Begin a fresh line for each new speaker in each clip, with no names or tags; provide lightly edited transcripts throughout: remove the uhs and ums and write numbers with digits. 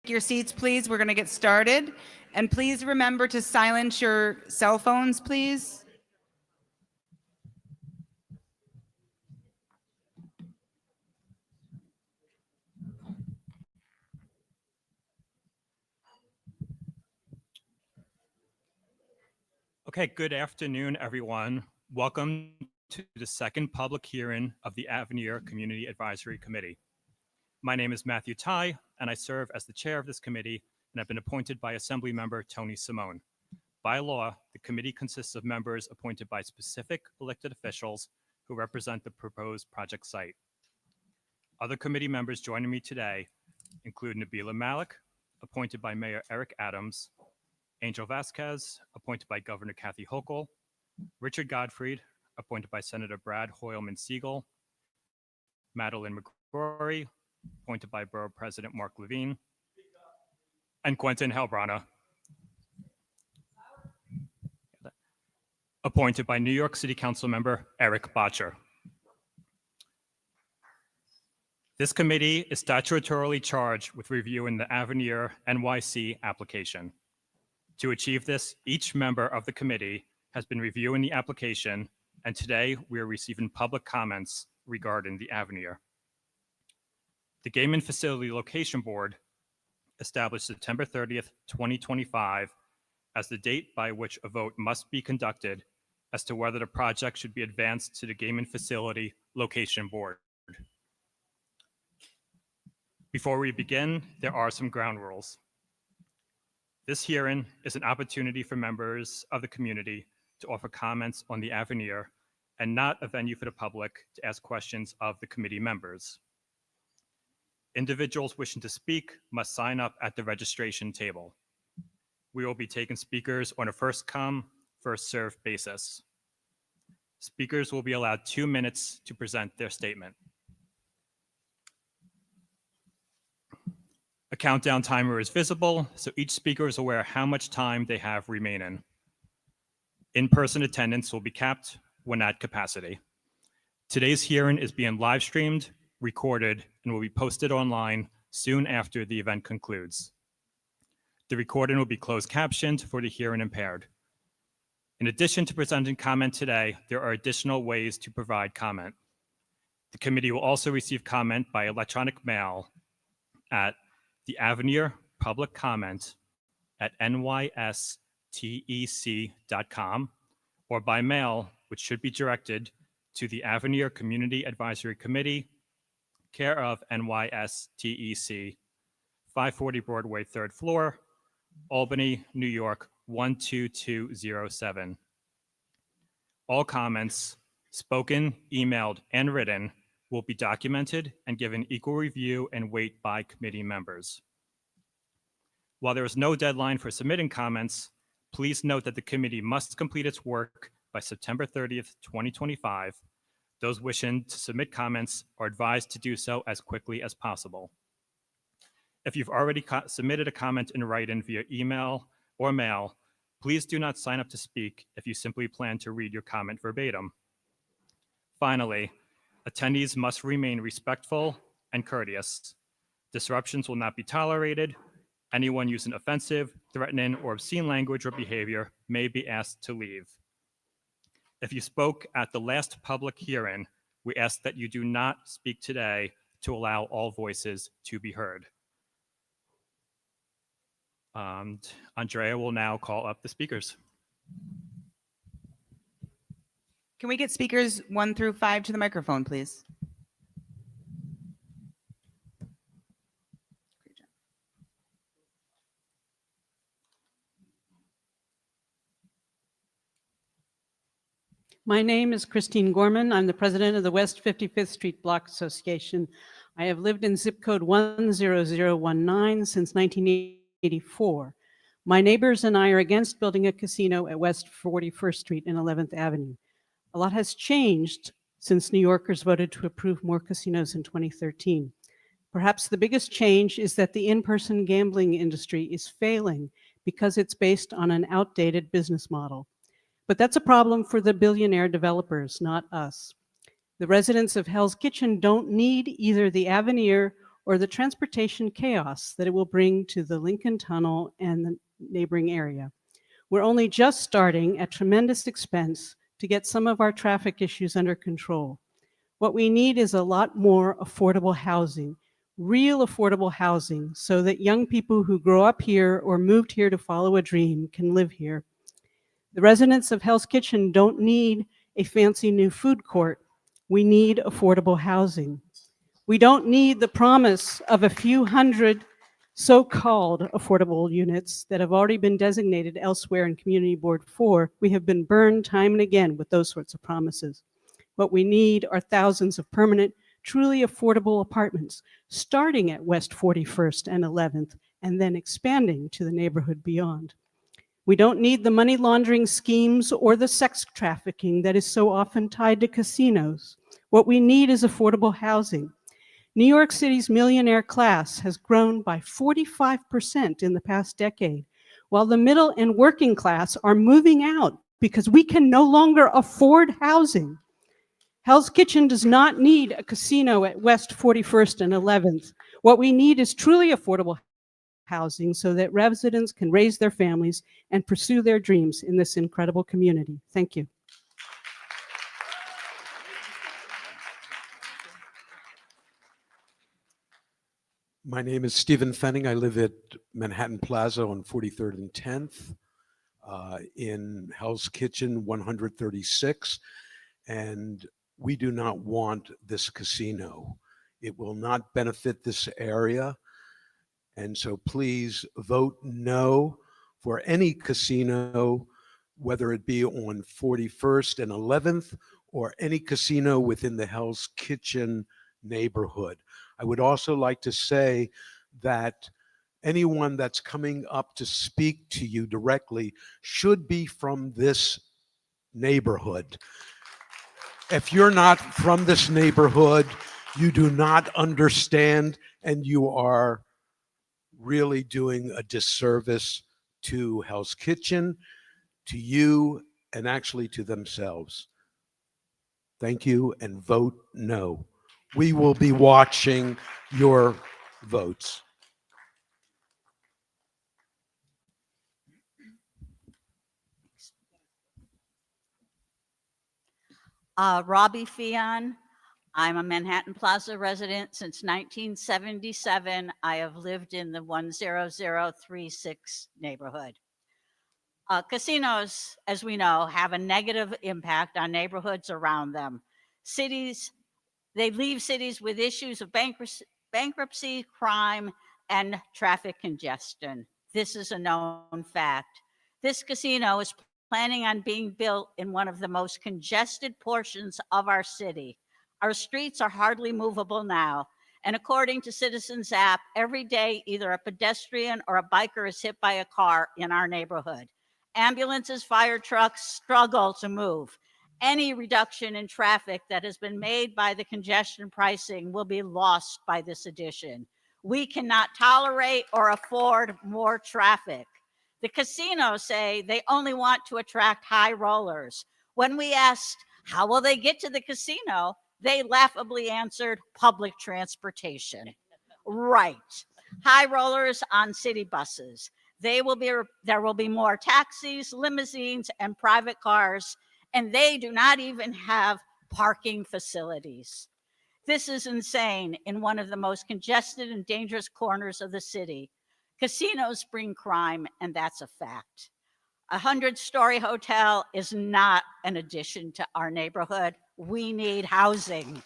Your seats, please. We're going to get started. And please remember to silence your cell phones, please.
Okay, good afternoon, everyone. Welcome to the second public hearing of the Avenir Community Advisory Committee. My name is Matthew Ty, and I serve as the chair of this committee, and I've been appointed by Assembly Member Tony Simone. By law, the committee consists of members appointed by specific elected officials who represent the proposed project site. Other committee members joining me today include Nabila Malik, appointed by Mayor Eric Adams, Angel Vasquez, appointed by Governor Kathy Hochul, Richard Gottfried, appointed by Senator Brad Hoylman Siegel, Madeline McCrory, appointed by Borough President Mark Levine, and Quentin Helbrana, appointed by New York City Council member Eric Botcher. This committee is statutorily charged with reviewing the Avenir NYC application. To achieve this, each member of the committee has been reviewing the application, and today we are receiving public comments regarding the Avenir. The Gaming Facility Location Board established September 30th, 2025 as the date by which a vote must be conducted as to whether the project should be advanced to the Gaming Facility Location Board. Before we begin, there are some ground rules. This hearing is an opportunity for members of the community to offer comments on the Avenir and not a venue for the public to ask questions of the committee members. Individuals wishing to speak must sign up at the registration table. We will be taking speakers on a first come, first served basis. Speakers will be allowed 2 minutes to present their statement. A countdown timer is visible, so each speaker is aware how much time they have remaining. In-person attendance will be capped when at capacity. Today's hearing is being live streamed, recorded, and will be posted online soon after the event concludes. The recording will be closed captioned for the hearing impaired. In addition to presenting comment today, there are additional ways to provide comment. The committee will also receive comment by electronic mail at the Avenir public comment at nystec.com or by mail, which should be directed to the Avenir Community Advisory Committee, care of NYSTEC, 540 Broadway, 3rd floor, Albany, New York, 12207. All comments, spoken, emailed, and written, will be documented and given equal review and weight by committee members. While there is no deadline for submitting comments, please note that the committee must complete its work by September 30th, 2025. Those wishing to submit comments are advised to do so as quickly as possible. If you've already submitted a comment in writing via email or mail, please do not sign up to speak if you simply plan to read your comment verbatim. Finally, attendees must remain respectful and courteous. Disruptions will not be tolerated. Anyone using offensive, threatening, or obscene language or behavior may be asked to leave. If you spoke at the last public hearing, we ask that you do not speak today to allow all voices to be heard. Andrea will now call up the speakers.
Can we get speakers 1 through 5 to the microphone, please?
My name is Christine Gorman. I'm the president of the West 55th Street Block Association. I have lived in zip code 10019 since 1984. My neighbors and I are against building a casino at West 41st Street and 11th Avenue. A lot has changed since New Yorkers voted to approve more casinos in 2013. Perhaps the biggest change is that the in-person gambling industry is failing because it's based on an outdated business model. But that's a problem for the billionaire developers, not us. The residents of Hell's Kitchen don't need either the Avenir or the transportation chaos that it will bring to the Lincoln Tunnel and the neighboring area. We're only just starting at tremendous expense to get some of our traffic issues under control. What we need is a lot more affordable housing, real affordable housing, so that young people who grow up here or moved here to follow a dream can live here. The residents of Hell's Kitchen don't need a fancy new food court. We need affordable housing. We don't need the promise of a few hundred so-called affordable units that have already been designated elsewhere in Community Board 4. We have been burned time and again with those sorts of promises. What we need are thousands of permanent, truly affordable apartments, starting at West 41st and 11th, and then expanding to the neighborhood beyond. We don't need the money laundering schemes or the sex trafficking that is so often tied to casinos. What we need is affordable housing. New York City's millionaire class has grown by 45% in the past decade, while the middle and working class are moving out because we can no longer afford housing. Hell's Kitchen does not need a casino at West 41st and 11th. What we need is truly affordable housing so that residents can raise their families and pursue their dreams in this incredible community. Thank you.
My name is Stephen Fenning. I live at Manhattan Plaza on 43rd and 10th in Hell's Kitchen 136. And we do not want this casino. It will not benefit this area. And so please vote no for any casino, whether it be on 41st and 11th or any casino within the Hell's Kitchen neighborhood. I would also like to say that anyone that's coming up to speak to you directly should be from this neighborhood. If you're not from this neighborhood, you do not understand, and you are really doing a disservice to Hell's Kitchen, to you, and actually to themselves. Thank you, and vote no. We will be watching your votes.
Robbie Fion. I'm a Manhattan Plaza resident since 1977. I have lived in the 10036 neighborhood. Casinos, as we know, have a negative impact on neighborhoods around them. They leave cities with issues of bankruptcy, crime, and traffic congestion. This is a known fact. This casino is planning on being built in one of the most congested portions of our city. Our streets are hardly movable now, and according to Citizens app, every day either a pedestrian or a biker is hit by a car in our neighborhood. Ambulances, fire trucks struggle to move. Any reduction in traffic that has been made by the congestion pricing will be lost by this addition. We cannot tolerate or afford more traffic. The casinos say they only want to attract high rollers. When we asked, how will they get to the casino? They laughably answered, public transportation. Right. High rollers on city buses. There will be more taxis, limousines, and private cars, and they do not even have parking facilities. This is insane in one of the most congested and dangerous corners of the city. Casinos bring crime, and that's a fact. A 100-story hotel is not an addition to our neighborhood. We need housing.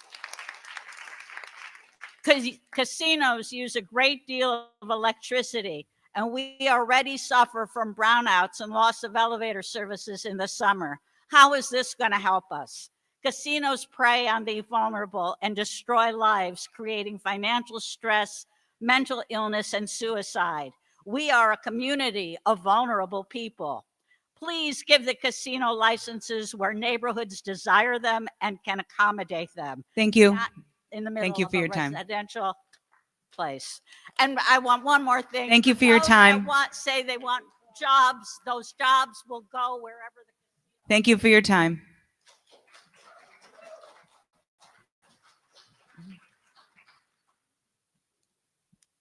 Casinos use a great deal of electricity, and we already suffer from brownouts and loss of elevator services in the summer. How is this going to help us? Casinos prey on the vulnerable and destroy lives, creating financial stress, mental illness, and suicide. We are a community of vulnerable people. Please give the casino licenses where neighborhoods desire them and can accommodate them.
Thank you.
Not in the middle
Thank you
of
for
a
your time.
residential place. And I want one more thing.
Thank you for your
Those
time.
that say they want jobs, those jobs will go wherever the
Thank you for your time.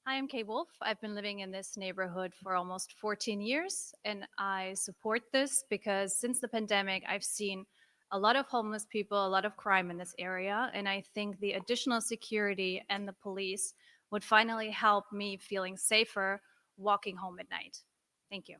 Hi, I'm Kay Wolf. I've been living in this neighborhood for almost 14 years, and I support this because since the pandemic, I've seen a lot of homeless people, a lot of crime in this area, and I think the additional security and the police would finally help me feeling safer walking home at night. Thank you.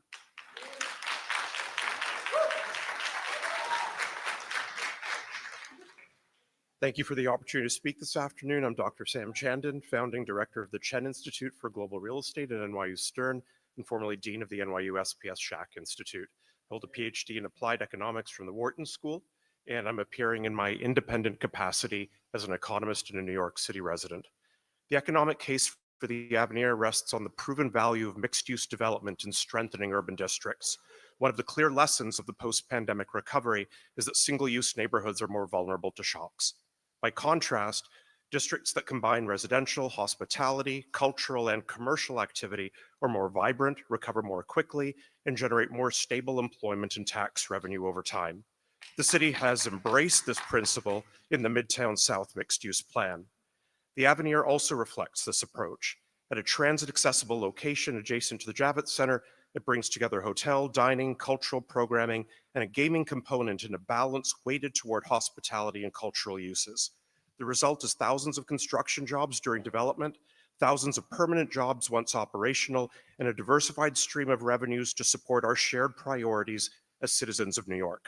Thank you for the opportunity to speak this afternoon. I'm Dr. Sam Chandon, founding director of the Chen Institute for Global Real Estate at NYU Stern, and formerly dean of the NYU SPS Schack Institute. I hold a PhD in applied economics from the Wharton School, and I'm appearing in my independent capacity as an economist and a New York City resident. The economic case for the Avenir rests on the proven value of mixed-use development in strengthening urban districts. One of the clear lessons of the post-pandemic recovery is that single-use neighborhoods are more vulnerable to shocks. By contrast, districts that combine residential, hospitality, cultural, and commercial activity are more vibrant, recover more quickly, and generate more stable employment and tax revenue over time. The city has embraced this principle in the Midtown South mixed-use plan. The Avenir also reflects this approach. At a transit-accessible location adjacent to the Javits Center, it brings together hotel, dining, cultural programming, and a gaming component in a balance weighted toward hospitality and cultural uses. The result is thousands of construction jobs during development, thousands of permanent jobs once operational, and a diversified stream of revenues to support our shared priorities as citizens of New York.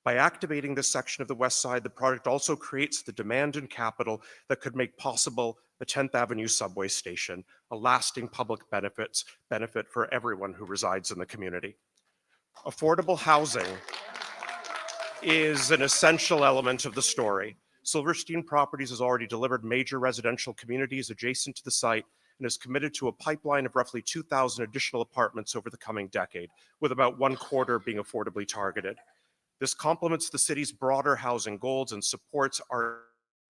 By activating this section of the West Side, the project also creates the demand and capital that could make possible the 10th Avenue subway station, a lasting public benefit for everyone who resides in the community. Affordable housing is an essential element of the story. Silverstein Properties has already delivered major residential communities adjacent to the site and is committed to a pipeline of roughly 2,000 additional apartments over the coming decade, with about 1/4 being affordably targeted. This complements the city's broader housing goals and supports our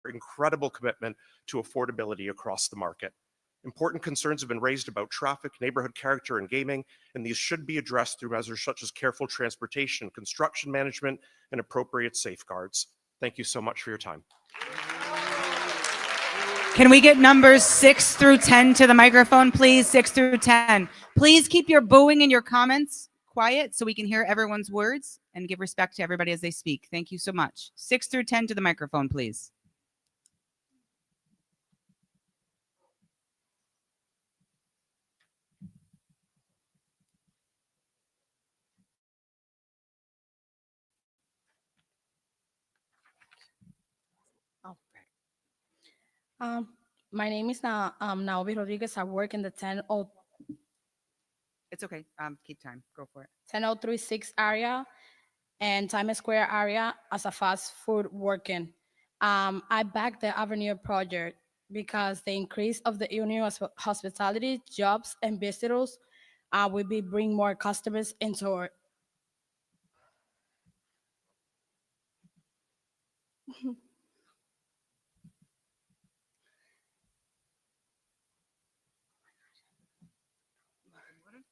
incredible commitment to affordability across the market. Important concerns have been raised about traffic, neighborhood character, and gaming, and these should be addressed through measures such as careful transportation, construction management, and appropriate safeguards. Thank you so much for your time.
Can we get numbers 6 through 10 to the microphone, please? 6 through 10. Please keep your booing and your comments quiet so we can hear everyone's words and give respect to everybody as they speak. Thank you so much. 6 through 10 to the microphone, please.
My name is Naomi Rodriguez. I work in the 10036
It's okay. Keep time. Go for it.
area and Times Square area as a fast food working. I back the Avenir project because the increase of the union hospitality, jobs, and visitors will be bring more customers into our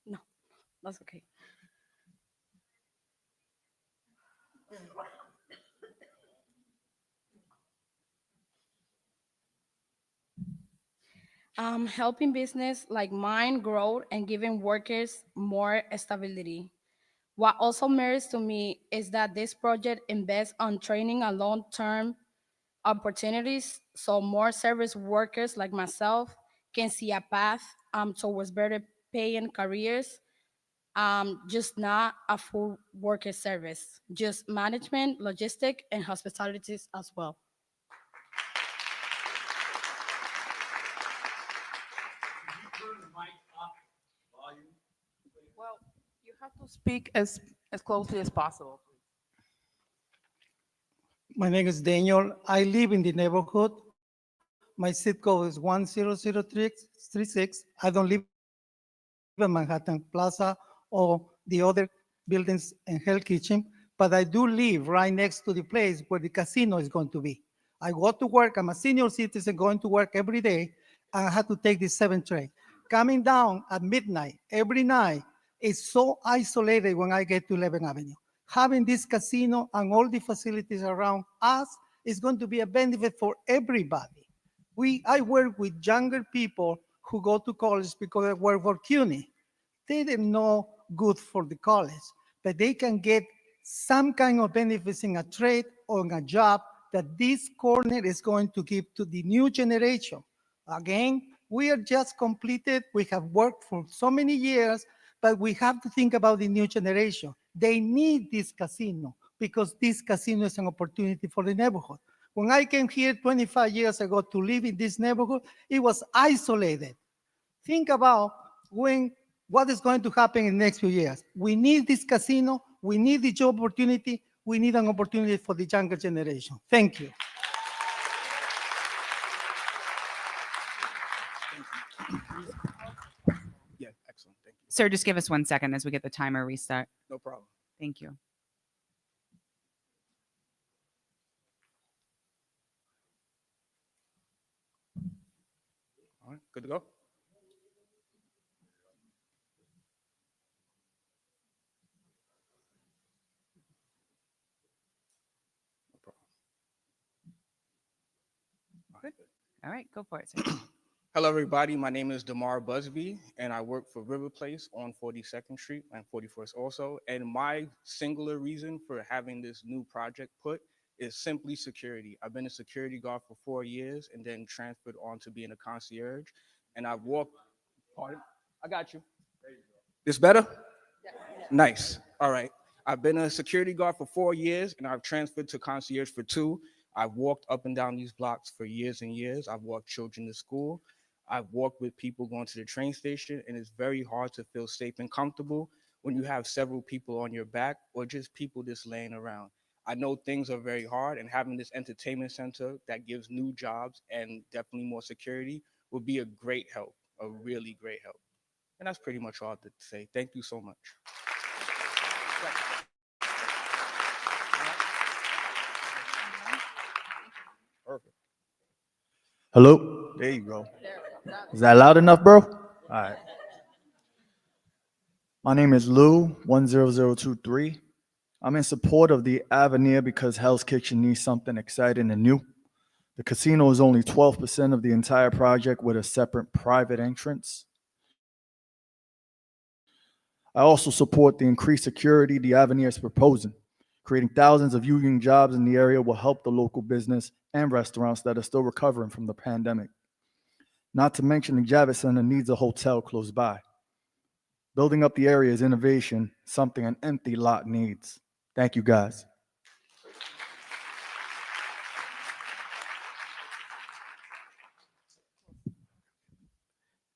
No, that's okay. Helping business like mine grow and giving workers more stability. What also matters to me is that this project invests on training and long-term opportunities so more service workers like myself can see a path towards better paying careers, just not a full worker service, just management, logistic, and hospitalities as well.
Well, you have to speak as closely as possible.
My name is Daniel. I live in the neighborhood. My zip code is 10036. I don't live in Manhattan Plaza or the other buildings in Hell Kitchen, but I do live right next to the place where the casino is going to be. I go to work. I'm a senior citizen going to work every day, and I have to take the 7 train. Coming down at midnight every night is so isolated when I get to 11th Avenue. Having this casino and all the facilities around us is going to be a benefit for everybody. I work with younger people who go to college because they work for CUNY. They didn't know good for the college, but they can get some kind of benefits in a trade or in a job that this corner is going to give to the new generation. Again, we are just completed. We have worked for so many years, but we have to think about the new generation. They need this casino because this casino is an opportunity for the neighborhood. When I came here 25 years ago to live in this neighborhood, it was isolated. Think about what is going to happen in the next few years. We need this casino. We need the job opportunity. We need an opportunity for the younger generation. Thank you.
Yeah, excellent. Thank you.
Sir, just give us 1 second as we get the timer restart.
No problem.
Thank you.
All right, good to go. No problem. All right.
All right, go for it, sir.
Hello, everybody. My name is Damar Busby, and I work for River Place on 42nd Street and 41st also. And my singular reason for having this new project put is simply security. I've been a security guard for 4 years and then transferred on to being a concierge. And I've walked, pardon? I got you. This better? Nice. All right. I've been a security guard for 4 years and I've transferred to concierge for 2. I've walked up and down these blocks for years and years. I've walked children to school. I've walked with people going to the train station, and it's very hard to feel safe and comfortable when you have several people on your back or just people just laying around. I know things are very hard, and having this entertainment center that gives new jobs and definitely more security will be a great help, a really great help. And that's pretty much all I have to say. Thank you so much. Perfect.
Hello? There you go. Is that loud enough, bro? All right. My name is Lou, 10023. I'm in support of the Avenir because Hell's Kitchen needs something exciting and new. The casino is only 12% of the entire project with a separate private entrance. I also support the increased security the Avenir is proposing. Creating thousands of union jobs in the area will help the local business and restaurants that are still recovering from the pandemic. Not to mention the Javits Center needs a hotel close by. Building up the area is innovation, something an empty lot needs. Thank you, guys.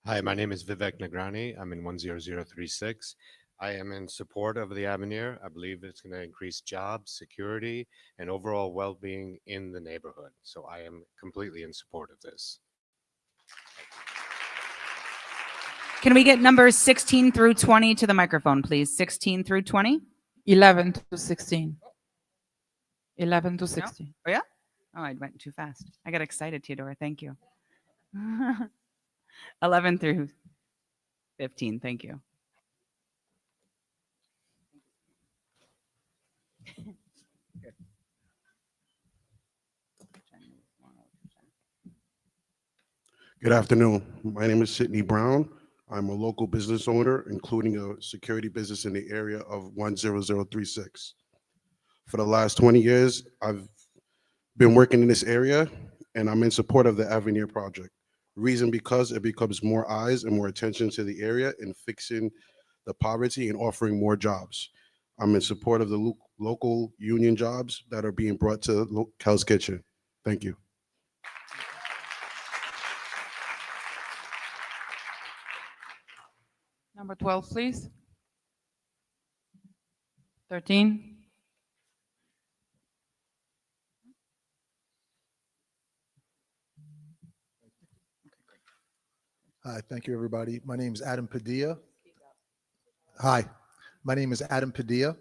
Hi, my name is Vivek Nagrani. I'm in 10036. I am in support of the Avenir. I believe it's going to increase jobs, security, and overall well-being in the neighborhood. So I am completely in support of this.
Can we get numbers 16 through 20 to the microphone, please? 16 through 20?
11 to 16. 11 to
No?
16.
Oh, yeah? Oh, I went too fast. I got excited, Theodore. Thank you. 11 through 15. Thank you.
Good afternoon. My name is Sidney Brown. I'm a local business owner, including a security business in the area of 10036. For the last 20 years, I've been working in this area, and I'm in support of the Avenir project. Reason because it becomes more eyes and more attention to the area in fixing the poverty and offering more jobs. I'm in support of the local union jobs that are being brought to Hell's Kitchen. Thank you.
Number 12, please. 13.
Hi, thank you, everybody. My name is Adam Padilla. Hi, my name is Adam Padilla.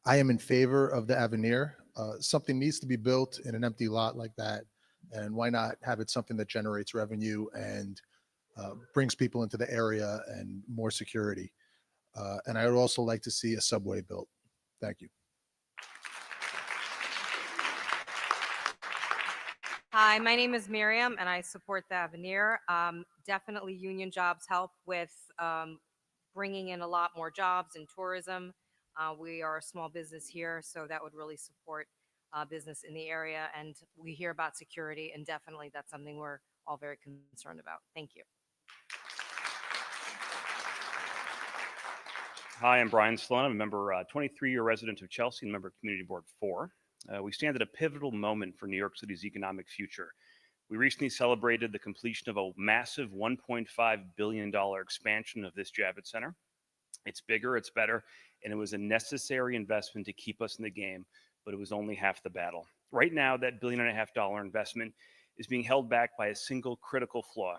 I am in favor of the Avenir. Something needs to be built in an empty lot like that, and why not have it something that generates revenue and brings people into the area and more security. And I would also like to see a subway built. Thank you.
Hi, my name is Miriam, and I support the Avenir. Definitely union jobs help with bringing in a lot more jobs and tourism. We are a small business here, so that would really support business in the area. And we hear about security, and definitely that's something we're all very concerned about. Thank you.
Hi, I'm Brian Sloan. I'm a member, 23-year resident of Chelsea and member of Community Board 4. We stand at a pivotal moment for New York City's economic future. We recently celebrated the completion of a massive $1.5 billion expansion of this Javits Center. It's bigger, it's better, and it was a necessary investment to keep us in the game, but it was only half the battle. Right now, that $1.5 billion investment is being held back by a single critical flaw: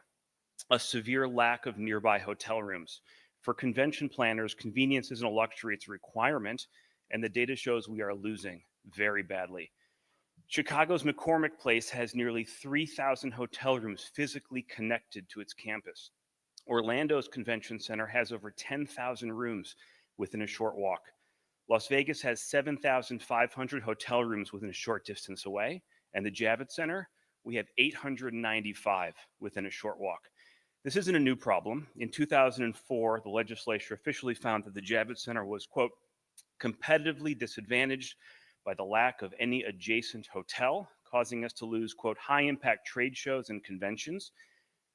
a severe lack of nearby hotel rooms. For convention planners, convenience isn't a luxury, it's a requirement, and the data shows we are losing very badly. Chicago's McCormick Place has nearly 3,000 hotel rooms physically connected to its campus. Orlando's convention center has over 10,000 rooms within a short walk. Las Vegas has 7,500 hotel rooms within a short distance away, and the Javits Center, we have 895 within a short walk. This isn't a new problem. In 2004, the legislature officially found that the Javits Center was, quote, competitively disadvantaged by the lack of any adjacent hotel, causing us to lose, quote, high-impact trade shows and conventions.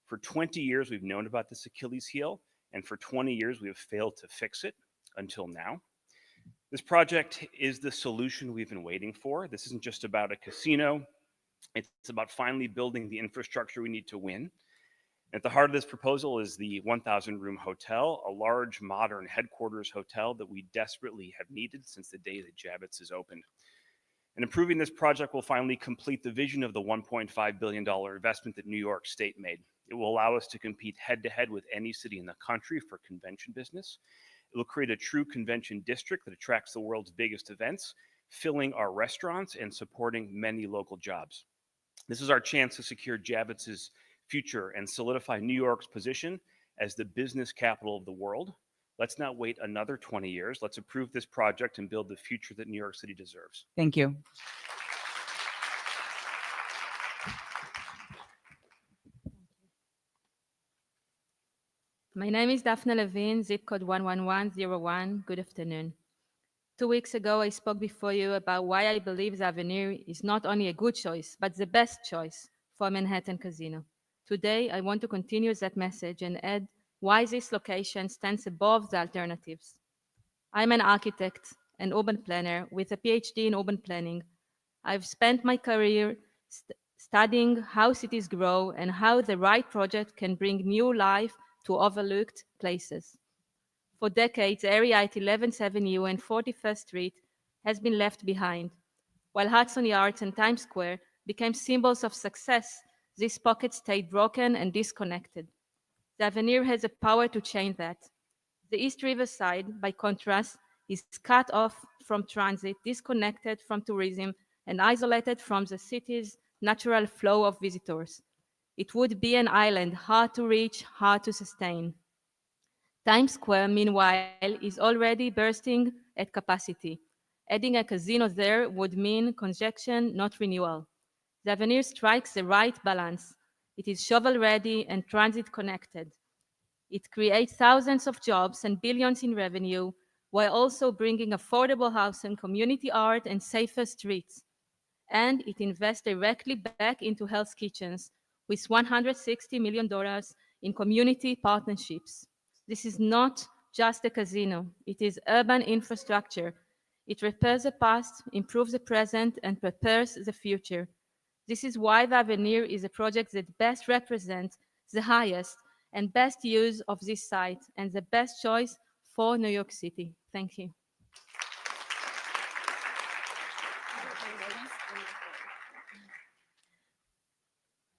For 20 years, we've known about this Achilles heel, and for 20 years, we have failed to fix it until now. This project is the solution we've been waiting for. This isn't just about a casino. It's about finally building the infrastructure we need to win. At the heart of this proposal is the 1,000-room hotel, a large, modern headquarters hotel that we desperately have needed since the day that Javits is opened. And improving this project will finally complete the vision of the $1.5 billion investment that New York State made. It will allow us to compete head-to-head with any city in the country for convention business. It will create a true convention district that attracts the world's biggest events, filling our restaurants and supporting many local jobs. This is our chance to secure Javits' future and solidify New York's position as the business capital of the world. Let's not wait another 20 years. Let's approve this project and build the future that New York City deserves.
Thank you.
My name is Daphne Levine, zip code 11101. Good afternoon. 2 weeks ago, I spoke before you about why I believe the Avenir is not only a good choice, but the best choice for Manhattan Casino. Today, I want to continue that message and add why this location stands above the alternatives. I'm an architect and urban planner with a PhD in urban planning. I've spent my career studying how cities grow and how the right project can bring new life to overlooked places. For decades, the area at 11th Avenue and 41st Street has been left behind. While Hudson Yards and Times Square became symbols of success, this pocket stayed broken and disconnected. The Avenir has the power to change that. The East River Side, by contrast, is cut off from transit, disconnected from tourism, and isolated from the city's natural flow of visitors. It would be an island hard to reach, hard to sustain. Times Square, meanwhile, is already bursting at capacity. Adding a casino there would mean congestion, not renewal. The Avenir strikes the right balance. It is shovel-ready and transit-connected. It creates thousands of jobs and billions in revenue, while also bringing affordable housing, community art, and safer streets. And it invests directly back into Hell's Kitchens with $160 million in community partnerships. This is not just a casino. It is urban infrastructure. It repairs the past, improves the present, and prepares the future. This is why the Avenir is a project that best represents the highest and best use of this site and the best choice for New York City. Thank you.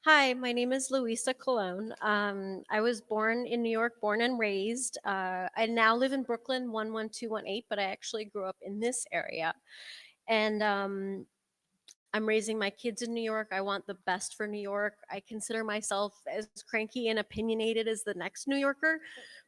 Hi, my name is Luisa Colon. I was born in New York, born and raised. I now live in Brooklyn, 11218, but I actually grew up in this area. And I'm raising my kids in New York. I want the best for New York. I consider myself as cranky and opinionated as the next New Yorker,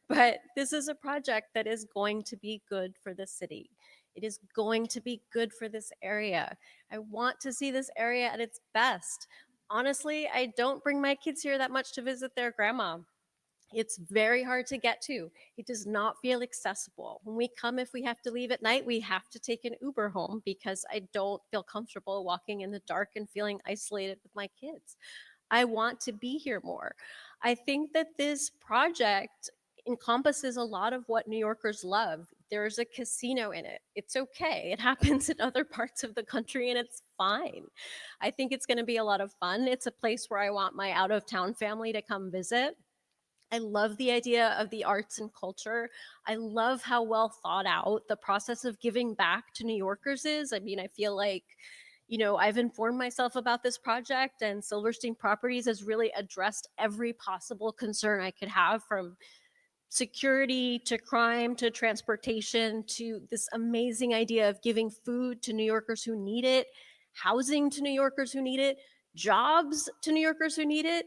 but this is a project that is going to be good for the city. It is going to be good for this area. I want to see this area at its best. Honestly, I don't bring my kids here that much to visit their grandma. It's very hard to get to. It does not feel accessible. When we come, if we have to leave at night, we have to take an Uber home because I don't feel comfortable walking in the dark and feeling isolated with my kids. I want to be here more. I think that this project encompasses a lot of what New Yorkers love. There's a casino in it. It's okay. It happens in other parts of the country and it's fine. I think it's going to be a lot of fun. It's a place where I want my out of town family to come visit. I love the idea of the arts and culture. I love how well thought out the process of giving back to New Yorkers is. I mean, I feel like, you know, I've informed myself about this project, and Silverstein Properties has really addressed every possible concern I could have, from security to crime to transportation to this amazing idea of giving food to New Yorkers who need it, housing to New Yorkers who need it, jobs to New Yorkers who need it.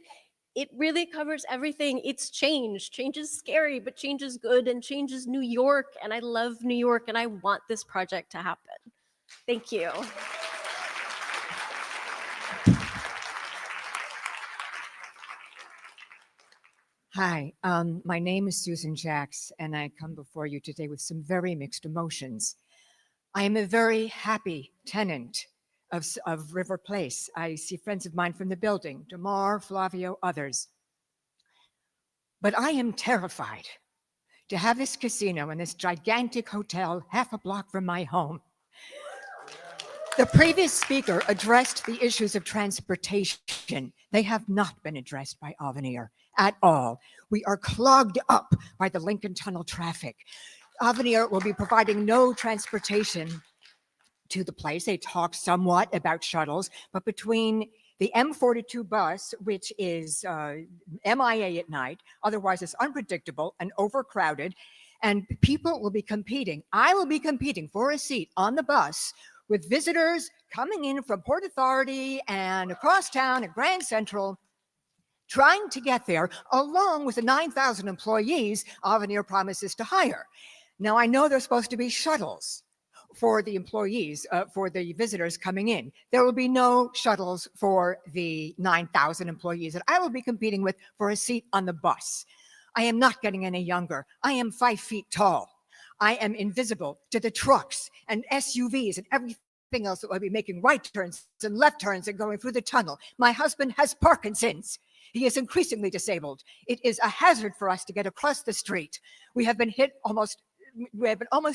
It really covers everything. It's change. Change is scary, but change is good, and change is New York. And I love New York, and I want this project to happen. Thank you.
Hi, my name is Susan Jacks, and I come before you today with some very mixed emotions. I am a very happy tenant of River Place. I see friends of mine from the building, Damar, Flavio, others. But I am terrified to have this casino and this gigantic hotel half a block from my home. The previous speaker addressed the issues of transportation. They have not been addressed by Avenir at all. We are clogged up by the Lincoln Tunnel traffic. Avenir will be providing no transportation to the place. They talk somewhat about shuttles, but between the M42 bus, which is MIA at night, otherwise it's unpredictable and overcrowded, and people will be competing. I will be competing for a seat on the bus with visitors coming in from Port Authority and across town at Grand Central, trying to get there, along with the 9,000 employees Avenir promises to hire. Now, I know there's supposed to be shuttles for the employees, for the visitors coming in. There will be no shuttles for the 9,000 employees that I will be competing with for a seat on the bus. I am not getting any younger. I am 5 feet tall. I am invisible to the trucks and SUVs and everything else that will be making right turns and left turns and going through the tunnel. My husband has Parkinson's. He is increasingly disabled. It is a hazard for us to get across the street. We have been almost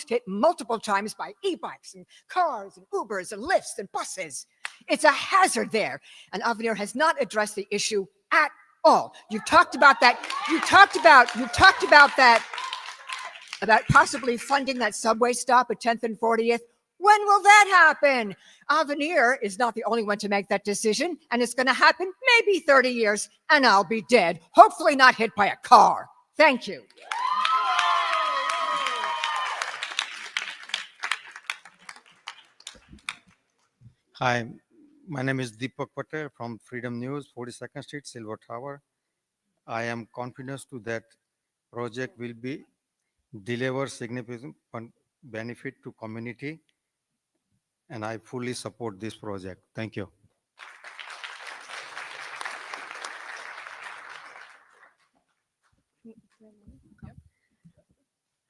hit multiple times by e-bikes and cars and Ubers and Lyfts and buses. It's a hazard there. And Avenir has not addressed the issue at all. You talked about that. You talked about that, about possibly funding that subway stop at 10th and 40th. When will that happen? Avenir is not the only one to make that decision, and it's going to happen maybe 30 years, and I'll be dead, hopefully not hit by a car. Thank you.
Hi, my name is Deepak Patel from Freedom News, 42nd Street, Silver Tower. I am confident to that project will be deliver significant benefit to community, and I fully support this project. Thank you.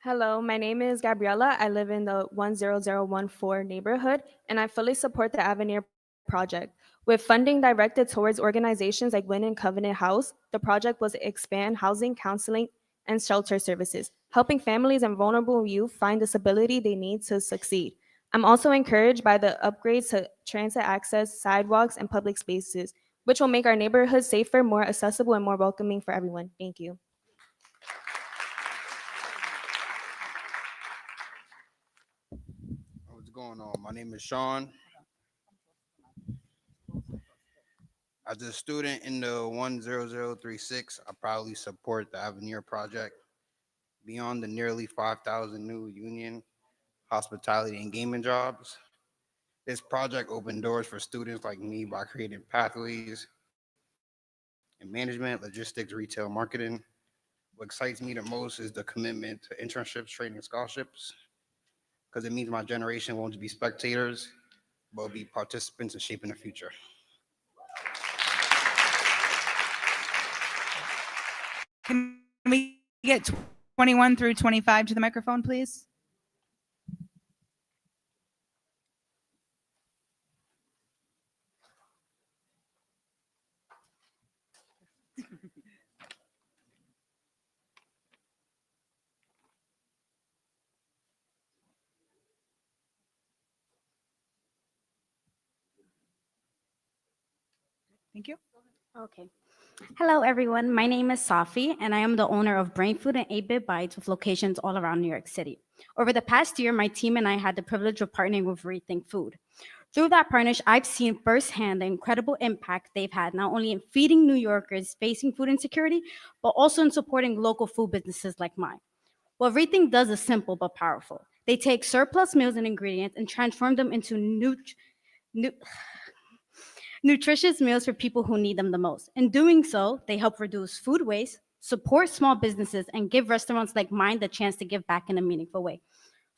Hello, my name is Gabriella. I live in the 10014 neighborhood, and I fully support the Avenir project. With funding directed towards organizations like Win and Covenant House, the project was to expand housing, counseling, and shelter services, helping families and vulnerable youth find the stability they need to succeed. I'm also encouraged by the upgrades to transit access, sidewalks, and public spaces, which will make our neighborhoods safer, more accessible, and more welcoming for everyone. Thank you.
What's going on? My name is Sean. As a student in the 10036, I proudly support the Avenir project. Beyond the nearly 5,000 new union, hospitality, and gaming jobs, this project opened doors for students like me by creating pathways in management, logistics, retail, marketing. What excites me the most is the commitment to internships, training, scholarships, because it means my generation won't be spectators, but will be participants in shaping the future.
Can we get 21 through 25 to the microphone, please? Thank you.
Okay. Hello, everyone. My name is Safi, and I am the owner of Brain Food and 8-Bit Bites with locations all around New York City. Over the past year, my team and I had the privilege of partnering with Rethink Food. Through that partnership, I've seen firsthand the incredible impact they've had, not only in feeding New Yorkers facing food insecurity, but also in supporting local food businesses like mine. What Rethink does is simple but powerful. They take surplus meals and ingredients and transform them into nutritious meals for people who need them the most. In doing so, they help reduce food waste, support small businesses, and give restaurants like mine the chance to give back in a meaningful way.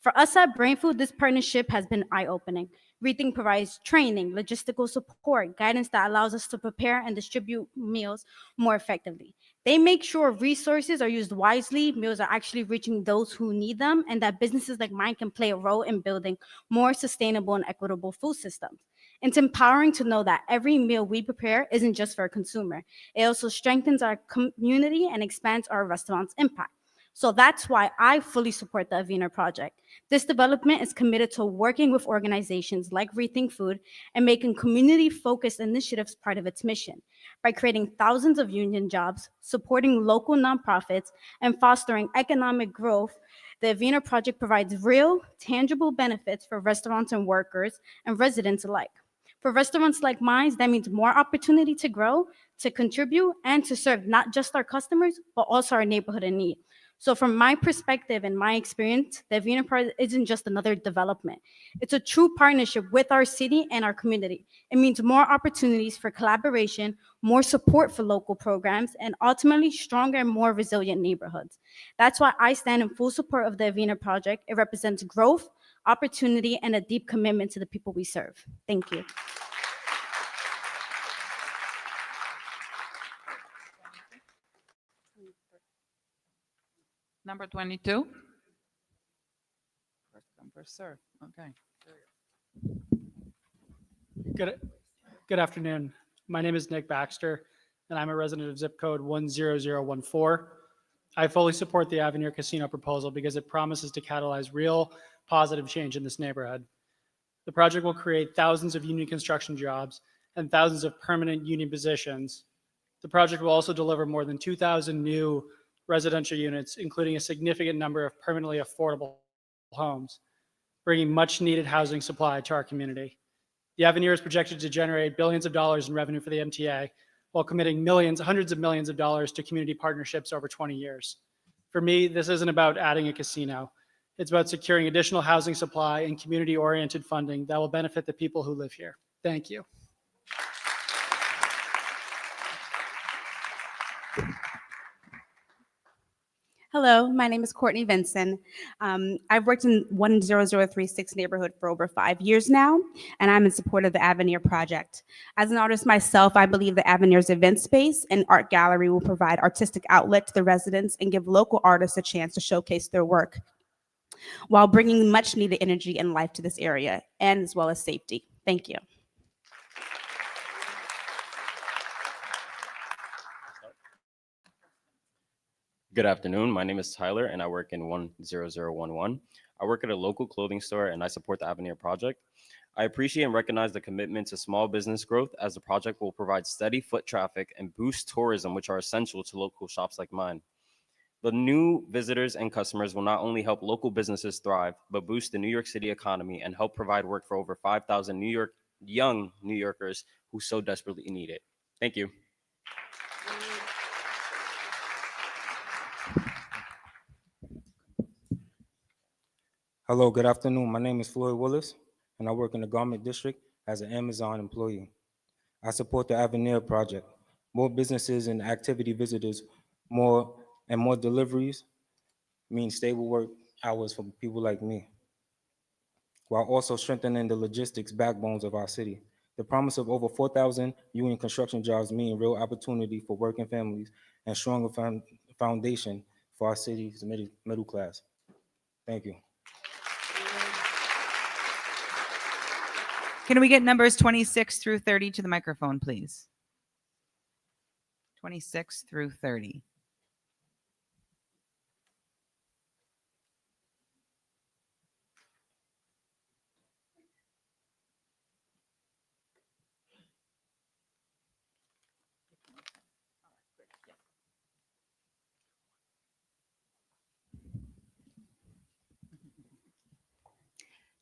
For us at Brain Food, this partnership has been eye-opening. Rethink provides training, logistical support, guidance that allows us to prepare and distribute meals more effectively. They make sure resources are used wisely, meals are actually reaching those who need them, and that businesses like mine can play a role in building more sustainable and equitable food systems. It's empowering to know that every meal we prepare isn't just for a consumer. It also strengthens our community and expands our restaurant's impact. So that's why I fully support the Avenir project. This development is committed to working with organizations like Rethink Food and making community-focused initiatives part of its mission. By creating thousands of union jobs, supporting local nonprofits, and fostering economic growth, the Avenir project provides real, tangible benefits for restaurants and workers and residents alike. For restaurants like mine, that means more opportunity to grow, to contribute, and to serve not just our customers, but also our neighborhood in need. So from my perspective and my experience, the Avenir project isn't just another development. It's a true partnership with our city and our community. It means more opportunities for collaboration, more support for local programs, and ultimately stronger and more resilient neighborhoods. That's why I stand in full support of the Avenir project. It represents growth, opportunity, and a deep commitment to the people we serve. Thank you.
Number 22. First come, first serve. Okay.
Good afternoon. My name is Nick Baxter, and I'm a resident of zip code 10014. I fully support the Avenir Casino proposal because it promises to catalyze real positive change in this neighborhood. The project will create thousands of union construction jobs and thousands of permanent union positions. The project will also deliver more than 2,000 new residential units, including a significant number of permanently affordable homes, bringing much needed housing supply to our community. The Avenir is projected to generate billions of dollars in revenue for the MTA while committing millions, hundreds of millions of dollars to community partnerships over 20 years. For me, this isn't about adding a casino. It's about securing additional housing supply and community-oriented funding that will benefit the people who live here. Thank you.
Hello, my name is Courtney Vinson. I've worked in 10036 neighborhood for over 5 years now, and I'm in support of the Avenir project. As an artist myself, I believe the Avenir's event space and art gallery will provide artistic outlet to the residents and give local artists a chance to showcase their work while bringing much needed energy and life to this area, and as well as safety. Thank you.
Good afternoon. My name is Tyler, and I work in 10011. I work at a local clothing store, and I support the Avenir project. I appreciate and recognize the commitment to small business growth, as the project will provide steady foot traffic and boost tourism, which are essential to local shops like mine. The new visitors and customers will not only help local businesses thrive, but boost the New York City economy and help provide work for over 5,000 young New Yorkers who so desperately need it. Thank you.
Hello, good afternoon. My name is Floyd Willis, and I work in the garment district as an Amazon employee. I support the Avenir project. More businesses and activity visitors, more deliveries mean stable work hours for people like me, while also strengthening the logistics backbones of our city. The promise of over 4,000 union construction jobs mean real opportunity for working families and stronger foundation for our city's middle class. Thank you.
Can we get numbers 26 through 30 to the microphone, please? 26 through 30.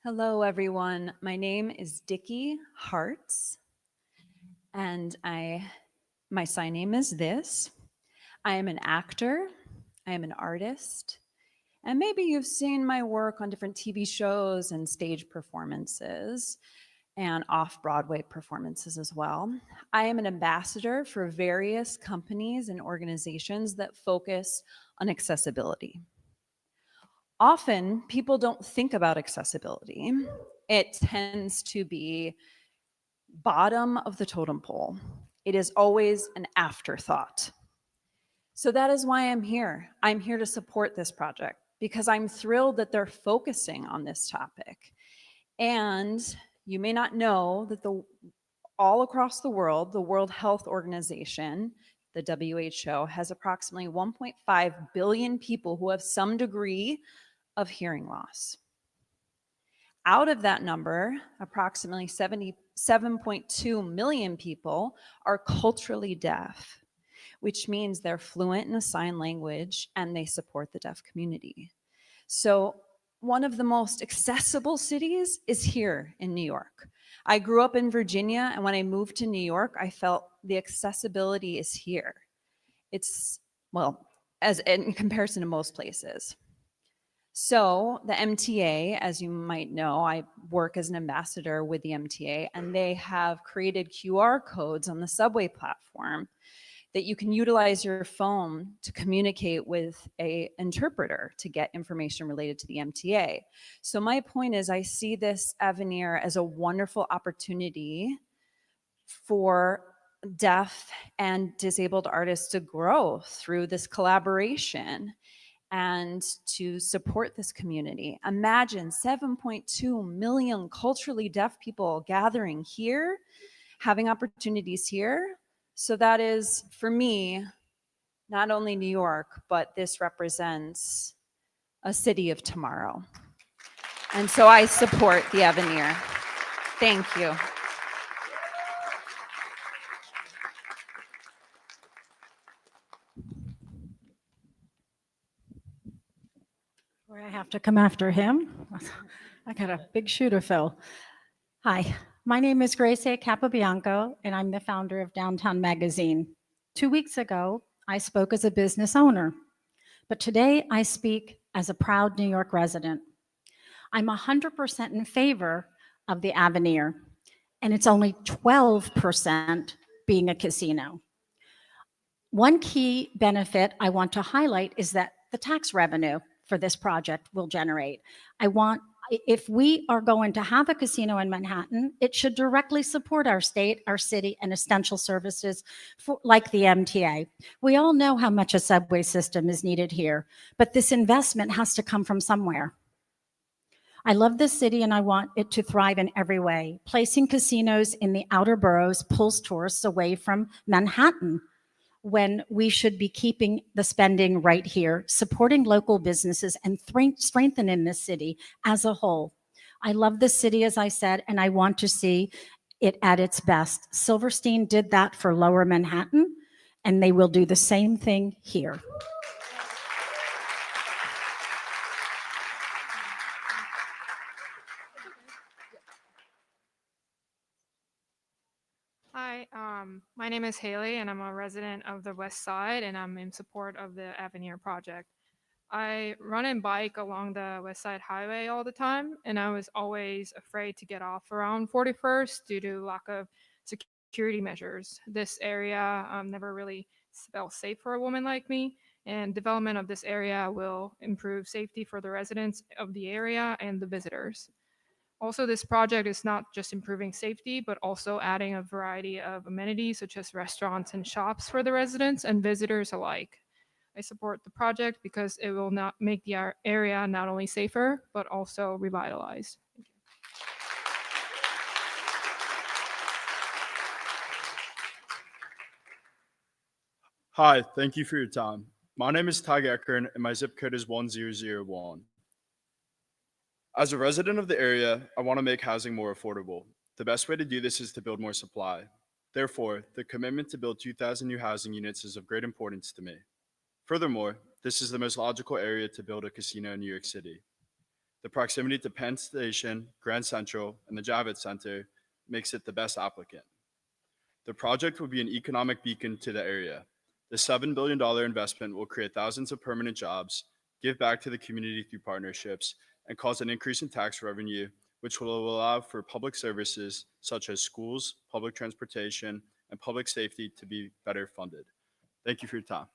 Hello, everyone. My name is Dickie Hartz, and my sign name is this. I am an actor, I am an artist, and maybe you've seen my work on different TV shows and stage performances and off-Broadway performances as well. I am an ambassador for various companies and organizations that focus on accessibility. Often, people don't think about accessibility. It tends to be bottom of the totem pole. It is always an afterthought. So that is why I'm here. I'm here to support this project because I'm thrilled that they're focusing on this topic. And you may not know that all across the World Health Organization, the WHO, has approximately 1.5 billion people who have some degree of hearing loss. Out of that number, approximately 77.2 million people are culturally deaf, which means they're fluent in a sign language and they support the deaf community. So one of the most accessible cities is here in New York. I grew up in Virginia, and when I moved to New York, I felt the accessibility is here. It's, well, as in comparison to most places. So the MTA, as you might know, I work as an ambassador with the MTA, and they have created QR codes on the subway platform that you can utilize your phone to communicate with an interpreter to get information related to the MTA. So my point is, I see this Avenir as a wonderful opportunity for deaf and disabled artists to grow through this collaboration and to support this community. Imagine 7.2 million culturally deaf people gathering here, having opportunities here. So that is, for me, not only New York, but this represents a city of tomorrow. And so I support the Avenir. Thank you.
Where I have to come after him. I got a big shoe to fill. Hi, my name is Grace Capobianco, and I'm the founder of Downtown Magazine. 2 weeks ago, I spoke as a business owner, but today I speak as a proud New York resident. I'm 100% in favor of the Avenir, and it's only 12% being a casino. One key benefit I want to highlight is that the tax revenue for this project will generate. If we are going to have a casino in Manhattan, it should directly support our state, our city, and essential services like the MTA. We all know how much a subway system is needed here, but this investment has to come from somewhere. I love this city and I want it to thrive in every way. Placing casinos in the outer boroughs pulls tourists away from Manhattan, when we should be keeping the spending right here, supporting local businesses, and strengthening this city as a whole. I love this city, as I said, and I want to see it at its best. Silverstein did that for Lower Manhattan, and they will do the same thing here.
Hi, my name is Haley, and I'm a resident of the West Side, and I'm in support of the Avenir project. I run and bike along the West Side Highway all the time, and I was always afraid to get off around 41st due to lack of security measures. This area never really felt safe for a woman like me, and development of this area will improve safety for the residents of the area and the visitors. Also, this project is not just improving safety, but also adding a variety of amenities such as restaurants and shops for the residents and visitors alike. I support the project because it will not make the area not only safer, but also revitalized.
Hi, thank you for your time. My name is Ty Eckern and my zip code is 1001. As a resident of the area, I want to make housing more affordable. The best way to do this is to build more supply. Therefore, the commitment to build 2,000 new housing units is of great importance to me. Furthermore, this is the most logical area to build a casino in New York City. The proximity to Penn Station, Grand Central, and the Javits Center makes it the best applicant. The project will be an economic beacon to the area. The $7 billion investment will create thousands of permanent jobs, give back to the community through partnerships, and cause an increase in tax revenue, which will allow for public services such as schools, public transportation, and public safety to be better funded. Thank you for your time.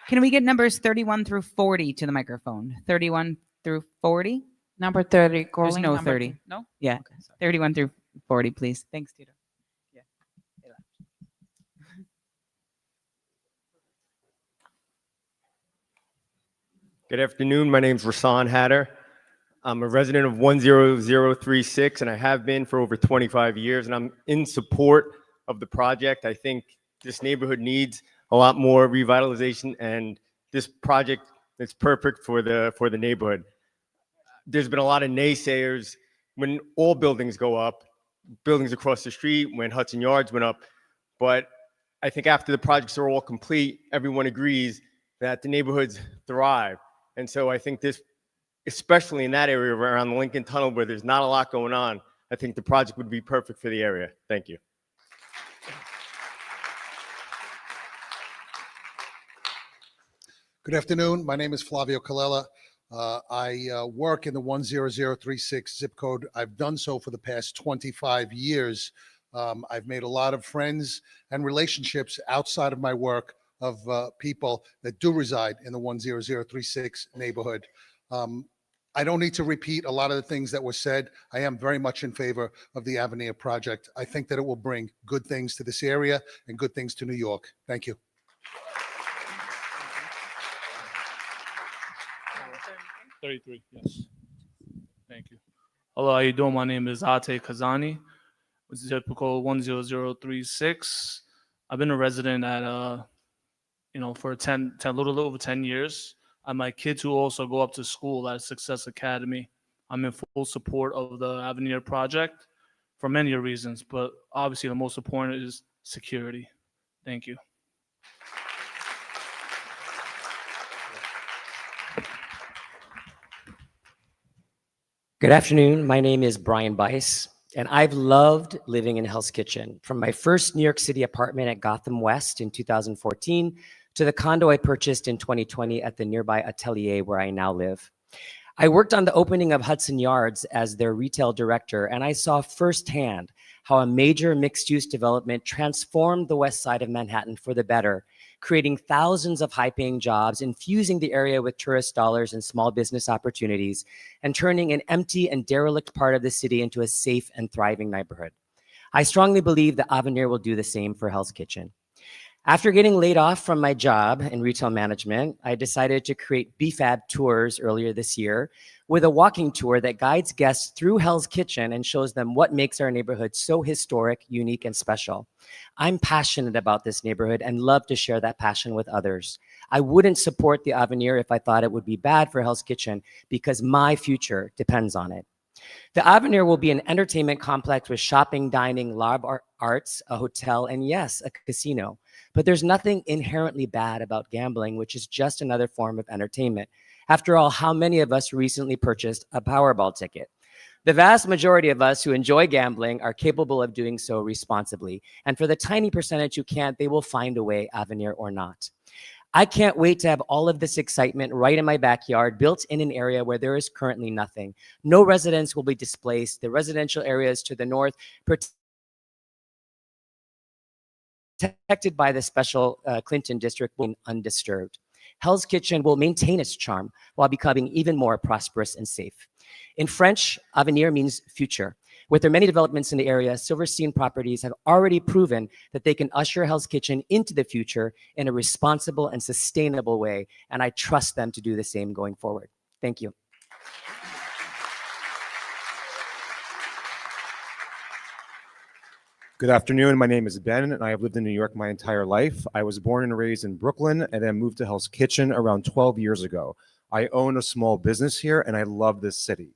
Can we get numbers 31 through 40 to the microphone? 31 through 40?
Number 30,
There's
calling
no
number
30.
No?
Yeah, 31 through 40, please. Thanks, Tito. Yeah.
Good afternoon. My name's Rasan Hatter. I'm a resident of 10036, and I have been for over 25 years, and I'm in support of the project. I think this neighborhood needs a lot more revitalization, and this project is perfect for the neighborhood. There's been a lot of naysayers when all buildings go up, buildings across the street, when Hudson Yards went up, but I think after the projects are all complete, everyone agrees that the neighborhoods thrive. And so I think this, especially in that area around the Lincoln Tunnel where there's not a lot going on, I think the project would be perfect for the area. Thank you.
Good afternoon. My name is Flavio Colella. I work in the 10036 zip code. I've done so for the past 25 years. I've made a lot of friends and relationships outside of my work of people that do reside in the 10036 neighborhood. I don't need to repeat a lot of the things that were said. I am very much in favor of the Avenir project. I think that it will bring good things to this area and good things to New York. Thank you.
33, yes. Thank you. Hello, how you doing? My name is Ate Kazani, with zip code 10036. I've been a resident at, for 10, a little over 10 years. And my kids who also go up to school at Success Academy. I'm in full support of the Avenir project for many reasons, but obviously the most important is security. Thank you.
Good afternoon. My name is Brian Bice, and I've loved living in Hell's Kitchen. From my first New York City apartment at Gotham West in 2014 to the condo I purchased in 2020 at the nearby Atelier where I now live. I worked on the opening of Hudson Yards as their retail director, and I saw firsthand how a major mixed-use development transformed the west side of Manhattan for the better, creating thousands of high-paying jobs, infusing the area with tourist dollars and small business opportunities, and turning an empty and derelict part of the city into a safe and thriving neighborhood. I strongly believe that Avenir will do the same for Hell's Kitchen. After getting laid off from my job in retail management, I decided to create BFAB tours earlier this year with a walking tour that guides guests through Hell's Kitchen and shows them what makes our neighborhood so historic, unique, and special. I'm passionate about this neighborhood and love to share that passion with others. I wouldn't support the Avenir if I thought it would be bad for Hell's Kitchen because my future depends on it. The Avenir will be an entertainment complex with shopping, dining, lab arts, a hotel, and yes, a casino. But there's nothing inherently bad about gambling, which is just another form of entertainment. After all, how many of us recently purchased a Powerball ticket? The vast majority of us who enjoy gambling are capable of doing so responsibly. And for the tiny percentage who can't, they will find a way, Avenir or not. I can't wait to have all of this excitement right in my backyard, built in an area where there is currently nothing. No residents will be displaced. The residential areas to the north, protected by the special Clinton district, will be undisturbed. Hell's Kitchen will maintain its charm while becoming even more prosperous and safe. In French, Avenir means future. With their many developments in the area, Silverstein Properties have already proven that they can usher Hell's Kitchen into the future in a responsible and sustainable way, and I trust them to do the same going forward. Thank you.
Good afternoon. My name is Ben, and I have lived in New York my entire life. I was born and raised in Brooklyn and then moved to Hell's Kitchen around 12 years ago. I own a small business here, and I love this city.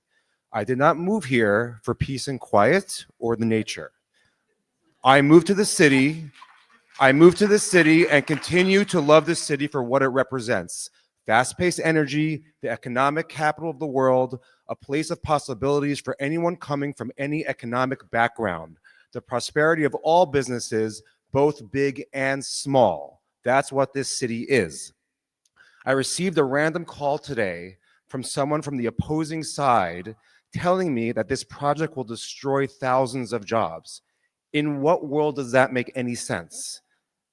I did not move here for peace and quiet or the nature. I moved to the city and continue to love the city for what it represents. Fast-paced energy, the economic capital of the world, a place of possibilities for anyone coming from any economic background. The prosperity of all businesses, both big and small. That's what this city is. I received a random call today from someone from the opposing side telling me that this project will destroy thousands of jobs. In what world does that make any sense?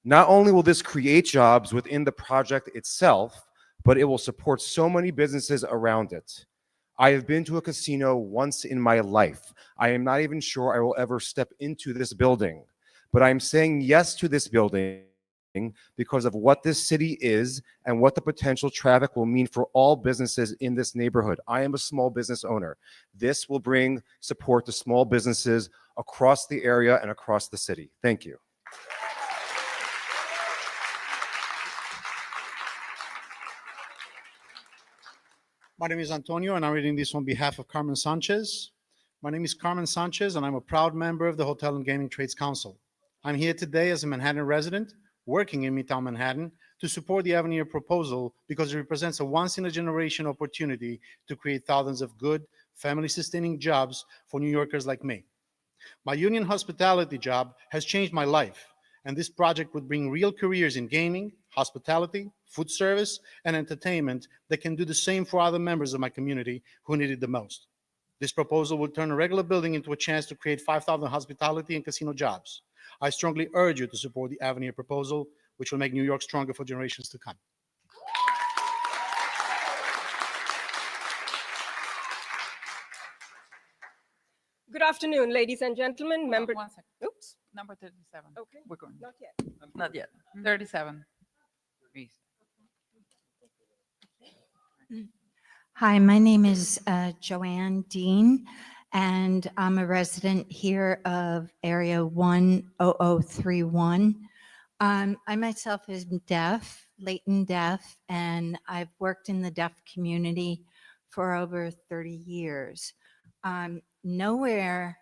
Not only will this create jobs within the project itself, but it will support so many businesses around it. I have been to a casino once in my life. I am not even sure I will ever step into this building, but I'm saying yes to this building because of what this city is and what the potential traffic will mean for all businesses in this neighborhood. I am a small business owner. This will bring support to small businesses across the area and across the city. Thank you.
My name is Antonio, and I'm reading this on behalf of Carmen Sanchez. My name is Carmen Sanchez, and I'm a proud member of the Hotel and Gaming Trades Council. I'm here today as a Manhattan resident, working in Midtown Manhattan, to support the Avenir proposal because it represents a once-in-a-generation opportunity to create thousands of good, family-sustaining jobs for New Yorkers like me. My union hospitality job has changed my life, and this project would bring real careers in gaming, hospitality, food service, and entertainment that can do the same for other members of my community who need it the most. This proposal will turn a regular building into a chance to create 5,000 hospitality and casino jobs. I strongly urge you to support the Avenir proposal, which will make New York stronger for generations to come.
Good afternoon, ladies and gentlemen. Member.
1 second.
Oops.
Number 37.
Okay.
We're going.
Not yet.
Not yet. 37. Please.
Hi, my name is Joanne Dean, and I'm a resident here of Area 10031. I myself am deaf, latent deaf, and I've worked in the deaf community for over 30 years. Nowhere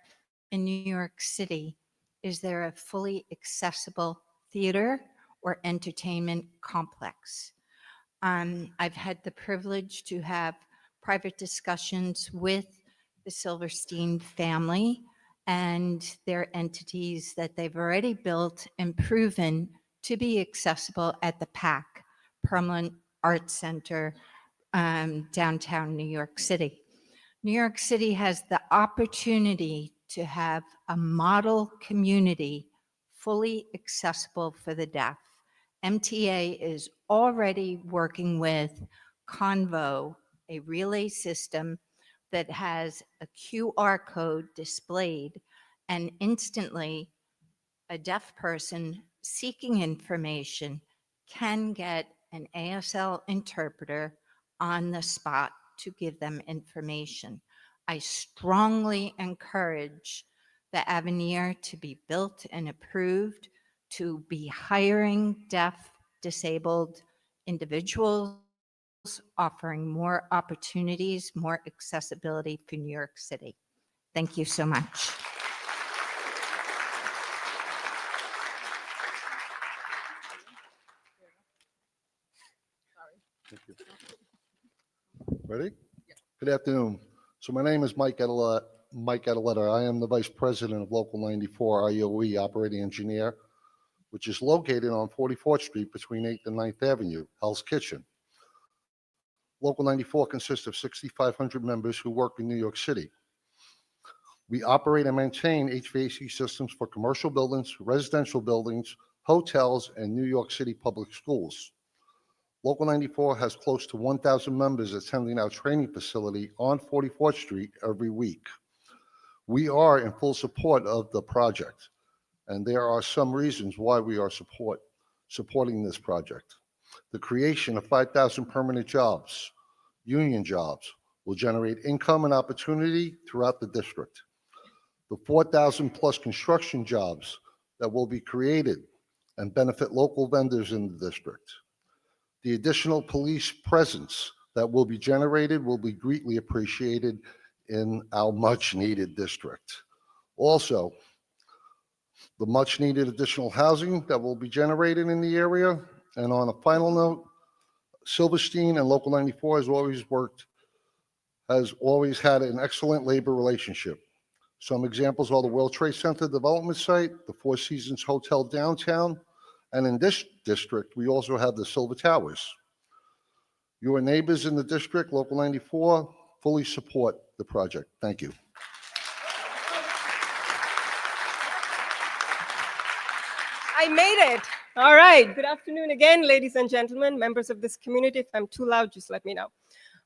in New York City is there a fully accessible theater or entertainment complex. I've had the privilege to have private discussions with the Silverstein family and their entities that they've already built and proven to be accessible at the PAC, Permanent Arts Center, downtown New York City. New York City has the opportunity to have a model community fully accessible for the deaf. MTA is already working with Convo, a relay system that has a QR code displayed, and instantly a deaf person seeking information can get an ASL interpreter on the spot to give them information. I strongly encourage the Avenir to be built and approved, to be hiring deaf, disabled individuals, offering more opportunities, more accessibility for New York City. Thank you so much.
Thank you. Ready? Good afternoon. So my name is Mike Adeletta. I am the Vice President of Local 94 IOE Operating Engineer, which is located on 44th Street between 8th and 9th Avenue, Hell's Kitchen. Local 94 consists of 6,500 members who work in New York City. We operate and maintain HVAC systems for commercial buildings, residential buildings, hotels, and New York City public schools. Local 94 has close to 1,000 members attending our training facility on 44th Street every week. We are in full support of the project, and there are some reasons why we are supporting this project. The creation of 5,000 permanent jobs, union jobs, will generate income and opportunity throughout the district. The 4,000 plus construction jobs that will be created and benefit local vendors in the district. The additional police presence that will be generated will be greatly appreciated in our much needed district. Also, the much needed additional housing that will be generated in the area. And on a final note, Silverstein and Local 94 has always had an excellent labor relationship. Some examples are the World Trade Center development site, the Four Seasons Hotel downtown, and in this district, we also have the Silver Towers. Your neighbors in the district, Local 94, fully support the project. Thank you.
I made it. All right. Good afternoon again, ladies and gentlemen, members of this community. If I'm too loud, just let me know.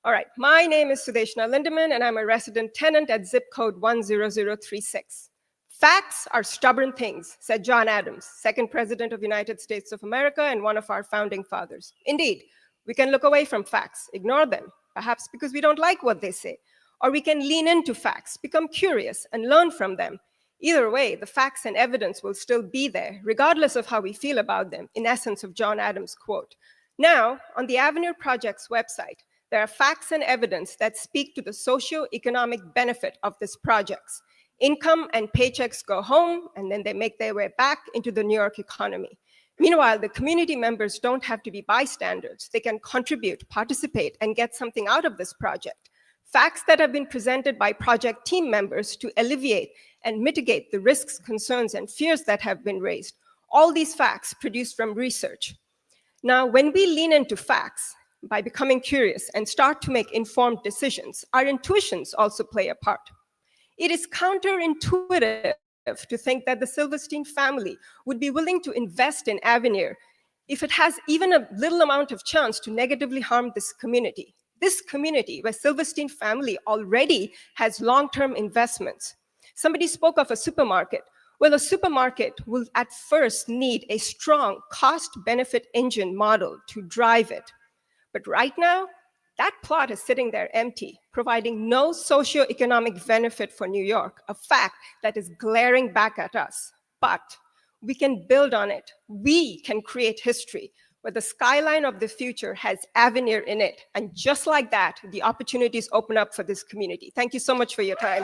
All right. My name is Sudeshna Lindeman, and I'm a resident tenant at zip code 10036. Facts are stubborn things, said John Adams, second president of the United States of America and one of our founding fathers. Indeed, we can look away from facts, ignore them, perhaps because we don't like what they say, or we can lean into facts, become curious, and learn from them. Either way, the facts and evidence will still be there, regardless of how we feel about them, in essence of John Adams' quote. Now, on the Avenir Project's website, there are facts and evidence that speak to the socio-economic benefit of this project. Income and paychecks go home, and then they make their way back into the New York economy. Meanwhile, the community members don't have to be bystanders. They can contribute, participate, and get something out of this project. Facts that have been presented by project team members to alleviate and mitigate the risks, concerns, and fears that have been raised. All these facts produced from research. Now, when we lean into facts by becoming curious and start to make informed decisions, our intuitions also play a part. It is counterintuitive to think that the Silverstein family would be willing to invest in Avenir if it has even a little amount of chance to negatively harm this community. This community where Silverstein family already has long-term investments. Somebody spoke of a supermarket. Well, a supermarket will at first need a strong cost-benefit engine model to drive it. But right now, that plot is sitting there empty, providing no socioeconomic benefit for New York, a fact that is glaring back at us. But we can build on it. We can create history where the skyline of the future has Avenir in it. And just like that, the opportunities open up for this community. Thank you so much for your time.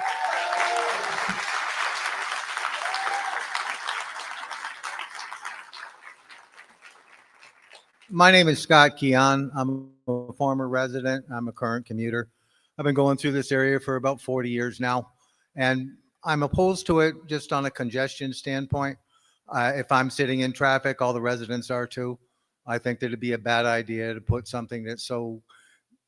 My name is Scott Keon. I'm a former resident. I'm a current commuter. I've been going through this area for about 40 years now, and I'm opposed to it just on a congestion standpoint. If I'm sitting in traffic, all the residents are too. I think that it'd be a bad idea to put something that's so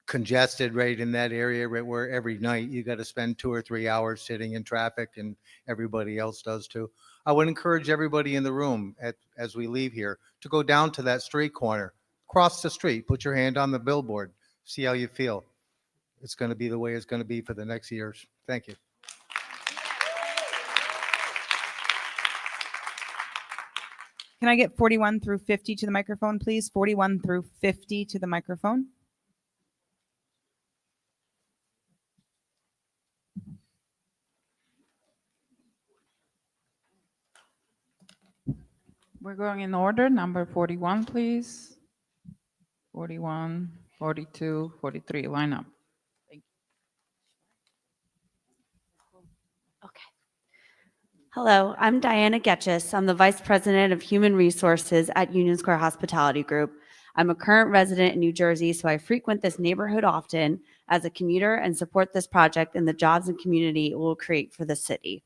congested right in that area, right where every night you got to spend 2 or 3 hours sitting in traffic, and everybody else does too. I would encourage everybody in the room as we leave here to go down to that street corner, cross the street, put your hand on the billboard, see how you feel. It's going to be the way it's going to be for the next years. Thank you.
Can I get 41 through 50 to the microphone, please? 41 through 50 to the microphone.
We're going in order. Number 41, please. 41, 42, 43. Line up.
Hello, I'm Diana Getchis. I'm the Vice President of Human Resources at Union Square Hospitality Group. I'm a current resident in New Jersey, so I frequent this neighborhood often as a commuter and support this project and the jobs and community it will create for the city.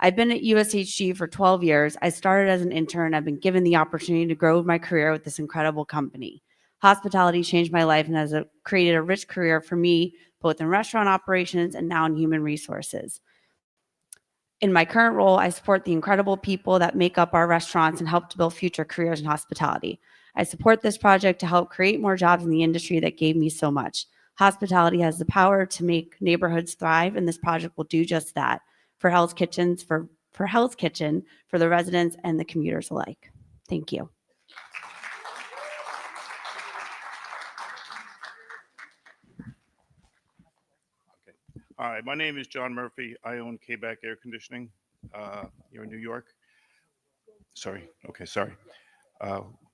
I've been at USHG for 12 years. I started as an intern. I've been given the opportunity to grow my career with this incredible company. Hospitality changed my life and has created a rich career for me, both in restaurant operations and now in human resources. In my current role, I support the incredible people that make up our restaurants and help to build future careers in hospitality. I support this project to help create more jobs in the industry that gave me so much. Hospitality has the power to make neighborhoods thrive, and this project will do just that. for Hell's Kitchen for the residents and the commuters alike. Thank you.
Hi, my name is John Murphy. I own K-Back Air Conditioning here in New York. Sorry.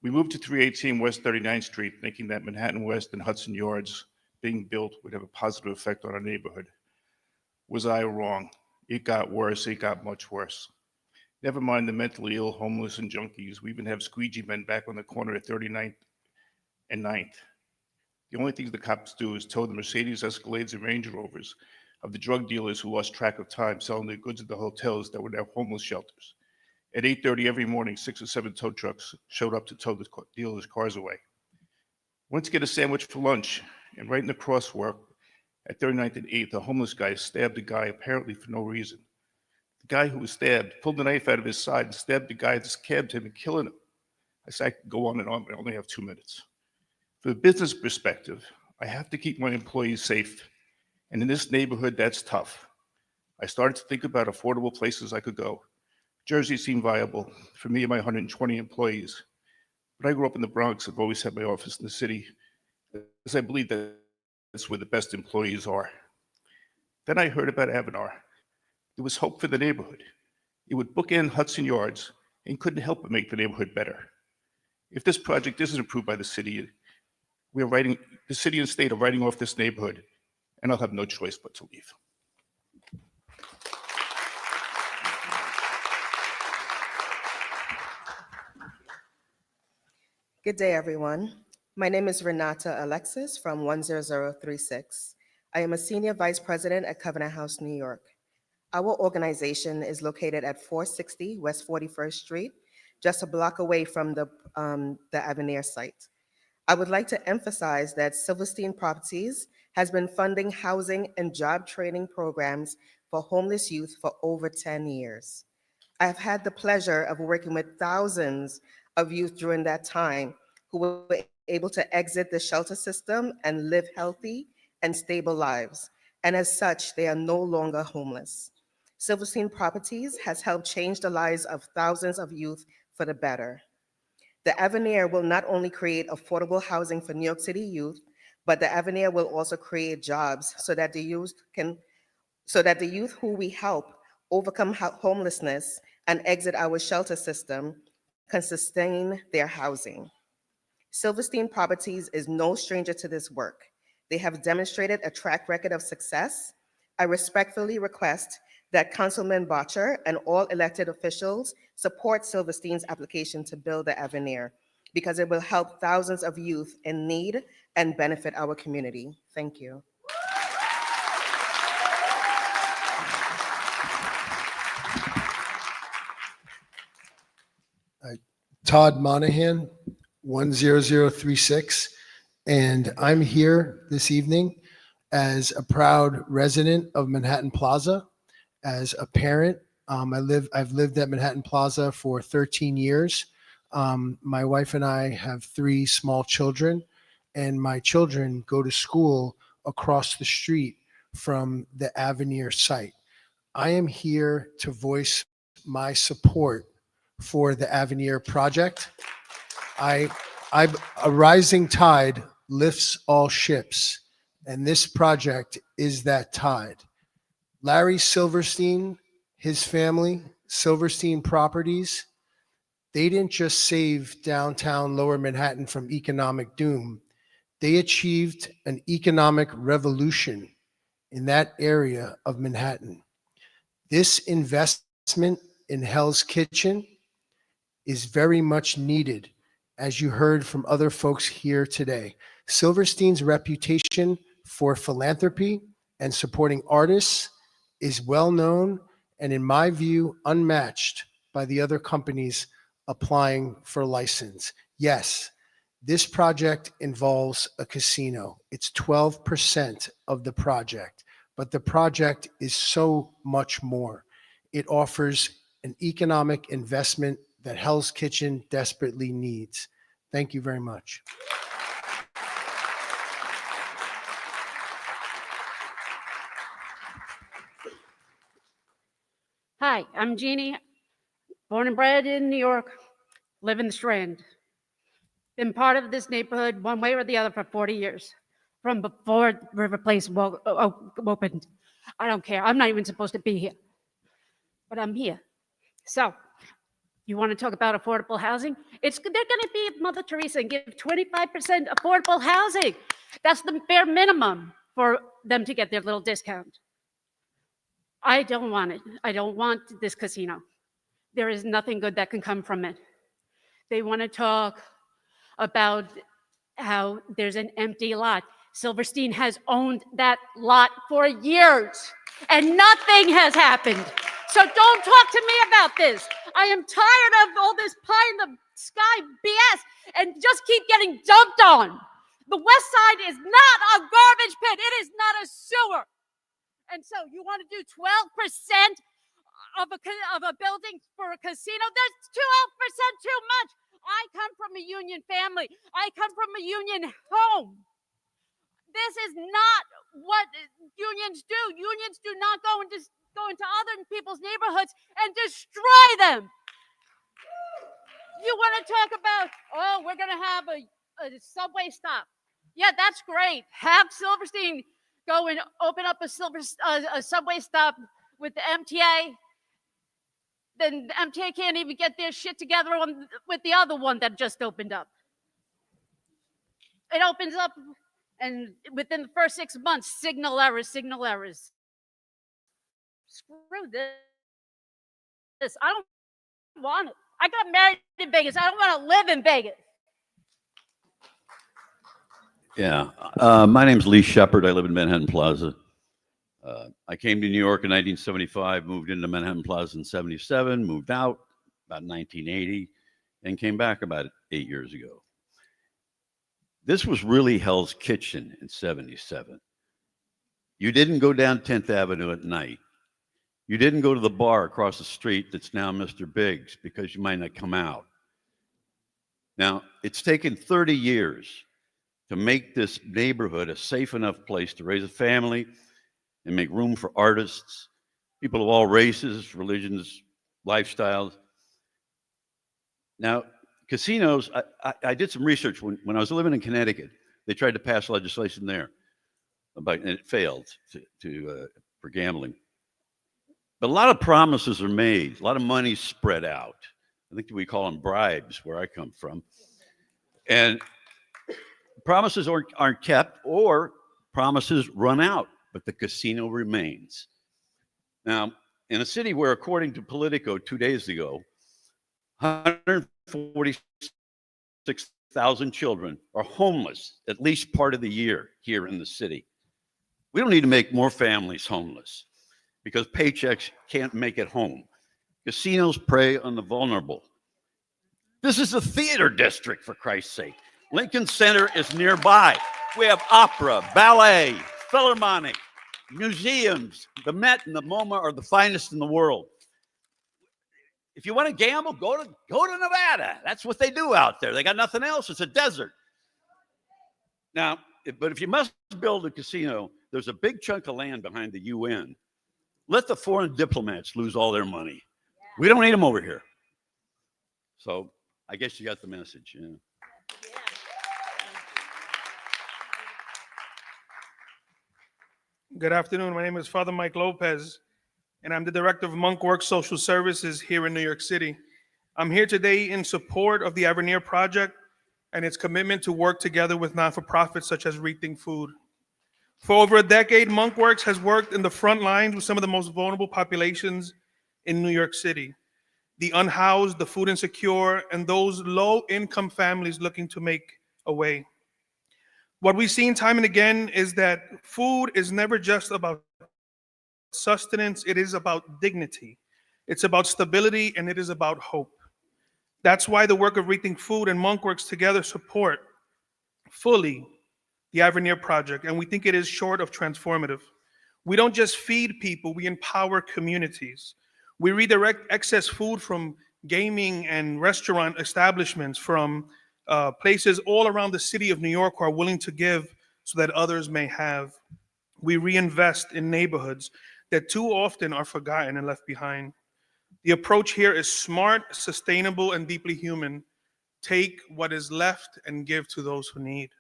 We moved to 318 West 39th Street, thinking that Manhattan West and Hudson Yards being built would have a positive effect on our neighborhood. Was I wrong? It got worse. It got much worse. Never mind the mentally ill, homeless, and junkies. We even have squeegee men back on the corner at 39th and 9th. The only things the cops do is tow the Mercedes Escalades and Range Rovers of the drug dealers who lost track of time selling their goods at the hotels that were now homeless shelters. At 8:30 every morning, 6 or 7 tow trucks showed up to tow the dealers' cars away. Went to get a sandwich for lunch, and right in the crosswalk at 39th and 8th, a homeless guy stabbed a guy apparently for no reason. The guy who was stabbed pulled the knife out of his side and stabbed the guy that stabbed him and killing him. I said I could go on and on, but I only have 2 minutes. From a business perspective, I have to keep my employees safe. And in this neighborhood, that's tough. I started to think about affordable places I could go. Jersey seemed viable for me and my 120 employees. But I grew up in the Bronx. I've always had my office in the city, as I believe that that's where the best employees are. Then I heard about Avenir. There was hope for the neighborhood. It would bookend Hudson Yards and couldn't help but make the neighborhood better. If this project isn't approved by the city, the city and state are writing off this neighborhood, and I'll have no choice but to leave.
Good day, everyone. My name is Renata Alexis from 10036. I am a Senior Vice President at Covenant House, New York. Our organization is located at 460 West 41st Street, just a block away from the Avenir site. I would like to emphasize that Silverstein Properties has been funding housing and job training programs for homeless youth for over 10 years. I have had the pleasure of working with thousands of youth during that time who were able to exit the shelter system and live healthy and stable lives. And as such, they are no longer homeless. Silverstein Properties has helped change the lives of thousands of youth for the better. The Avenir will not only create affordable housing for New York City youth, but the Avenir will also create jobs so that the youth who we help overcome homelessness and exit our shelter system can sustain their housing. Silverstein Properties is no stranger to this work. They have demonstrated a track record of success. I respectfully request that Councilman Botcher and all elected officials support Silverstein's application to build the Avenir because it will help thousands of youth in need and benefit our community. Thank you.
Todd Monahan, 10036, and I'm here this evening as a proud resident of Manhattan Plaza, as a parent. I've lived at Manhattan Plaza for 13 years. My wife and I have 3 small children, and my children go to school across the street from the Avenir site. I am here to voice my support for the Avenir project. A rising tide lifts all ships, and this project is that tide. Larry Silverstein, his family, Silverstein Properties, they didn't just save downtown Lower Manhattan from economic doom. They achieved an economic revolution in that area of Manhattan. This investment in Hell's Kitchen is very much needed, as you heard from other folks here today. Silverstein's reputation for philanthropy and supporting artists is well known and, in my view, unmatched by the other companies applying for license. Yes, this project involves a casino. It's 12% of the project, but the project is so much more. It offers an economic investment that Hell's Kitchen desperately needs. Thank you very much.
Hi, I'm Jeannie, born and bred in New York, live in the Strand. Been part of this neighborhood one way or the other for 40 years, from before River Place opened. I don't care. I'm not even supposed to be here, but I'm here. So, you want to talk about affordable housing? They're going to be Mother Teresa and give 25% affordable housing. That's the bare minimum for them to get their little discount. I don't want it. I don't want this casino. There is nothing good that can come from it. They want to talk about how there's an empty lot. Silverstein has owned that lot for years, and nothing has happened. So don't talk to me about this. I am tired of all this pie in the sky BS and just keep getting dumped on. The West Side is not a garbage pit. It is not a sewer. And so you want to do 12% of a building for a casino? That's 12% too much. I come from a union family. I come from a union home. This is not what unions do. Unions do not go into other people's neighborhoods and destroy them. You want to talk about, oh, we're going to have a subway stop. Yeah, that's great. Have Silverstein go and open up a subway stop with the MTA. Then the MTA can't even get their shit together with the other one that just opened up. It opens up, and within the first 6 months, signal errors. Screw this. I don't want it. I got married in Vegas. I don't want to live in Vegas.
Yeah. My name's Lee Shepard. I live in Manhattan Plaza. I came to New York in 1975, moved into Manhattan Plaza in 77, moved out about 1980, and came back about 8 years ago. This was really Hell's Kitchen in 77. You didn't go down 10th Avenue at night. You didn't go to the bar across the street that's now Mr. Biggs because you might not come out. Now, it's taken 30 years to make this neighborhood a safe enough place to raise a family and make room for artists, people of all races, religions, lifestyles. Now, casinos, I did some research when I was living in Connecticut. They tried to pass legislation there, and it failed for gambling. But a lot of promises are made, a lot of money spread out. I think we call them bribes where I come from. And promises aren't kept, or promises run out, but the casino remains. Now, in a city where, according to Politico 2 days ago, 146,000 children are homeless at least part of the year here in the city. We don't need to make more families homeless because paychecks can't make it home. Casinos prey on the vulnerable. This is a theater district, for Christ's sake. Lincoln Center is nearby. We have opera, ballet, Philharmonic, museums. The Met and the MoMA are the finest in the world. If you want to gamble, go to Nevada. That's what they do out there. They got nothing else. It's a desert. Now, but if you must build a casino, there's a big chunk of land behind the UN. Let the foreign diplomats lose all their money. We don't need them over here. So I guess you got the message. Yeah.
Good afternoon. My name is Father Mike Lopez, and I'm the director of Monkworks Social Services here in New York City. I'm here today in support of the Avenir project and its commitment to work together with not-for-profits such as Rethink Food. For over a decade, Monkworks has worked in the front lines with some of the most vulnerable populations in New York City: the unhoused, the food insecure, and those low-income families looking to make a way. What we've seen time and again is that food is never just about sustenance, it is about dignity. It's about stability, and it is about hope. That's why the work of Rethink Food and Monkworks together support fully the Avenir project, and we think it is short of transformative. We don't just feed people, we empower communities. We redirect excess food from gaming and restaurant establishments, from places all around the city of New York who are willing to give so that others may have. We reinvest in neighborhoods that too often are forgotten and left behind. The approach here is smart, sustainable, and deeply human. Take what is left and give to those who need.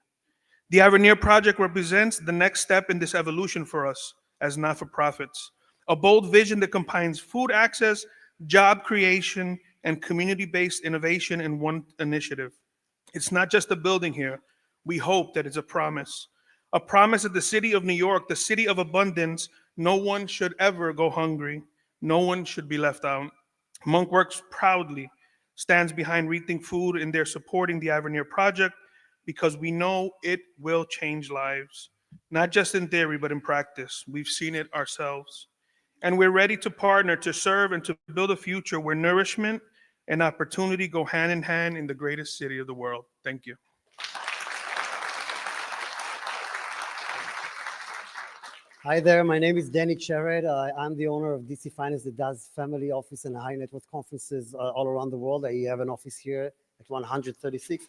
The Avenir project represents the next step in this evolution for us as not-for-profits, a bold vision that combines food access, job creation, and community-based innovation in one initiative. It's not just a building here. We hope that it's a promise that the city of New York, the city of abundance, no one should ever go hungry. No one should be left out. Monkworks proudly stands behind Rethink Food in their supporting the Avenir project because we know it will change lives, not just in theory, but in practice. We've seen it ourselves. And we're ready to partner, to serve, and to build a future where nourishment and opportunity go hand in hand in the greatest city of the world. Thank you.
Hi there, my name is Danny Chered. I'm the owner of DC Finance that does family office and high net worth conferences all around the world. I have an office here at 136.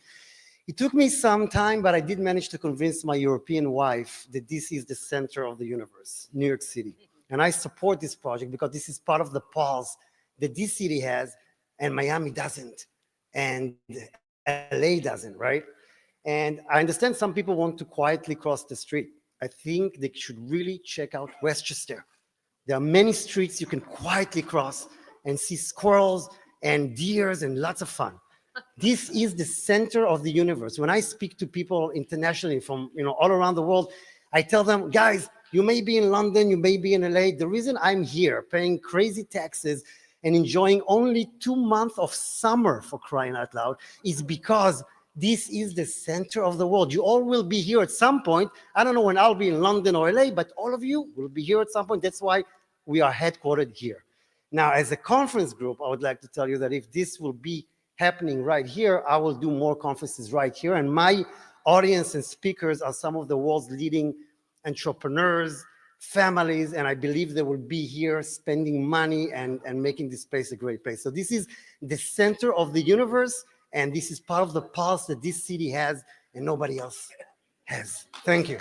It took me some time, but I did manage to convince my European wife that DC is the center of the universe, New York City. And I support this project because this is part of the pulse that this city has and Miami doesn't, and LA doesn't, right? And I understand some people want to quietly cross the street. I think they should really check out Westchester. There are many streets you can quietly cross and see squirrels and deers and lots of fun. This is the center of the universe. When I speak to people internationally from all around the world, I tell them, guys, you may be in London, you may be in LA. The reason I'm here paying crazy taxes and enjoying only 2 months of summer, for crying out loud, is because this is the center of the world. You all will be here at some point. I don't know when I'll be in London or LA, but all of you will be here at some point. That's why we are headquartered here. Now, as a conference group, I would like to tell you that if this will be happening right here, I will do more conferences right here. And my audience and speakers are some of the world's leading entrepreneurs, families, and I believe they will be here spending money and making this place a great place. So this is the center of the universe. And this is part of the pulse that this city has and nobody else has. Thank you.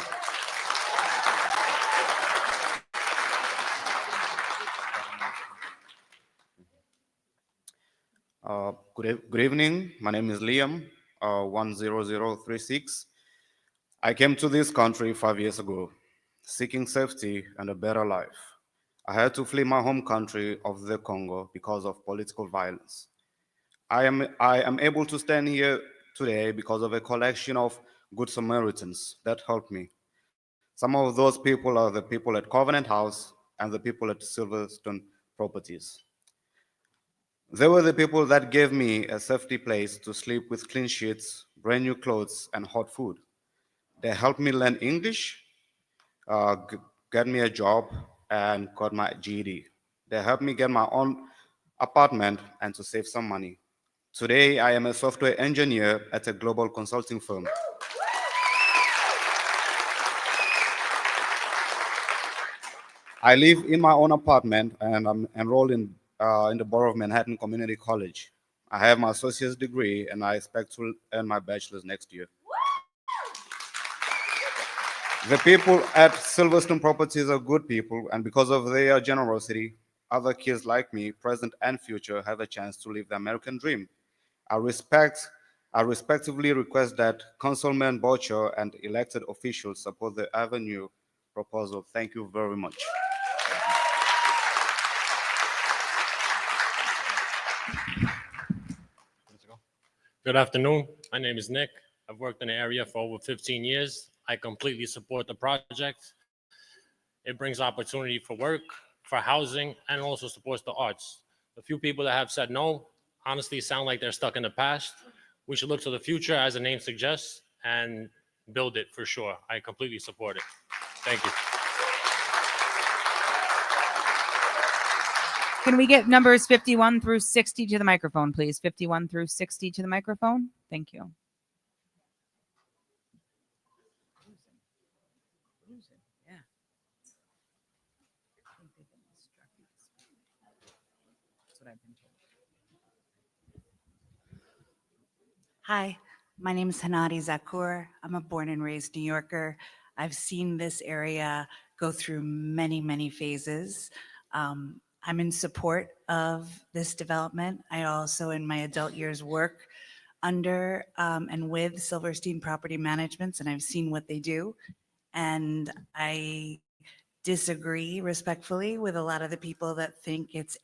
Good evening. My name is Liam, 10036. I came to this country 5 years ago, seeking safety and a better life. I had to flee my home country of the Congo because of political violence. I am able to stand here today because of a collection of good Samaritans that helped me. Some of those people are the people at Covenant House and the people at Silverstone Properties. They were the people that gave me a safety place to sleep with clean sheets, brand new clothes, and hot food. They helped me learn English, get me a job, and got my GED. They helped me get my own apartment and to save some money. Today, I am a software engineer at a global consulting firm. I live in my own apartment and I'm enrolled in the Borough of Manhattan Community College. I have my associate's degree and I expect to earn my bachelor's next year. The people at Silverstone Properties are good people, and because of their generosity, other kids like me, present and future, have a chance to live the American dream. I respectively request that Councilman Boucher and elected officials support the Avenue proposal. Thank you very much.
Good afternoon. My name is Nick. I've worked in the area for over 15 years. I completely support the project. It brings opportunity for work, for housing, and also supports the arts. The few people that have said no, honestly sound like they're stuck in the past. We should look to the future, as the name suggests, and build it for sure. I completely support it. Thank you.
Can we get numbers 51 through 60 to the microphone, please? 51 through 60 to the microphone. Thank you.
Hi, my name is Hanadi Zakur. I'm a born and raised New Yorker. I've seen this area go through many, many phases. I'm in support of this development. I also, in my adult years, work under and with Silverstein Property Managements, and I've seen what they do. And I disagree respectfully with a lot of the people that think it's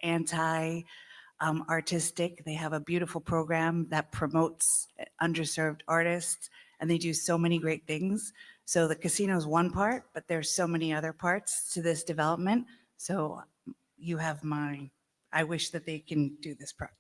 artistic. They have a beautiful program that promotes underserved artists, and they do so many great things. So the casino is one part, but there's so many other parts to this development. So you have I wish that they can do this project.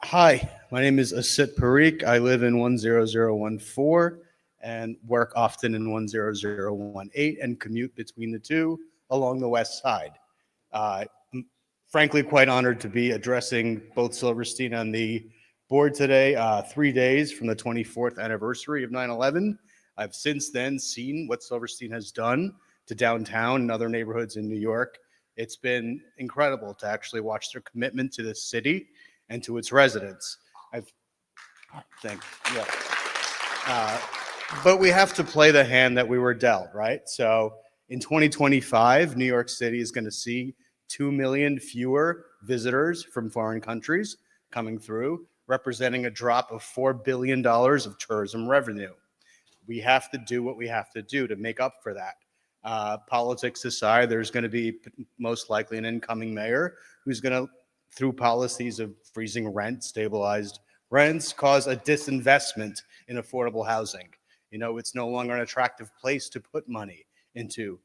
Hi, my name is Asit Parikh. I live in 10014 and work often in 10018 and commute between the two along the west side. I'm frankly quite honored to be addressing both Silverstein and the board today, 3 days from the 24th anniversary of 9/11. I've since then seen what Silverstein has done to downtown and other neighborhoods in New York. It's been incredible to actually watch their commitment to this city and to its residents. But we have to play the hand that we were dealt, right? So in 2025, New York City is going to see 2 million fewer visitors from foreign countries coming through, representing a drop of $4 billion of tourism revenue. We have to do what we have to do to make up for that. Politics aside, there's going to be most likely an incoming mayor who's going to, through policies of freezing rent, stabilized rents, cause a disinvestment in affordable housing. You know, it's no longer an attractive place to put money into.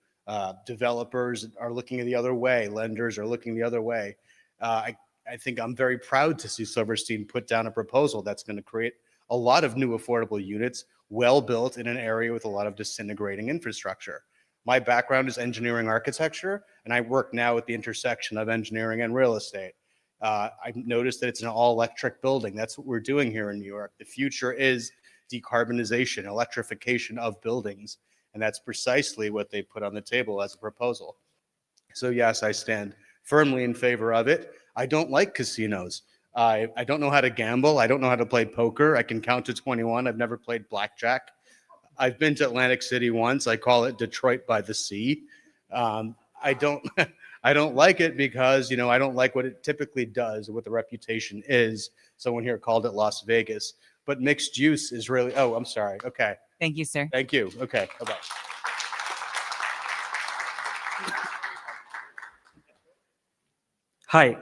Developers are looking the other way. Lenders are looking the other way. I think I'm very proud to see Silverstein put down a proposal that's going to create a lot of new affordable units, well built in an area with a lot of disintegrating infrastructure. My background is engineering architecture, and I work now at the intersection of engineering and real estate. I've noticed that it's an all-electric building. That's what we're doing here in New York. The future is decarbonization, electrification of buildings, and that's precisely what they put on the table as a proposal. So yes, I stand firmly in favor of it. I don't like casinos. I don't know how to gamble. I don't know how to play poker. I can count to 21. I've never played blackjack. I've been to Atlantic City once. I call it Detroit by the sea. I don't like it because, you know, I don't like what it typically does, what the reputation is. Someone here called it Las Vegas, but mixed use is really, oh, I'm sorry. Okay.
Thank you, sir.
Thank you. Okay. Bye-bye.
Hi,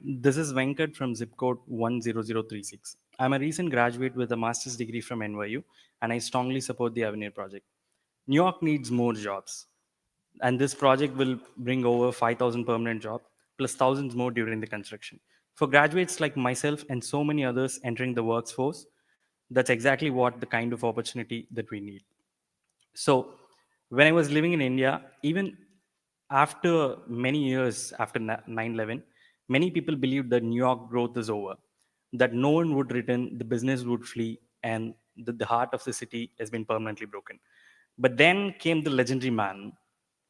this is Venkat from zip code 10036. I'm a recent graduate with a master's degree from NYU, and I strongly support the Avenir project. New York needs more jobs, and this project will bring over 5,000 permanent jobs, plus thousands more during the construction. For graduates like myself and so many others entering the workforce, that's exactly what the kind of opportunity that we need. So when I was living in India, even after many years after 9/11, many people believed that New York growth is over, that no one would return, the business would flee, and that the heart of the city has been permanently broken. But then came the legendary man,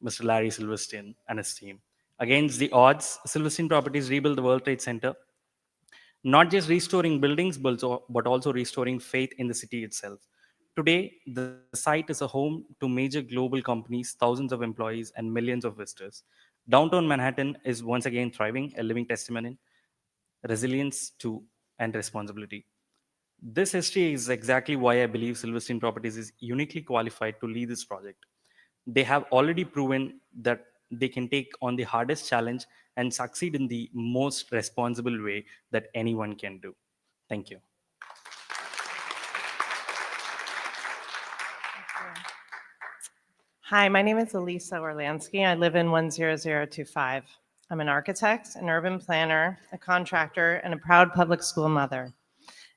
Mr. Larry Silverstein and his team. Against the odds, Silverstein Properties rebuilt the World Trade Center, not just restoring buildings, but also restoring faith in the city itself. Today, the site is a home to major global companies, thousands of employees, and millions of visitors. Downtown Manhattan is once again thriving, a living testimony, resilience to and responsibility. This history is exactly why I believe Silverstein Properties is uniquely qualified to lead this project. They have already proven that they can take on the hardest challenge and succeed in the most responsible way that anyone can do. Thank you.
Hi, my name is Elisa Orlansky. I live in 10025. I'm an architect, an urban planner, a contractor, and a proud public school mother.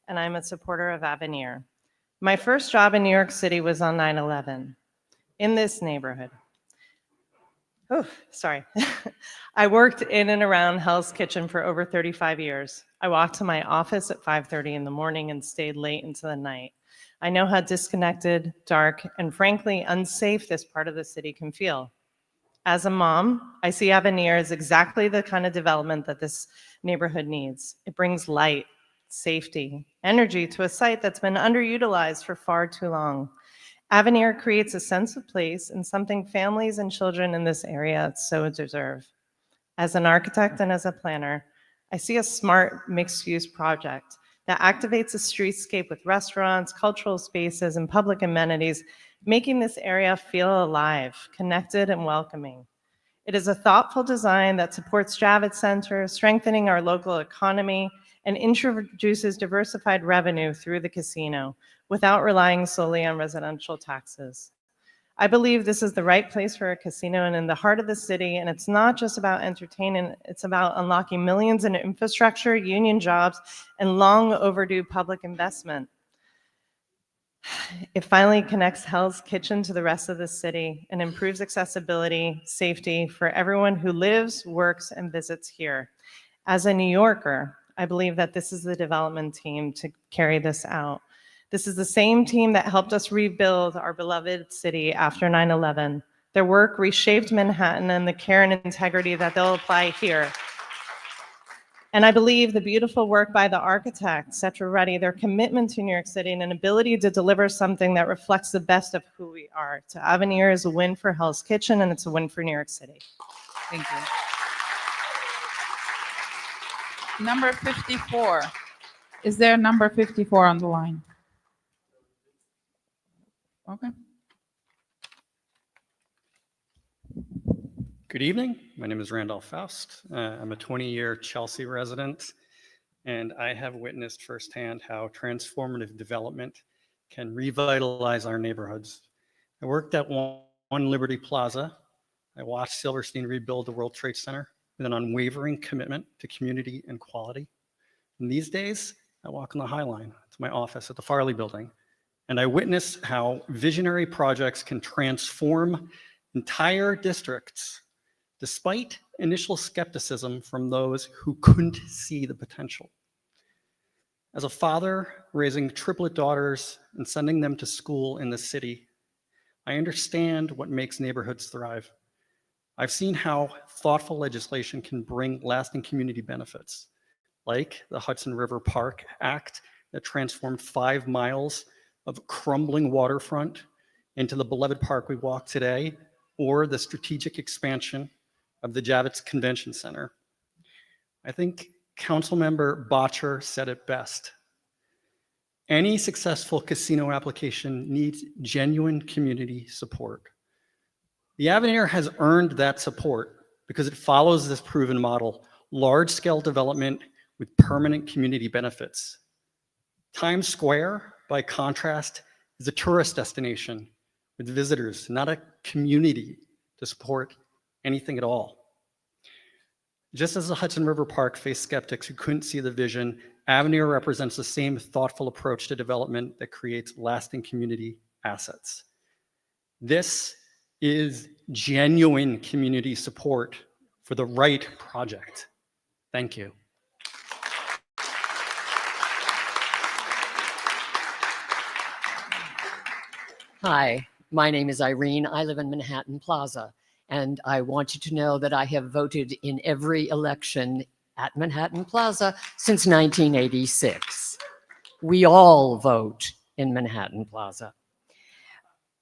And I'm a supporter of Avenir. My first job in New York City was on 9/11 in this neighborhood. Oh, sorry. I worked in and around Hell's Kitchen for over 35 years. I walked to my office at 5:30 in the morning and stayed late into the night. I know how disconnected, dark, and frankly unsafe this part of the city can feel. As a mom, I see Avenir as exactly the kind of development that this neighborhood needs. It brings light, safety, energy to a site that's been underutilized for far too long. Avenir creates a sense of place and something families and children in this area so deserve. As an architect and as a planner, I see a smart mixed-use project that activates a streetscape with restaurants, cultural spaces, and public amenities, making this area feel alive, connected, and welcoming. It is a thoughtful design that supports Javits Center, strengthening our local economy, and introduces diversified revenue through the casino without relying solely on residential taxes. I believe this is the right place for a casino and in the heart of the city, and it's not just about entertaining, it's about unlocking millions in infrastructure, union jobs, and long overdue public investment. It finally connects Hell's Kitchen to the rest of the city and improves accessibility, safety for everyone who lives, works, and visits here. As a New Yorker, I believe that this is the development team to carry this out. This is the same team that helped us rebuild our beloved city after 9/11. Their work reshaped Manhattan and the care and integrity that they'll apply here. And I believe the beautiful work by the architects, Setra Reddy, their commitment to New York City and an ability to deliver something that reflects the best of who we are. To Avenir is a win for Hell's Kitchen, and it's a win for New York City.
Thank you. Number 54. Is there number 54 on the line? Okay.
Good evening. My name is Randolph Faust. I'm a 20-year Chelsea resident, and I have witnessed firsthand how transformative development can revitalize our neighborhoods. I worked at One Liberty Plaza. I watched Silverstein rebuild the World Trade Center with an unwavering commitment to community and quality. And these days, I walk on the High Line to my office at the Farley Building, and I witness how visionary projects can transform entire districts, despite initial skepticism from those who couldn't see the potential. As a father raising triplet daughters and sending them to school in the city, I understand what makes neighborhoods thrive. I've seen how thoughtful legislation can bring lasting community benefits, like the Hudson River Park Act that transformed 5 miles of crumbling waterfront into the beloved park we walk today, or the strategic expansion of the Javits Convention Center. I think Councilmember Botcher said it best. Any successful casino application needs genuine community support. The Avenir has earned that support because it follows this proven model: large-scale development with permanent community benefits. Times Square, by contrast, is a tourist destination with visitors, not a community to support anything at all. Just as the Hudson River Park faced skeptics who couldn't see the vision, Avenir represents the same thoughtful approach to development that creates lasting community assets. This is genuine community support for the right project. Thank you.
Hi, my name is Irene. I live in Manhattan Plaza, and I want you to know that I have voted in every election at Manhattan Plaza since 1986. We all vote in Manhattan Plaza.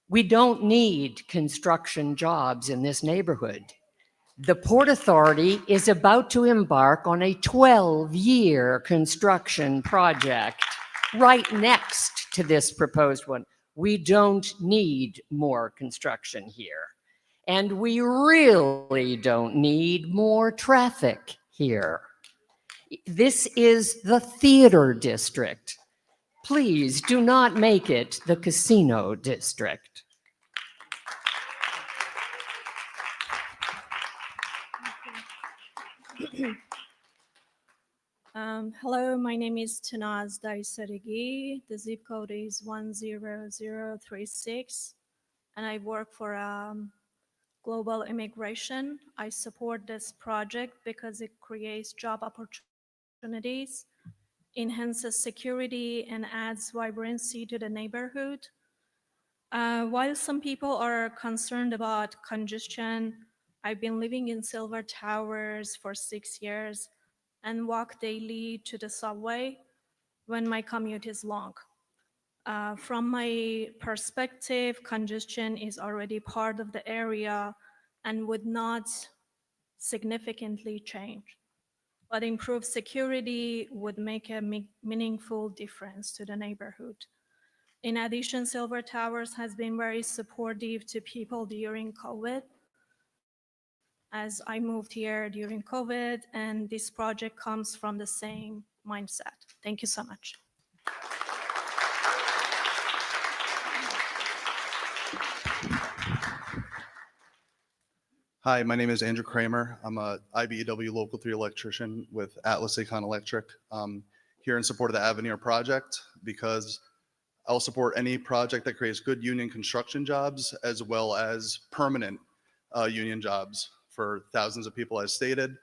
We don't need construction jobs in this neighborhood. The Port Authority is about to embark on a 12-year construction project right next to this proposed one. We don't need more construction here. And we really don't need more traffic here. This is the theater district. Please do not make it the casino district.
Hello, my name is Tanaz Daisadegi. The zip code is 10036, and I work for global immigration. I support this project because it creates job opportunities, enhances security, and adds vibrancy to the neighborhood. While some people are concerned about congestion, I've been living in Silver Towers for 6 years and walk daily to the subway when my commute is long. From my perspective, congestion is already part of the area and would not significantly change. But improved security would make a meaningful difference to the neighborhood. In addition, Silver Towers has been very supportive to people during COVID, as I moved here during COVID, and this project comes from the same mindset. Thank you so much.
Hi, my name is Andrew Kramer. I'm a IBEW Local 3 electrician with Atlas Econ Electric. Here in support of the Avenir project because I'll support any project that creates good union construction jobs as well as permanent union jobs for thousands of people as stated.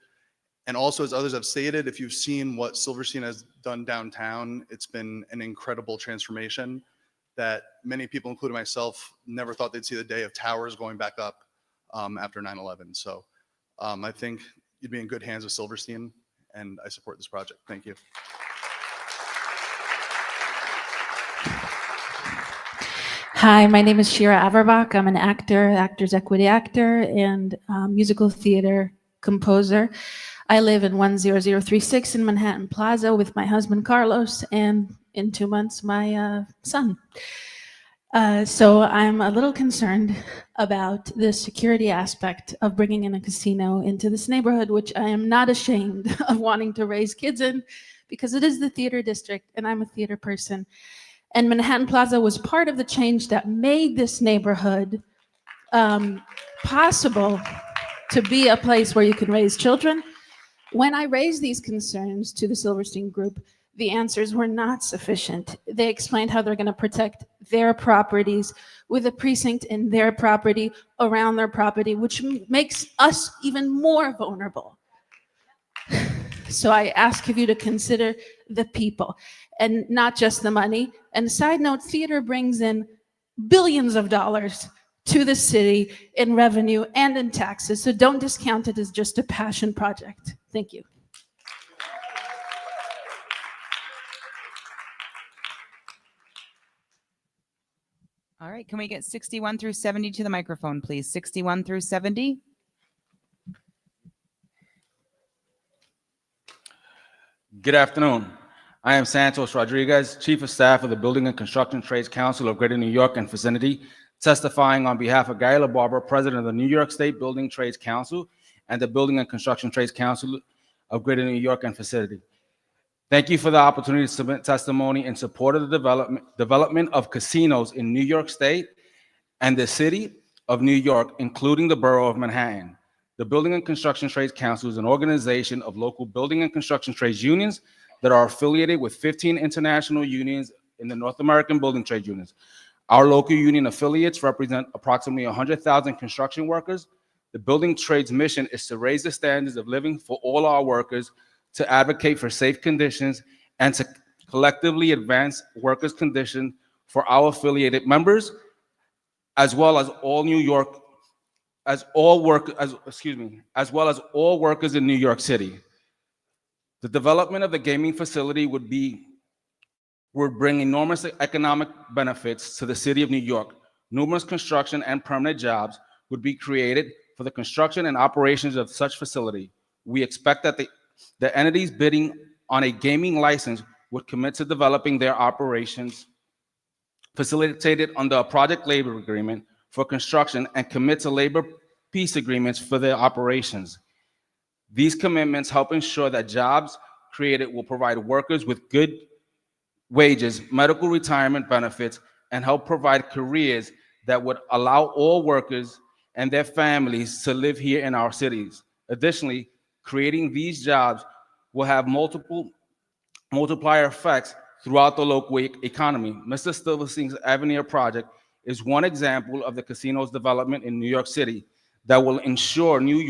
And also, as others have stated, if you've seen what Silverstein has done downtown, it's been an incredible transformation that many people, including myself, never thought they'd see the day of towers going back up after 9/11. So I think you'd be in good hands with Silverstein, and I support this project. Thank you.
Hi, my name is Shira Averbach. I'm an actor, Actors Equity actor, and musical theater composer. I live in 10036 in Manhattan Plaza with my husband Carlos, and in 2 months, my son. So I'm a little concerned about the security aspect of bringing in a casino into this neighborhood, which I am not ashamed of wanting to raise kids in, because it is the theater district, and I'm a theater person. And Manhattan Plaza was part of the change that made this neighborhood possible to be a place where you can raise children. When I raised these concerns to the Silverstein Group, the answers were not sufficient. They explained how they're going to protect their properties with a precinct in their property, around their property, which makes us even more vulnerable. So I ask of you to consider the people and not just the money. And side note, theater brings in billions of dollars to the city in revenue and in taxes. So don't discount it as just a passion project. Thank you.
All right, can we get 61 through 70 to the microphone, please? 61 through 70.
Good afternoon. I am Santos Rodriguez, Chief of Staff of the Building and Construction Trades Council of Greater New York and vicinity, testifying on behalf of Gaila Barber, President of the New York State Building Trades Council and the Building and Construction Trades Council of Greater New York and vicinity. Thank you for the opportunity to submit testimony in support of the development of casinos in New York State and the city of New York, including the borough of Manhattan. The Building and Construction Trades Council is an organization of local building and construction trades unions that are affiliated with 15 international unions in the North American building trade unions. Our local union affiliates represent approximately 100,000 construction workers. The building trades mission is to raise the standards of living for all our workers, to advocate for safe conditions, and to collectively advance workers' conditions for our affiliated members, as well as all workers in New York City. The development of the gaming facility would bring enormous economic benefits to the city of New York. Numerous construction and permanent jobs would be created for the construction and operations of such facility. We expect that the entities bidding on a gaming license would commit to developing their operations facilitated under a project labor agreement for construction and commit to labor peace agreements for their operations. These commitments help ensure that jobs created will provide workers with good wages, medical retirement benefits, and help provide careers that would allow all workers and their families to live here in our cities. Additionally, creating these jobs will have multiplier effects throughout the local economy. Mr. Silverstein's Avenir project is one example of the casino's development in New York City that will ensure New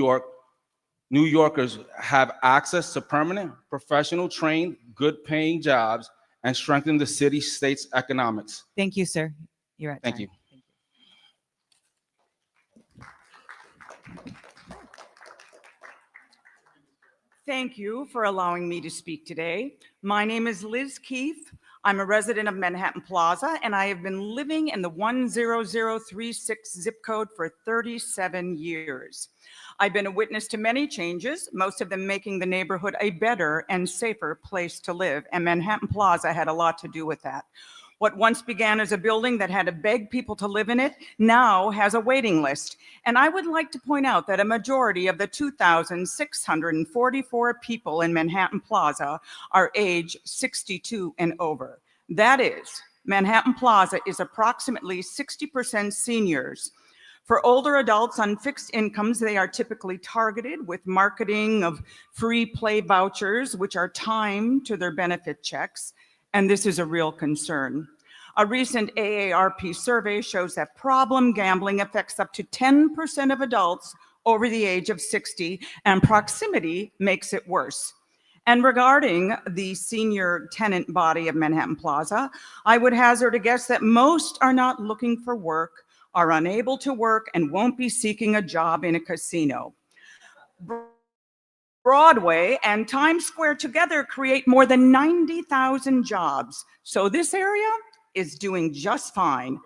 Yorkers have access to permanent, professional, trained, good-paying jobs and strengthen the city-state's economics.
Thank you, sir. You're at
Thank
time.
you.
Thank you for allowing me to speak today. My name is Liz Keefe.
I'm a resident of Manhattan Plaza, and I have been living in the 10036 zip code for 37 years. I've been a witness to many changes, most of them making the neighborhood a better and safer place to live, and Manhattan Plaza had a lot to do with that. What once began as a building that had to beg people to live in it now has a waiting list. And I would like to point out that a majority of the 2,644 people in Manhattan Plaza are age 62 and over. That is, Manhattan Plaza is approximately 60% seniors. For older adults on fixed incomes, they are typically targeted with marketing of free play vouchers, which are timed to their benefit checks. And this is a real concern. A recent AARP survey shows that problem gambling affects up to 10% of adults over the age of 60, and proximity makes it worse. And regarding the senior tenant body of Manhattan Plaza, I would hazard a guess that most are not looking for work, are unable to work, and won't be seeking a job in a casino. Broadway and Times Square together create more than 90,000 jobs. So this area is doing just fine.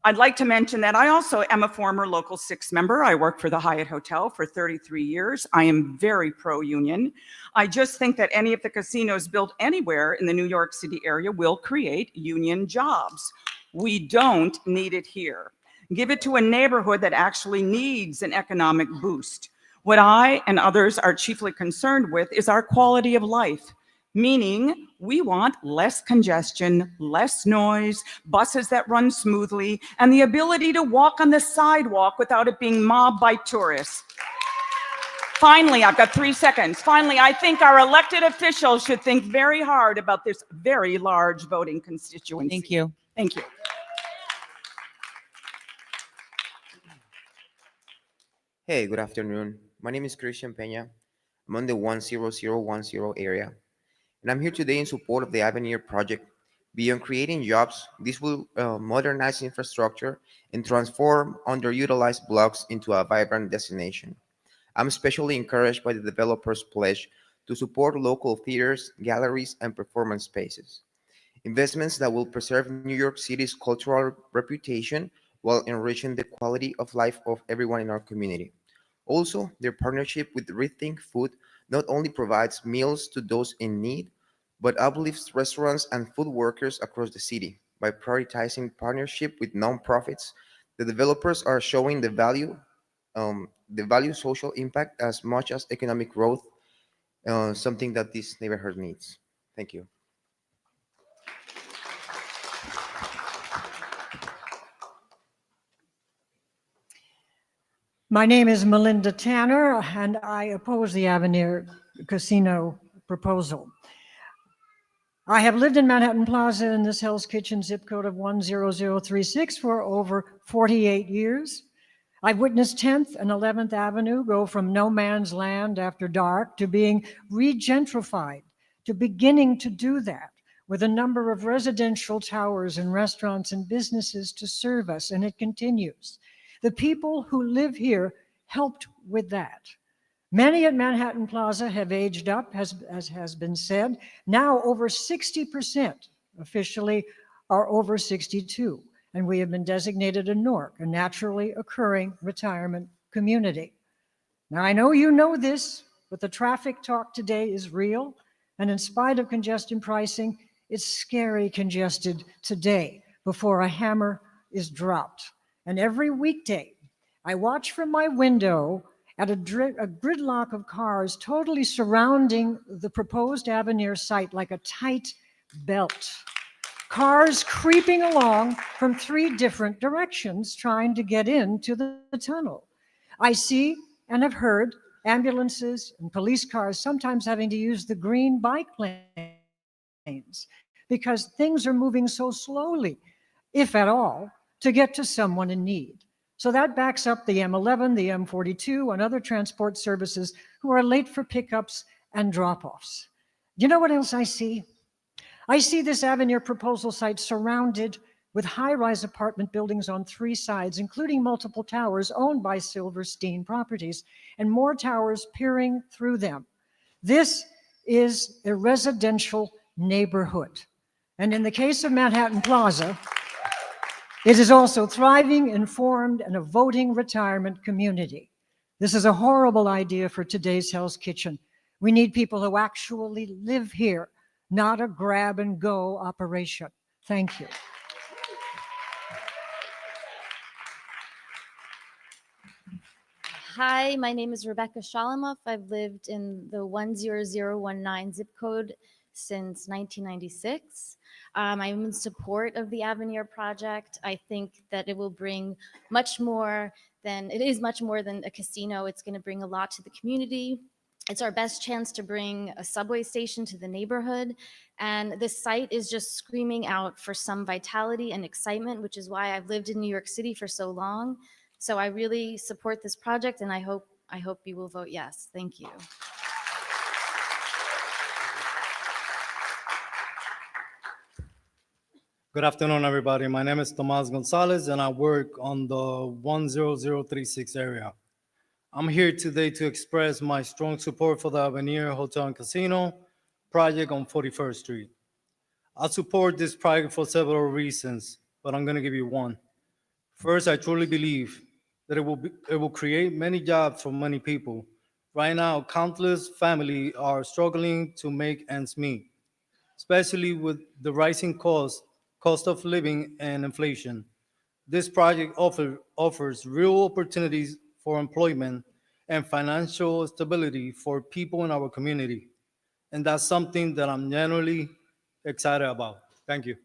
I'd like to mention that I also am a former Local 6 member. I worked for the Hyatt Hotel for 33 years. I am very pro-union. I just think that any of the casinos built anywhere in the New York City area will create union jobs. We don't need it here. Give it to a neighborhood that actually needs an economic boost. What I and others are chiefly concerned with is our quality of life, meaning we want less congestion, less noise, buses that run smoothly, and the ability to walk on the sidewalk without it being mobbed by tourists. Finally, I've got 3 seconds. Finally, I think our elected officials should think very hard about this very large voting constituency.
Thank you.
Thank you.
Hey, good afternoon. My name is Christian Peña. I'm on the 10010 area, and I'm here today in support of the Avenir project. Beyond creating jobs, this will modernize infrastructure and transform underutilized blocks into a vibrant destination. I'm especially encouraged by the developers' pledge to support local theaters, galleries, and performance spaces. Investments that will preserve New York City's cultural reputation while enriching the quality of life of everyone in our community. Also, their partnership with Rethink Food not only provides meals to those in need, but uplifts restaurants and food workers across the city. By prioritizing partnership with nonprofits, the developers are showing the value social impact as much as economic growth, something that this neighborhood needs. Thank you.
My name is Melinda Tanner, and I oppose the Avenir Casino proposal. I have lived in Manhattan Plaza in this Hell's Kitchen zip code of 10036 for over 48 years. I've witnessed 10th and 11th Avenue go from no man's land after dark to being regentrified, to beginning to do that with a number of residential towers and restaurants and businesses to serve us, and it continues. The people who live here helped with that. Many at Manhattan Plaza have aged up, as has been said. Now over 60% officially are over 62, and we have been designated a NORC, a naturally occurring retirement community. Now I know you know this, but the traffic talk today is real, and in spite of congestion pricing, it's scary congested today before a hammer is dropped. And every weekday, I watch from my window at a gridlock of cars totally surrounding the proposed Avenir site like a tight belt. Cars creeping along from 3 different directions trying to get into the tunnel. I see and have heard ambulances and police cars sometimes having to use the green bike lanes because things are moving so slowly, if at all, to get to someone in need. So that backs up the M11, the M42, and other transport services who are late for pickups and drop-offs. You know what else I see? I see this Avenir proposal site surrounded with high-rise apartment buildings on 3 sides, including multiple towers owned by Silverstein Properties, and more towers peering through them. This is a residential neighborhood. And in the case of Manhattan Plaza, it is also thriving, informed, and a voting retirement community. This is a horrible idea for today's Hell's Kitchen. We need people who actually live here, not a grab and go operation. Thank you.
Hi, my name is Rebecca Shalamoff. I've lived in the 10019 zip code since 1996. I'm in support of the Avenir project. I think that it will bring much more than, it is much more than a casino. It's going to bring a lot to the community. It's our best chance to bring a subway station to the neighborhood. And this site is just screaming out for some vitality and excitement, which is why I've lived in New York City for so long. So I really support this project, and I hope you will vote yes. Thank you.
Good afternoon, everybody. My name is Tomas Gonzalez, and I work on the 10036 area. I'm here today to express my strong support for the Avenir Hotel and Casino project on 41st Street. I support this project for several reasons, but I'm going to give you one. First, I truly believe that it will create many jobs for many people. Right now, countless families are struggling to make ends meet, especially with the rising cost of living and inflation. This project offers real opportunities for employment and financial stability for people in our community. And that's something that I'm genuinely excited about. Thank you.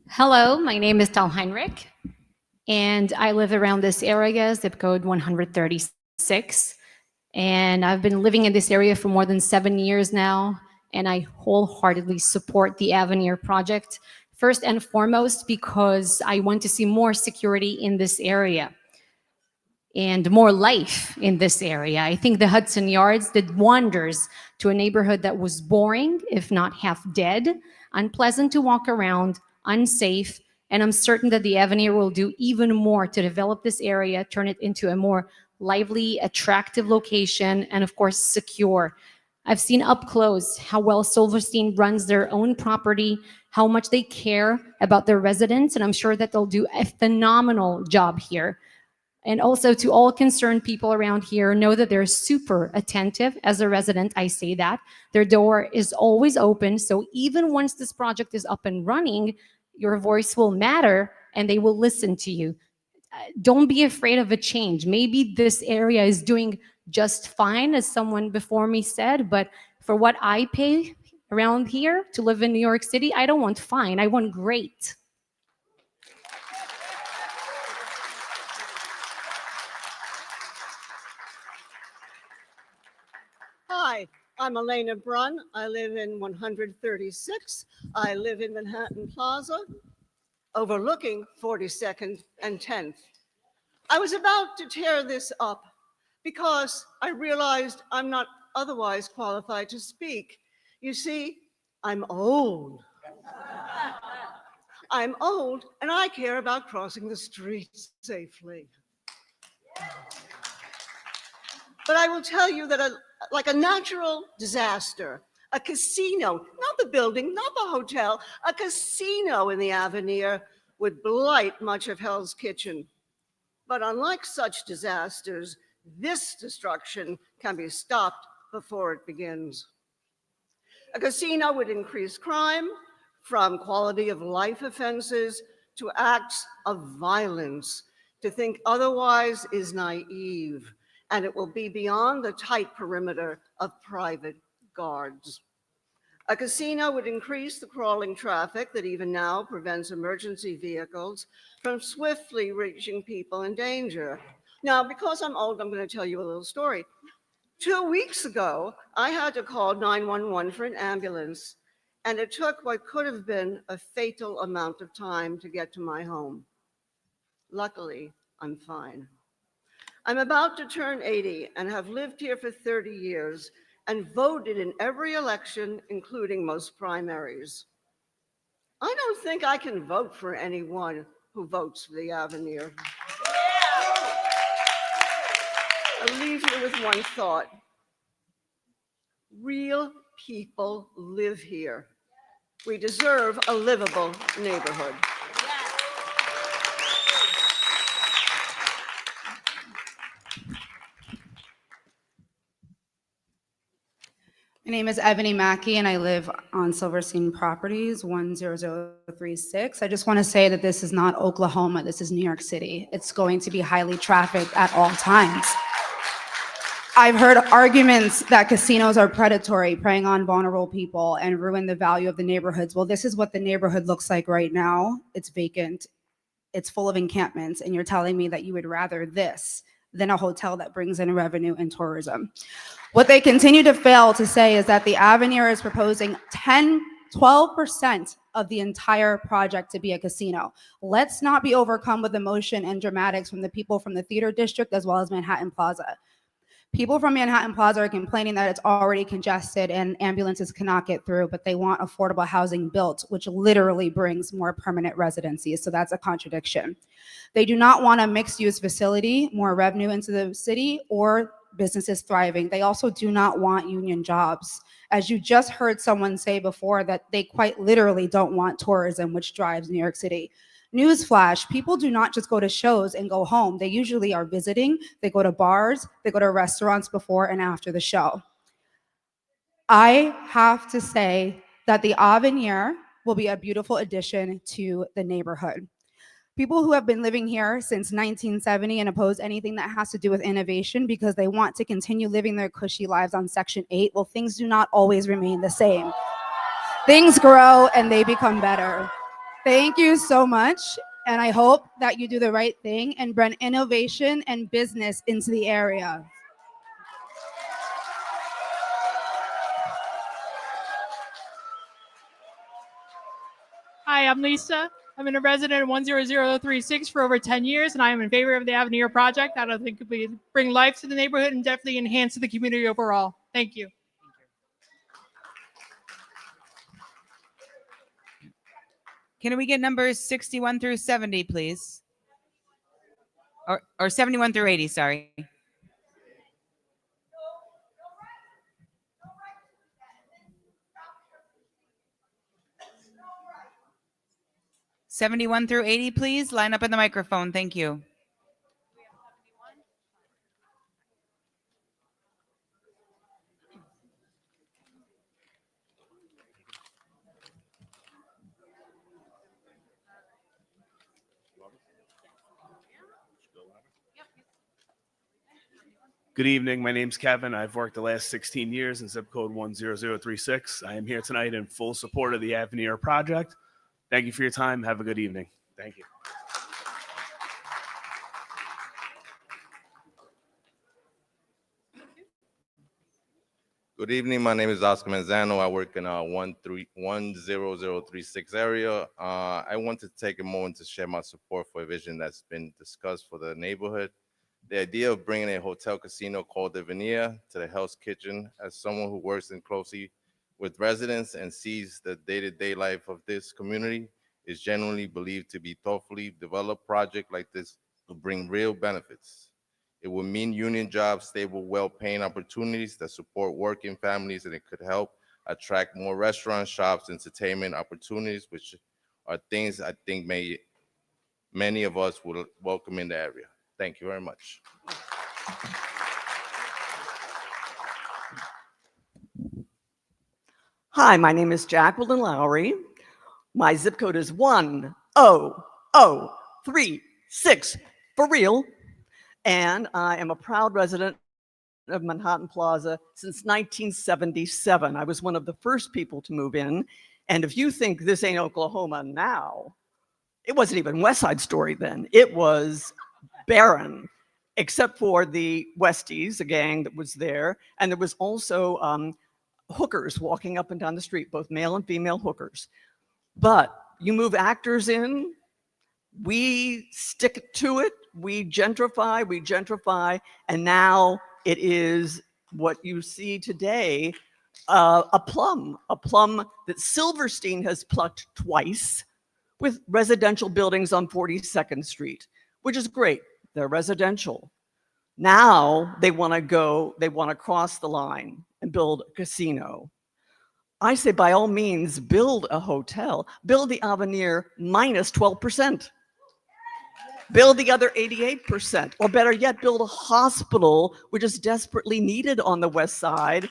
Hello, my name is Tal Heinrich, and I live around this area, zip code 136. And I've been living in this area for more than 7 years now, and I wholeheartedly support the Avenir project. First and foremost, because I want to see more security in this area and more life in this area. I think the Hudson Yards did wonders to a neighborhood that was boring, if not half dead, unpleasant to walk around, unsafe, and I'm certain that the Avenir will do even more to develop this area, turn it into a more lively, attractive location, and of course, secure. I've seen up close how well Silverstein runs their own property, how much they care about their residents, and I'm sure that they'll do a phenomenal job here. And also to all concerned people around here, know that they're super attentive. As a resident, I say that. Their door is always open, so even once this project is up and running, your voice will matter and they will listen to you. Don't be afraid of a change. Maybe this area is doing just fine, as someone before me said, but for what I pay around here to live in New York City, I don't want fine, I want great.
Hi, I'm Elena Brunn. I live in 136. I live in Manhattan Plaza, overlooking 42nd and 10th. I was about to tear this up because I realized I'm not otherwise qualified to speak. You see, I'm old. I'm old, and I care about crossing the street safely. But I will tell you that like a natural disaster, a casino, not the building, not the hotel, a casino in the Avenir would blight much of Hell's Kitchen. But unlike such disasters, this destruction can be stopped before it begins. A casino would increase crime, from quality of life offenses to acts of violence. To think otherwise is naive, and it will be beyond the tight perimeter of private guards. A casino would increase the crawling traffic that even now prevents emergency vehicles from swiftly reaching people in danger. Now, because I'm old, I'm going to tell you a little story. 2 weeks ago, I had to call 911 for an ambulance, and it took what could have been a fatal amount of time to get to my home. Luckily, I'm fine. I'm about to turn 80 and have lived here for 30 years and voted in every election, including most primaries. I don't think I can vote for anyone who votes for the Avenir. I'll leave you with one thought. Real people live here. We deserve a livable neighborhood.
My name is Ebony Mackey, and I live on Silverstein Properties, 10036. I just want to say that this is not Oklahoma. This is New York City. It's going to be highly trafficked at all times. I've heard arguments that casinos are predatory, preying on vulnerable people, and ruin the value of the neighborhoods. Well, this is what the neighborhood looks like right now. It's vacant. It's full of encampments, and you're telling me that you would rather this than a hotel that brings in revenue and tourism. What they continue to fail to say is that the Avenir is proposing 12% of the entire project to be a casino. Let's not be overcome with emotion and dramatics from the people from the theater district as well as Manhattan Plaza. People from Manhattan Plaza are complaining that it's already congested and ambulances cannot get through, but they want affordable housing built, which literally brings more permanent residencies. So that's a contradiction. They do not want a mixed-use facility, more revenue into the city, or businesses thriving. They also do not want union jobs. As you just heard someone say before, that they quite literally don't want tourism, which drives New York City. Newsflash, people do not just go to shows and go home. They usually are visiting. They go to bars. They go to restaurants before and after the show. I have to say that the Avenir will be a beautiful addition to the neighborhood. People who have been living here since 1970 and oppose anything that has to do with innovation because they want to continue living their cushy lives on Section 8, well, things do not always remain the same. Things grow and they become better. Thank you so much, and I hope that you do the right thing and bring innovation and business into the area.
Hi, I'm Lisa. I've been a resident of 10036 for over 10 years, and I am in favor of the Avenir project. I don't think it would bring life to the neighborhood and definitely enhance the community overall. Thank you.
Can we get numbers 61 through 70, please? Or 71 through 80, sorry. '71 through 80, please. Line up in the microphone. Thank you.
Good evening. My name's Kevin. I've worked the last 16 years in zip code 10036. I am here tonight in full support of the Avenir project. Thank you for your time. Have a good evening. Thank you.
Good evening. My name is Oscar Manzano. I work in 10036 area. I want to take a moment to share my support for a vision that's been discussed for the neighborhood. The idea of bringing a hotel casino called Avenir to the Hell's Kitchen, as someone who works in closely with residents and sees the day-to-day life of this community, is generally believed to be thoughtfully developed project like this will bring real benefits. It will mean union jobs, stable, well-paying opportunities that support working families, and it could help attract more restaurants, shops, entertainment opportunities, which are things I think many of us will welcome in the area. Thank you very much.
Hi, my name is Jacqueline Lowry. My zip code is 10036 for real. And I am a proud resident of Manhattan Plaza since 1977. I was one of the first people to move in. And if you think this ain't Oklahoma now, it wasn't even West Side Story then. It was barren, except for the Westies, a gang that was there. And there was also hookers walking up and down the street, both male and female hookers. But you move actors in, we stick to it, we gentrify, and now it is what you see today, a plum that Silverstein has plucked twice with residential buildings on 42nd Street, which is great. They're residential.
Now they want to cross the line and build a casino. I say, by all means, build a hotel, build the Avenir minus 12%. Build the other 88%, or better yet, build a hospital, which is desperately needed on the west side.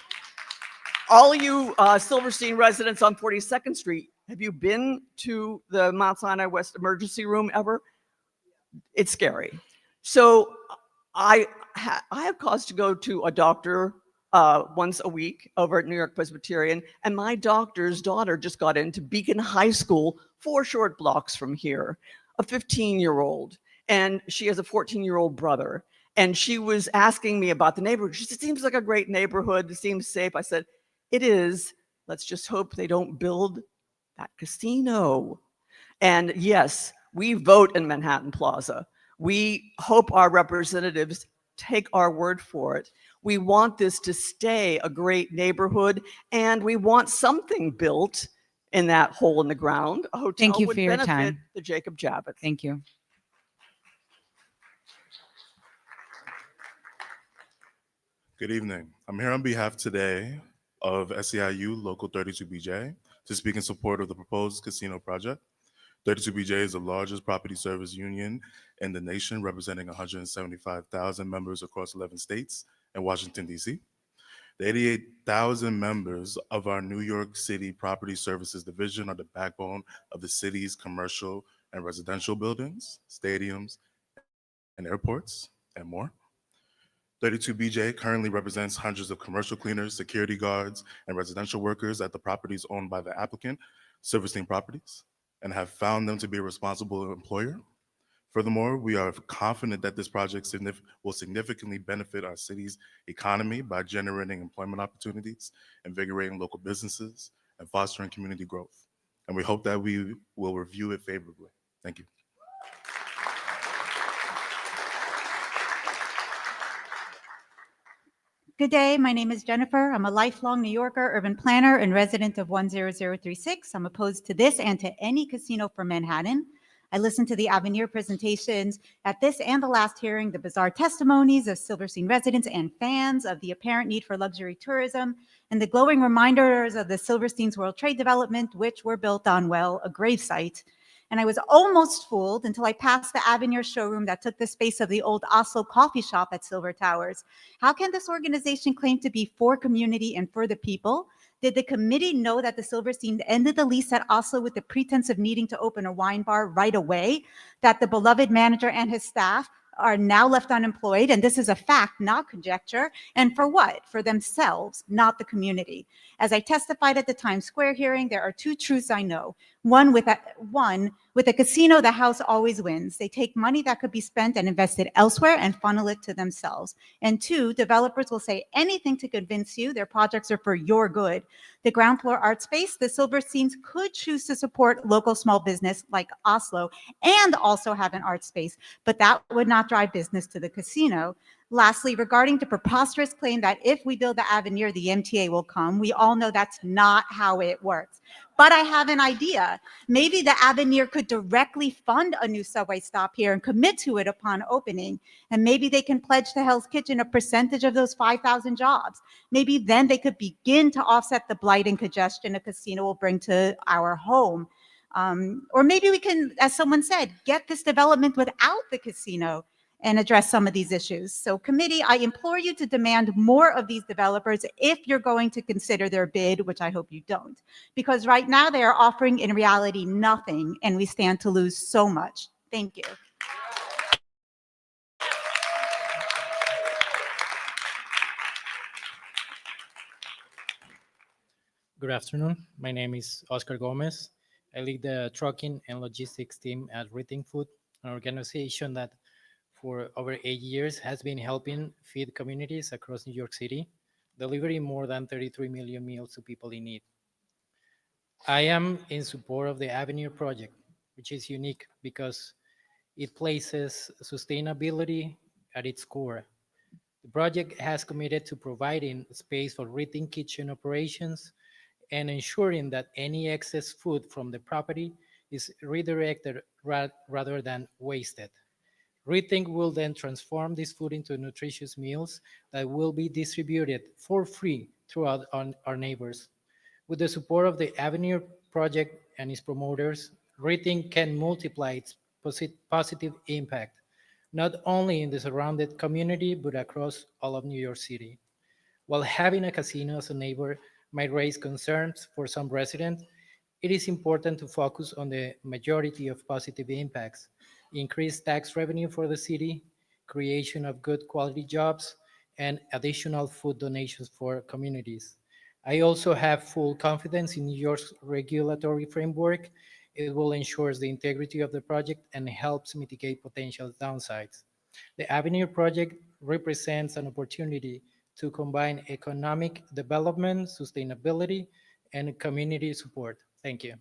All you Silverstein residents on 42nd Street, have you been to the Mount Sinai West emergency room ever? It's scary. So I have cause to go to a doctor once a week over at New York Presbyterian, and my doctor's daughter just got into Beacon High School, 4 short blocks from here, a 15-year-old, and she has a 14-year-old brother. And she was asking me about the neighborhood. She said, it seems like a great neighborhood. It seems safe. I said, it is. Let's just hope they don't build that casino. And yes, we vote in Manhattan Plaza. We hope our representatives take our word for it. We want this to stay a great neighborhood, and we want something built in that hole in the ground. A hotel
Thank you
would
for your
benefit
time.
the Jacob Javits.
Thank you.
Good evening. I'm here on behalf today of SEIU Local 32BJ to speak in support of the proposed casino project. 32BJ is the largest property service union in the nation, representing 175,000 members across 11 states and Washington, D.C. The 88,000 members of our New York City Property Services Division are the backbone of the city's commercial and residential buildings, stadiums, and airports, and more. 32BJ currently represents hundreds of commercial cleaners, security guards, and residential workers at the properties owned by the applicant, Silverstein Properties, and have found them to be a responsible employer. Furthermore, we are confident that this project will significantly benefit our city's economy by generating employment opportunities, invigorating local businesses, and fostering community growth. And we hope that we will review it favorably. Thank you.
Good day, my name is Jennifer. I'm a lifelong New Yorker, urban planner, and resident of 10036. I'm opposed to this and to any casino for Manhattan. I listened to the Avenir presentations at this and the last hearing, the bizarre testimonies of Silverstein residents and fans of the apparent need for luxury tourism, and the glowing reminders of the Silverstein's World Trade Development, which were built on, well, a gravesite. And I was almost fooled until I passed the Avenir showroom that took the space of the old Oslo coffee shop at Silver Towers. How can this organization claim to be for community and for the people? Did the committee know that the Silverstein ended the lease at Oslo with the pretense of needing to open a wine bar right away? That the beloved manager and his staff are now left unemployed, and this is a fact, not conjecture. And for what? For themselves, not the community. As I testified at the Times Square hearing, there are 2 truths I know. One, with a casino, the house always wins. They take money that could be spent and invested elsewhere and funnel it to themselves. And 2, developers will say anything to convince you their projects are for your good. The ground floor art space, the Silversteins could choose to support local small business like Oslo and also have an art space, but that would not drive business to the casino. Lastly, regarding the preposterous claim that if we build the Avenir, the MTA will come, we all know that's not how it works. But I have an idea. Maybe the Avenir could directly fund a new subway stop here and commit to it upon opening. And maybe they can pledge to Hell's Kitchen a percentage of those 5,000 jobs. Maybe then they could begin to offset the blight and congestion a casino will bring to our home. Or maybe we can, as someone said, get this development without the casino and address some of these issues. So committee, I implore you to demand more of these developers if you're going to consider their bid, which I hope you don't. Because right now they are offering in reality nothing, and we stand to lose so much. Thank you.
Good afternoon. My name is Oscar Gomez. I lead the trucking and logistics team at Rethink Food, an organization that for over 8 years has been helping feed communities across New York City, delivering more than 33 million meals to people in need. I am in support of the Avenir project, which is unique because it places sustainability at its core. The project has committed to providing space for Rethink kitchen operations and ensuring that any excess food from the property is redirected rather than wasted. Rethink will then transform this food into nutritious meals that will be distributed for free throughout our neighbors. With the support of the Avenir project and its promoters, Rethink can multiply its positive impact, not only in the surrounded community, but across all of New York City. While having a casino as a neighbor might raise concerns for some residents, it is important to focus on the majority of positive impacts: increased tax revenue for the city, creation of good quality jobs, and additional food donations for communities. I also have full confidence in New York's regulatory framework. It will ensure the integrity of the project and helps mitigate potential downsides. The Avenir project represents an opportunity to combine economic development, sustainability, and community support. Thank you.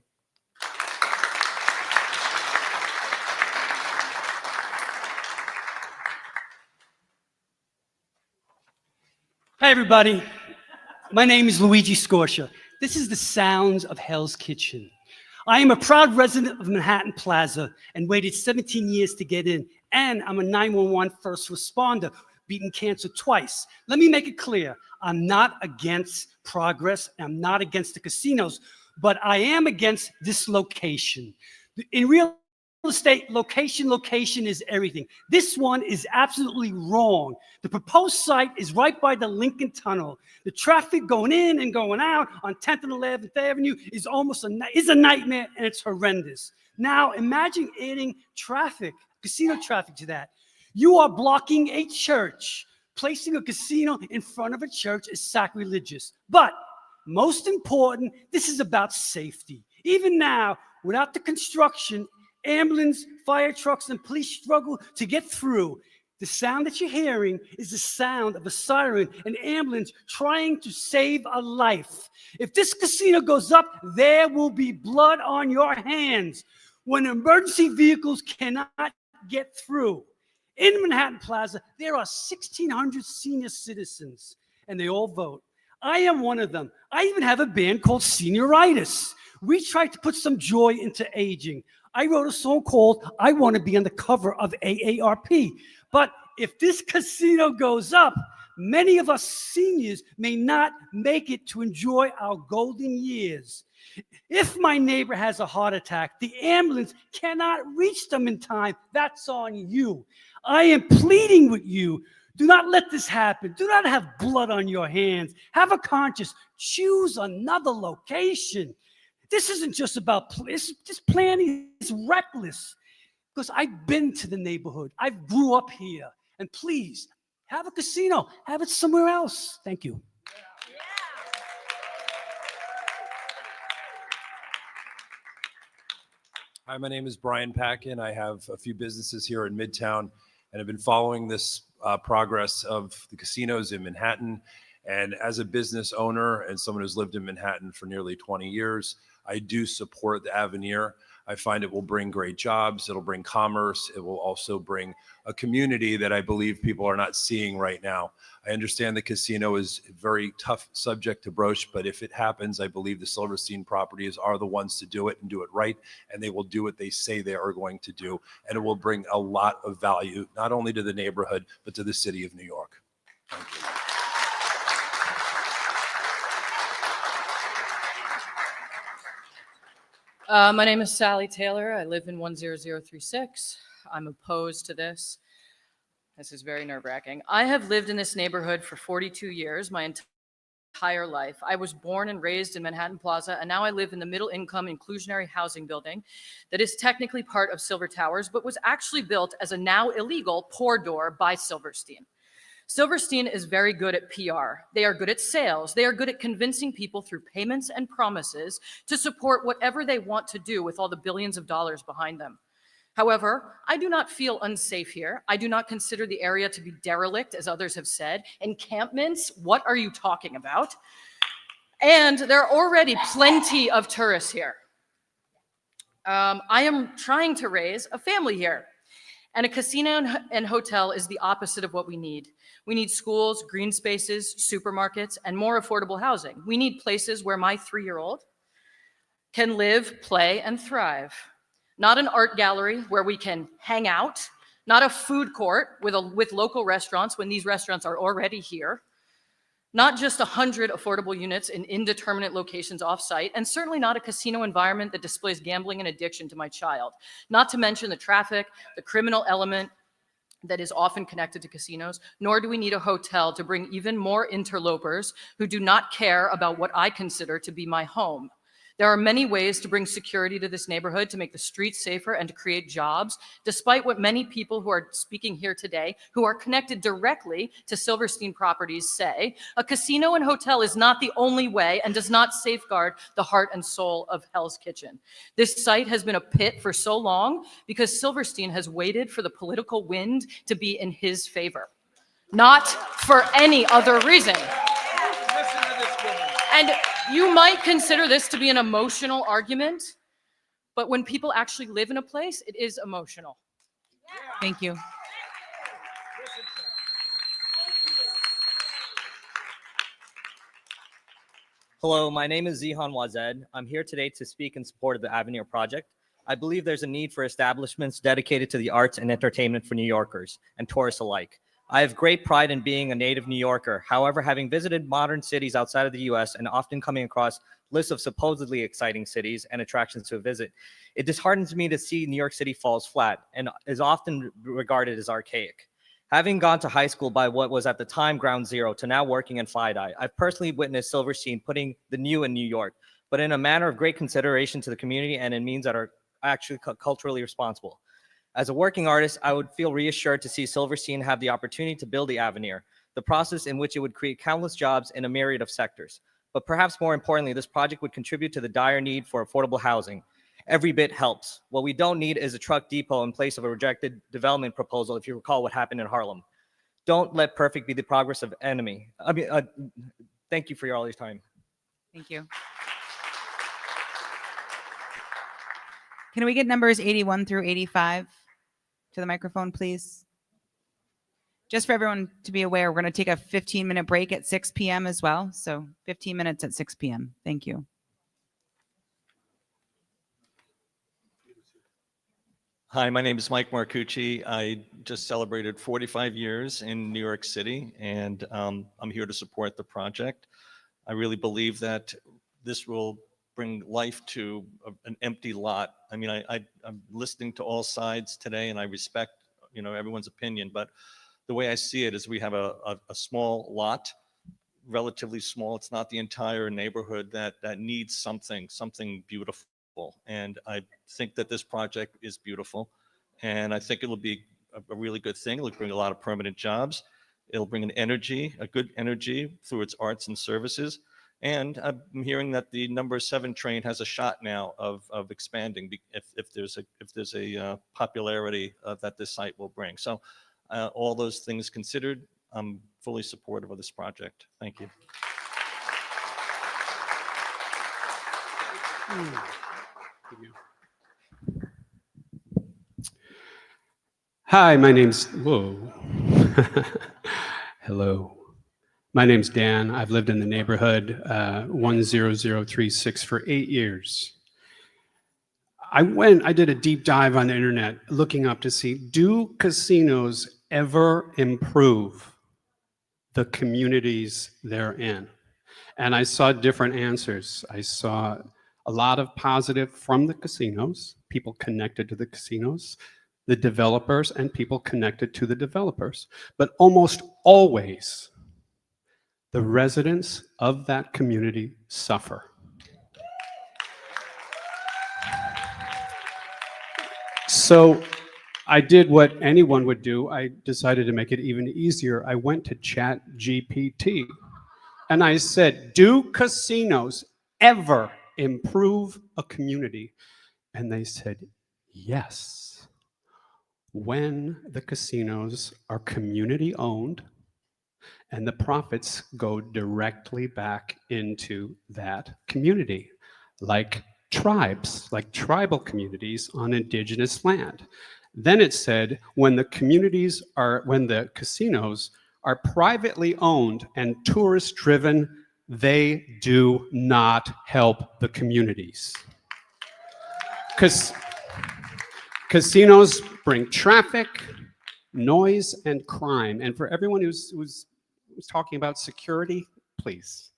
Hi, everybody. My name is Luigi Scorsia. This is the sounds of Hell's Kitchen. I am a proud resident of Manhattan Plaza and waited 17 years to get in. And I'm a 911 first responder, beaten cancer twice. Let me make it clear. I'm not against progress. I'm not against the casinos, but I am against this location. In real estate, location is everything. This one is absolutely wrong. The proposed site is right by the Lincoln Tunnel. The traffic going in and going out on 10th and 11th Avenue is is a nightmare, and it's horrendous. Now, imagine adding traffic, casino traffic to that. You are blocking a church. Placing a casino in front of a church is sacrilegious. But most important, this is about safety. Even now, without the construction, ambulance, fire trucks, and police struggle to get through. The sound that you're hearing is the sound of a siren, an ambulance trying to save a life. If this casino goes up, there will be blood on your hands when emergency vehicles cannot get through. In Manhattan Plaza, there are 1,600 senior citizens, and they all vote. I am one of them. I even have a band called Senioritis. We try to put some joy into aging. I wrote a song called I Want to Be on the Cover of AARP. But if this casino goes up, many of us seniors may not make it to enjoy our golden years. If my neighbor has a heart attack, the ambulance cannot reach them in time. That's on you. I am pleading with you. Do not let this happen. Do not have blood on your hands. Have a conscience. Choose another location. This isn't just about, this planning is reckless. Because I've been to the neighborhood. I grew up here. And please, have a casino. Have it somewhere else. Thank you.
Hi, my name is Brian Packin. I have a few businesses here in Midtown and have been following this progress of the casinos in Manhattan. And as a business owner and someone who's lived in Manhattan for nearly 20 years, I do support the Avenir. I find it will bring great jobs. It'll bring commerce. It will also bring a community that I believe people are not seeing right now. I understand the casino is a very tough subject to broach, but if it happens, I believe the Silverstein properties are the ones to do it and do it right, and they will do what they say they are going to do, and it will bring a lot of value, not only to the neighborhood, but to the city of New York. Thank you.
My name is Sally Taylor. I live in 10036. I'm opposed to this. This is very nerve-wracking. I have lived in this neighborhood for 42 years, my entire life. I was born and raised in Manhattan Plaza, and now I live in the middle-income inclusionary housing building that is technically part of Silver Towers, but was actually built as a now illegal pour door by Silverstein. Silverstein is very good at PR. They are good at sales. They are good at convincing people through payments and promises to support whatever they want to do with all the billions of dollars behind them. However, I do not feel unsafe here. I do not consider the area to be derelict, as others have said. Encampments, what are you talking about? And there are already plenty of tourists here. I am trying to raise a family here. And a casino and hotel is the opposite of what we need. We need schools, green spaces, supermarkets, and more affordable housing. We need places where my 3-year-old can live, play, and thrive. Not an art gallery where we can hang out, not a food court with local restaurants when these restaurants are already here, not just 100 affordable units in indeterminate locations off-site, and certainly not a casino environment that displays gambling and addiction to my child, not to mention the traffic, the criminal element that is often connected to casinos, nor do we need a hotel to bring even more interlopers who do not care about what I consider to be my home. There are many ways to bring security to this neighborhood, to make the streets safer and to create jobs, despite what many people who are speaking here today, who are connected directly to Silverstein properties say. A casino and hotel is not the only way and does not safeguard the heart and soul of Hell's Kitchen. This site has been a pit for so long because Silverstein has waited for the political wind to be in his favor, not for any other reason. And you might consider this to be an emotional argument, but when people actually live in a place, it is emotional.
Thank you.
Hello, my name is Zihan Wazed. I'm here today to speak in support of the Avenir project. I believe there's a need for establishments dedicated to the arts and entertainment for New Yorkers and tourists alike. I have great pride in being a native New Yorker. However, having visited modern cities outside of the US and often coming across lists of supposedly exciting cities and attractions to visit, it disheartens me to see New York City falls flat and is often regarded as archaic. Having gone to high school by what was at the time ground zero to now working in FIDI, I've personally witnessed Silverstein putting the new in New York, but in a manner of great consideration to the community and in means that are actually culturally responsible. As a working artist, I would feel reassured to see Silverstein have the opportunity to build the Avenir, the process in which it would create countless jobs in a myriad of sectors. But perhaps more importantly, this project would contribute to the dire need for affordable housing. Every bit helps. What we don't need is a truck depot in place of a rejected development proposal, if you recall what happened in Harlem. Don't let perfect be the progress of enemy. Thank you for all your time.
Thank you. Can we get numbers 81 through 85 to the microphone, please? Just for everyone to be aware, we're going to take a 15-minute break at 6 p.m. as well. So 15 minutes at 6 p.m. Thank you.
Hi, my name is Mike Marcucci. I just celebrated 45 years in New York City, and I'm here to support the project. I really believe that this will bring life to an empty lot. I mean, I'm listening to all sides today, and I respect, everyone's opinion, but the way I see it is we have a small lot, relatively small. It's not the entire neighborhood that needs something beautiful. And I think that this project is beautiful, and I think it'll be a really good thing. It'll bring a lot of permanent jobs. It'll bring a good energy through its arts and services. And I'm hearing that the number 7 train has a shot now of expanding if there's a popularity that this site will bring. So all those things considered, I'm fully supportive of this project. Thank you.
Hi, my name's, whoa. Hello. My name's Dan. I've lived in the neighborhood 10036 for 8 years. I did a deep dive on the internet looking up to see, do casinos ever improve the communities they're in? And I saw different answers. I saw a lot of positive from the casinos, people connected to the casinos, the developers, and people connected to the developers. But almost always, the residents of that community suffer. So I did what anyone would do. I decided to make it even easier. I went to ChatGPT and I said, do casinos ever improve a community? And they said, yes. When the casinos are community owned, and the profits go directly back into that community, like tribes, like tribal communities on indigenous land. Then it said, when the casinos are privately owned and tourist driven, they do not help the communities. Casinos bring traffic, noise and crime. And for everyone who's talking about security, please.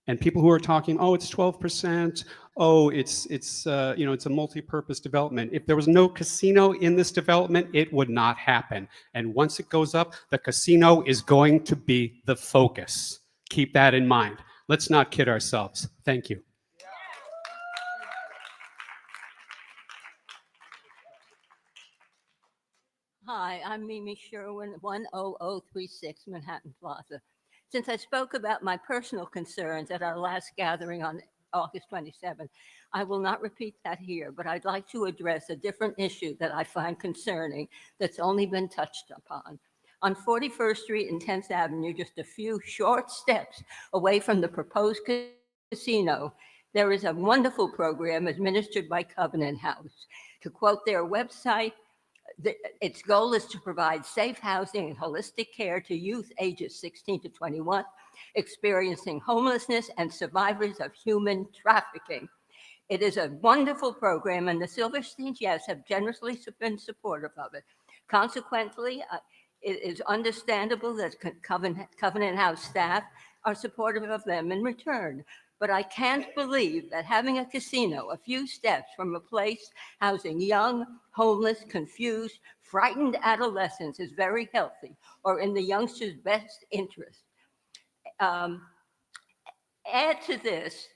And people who are talking, oh, it's 12%, oh, it's a multi-purpose development. If there was no casino in this development, it would not happen. And once it goes up, the casino is going to be the focus. Keep that in mind. Let's not kid ourselves. Thank you.
Hi, I'm Mimi Sherwin, 10036 Manhattan Plaza. Since I spoke about my personal concerns at our last gathering on August 27th, I will not repeat that here, but I'd like to address a different issue that I find concerning that's only been touched upon. On 41st Street and 10th Avenue, just a few short steps away from the proposed casino, there is a wonderful program administered by Covenant House. To quote their website, its goal is to provide safe housing and holistic care to youth ages 16 to 21, experiencing homelessness and survivors of human trafficking. It is a wonderful program, and the Silversteins, yes, have generously been supportive of it. Consequently, it is understandable that Covenant House staff are supportive of them in return. But I can't believe that having a casino a few steps from a place housing young, homeless, confused, frightened adolescents is very healthy or in the youngsters' best interest. Add to this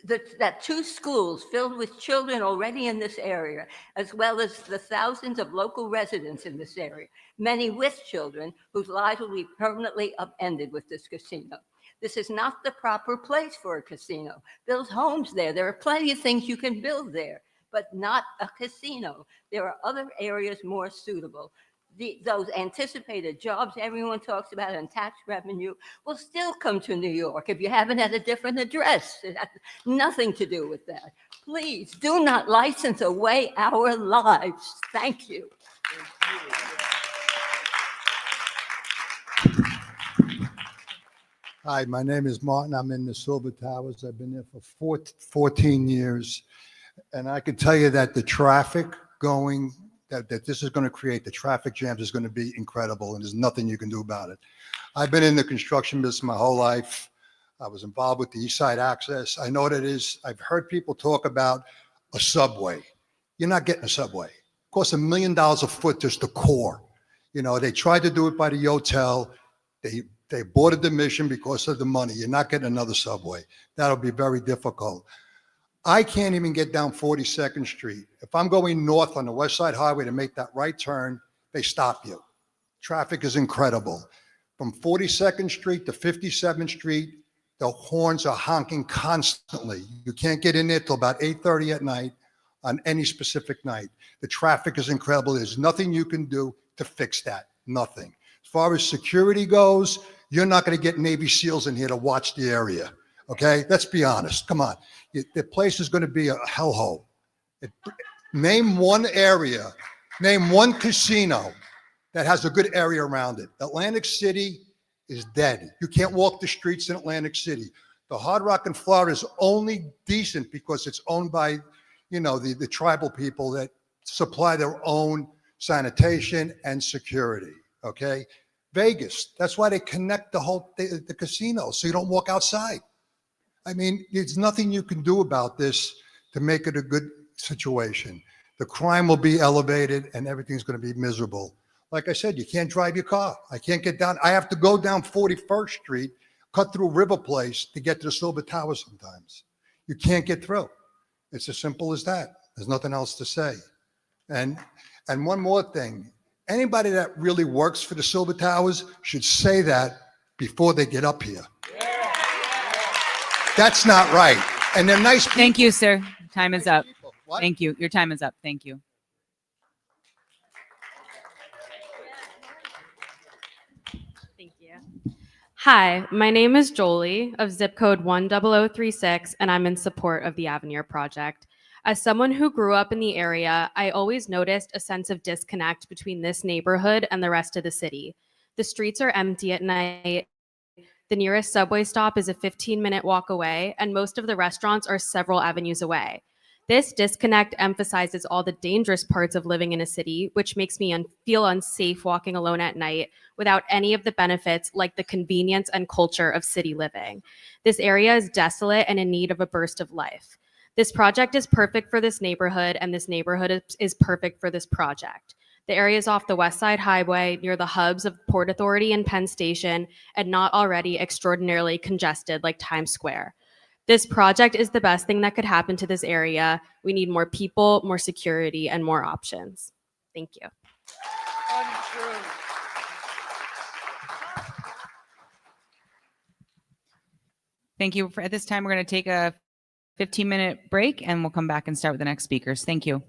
that two schools filled with children already in this area, as well as the thousands of local residents in this area, many with children whose lives will be permanently upended with this casino. This is not the proper place for a casino. Build homes there. There are plenty of things you can build there, but not a casino. There are other areas more suitable. Those anticipated jobs everyone talks about and tax revenue will still come to New York if you have it at a different address. It has nothing to do with that. Please do not license away our lives. Thank you.
Hi, my name is Martin. I'm in the Silver Towers. I've been there for 14 years. And I can tell you that the traffic going, that this is going to create, the traffic jams is going to be incredible, and there's nothing you can do about it. I've been in the construction business my whole life. I was involved with the East Side Access. I know what it is. I've heard people talk about a subway. You're not getting a subway. It costs $1 million a foot, just the core. You know, they tried to do it by the hotel. They aborted the mission because of the money. You're not getting another subway. That'll be very difficult. I can't even get down 42nd Street. If I'm going north on the West Side Highway to make that right turn, they stop you. Traffic is incredible. From 42nd Street to 57th Street, the horns are honking constantly. You can't get in there till about 8:30 at night on any specific night. The traffic is incredible. There's nothing you can do to fix that. Nothing. As far as security goes, you're not going to get Navy SEALs in here to watch the area. Okay? Let's be honest. Come on. The place is going to be a hellhole. Name one area, name one casino that has a good area around it. Atlantic City is dead. You can't walk the streets in Atlantic City. The Hard Rock in Florida is only decent because it's owned by, you know, the tribal people that supply their own sanitation and security. Okay? Vegas, that's why they connect the casino so you don't walk outside. I mean, there's nothing you can do about this to make it a good situation. The crime will be elevated and everything's going to be miserable. Like I said, you can't drive your car. I can't get down. I have to go down 41st Street, cut through River Place to get to the Silver Tower sometimes. You can't get through. It's as simple as that. There's nothing else to say. And one more thing. Anybody that really works for the Silver Towers should say that before they get up here. That's not right. And they're nice people.
Thank you, sir. Time is up. Thank you. Your time is up. Thank you.
Thank you. Hi, my name is Jolie of zip code 10036, and I'm in support of the Avenir project. As someone who grew up in the area, I always noticed a sense of disconnect between this neighborhood and the rest of the city. The streets are empty at night. The nearest subway stop is a 15-minute walk away, and most of the restaurants are several avenues away. This disconnect emphasizes all the dangerous parts of living in a city, which makes me feel unsafe walking alone at night without any of the benefits like the convenience and culture of city living. This area is desolate and in need of a burst of life. This project is perfect for this neighborhood, and this neighborhood is perfect for this project. The area is off the West Side Highway near the hubs of Port Authority and Penn Station, and not already extraordinarily congested like Times Square. This project is the best thing that could happen to this area. We need more people, more security, and more options. Thank you.
Thank you. At this time, we're going to take a 15-minute break, and we'll come back and start with the next speakers. Thank you.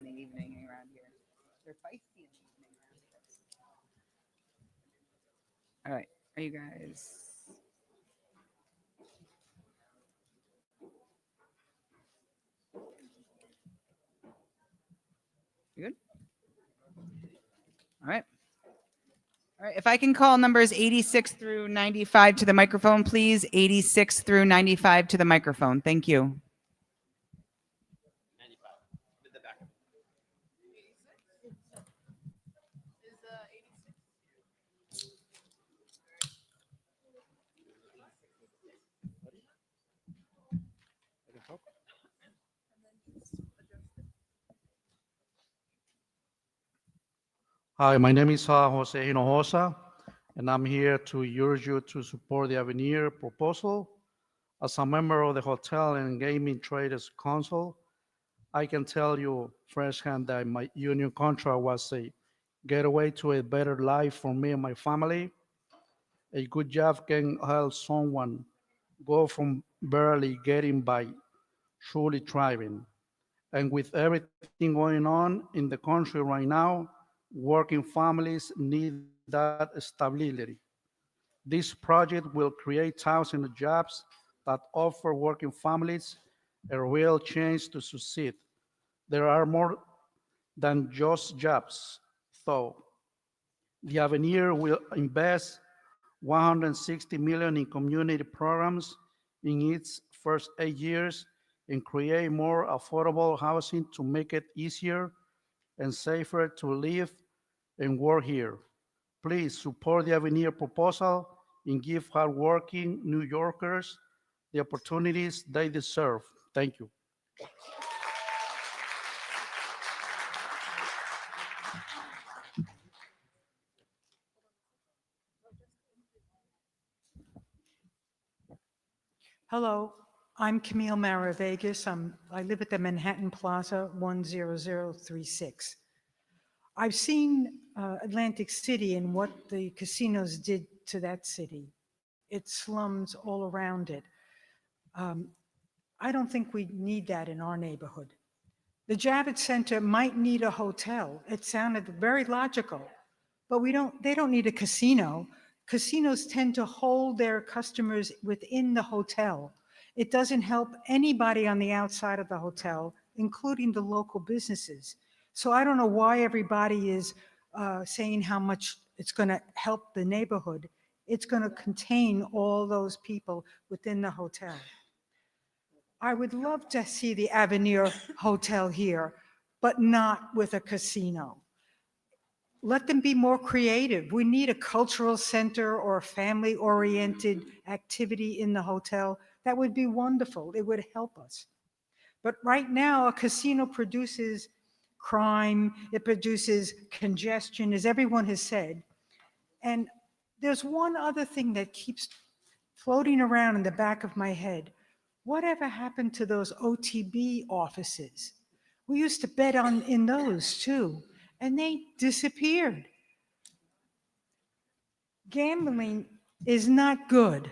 the evening around here. They're feisty in the evening around here. All right. Are you guys? You good? All right. All right. If I can call numbers 86 through 95 to the microphone, please. 86 through 95 to the microphone. Thank you.
Hi, my name is Jose Hinojosa, and I'm here to urge you to support the Avenir proposal. As a member of the Hotel and Gaming Traders Council, I can tell you firsthand that my union contract was a getaway to a better life for me and my family. A good job can help someone go from barely getting by, truly thriving. And with everything going on in the country right now, working families need that stability. This project will create thousands of jobs that offer working families a real chance to succeed. There are more than just jobs, though. The Avenir will invest 160 million in community programs in its first 8 years and create more affordable housing to make it easier and safer to live and work here. Please support the Avenir proposal and give hardworking New Yorkers the opportunities they deserve. Thank you.
Hello, I'm Camille Maravegas. I live at the Manhattan Plaza, 10036. I've seen Atlantic City and what the casinos did to that city. It slums all around it. I don't think we need that in our neighborhood. The Javits Center might need a hotel. It sounded very logical, but they don't need a casino. Casinos tend to hold their customers within the hotel. It doesn't help anybody on the outside of the hotel, including the local businesses. So I don't know why everybody is saying how much it's going to help the neighborhood. It's going to contain all those people within the hotel. I would love to see the Avenir Hotel here, but not with a casino. Let them be more creative. We need a cultural center or a family-oriented activity in the hotel. That would be wonderful. It would help us. But right now, a casino produces crime, it produces congestion, as everyone has said. And there's one other thing that keeps floating around in the back of my head. Whatever happened to those OTB offices? We used to bet in those too, and they disappeared. Gambling is not good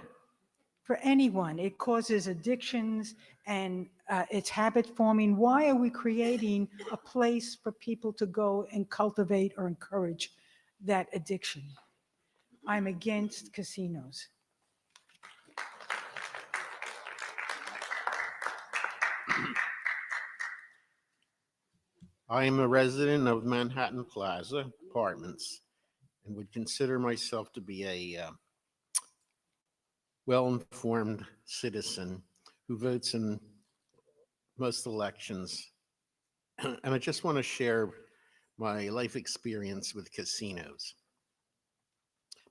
for anyone. It causes addictions and it's habit forming. Why are we creating a place for people to go and cultivate or encourage that addiction? I'm against casinos.
I am a resident of Manhattan Plaza Apartments and would consider myself to be a well-informed citizen who votes in most elections. And I just want to share my life experience with casinos.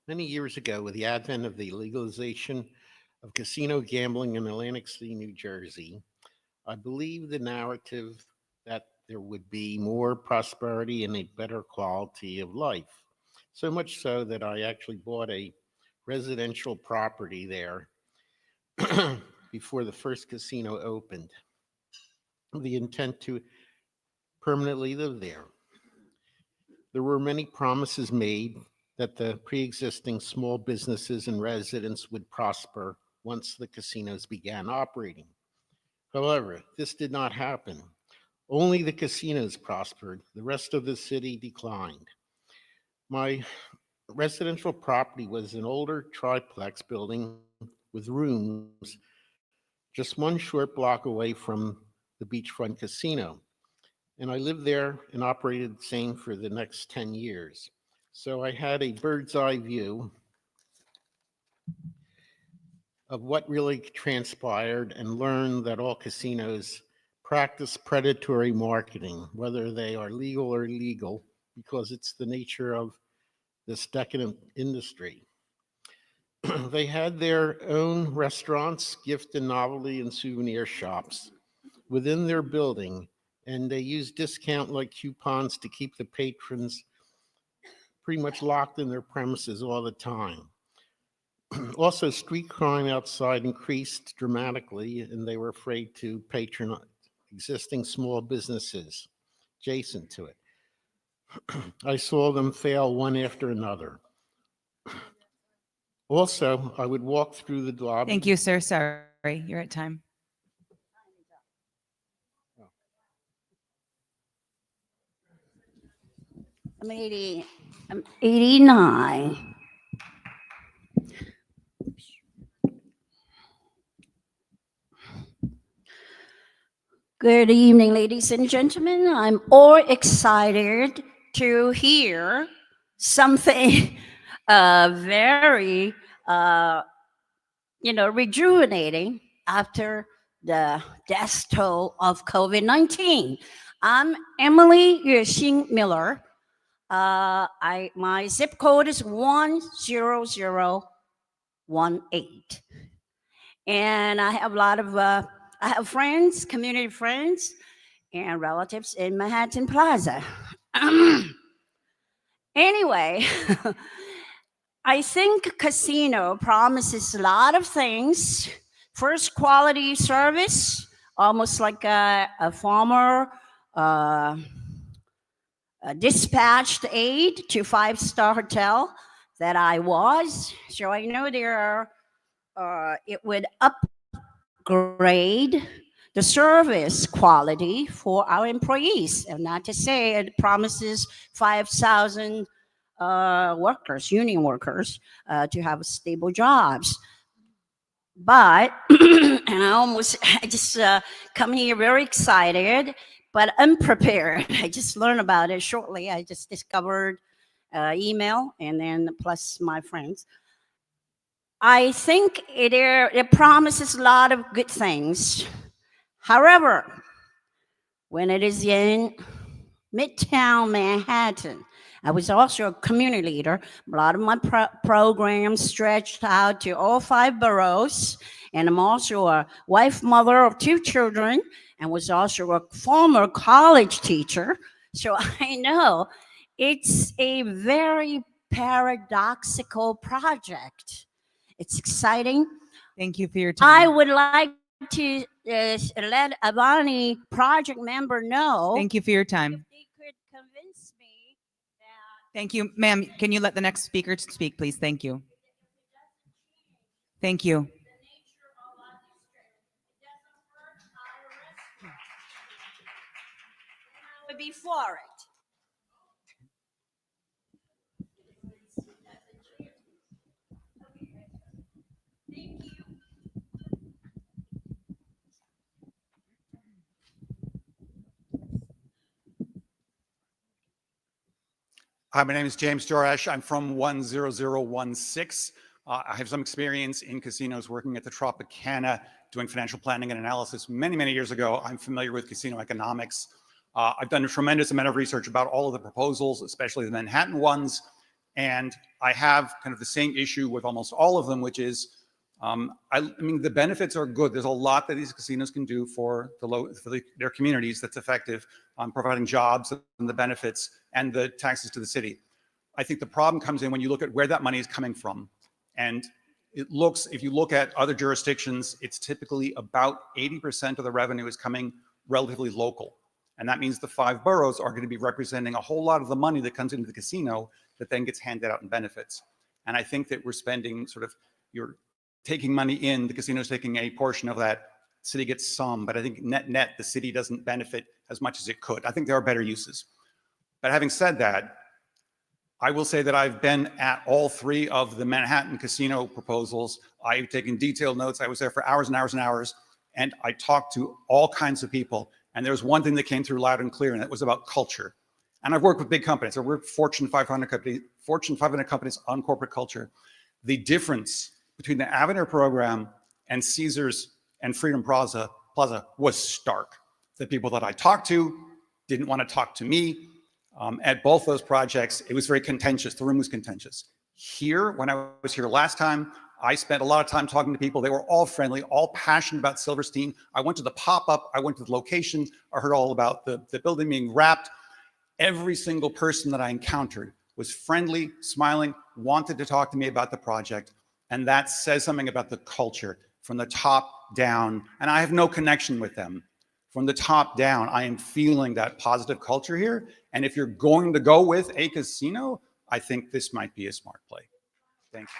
Many years ago, with the advent of the legalization of casino gambling in Atlantic City, New Jersey, I believe the narrative that there would be more prosperity and a better quality of life. So much so that I actually bought a residential property there before the first casino opened, with the intent to permanently live there. There were many promises made that the pre-existing small businesses and residents would prosper once the casinos began operating. However, this did not happen. Only the casinos prospered. The rest of the city declined. My residential property was an older triplex building with rooms just one short block away from the beachfront casino. And I lived there and operated the same for the next 10 years. So I had a bird's eye view of what really transpired and learned that all casinos practice predatory marketing, whether they are legal or illegal, because it's the nature of this decadent industry. They had their own restaurants, gift and novelty and souvenir shops within their building, and they used discount-like coupons to keep the patrons pretty much locked in their premises all the time. Also, street crime outside increased dramatically, and they were afraid to patronize existing small businesses adjacent to it. I saw them fail one after another. Also, I would walk through the lobby.
Thank you, sir. Sorry, you're at time.
I'm 89. Good evening, ladies and gentlemen. I'm all excited to hear something very, rejuvenating after the death toll of COVID-19. I'm Emily Yuxing Miller. My zip code is 10018. And I have a lot of, I have friends, community friends, and relatives in Manhattan Plaza. Anyway, I think casino promises a lot of things. First, quality service, almost like a former dispatched aide to five-star hotel that I was. So I know there are, it would upgrade the service quality for our employees. And not to say it promises 5,000 workers, union workers, to have stable jobs. But, and I just come here very excited, but unprepared. I just learned about it shortly. I just discovered email and then plus my friends. I think it promises a lot of good things. However, when it is in Midtown Manhattan, I was also a community leader. A lot of my programs stretched out to all 5 boroughs. And I'm also a wife, mother of 2 children, and was also a former college teacher. So I know it's a very paradoxical project. It's exciting.
Thank you for your time.
I would like to let Avenir project member know.
Thank you for your time.
If they could convince me that.
Thank you, ma'am. Can you let the next speaker speak, please? Thank you. Thank you.
I would be for it.
Hi, my name is James Jorash. I'm from 10016. I have some experience in casinos working at the Tropicana, doing financial planning and analysis many, many years ago. I'm familiar with casino economics. I've done a tremendous amount of research about all of the proposals, especially the Manhattan ones. And I have kind of the same issue with almost all of them, which is, I mean, the benefits are good. There's a lot that these casinos can do for their communities that's effective, providing jobs and the benefits and the taxes to the city. I think the problem comes in when you look at where that money is coming from. And it looks, if you look at other jurisdictions, it's typically about 80% of the revenue is coming relatively local. And that means the 5 boroughs are going to be representing a whole lot of the money that comes into the casino that then gets handed out in benefits. And I think that we're spending sort of, you're taking money in, the casino's taking a portion of that, city gets some, but I think net, the city doesn't benefit as much as it could. I think there are better uses. But having said that, I will say that I've been at all three of the Manhattan casino proposals. I've taken detailed notes. I was there for hours and hours and hours, and I talked to all kinds of people. And there's one thing that came through loud and clear, and that was about culture. And I've worked with big companies. I've worked with Fortune 500 companies on corporate culture. The difference between the Avenir program and Caesars and Freedom Plaza was stark. The people that I talked to didn't want to talk to me. At both those projects, it was very contentious. The room was contentious. Here, when I was here last time, I spent a lot of time talking to people. They were all friendly, all passionate about Silverstein. I went to the pop-up. I went to the location. I heard all about the building being wrapped. Every single person that I encountered was friendly, smiling, wanted to talk to me about the project. And that says something about the culture from the top down. And I have no connection with them. From the top down, I am feeling that positive culture here. And if you're going to go with a casino, I think this might be a smart play. Thank you.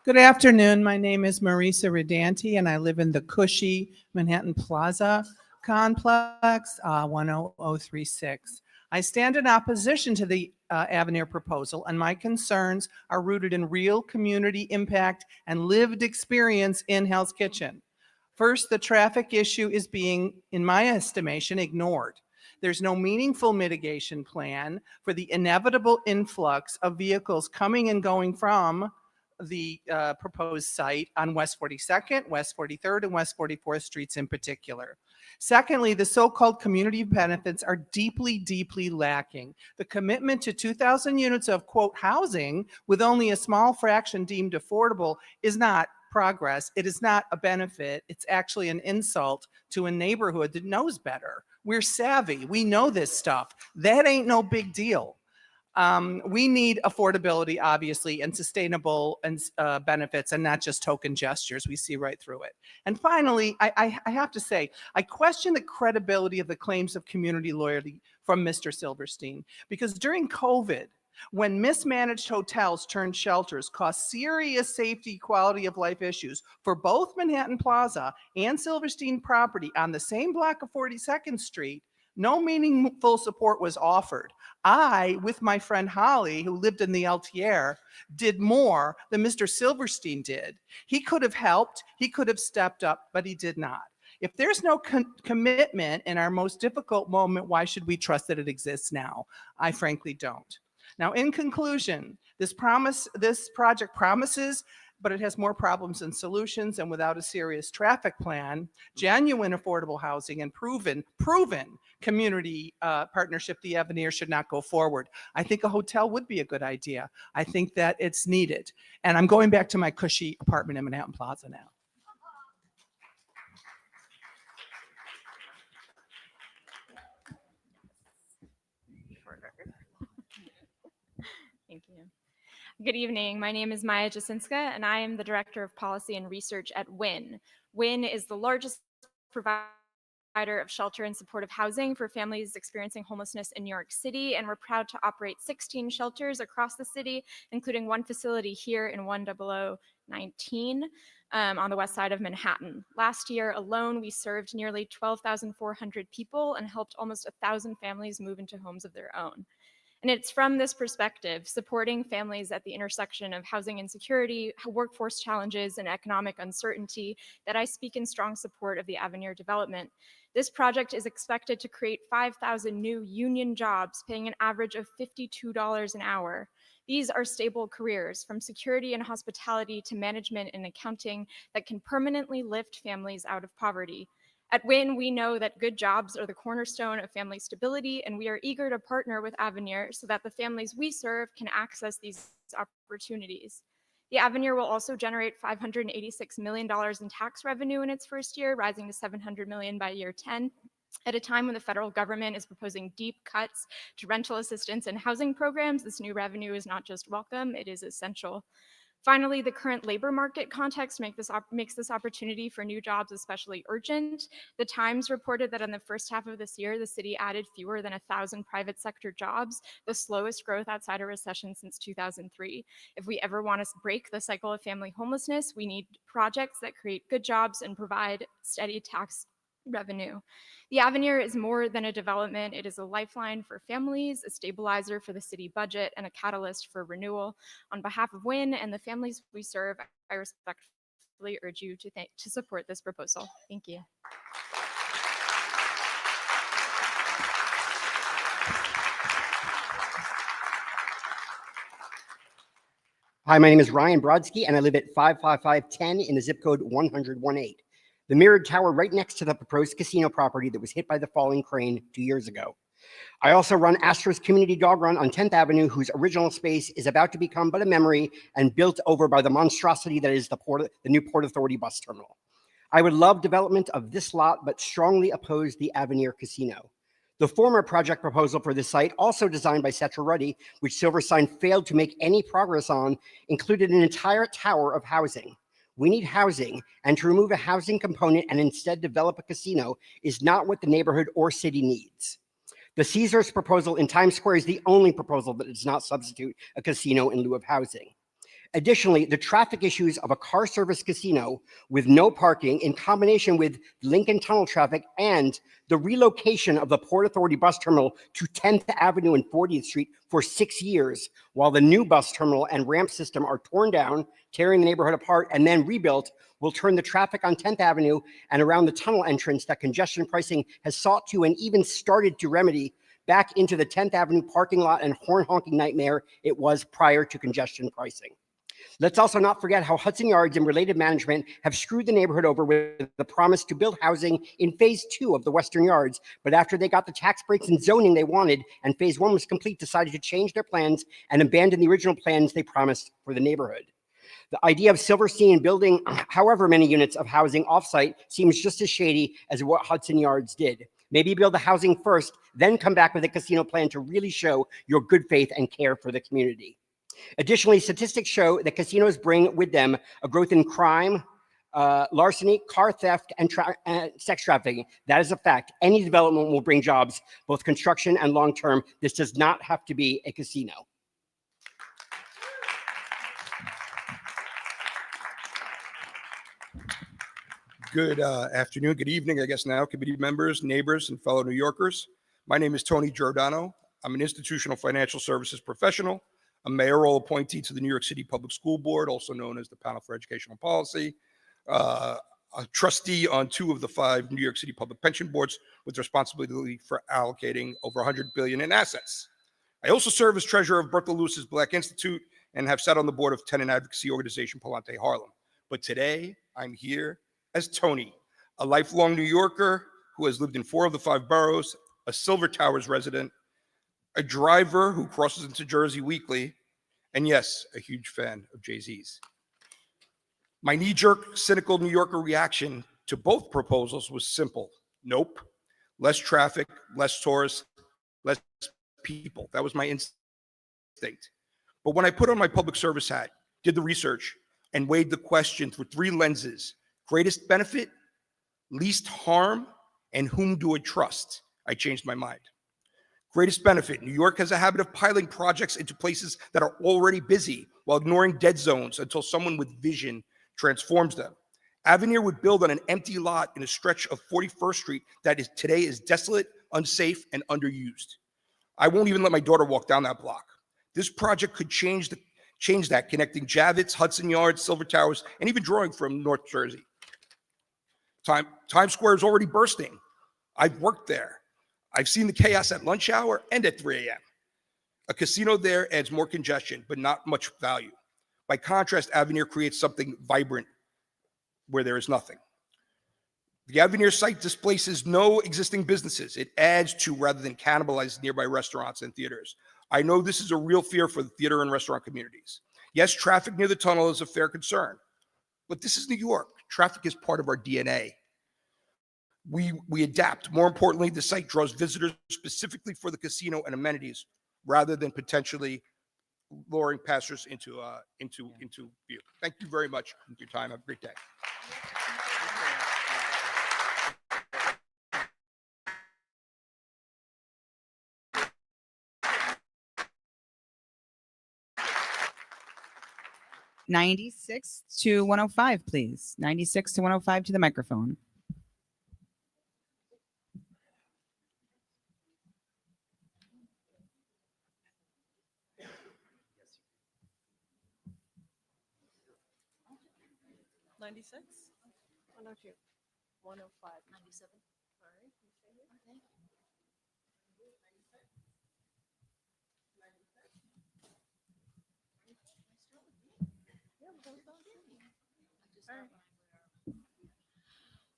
Good afternoon. My name is Marisa Redanti, and I live in the cushy Manhattan Plaza complex, 10036. I stand in opposition to the Avenir proposal, and my concerns are rooted in real community impact and lived experience in Hell's Kitchen. First, the traffic issue is being, in my estimation, ignored. There's no meaningful mitigation plan for the inevitable influx of vehicles coming and going from the proposed site on West 42nd, West 43rd, and West 44th Streets in particular. Secondly, the so-called community benefits are deeply, deeply lacking. The commitment to 2,000 units of, quote, housing with only a small fraction deemed affordable is not progress. It is not a benefit. It's actually an insult to a neighborhood that knows better. We're savvy. We know this stuff. That ain't no big deal. We need affordability, obviously, and sustainable and benefits, and not just token gestures. We see right through it. And finally, I have to say, I question the credibility of the claims of community loyalty from Mr. Silverstein, because during COVID, when mismanaged hotels turned shelters caused serious safety, quality of life issues for both Manhattan Plaza and Silverstein property on the same block of 42nd Street, no meaningful support was offered. I, with my friend Holly, who lived in the LTR, did more than Mr. Silverstein did. He could have helped, he could have stepped up, but he did not. If there's no commitment in our most difficult moment, why should we trust that it exists now? I frankly don't. Now, in conclusion, this project promises, but it has more problems than solutions, and without a serious traffic plan, genuine affordable housing, and proven community partnership, the Avenir should not go forward. I think a hotel would be a good idea. I think that it's needed. And I'm going back to my cushy apartment in Manhattan Plaza now.
Thank you. Good evening. My name is Maya Jasinska, and I am the Director of Policy and Research at WIN. WIN is the largest provider of shelter and supportive housing for families experiencing homelessness in New York City, and we're proud to operate 16 shelters across the city, including one facility here in 10019 on the west side of Manhattan. Last year alone, we served nearly 12,400 people and helped almost 1,000 families move into homes of their own. And it's from this perspective, supporting families at the intersection of housing insecurity, workforce challenges, and economic uncertainty, that I speak in strong support of the Avenir development. This project is expected to create 5,000 new union jobs, paying an average of $52 an hour. These are stable careers, from security and hospitality to management and accounting, that can permanently lift families out of poverty. At WIN, we know that good jobs are the cornerstone of family stability, and we are eager to partner with Avenir so that the families we serve can access these opportunities. The Avenir will also generate $586 million in tax revenue in its first year, rising to $700 million by year 10. At a time when the federal government is proposing deep cuts to rental assistance and housing programs, this new revenue is not just welcome, it is essential. Finally, the current labor market context makes this opportunity for new jobs especially urgent. The Times reported that in the first half of this year, the city added fewer than 1,000 private sector jobs, the slowest growth outside a recession since 2003. If we ever want to break the cycle of family homelessness, we need projects that create good jobs and provide steady tax revenue. The Avenir is more than a development. It is a lifeline for families, a stabilizer for the city budget, and a catalyst for renewal. On behalf of WIN and the families we serve, I respectfully urge you to support this proposal. Thank you.
Hi, my name is Ryan Brodsky, and I live at 55510 in the zip code 10018. The mirrored tower right next to the proposed casino property that was hit by the falling crane 2 years ago. I also run Astro's Community Dog Run on 10th Avenue, whose original space is about to become but a memory and built over by the monstrosity that is the new Port Authority bus terminal. I would love development of this lot, but strongly oppose the Avenir Casino. The former project proposal for this site, also designed by Setra Ruddy, which Silverstein failed to make any progress on, included an entire tower of housing. We need housing, and to remove a housing component and instead develop a casino is not what the neighborhood or city needs. The Caesars proposal in Times Square is the only proposal that does not substitute a casino in lieu of housing. Additionally, the traffic issues of a car service casino with no parking in combination with Lincoln Tunnel traffic and the relocation of the Port Authority bus terminal to 10th Avenue and 40th Street for 6 years, while the new bus terminal and ramp system are torn down, tearing the neighborhood apart, and then rebuilt, will turn the traffic on 10th Avenue and around the tunnel entrance that congestion pricing has sought to and even started to remedy back into the 10th Avenue parking lot and horn honking nightmare it was prior to congestion pricing. Let's also not forget how Hudson Yards and related management have screwed the neighborhood over with the promise to build housing in phase 2 of the Western Yards, but after they got the tax breaks and zoning they wanted and phase 1 was complete, decided to change their plans and abandon the original plans they promised for the neighborhood. The idea of Silverstein building however many units of housing offsite seems just as shady as what Hudson Yards did. Maybe build the housing first, then come back with a casino plan to really show your good faith and care for the community. Additionally, statistics show that casinos bring with them a growth in crime, larceny, car theft, and sex trafficking. That is a fact. Any development will bring jobs, both construction and long-term. This does not have to be a casino.
Good afternoon, good evening, I guess now, committee members, neighbors, and fellow New Yorkers. My name is Tony Giordano. I'm an institutional financial services professional, a mayoral appointee to the New York City Public School Board, also known as the Panel for Educational Policy, a trustee on 2 of the 5 New York City public pension boards with responsibility for allocating over $100 billion in assets. I also serve as treasurer of Bertha Lewis's Black Institute and have sat on the board of tenant advocacy organization Palante Harlem. But today I'm here as Tony, a lifelong New Yorker who has lived in 4 of the 5 boroughs, a Silver Towers resident, a driver who crosses into Jersey weekly, and yes, a huge fan of Jay-Z's. My knee-jerk, cynical New Yorker reaction to both proposals was simple. Nope. Less traffic, less tourists, less people. That was my instinct. But when I put on my public service hat, did the research, and weighed the question through 3 lenses: greatest benefit, least harm, and whom do I trust, I changed my mind. Greatest benefit: New York has a habit of piling projects into places that are already busy while ignoring dead zones until someone with vision transforms them. Avenir would build on an empty lot in a stretch of 41st Street that today is desolate, unsafe, and underused. I won't even let my daughter walk down that block. This project could change that, connecting Javits, Hudson Yards, Silver Towers, and even drawing from North Jersey. Times Square is already bursting. I've worked there. I've seen the chaos at lunch hour and at 3 a.m. A casino there adds more congestion, but not much value. By contrast, Avenir creates something vibrant where there is nothing. The Avenir site displaces no existing businesses. It adds to rather than cannibalize nearby restaurants and theaters. I know this is a real fear for the theater and restaurant communities. Yes, traffic near the tunnel is a fair concern, but this is New York. Traffic is part of our DNA. We adapt. More importantly, the site draws visitors specifically for the casino and amenities rather than potentially luring passengers into view. Thank you very much for your time. Have a great day.
'96 to 105, please. '96 to 105 to the microphone.
'96. 102. 105. 97. Sorry. Okay.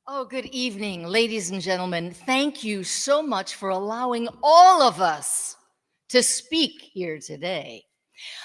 Oh, good evening, ladies and gentlemen. Thank you so much for allowing all of us to speak here today.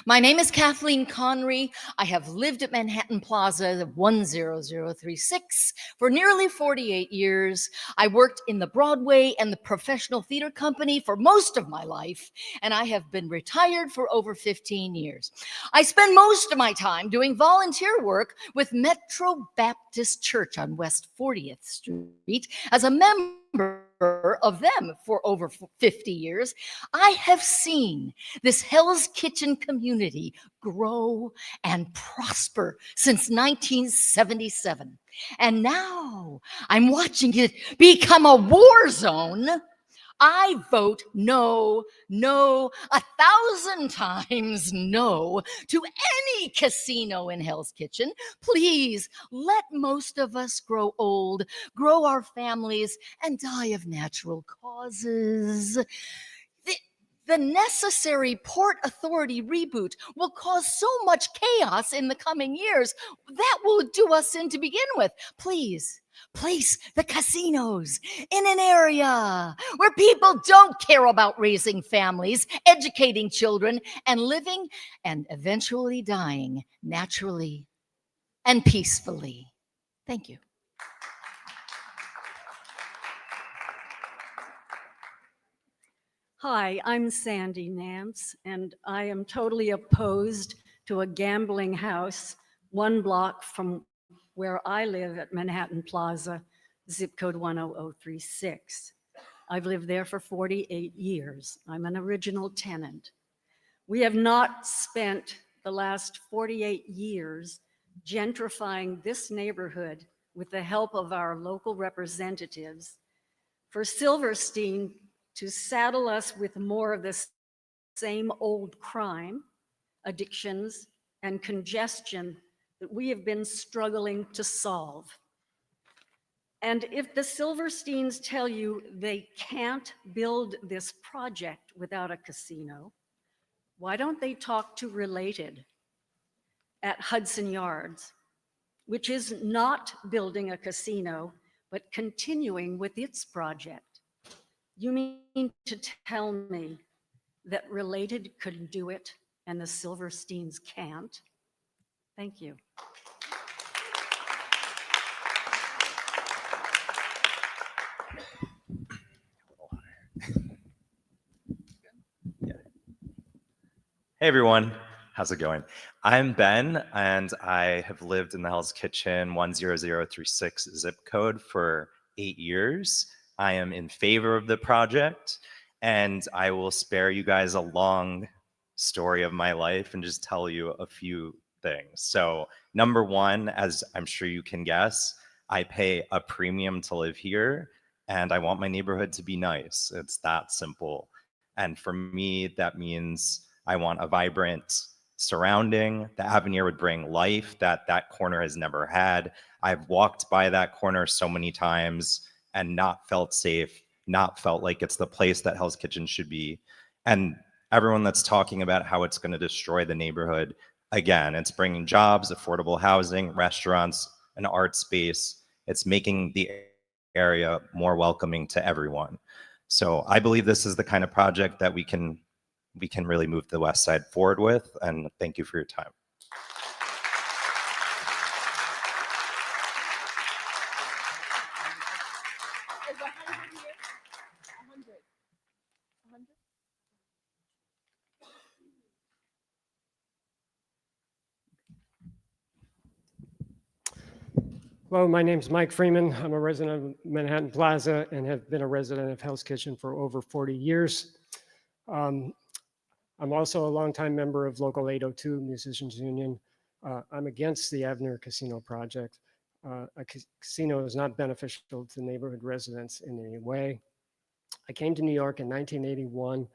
My name is Kathleen Conry. I have lived at Manhattan Plaza 10036 for nearly 48 years. I worked in the Broadway and the Professional Theater Company for most of my life, and I have been retired for over 15 years. I spend most of my time doing volunteer work with Metro Baptist Church on West 40th Street as a member of them for over 50 years. I have seen this Hell's Kitchen community grow and prosper since 1977. And now I'm watching it become a war zone. I vote no, 1,000 times no to any casino in Hell's Kitchen. Please let most of us grow old, grow our families, and die of natural causes. The necessary Port Authority reboot will cause so much chaos in the coming years. That will do us in to begin with. Please, place the casinos in an area where people don't care about raising families, educating children, and living and eventually dying naturally and peacefully. Thank you.
Hi, I'm Sandy Nance, and I am totally opposed to a gambling house 1 block from where I live at Manhattan Plaza, zip code 10036. I've lived there for 48 years. I'm an original tenant. We have not spent the last 48 years gentrifying this neighborhood with the help of our local representatives for Silverstein to saddle us with more of the same old crime, addictions, and congestion that we have been struggling to solve. And if the Silversteins tell you they can't build this project without a casino, why don't they talk to Related at Hudson Yards, which is not building a casino, but continuing with its project? You mean to tell me that Related could do it and the Silversteins can't? Thank you.
Hey everyone, how's it going? I'm Ben, and I have lived in the Hell's Kitchen 10036 zip code for 8 years. I am in favor of the project, and I will spare you guys a long story of my life and just tell you a few things. So number one, as I'm sure you can guess, I pay a premium to live here, and I want my neighborhood to be nice. It's that simple. And for me, that means I want a vibrant surrounding. The Avenir would bring life that that corner has never had. I've walked by that corner so many times and not felt safe, not felt like it's the place that Hell's Kitchen should be. And everyone that's talking about how it's going to destroy the neighborhood, again, it's bringing jobs, affordable housing, restaurants, an art space. It's making the area more welcoming to everyone. So I believe this is the kind of project that we can really move the West Side forward with, and thank you for your time.
Hello, my name's Mike Freeman. I'm a resident of Manhattan Plaza and have been a resident of Hell's Kitchen for over 40 years. I'm also a longtime member of Local 802 Musicians Union. I'm against the Avenir Casino project. A casino is not beneficial to neighborhood residents in any way. I came to New York in 1981,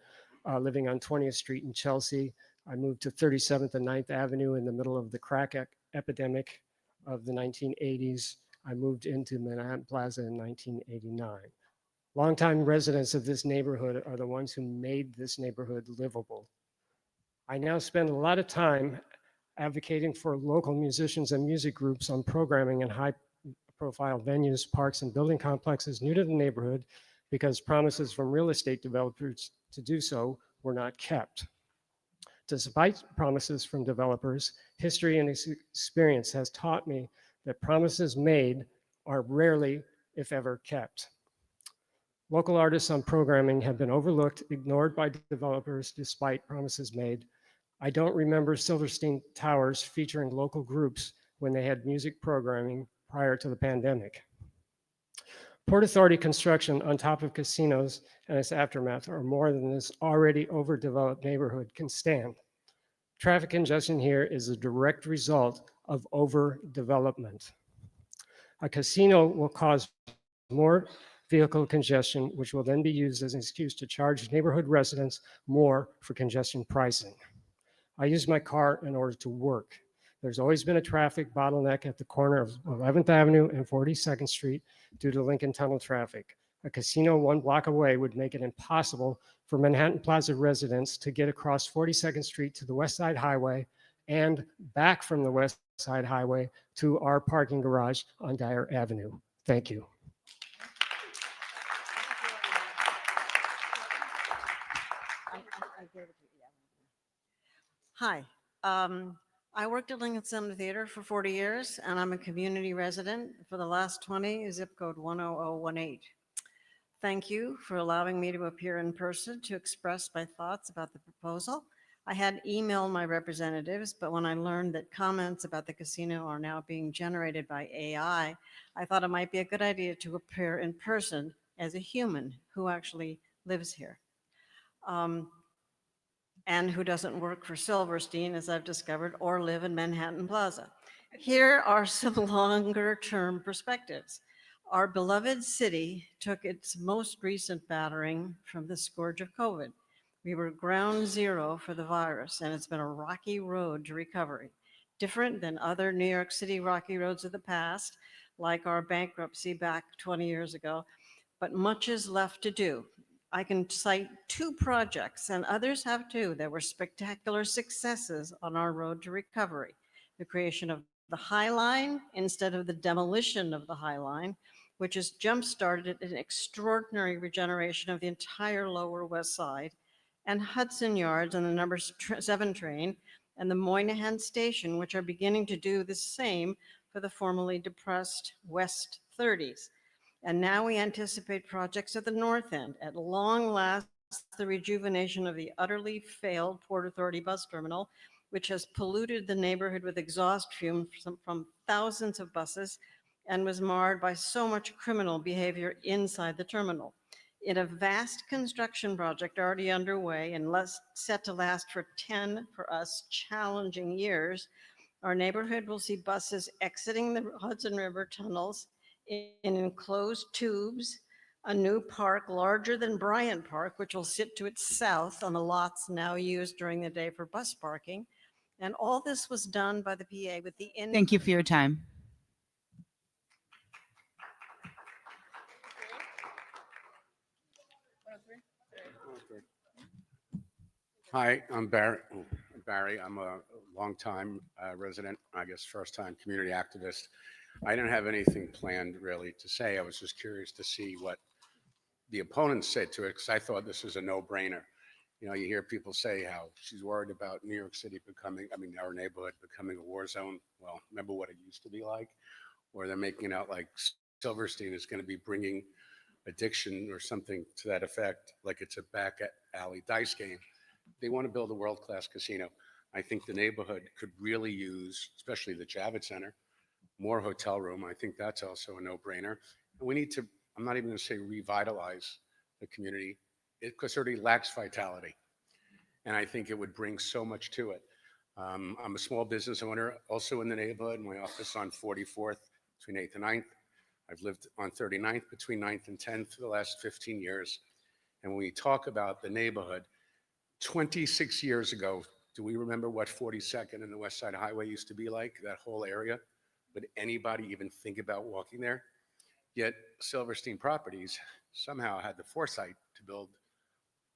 living on 20th Street in Chelsea. I moved to 37th and 9th Avenue in the middle of the crack epidemic of the 1980s. I moved into Manhattan Plaza in 1989. Longtime residents of this neighborhood are the ones who made this neighborhood livable. I now spend a lot of time advocating for local musicians and music groups on programming in high-profile venues, parks, and building complexes new to the neighborhood because promises from real estate developers to do so were not kept. Despite promises from developers, history and experience has taught me that promises made are rarely, if ever, kept. Local artists on programming have been overlooked, ignored by developers despite promises made. I don't remember Silverstein Towers featuring local groups when they had music programming prior to the pandemic. Port Authority construction on top of casinos and its aftermath are more than this already overdeveloped neighborhood can stand. Traffic congestion here is a direct result of overdevelopment. A casino will cause more vehicle congestion, which will then be used as an excuse to charge neighborhood residents more for congestion pricing. I use my car in order to work. There's always been a traffic bottleneck at the corner of 11th Avenue and 42nd Street due to Lincoln Tunnel traffic. A casino 1 block away would make it impossible for Manhattan Plaza residents to get across 42nd Street to the West Side Highway and back from the West Side Highway to our parking garage on Dyer Avenue. Thank you.
Hi, I worked at Lincoln Center Theater for 40 years, and I'm a community resident for the last 20, zip code 10018. Thank you for allowing me to appear in person to express my thoughts about the proposal. I had emailed my representatives, but when I learned that comments about the casino are now being generated by AI, I thought it might be a good idea to appear in person as a human who actually lives here. And who doesn't work for Silverstein, as I've discovered, or live in Manhattan Plaza. Here are some longer-term perspectives. Our beloved city took its most recent battering from the scourge of COVID. We were ground zero for the virus, and it's been a rocky road to recovery, different than other New York City rocky roads of the past, like our bankruptcy back 20 years ago, but much is left to do. I can cite 2 projects, and others have too, that were spectacular successes on our road to recovery. The creation of the High Line instead of the demolition of the High Line, which has jump-started an extraordinary regeneration of the entire Lower West Side, and Hudson Yards and the number 7 train, and the Moynihan Station, which are beginning to do the same for the formerly depressed West 30s. And now we anticipate projects at the north end. At long last, the rejuvenation of the utterly failed Port Authority bus terminal, which has polluted the neighborhood with exhaust fumes from thousands of buses and was marred by so much criminal behavior inside the terminal. In a vast construction project already underway and set to last for 10, for us, challenging years, our neighborhood will see buses exiting the Hudson River tunnels in enclosed tubes, a new park larger than Bryant Park, which will sit to its south on the lots now used during the day for bus parking. And all this was done by the PA with the
Thank you for your time.
Hi, I'm Barry. I'm a longtime resident, I guess first-time community activist. I didn't have anything planned really to say. I was just curious to see what the opponents said to it, because I thought this was a no-brainer. You know, you hear people say how she's worried about New York City becoming, our neighborhood becoming a war zone. Well, remember what it used to be like? Or they're making it out like Silverstein is going to be bringing addiction or something to that effect, like it's a back alley dice game. They want to build a world-class casino. I think the neighborhood could really use, especially the Javits Center, more hotel room. I think that's also a no-brainer. And we need to, I'm not even going to say revitalize the community, because it already lacks vitality. And I think it would bring so much to it. I'm a small business owner, also in the neighborhood. My office on 44th between 8th and 9th. I've lived on 39th between 9th and 10th for the last 15 years. And when we talk about the neighborhood, 26 years ago, do we remember what 42nd and the West Side Highway used to be like, that whole area? Would anybody even think about walking there? Yet Silverstein Properties somehow had the foresight to build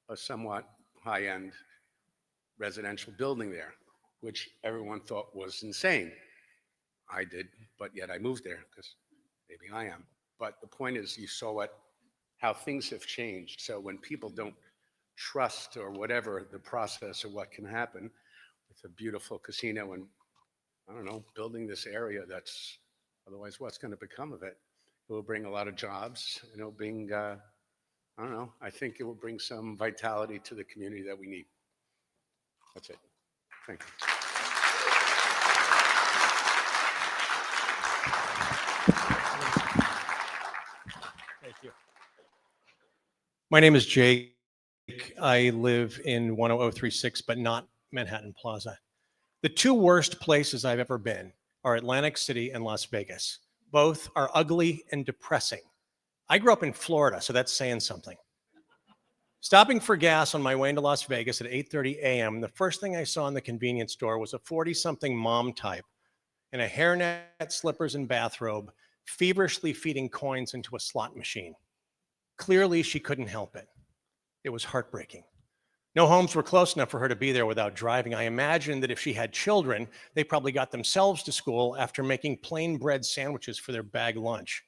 a somewhat high-end residential building there, which everyone thought was insane. I did, but yet I moved there because maybe I am. But the point is, you saw how things have changed. So when people don't trust or whatever the process or what can happen with a beautiful casino and, I don't know, building this area that's, otherwise what's going to become of it? It will bring a lot of jobs, and it'll bring, I don't know, I think it will bring some vitality to the community that we need. That's it. Thank you.
Thank you. My name is Jake. I live in 10036, but not Manhattan Plaza. The two worst places I've ever been are Atlantic City and Las Vegas. Both are ugly and depressing. I grew up in Florida, so that's saying something. Stopping for gas on my way into Las Vegas at 8:30 a.m., the first thing I saw in the convenience store was a 40-something mom type in a hairnet, slippers, and bathrobe, feverishly feeding coins into a slot machine. Clearly, she couldn't help it. It was heartbreaking. No homes were close enough for her to be there without driving. I imagine that if she had children, they probably got themselves to school after making plain bread sandwiches for their bag lunch.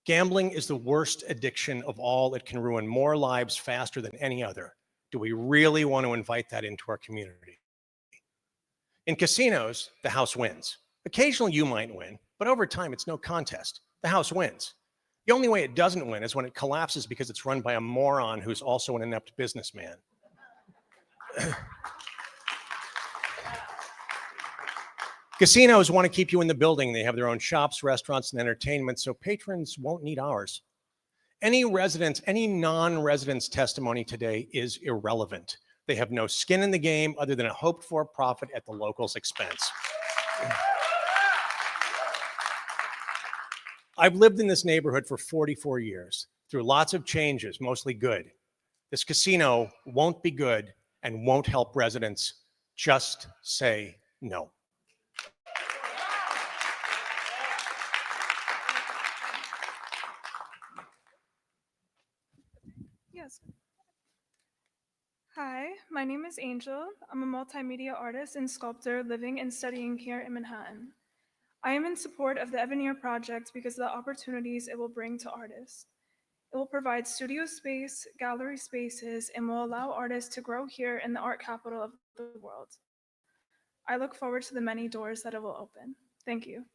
Gambling is the worst addiction of all. It can ruin more lives faster than any other. Do we really want to invite that into our community? In casinos, the house wins. Occasionally you might win, but over time it's no contest. The house wins. The only way it doesn't win is when it collapses because it's run by a moron who's also an inept businessman. Casinos want to keep you in the building. They have their own shops, restaurants, and entertainment, so patrons won't need ours. Any non-resident's testimony today is irrelevant. They have no skin in the game other than a hoped-for profit at the locals' expense. I've lived in this neighborhood for 44 years, through lots of changes, mostly good. This casino won't be good and won't help residents. Just say no.
Yes. Hi, my name is Angel. I'm a multimedia artist and sculptor living and studying here in Manhattan. I am in support of the Avenir project because of the opportunities it will bring to artists. It will provide studio space, gallery spaces, and will allow artists to grow here in the art capital of the world. I look forward to the many doors that it will open. Thank you.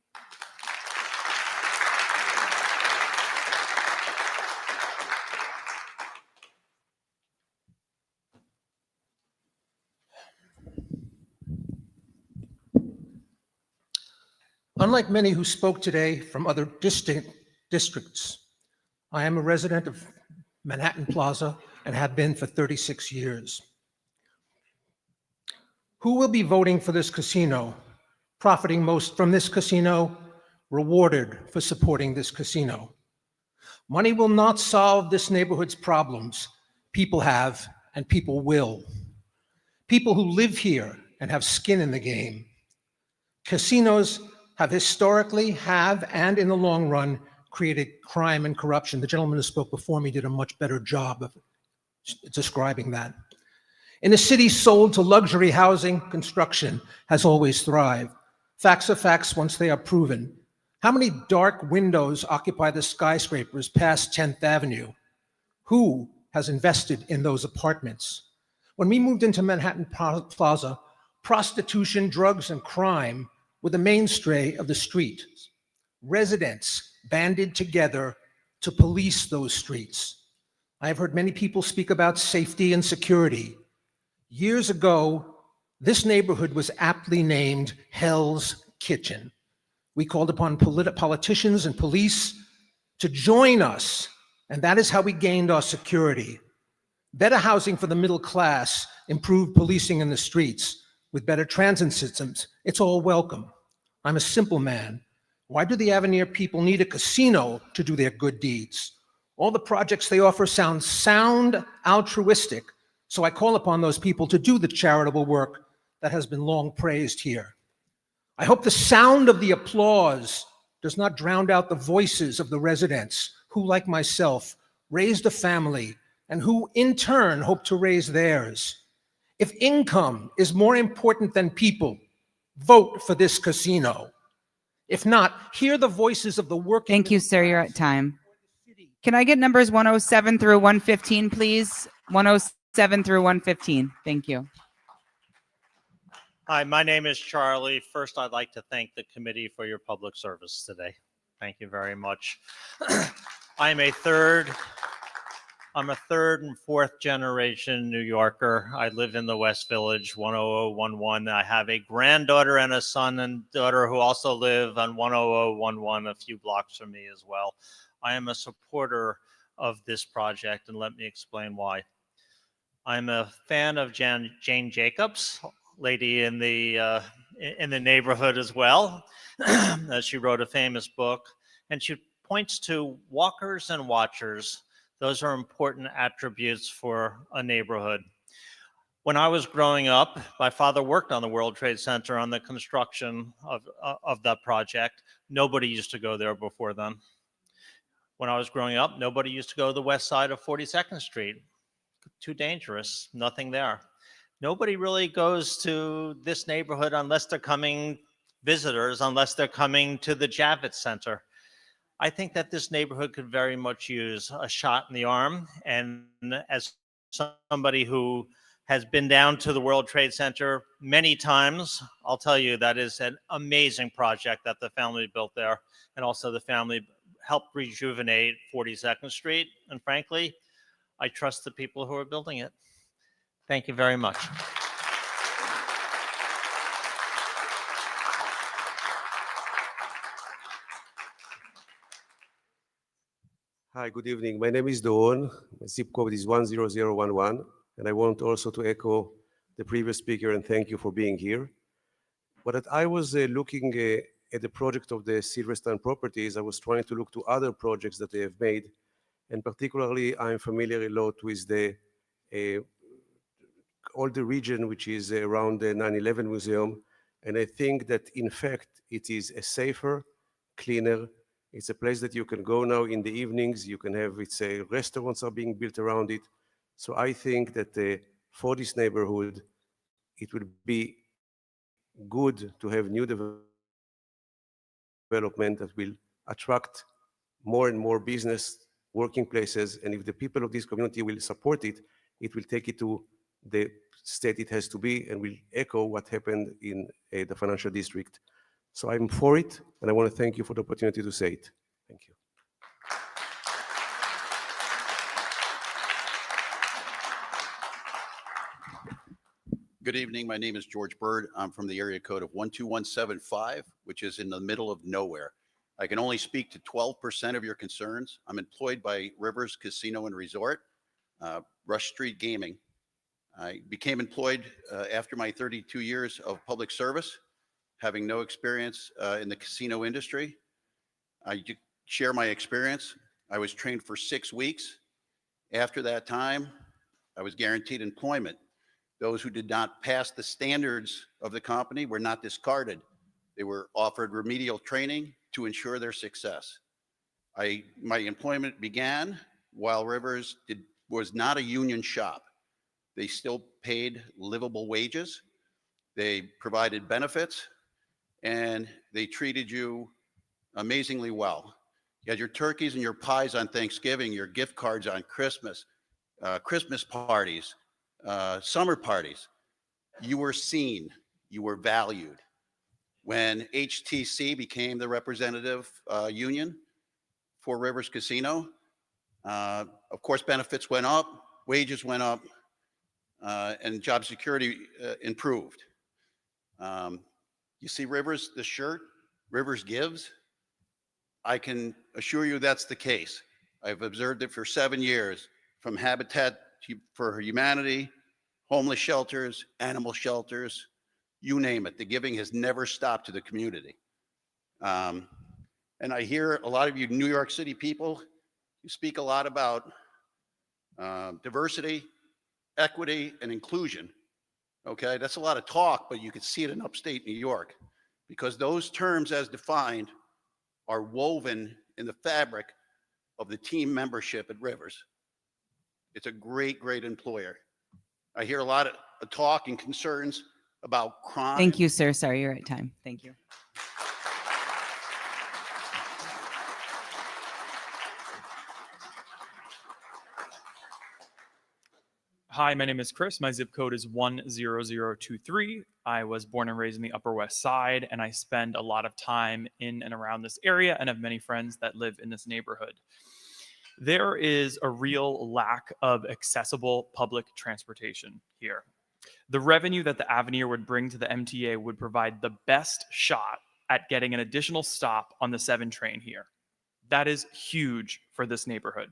Unlike many who spoke today from other districts, I am a resident of Manhattan Plaza and have been for 36 years. Who will be voting for this casino, profiting most from this casino, rewarded for supporting this casino? Money will not solve this neighborhood's problems. People have, and people will. People who live here and have skin in the game. Casinos have historically, and in the long run, created crime and corruption. The gentleman who spoke before me did a much better job of describing that. In a city sold to luxury housing, construction has always thrived. Facts are facts once they are proven. How many dark windows occupy the skyscrapers past 10th Avenue? Who has invested in those apartments? When we moved into Manhattan Plaza, prostitution, drugs, and crime were the mainstay of the street. Residents banded together to police those streets. I have heard many people speak about safety and security. Years ago, this neighborhood was aptly named Hell's Kitchen. We called upon politicians and police to join us, and that is how we gained our security. Better housing for the middle class, improved policing in the streets, with better transit systems. It's all welcome. I'm a simple man. Why do the Avenir people need a casino to do their good deeds? All the projects they offer sound altruistic, so I call upon those people to do the charitable work that has been long praised here. I hope the sound of the applause does not drown out the voices of the residents who, like myself, raised a family and who in turn hope to raise theirs. If income is more important than people, vote for this casino. If not, hear the voices of the working.
Thank you, sir. You're at time. Can I get numbers 107 through 115, please? 107 through 115. Thank you.
Hi, my name is Charlie. First, I'd like to thank the committee for your public service today. Thank you very much. I'm a third and fourth generation New Yorker. I live in the West Village, 10011. I have a granddaughter and a son and daughter who also live on 10011, a few blocks from me as well. I am a supporter of this project, and let me explain why. I'm a fan of Jane Jacobs, lady in the neighborhood as well. She wrote a famous book, and she points to walkers and watchers. Those are important attributes for a neighborhood. When I was growing up, my father worked on the World Trade Center on the construction of that project. Nobody used to go there before then. When I was growing up, nobody used to go to the west side of 42nd Street. Too dangerous, nothing there. Nobody really goes to this neighborhood unless they're coming visitors, unless they're coming to the Javits Center. I think that this neighborhood could very much use a shot in the arm. And as somebody who has been down to the World Trade Center many times, I'll tell you that is an amazing project that the family built there. And also the family helped rejuvenate 42nd Street. And frankly, I trust the people who are building it. Thank you very much.
Hi, good evening. My name is Dawn. My zip code is 10011. And I want also to echo the previous speaker and thank you for being here. But I was looking at the project of the Silverstein properties. I was trying to look to other projects that they have made. And particularly, I'm familiar a lot with the all the region which is around the 9/11 museum. And I think that in fact, it is a safer, cleaner. It's a place that you can go now in the evenings. You can have, it's a restaurants are being built around it. So I think that for this neighborhood, it would be good to have new development that will attract more and more business, working places. And if the people of this community will support it, it will take it to the state it has to be and will echo what happened in the financial district. So I'm for it, and I want to thank you for the opportunity to say it. Thank you.
Good evening. My name is George Bird. I'm from the area code of 12175, which is in the middle of nowhere. I can only speak to 12% of your concerns. I'm employed by Rivers Casino and Resort, Rush Street Gaming. I became employed after my 32 years of public service, having no experience in the casino industry. I share my experience. I was trained for 6 weeks. After that time, I was guaranteed employment. Those who did not pass the standards of the company were not discarded. They were offered remedial training to ensure their success. My employment began while Rivers was not a union shop. They still paid livable wages. They provided benefits, and they treated you amazingly well. You had your turkeys and your pies on Thanksgiving, your gift cards on Christmas, Christmas parties, summer parties. You were seen, you were valued. When HTC became the representative union for Rivers Casino, of course, benefits went up, wages went up, and job security improved. You see Rivers, the shirt, Rivers gives, I can assure you that's the case. I've observed it for 7 years, from Habitat for Humanity, homeless shelters, animal shelters, you name it. The giving has never stopped to the community. And I hear a lot of you New York City people, you speak a lot about diversity, equity, and inclusion. Okay, that's a lot of talk, but you can see it in upstate New York, because those terms as defined are woven in the fabric of the team membership at Rivers. It's a great, great employer. I hear a lot of talk and concerns about crime.
Thank you, sir. Sorry, you're at time. Thank you.
Hi, my name is Chris. My zip code is 10023. I was born and raised in the Upper West Side, and I spend a lot of time in and around this area and have many friends that live in this neighborhood. There is a real lack of accessible public transportation here. The revenue that the Avenir would bring to the MTA would provide the best shot at getting an additional stop on the 7 train here. That is huge for this neighborhood.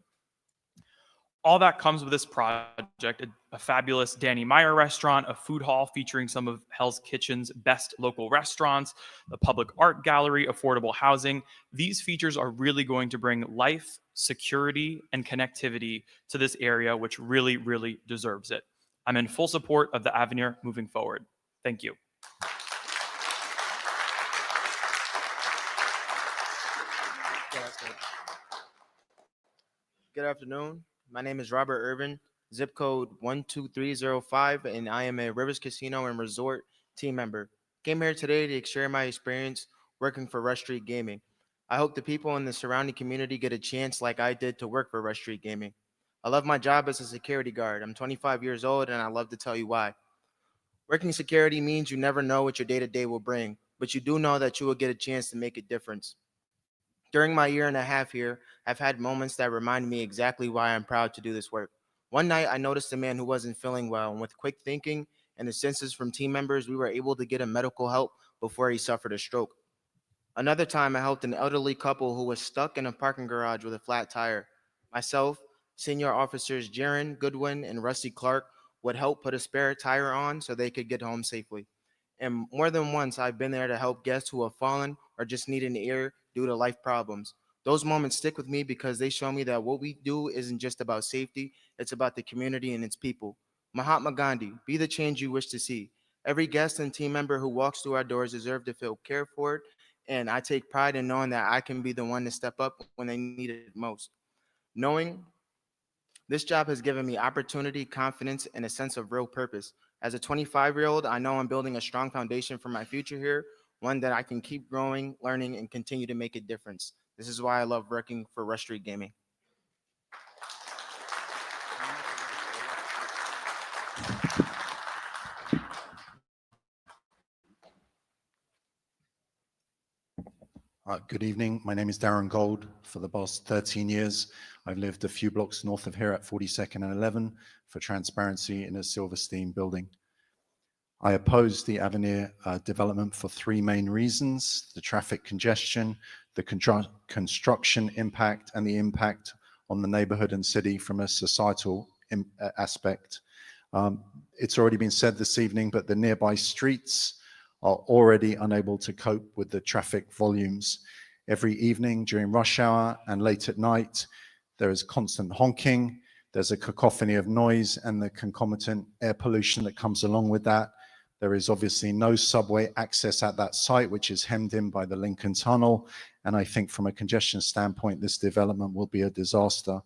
All that comes with this project: a fabulous Danny Meyer restaurant, a food hall featuring some of Hell's Kitchen's best local restaurants, the public art gallery, affordable housing. These features are really going to bring life, security, and connectivity to this area, which really, really deserves it. I'm in full support of the Avenir moving forward. Thank you.
Good afternoon. My name is Robert Urban, zip code 12305, and I am a Rivers Casino and Resort team member. Came here today to share my experience working for Rush Street Gaming. I hope the people in the surrounding community get a chance like I did to work for Rush Street Gaming. I love my job as a security guard. I'm 25 years old, and I love to tell you why. Working security means you never know what your day-to-day will bring, but you do know that you will get a chance to make a difference. During my year and a half here, I've had moments that remind me exactly why I'm proud to do this work. One night, I noticed a man who wasn't feeling well, and with quick thinking and assistance from team members, we were able to get him medical help before he suffered a stroke. Another time, I helped an elderly couple who was stuck in a parking garage with a flat tire. Myself, senior officers Jaron Goodwin and Rusty Clark would help put a spare tire on so they could get home safely. And more than once, I've been there to help guests who have fallen or just need an ear due to life problems. Those moments stick with me because they show me that what we do isn't just about safety, it's about the community and its people. Mahatma Gandhi, be the change you wish to see. Every guest and team member who walks through our doors deserves to feel cared for, and I take pride in knowing that I can be the one to step up when they need it most. Knowing this job has given me opportunity, confidence, and a sense of real purpose. As a 25-year-old, I know I'm building a strong foundation for my future here, one that I can keep growing, learning, and continue to make a difference. This is why I love working for Rush Street Gaming.
Good evening. My name is Darren Gold. For the past 13 years, I've lived a few blocks north of here at 42nd and 11 for transparency in a Silverstein building. I oppose the Avenir development for 3 main reasons: the traffic congestion, the construction impact, and the impact on the neighborhood and city from a societal aspect. It's already been said this evening, but the nearby streets are already unable to cope with the traffic volumes. Every evening during rush hour and late at night, there is constant honking, there's a cacophony of noise and the concomitant air pollution that comes along with that. There is obviously no subway access at that site, which is hemmed in by the Lincoln Tunnel. And I think from a congestion standpoint, this development will be a disaster.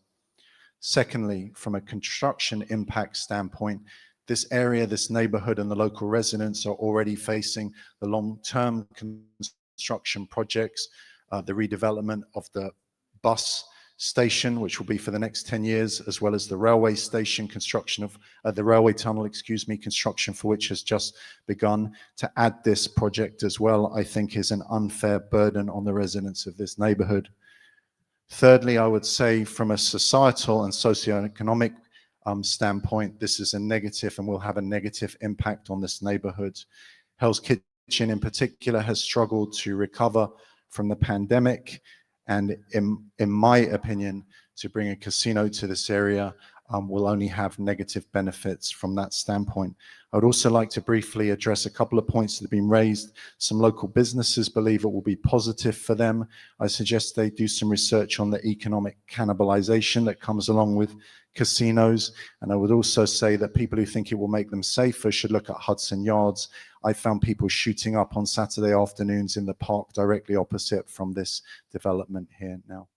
Secondly, from a construction impact standpoint, this area, this neighborhood, and the local residents are already facing the long-term construction projects, the redevelopment of the bus station, which will be for the next 10 years, as well as the railway station construction of the railway tunnel, construction for which has just begun. To add this project as well, I think is an unfair burden on the residents of this neighborhood. Thirdly, I would say from a societal and socioeconomic standpoint, this is a negative and will have a negative impact on this neighborhood. Hell's Kitchen Kitchen in particular has struggled to recover from the pandemic. And in my opinion, to bring a casino to this area will only have negative benefits from that standpoint. I would also like to briefly address a couple of points that have been raised. Some local businesses believe it will be positive for them. I suggest they do some research on the economic cannibalization that comes along with casinos. And I would also say that people who think it will make them safer should look at Hudson Yards. I found people shooting up on Saturday afternoons in the park directly opposite from this development here now.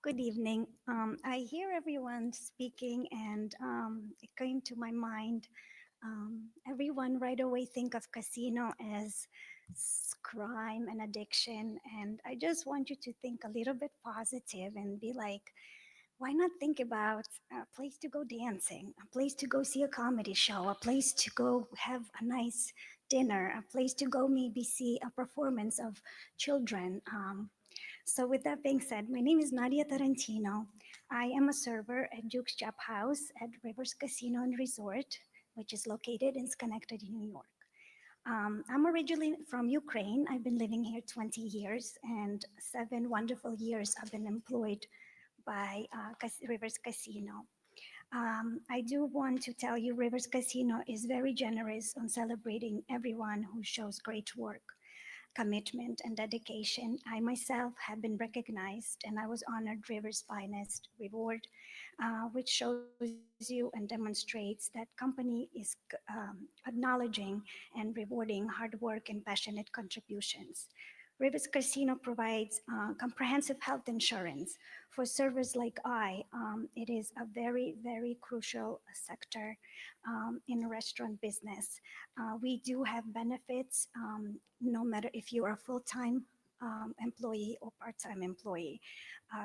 Good evening. I hear everyone speaking, and it came to my mind. Everyone right away think of casino as crime and addiction, and I just want you to think a little bit positive and be like, why not think about a place to go dancing, a place to go see a comedy show, a place to go have a nice dinner, a place to go maybe see a performance of children. So with that being said, my name is Nadia Tarantino. I am a server at Duke's Chop House at Rivers Casino and Resort, which is located in Schenectady, New York. I'm originally from Ukraine. I've been living here 20 years, and 7 wonderful years I've been employed by Rivers Casino. I do want to tell you Rivers Casino is very generous on celebrating everyone who shows great work, commitment, and dedication. I myself have been recognized, and I was honored Rivers Finest Reward, which shows you and demonstrates that company is acknowledging and rewarding hard work and passionate contributions. Rivers Casino provides comprehensive health insurance for servers like I. It is a very, very crucial sector in restaurant business. We do have benefits no matter if you are a full-time employee or part-time employee.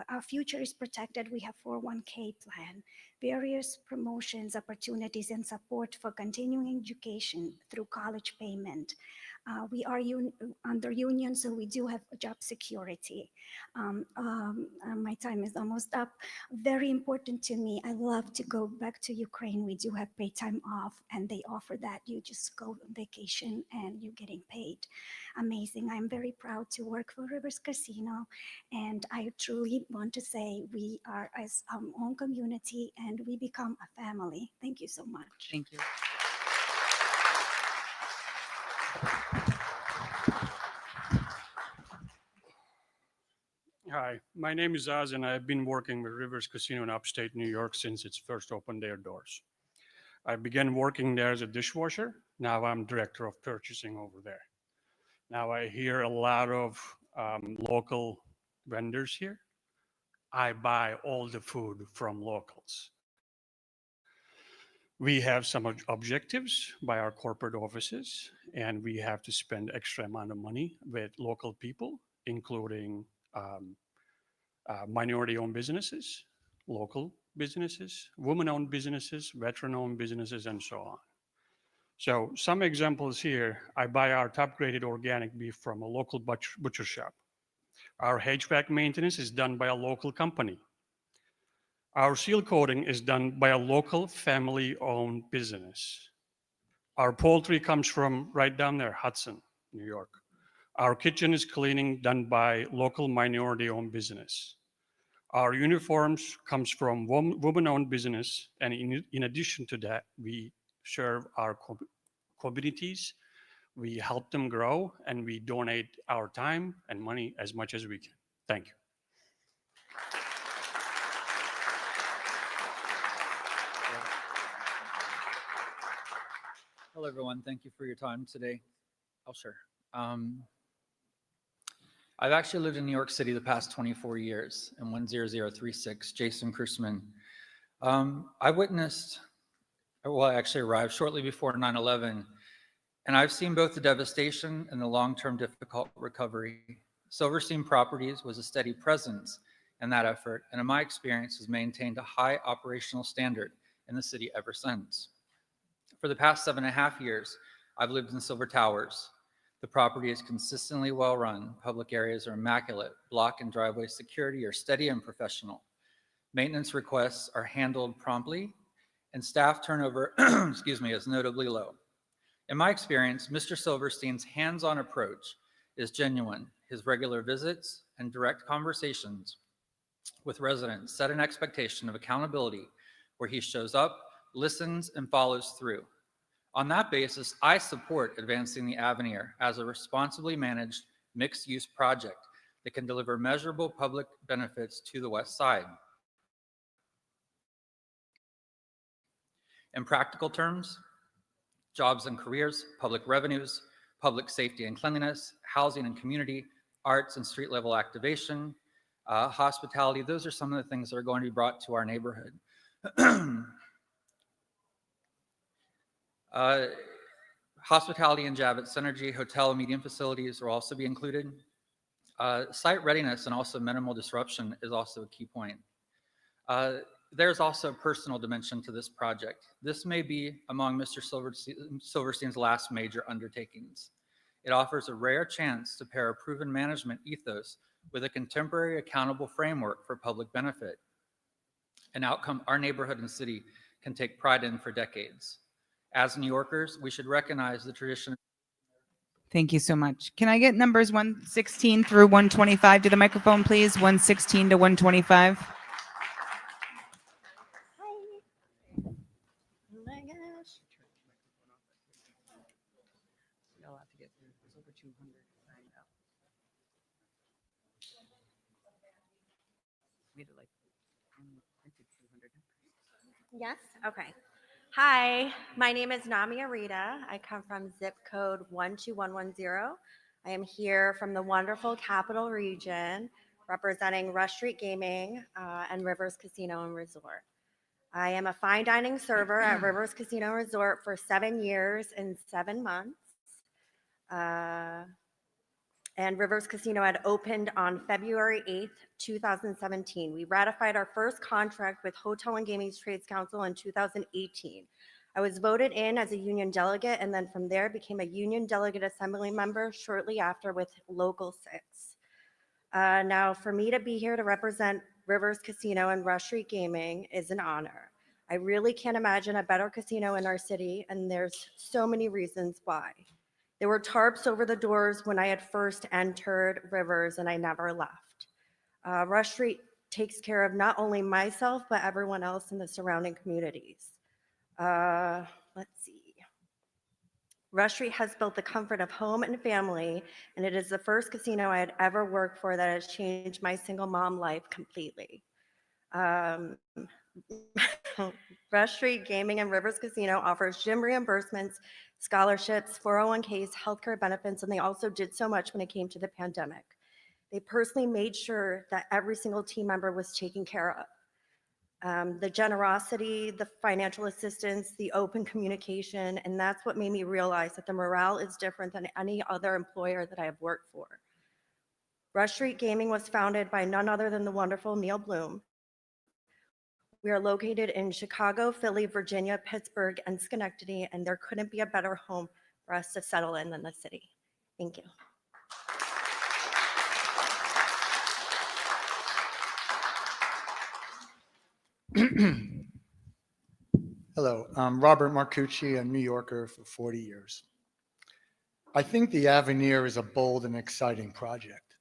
Our future is protected. We have 401k plan, various promotions, opportunities, and support for continuing education through college payment. We are under union, so we do have job security. My time is almost up. Very important to me. I love to go back to Ukraine. We do have paid time off, and they offer that. You just go on vacation and you're getting paid. Amazing. I'm very proud to work for Rivers Casino, and I truly want to say we are as our own community, and we become a family. Thank you so much.
Thank you.
Hi, my name is Az, and I've been working with Rivers Casino in upstate New York since it's first opened their doors. I began working there as a dishwasher. Now I'm director of purchasing over there. Now I hear a lot of local vendors here. I buy all the food from locals. We have some objectives by our corporate offices, and we have to spend extra amount of money with local people, including minority-owned businesses, local businesses, women-owned businesses, veteran-owned businesses, and so on. So some examples here, I buy our top-graded organic beef from a local butcher shop. Our HVAC maintenance is done by a local company. Our seal coating is done by a local family-owned business. Our poultry comes from right down there, Hudson, New York. Our kitchen is cleaning done by local minority-owned business. Our uniforms comes from woman-owned business, and in addition to that, we serve our communities, we help them grow, and we donate our time and money as much as we can. Thank you.
Hello, everyone. Thank you for your time today. Oh, sure. I've actually lived in New York City the past 24 years in 10036, Jason Krusman. I witnessed, well, I actually arrived shortly before 9/11, and I've seen both the devastation and the long-term difficult recovery. Silverstein Properties was a steady presence in that effort, and in my experience has maintained a high operational standard in the city ever since. For the past 7.5 years, I've lived in Silver Towers. The property is consistently well-run. Public areas are immaculate. Block and driveway security are steady and professional. Maintenance requests are handled promptly, and staff turnover, excuse me, is notably low. In my experience, Mr. Silverstein's hands-on approach is genuine. His regular visits and direct conversations with residents set an expectation of accountability where he shows up, listens, and follows through. On that basis, I support advancing the Avenir as a responsibly managed mixed-use project that can deliver measurable public benefits to the West Side. In practical terms, jobs and careers, public revenues, public safety and cleanliness, housing and community, arts and street level activation, hospitality, those are some of the things that are going to be brought to our neighborhood. Hospitality and Javits Synergy, hotel and medium facilities will also be included. Site readiness and also minimal disruption is also a key point. There's also a personal dimension to this project. This may be among Mr. Silverstein's last major undertakings. It offers a rare chance to pair a proven management ethos with a contemporary accountable framework for public benefit, an outcome our neighborhood and city can take pride in for decades. As New Yorkers, we should recognize the tradition.
Thank you so much. Can I get numbers 116 through 125 to the microphone, please? 116 to 125.
Oh my gosh. You'll have to get through. There's over 200. I know. We did like 200.
Yes, okay. Hi, my name is Namia Rita. I come from zip code 12110. I am here from the wonderful Capital Region representing Rush Street Gaming and Rivers Casino and Resort. I am a fine dining server at Rivers Casino and Resort for 7 years and 7 months. And Rivers Casino had opened on February 8th, 2017. We ratified our first contract with Hotel and Gaming Trades Council in 2018. I was voted in as a union delegate and then from there became a union delegate assembly member shortly after with Local 6. Now for me to be here to represent Rivers Casino and Rush Street Gaming is an honor. I really can't imagine a better casino in our city and there's so many reasons why. There were tarps over the doors when I had first entered Rivers and I never left. Rush Street takes care of not only myself, but everyone else in the surrounding communities. Let's see. Rush Street has built the comfort of home and family, and it is the first casino I had ever worked for that has changed my single mom life completely. Rush Street Gaming and Rivers Casino offers gym reimbursements, scholarships, 401ks, healthcare benefits, and they also did so much when it came to the pandemic. They personally made sure that every single team member was taken care of. The generosity, the financial assistance, the open communication, and that's what made me realize that the morale is different than any other employer that I have worked for. Rush Street Gaming was founded by none other than the wonderful Neil Bloom. We are located in Chicago, Philly, Virginia, Pittsburgh, and Schenectady, and there couldn't be a better home for us to settle in than the city. Thank you.
Hello, I'm Robert Marcucci, a New Yorker for 40 years. I think the Avenir is a bold and exciting project.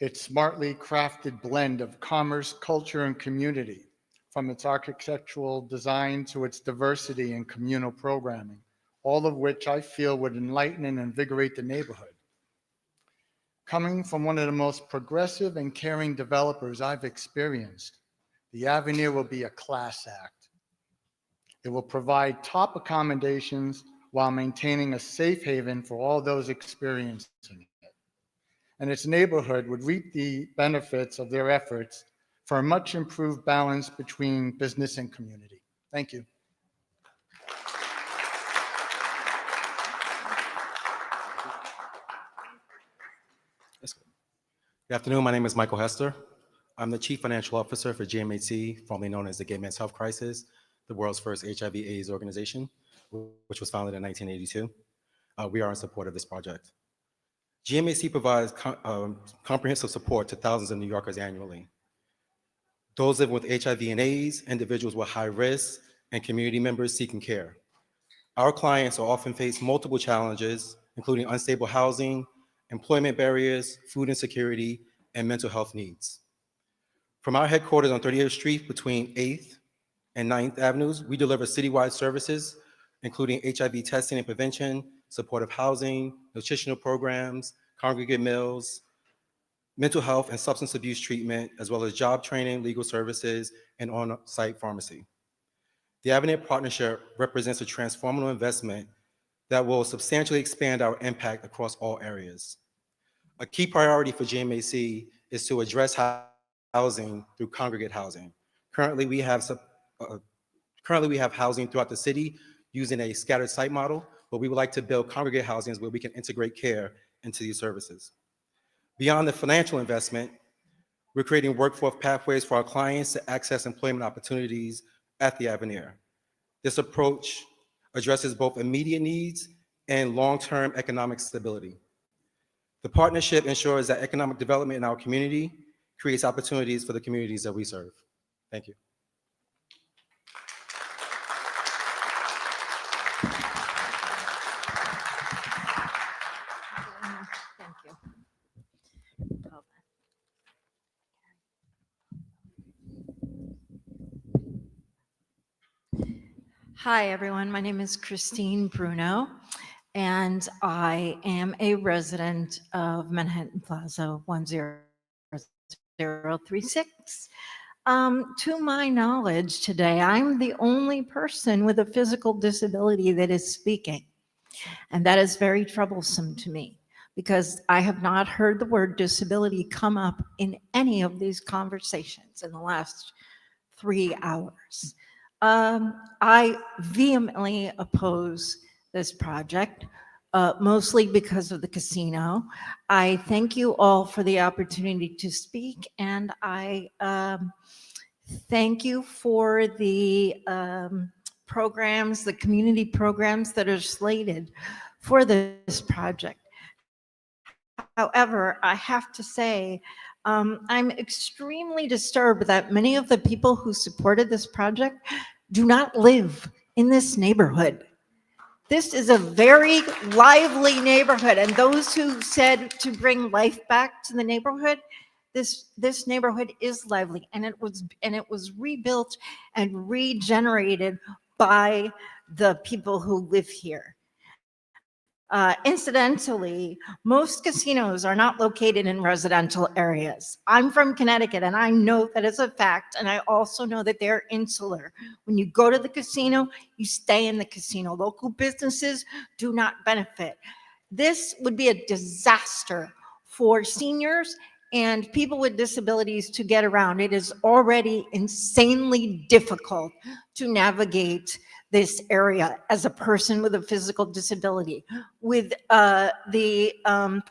Its smartly crafted blend of commerce, culture, and community, from its architectural design to its diversity and communal programming, all of which I feel would enlighten and invigorate the neighborhood. Coming from one of the most progressive and caring developers I've experienced, the Avenir will be a class act. It will provide top accommodations while maintaining a safe haven for all those experiencing it. And its neighborhood would reap the benefits of their efforts for a much improved balance between business and community. Thank you.
Good afternoon. My name is Michael Hester. I'm the Chief Financial Officer for GMHC, formerly known as the Gay Men's Health Crisis, the world's first HIV/AIDS organization, which was founded in 1982. We are in support of this project. GMAC provides comprehensive support to thousands of New Yorkers annually. Those living with HIV and AIDS, individuals with high risk, and community members seeking care. Our clients are often face multiple challenges, including unstable housing, employment barriers, food insecurity, and mental health needs. From our headquarters on 38th Street between 8th and 9th Avenues, we deliver citywide services, including HIV testing and prevention, supportive housing, nutritional programs, congregate meals, mental health and substance abuse treatment, as well as job training, legal services, and on-site pharmacy. The Avenir partnership represents a transformative investment that will substantially expand our impact across all areas. A key priority for GMAC is to address housing through congregate housing. Currently, we have housing throughout the city using a scattered site model, but we would like to build congregate housings where we can integrate care into these services. Beyond the financial investment, we're creating workforce pathways for our clients to access employment opportunities at the Avenir. This approach addresses both immediate needs and long-term economic stability. The partnership ensures that economic development in our community creates opportunities for the communities that we serve. Thank you.
Thank you. Hi, everyone. My name is Christine Bruno, and I am a resident of Manhattan Plaza 10036. To my knowledge today, I'm the only person with a physical disability that is speaking, and that is very troublesome to me because I have not heard the word disability come up in any of these conversations in the last 3 hours. I vehemently oppose this project, mostly because of the casino. I thank you all for the opportunity to speak, and I thank you for the programs, the community programs that are slated for this project. However, I have to say, I'm extremely disturbed that many of the people who supported this project do not live in this neighborhood. This is a very lively neighborhood, and those who said to bring life back to the neighborhood, this neighborhood is lively, and it was rebuilt and regenerated by the people who live here. Incidentally, most casinos are not located in residential areas. I'm from Connecticut, and I know that is a fact, and I also know that they're insular. When you go to the casino, you stay in the casino. Local businesses do not benefit. This would be a disaster for seniors and people with disabilities to get around. It is already insanely difficult to navigate this area as a person with a physical disability. With the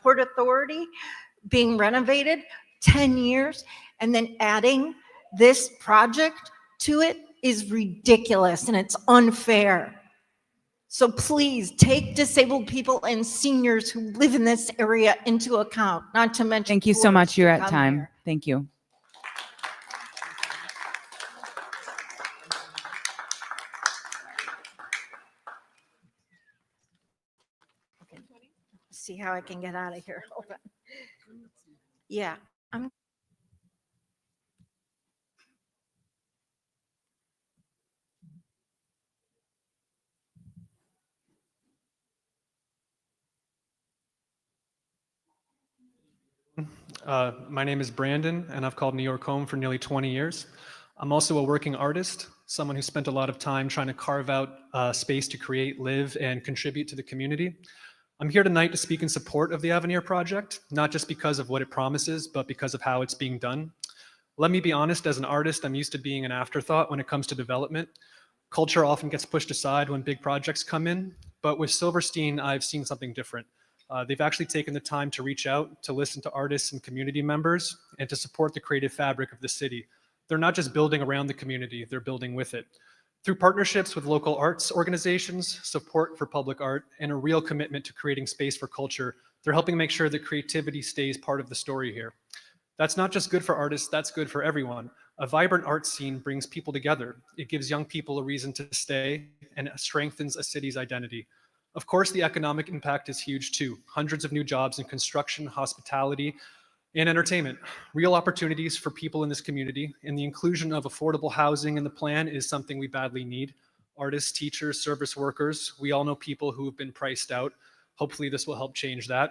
Port Authority being renovated 10 years and then adding this project to it is ridiculous and it's unfair. So please take disabled people and seniors who live in this area into account, not to mention.
Thank you so much.
tourists who
You're at
come
time.
here.
Thank you.
See how I can get out of here. Hold on. Yeah, I'm.
My name is Brandon, and I've called New York home for nearly 20 years. I'm also a working artist, someone who spent a lot of time trying to carve out space to create, live, and contribute to the community. I'm here tonight to speak in support of the Avenir project, not just because of what it promises, but because of how it's being done. Let me be honest, as an artist, I'm used to being an afterthought when it comes to development. Culture often gets pushed aside when big projects come in, but with Silverstein, I've seen something different. They've actually taken the time to reach out, to listen to artists and community members, and to support the creative fabric of the city. They're not just building around the community, they're building with it. Through partnerships with local arts organizations, support for public art, and a real commitment to creating space for culture, They're helping make sure that creativity stays part of the story here. That's not just good for artists, that's good for everyone. A vibrant art scene brings people together. It gives young people a reason to stay and it strengthens a city's identity. Of course, the economic impact is huge too. Hundreds of new jobs in construction, hospitality, and entertainment. Real opportunities for people in this community, and the inclusion of affordable housing in the plan is something we badly need. Artists, teachers, service workers, we all know people who have been priced out. Hopefully this will help change that.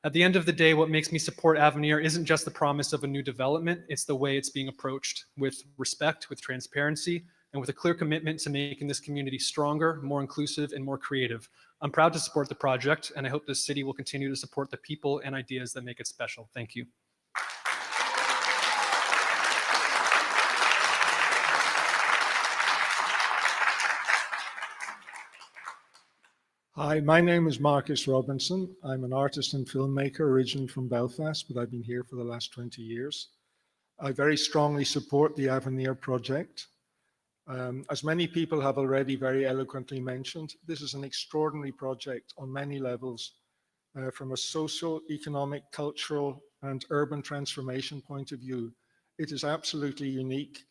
At the end of the day, what makes me support Avenir isn't just the promise of a new development, it's the way it's being approached with respect, with transparency, and with a clear commitment to making this community stronger, more inclusive, and more creative. I'm proud to support the project, and I hope this city will continue to support the people and ideas that make it special. Thank you.
Hi, my name is Marcus Robinson. I'm an artist and filmmaker originally from Belfast, but I've been here for the last 20 years. I very strongly support the Avenir project. As many people have already very eloquently mentioned, this is an extraordinary project on many levels, from a social, economic, cultural, and urban transformation point of view. It is absolutely unique.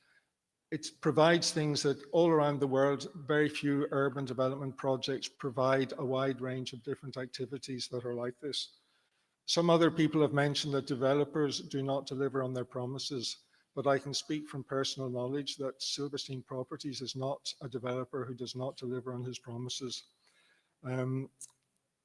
It provides things that all around the world, very few urban development projects provide a wide range of different activities that are like this. Some other people have mentioned that developers do not deliver on their promises, but I can speak from personal knowledge that Silverstein Properties is not a developer who does not deliver on his promises. When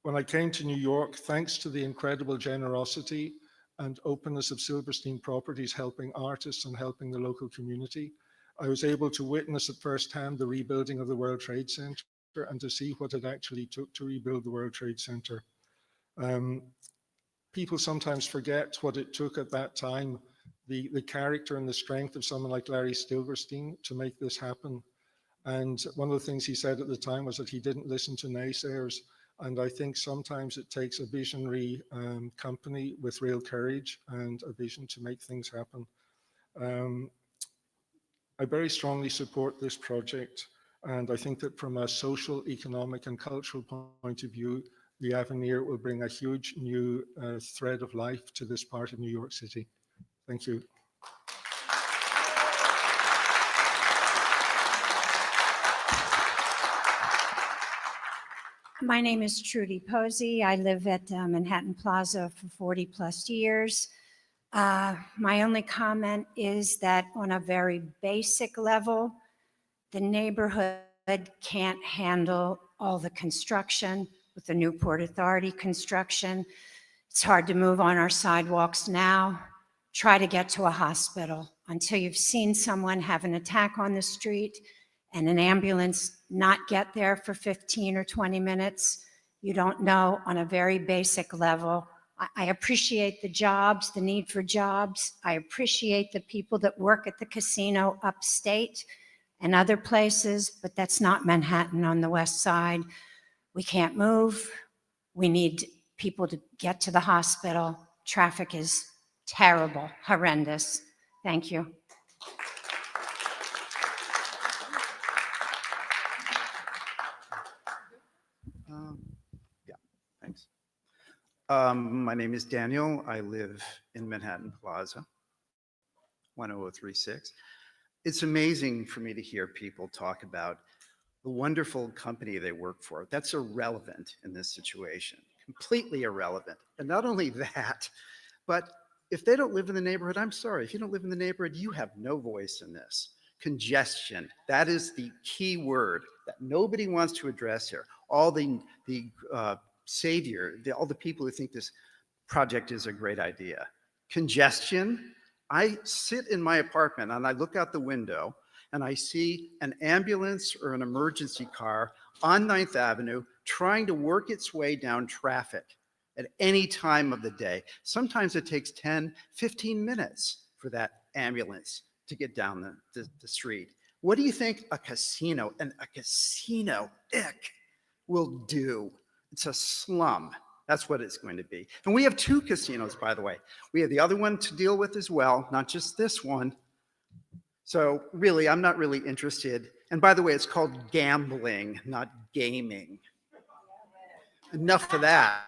I came to New York, thanks to the incredible generosity and openness of Silverstein Properties helping artists and helping the local community, I was able to witness at firsthand the rebuilding of the World Trade Center and to see what it actually took to rebuild the World Trade Center. People sometimes forget what it took at that time, the character and the strength of someone like Larry Silverstein to make this happen. And one of the things he said at the time was that he didn't listen to naysayers. And I think sometimes it takes a visionary company with real courage and a vision to make things happen. I very strongly support this project, and I think that from a social, economic, and cultural point of view, the Avenir will bring a huge new thread of life to this part of New York City. Thank you.
My name is Trudy Posey. I live at Manhattan Plaza for 40 plus years. My only comment is that on a very basic level, the neighborhood can't handle all the construction with the Newport Authority construction. It's hard to move on our sidewalks now. Try to get to a hospital. Until you've seen someone have an attack on the street and an ambulance not get there for 15 or 20 minutes, you don't know on a very basic level. I appreciate the jobs, the need for jobs. I appreciate the people that work at the casino upstate and other places, but that's not Manhattan on the west side. We can't move. We need people to get to the hospital. Traffic is terrible, horrendous. Thank you.
Yeah, thanks. My name is Daniel. I live in Manhattan Plaza, 10036. It's amazing for me to hear people talk about the wonderful company they work for. That's irrelevant in this situation, completely irrelevant. And not only that, but if they don't live in the neighborhood, I'm sorry, if you don't live in the neighborhood, you have no voice in this. Congestion, that is the key word that nobody wants to address here. All the savior, all the people who think this project is a great idea. Congestion, I sit in my apartment and I look out the window and I see an ambulance or an emergency car on 9th Avenue trying to work its way down traffic at any time of the day. Sometimes it takes 10, 15 minutes for that ambulance to get down the street. What do you think a casino will do? It's a slum. That's what it's going to be. And we have 2 casinos, by the way. We have the other one to deal with as well, not just this one. So really, I'm not really interested. And by the way, it's called gambling, not gaming. Enough of that.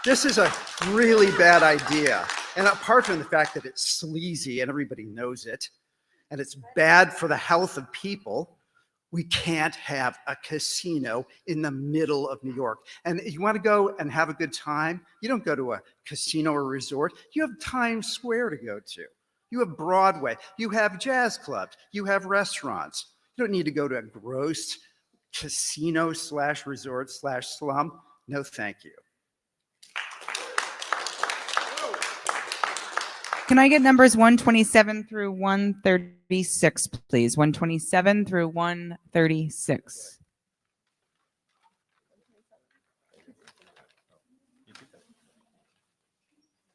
This is a really bad idea. And apart from the fact that it's sleazy and everybody knows it, and it's bad for the health of people, we can't have a casino in the middle of New York. And if you want to go and have a good time, you don't go to a casino or resort. You have Times Square to go to. You have Broadway. You have jazz clubs. You have restaurants. You don't need to go to a gross casino/resort/slum. No, thank you.
Can I get numbers 127 through 136, please? 127 through 136.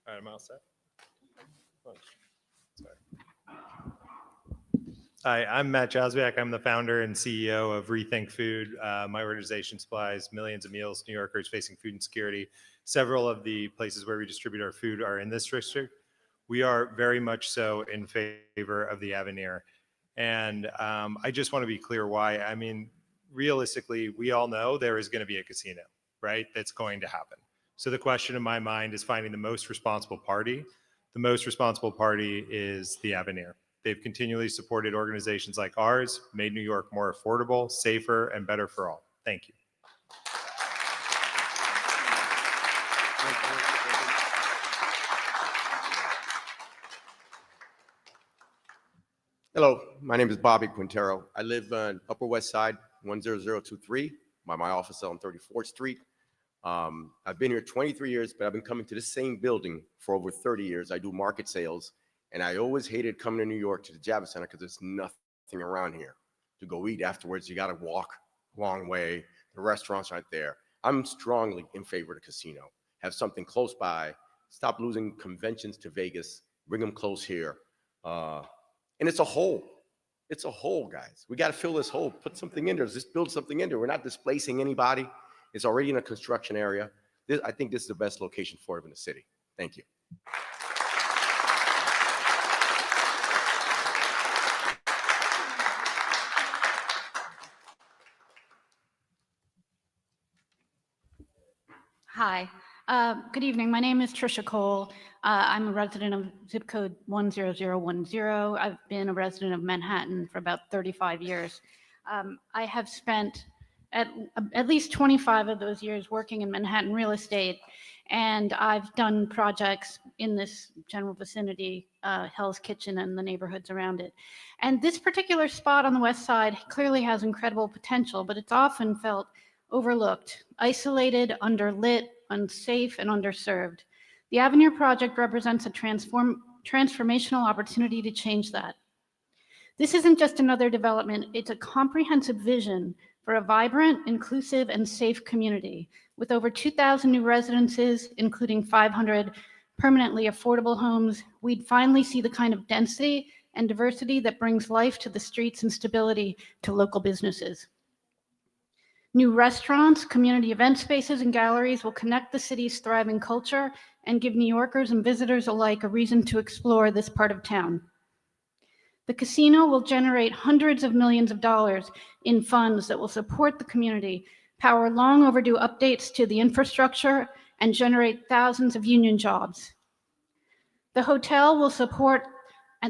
All right, I'm all set. Hi, I'm Matt Joswiak. I'm the founder and CEO of Rethink Food. My organization supplies millions of meals to New Yorkers facing food insecurity. Several of the places where we distribute our food are in this district. We are very much so in favor of the Avenir. And I just want to be clear why. I mean, realistically, we all know there is going to be a casino, right? That's going to happen. So the question in my mind is finding the most responsible party. The most responsible party is the Avenir. They've continually supported organizations like ours, made New York more affordable, safer, and better for all. Thank you.
Hello, my name is Bobby Quintero. I live on Upper West Side, 10023, by my office on 34th Street. I've been here 23 years, but I've been coming to the same building for over 30 years. I do market sales, and I always hated coming to New York to the Javits Center because there's nothing around here to go eat afterwards. You got to walk a long way. The restaurants aren't there. I'm strongly in favor of the casino. Have something close by. Stop losing conventions to Vegas. Bring them close here. And it's a hole. It's a hole, guys. We got to fill this hole. Put something in there. Just build something in there. We're not displacing anybody. It's already in a construction area. I think this is the best location for it in the city. Thank you.
Hi, good evening. My name is Trisha Cole. I'm a resident of zip code 10010. I've been a resident of Manhattan for about 35 years. I have spent at least 25 of those years working in Manhattan real estate, and I've done projects in this general vicinity, Hell's Kitchen and the neighborhoods around it. And this particular spot on the west side clearly has incredible potential, but it's often felt overlooked, isolated, underlit, unsafe, and underserved. The Avenir project represents a transformational opportunity to change that. This isn't just another development, it's a comprehensive vision for a vibrant, inclusive, and safe community. With over 2,000 new residences, including 500 permanently affordable homes, we'd finally see the kind of density and diversity that brings life to the streets and stability to local businesses. New restaurants, community event spaces, and galleries will connect the city's thriving culture and give New Yorkers and visitors alike a reason to explore this part of town. The casino will generate hundreds of millions of dollars in funds that will support the community, power long overdue updates to the infrastructure, and generate thousands of union jobs. The hotel will support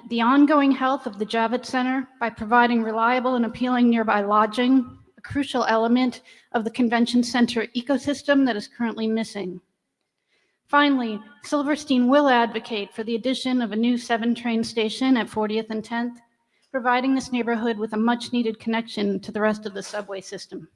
the ongoing health of the Javits Center by providing reliable and appealing nearby lodging, a crucial element of the convention center ecosystem that is currently missing. Finally, Silverstein will advocate for the addition of a new 7-train station at 40th and 10th, providing this neighborhood with a much-needed connection to the rest of the subway system.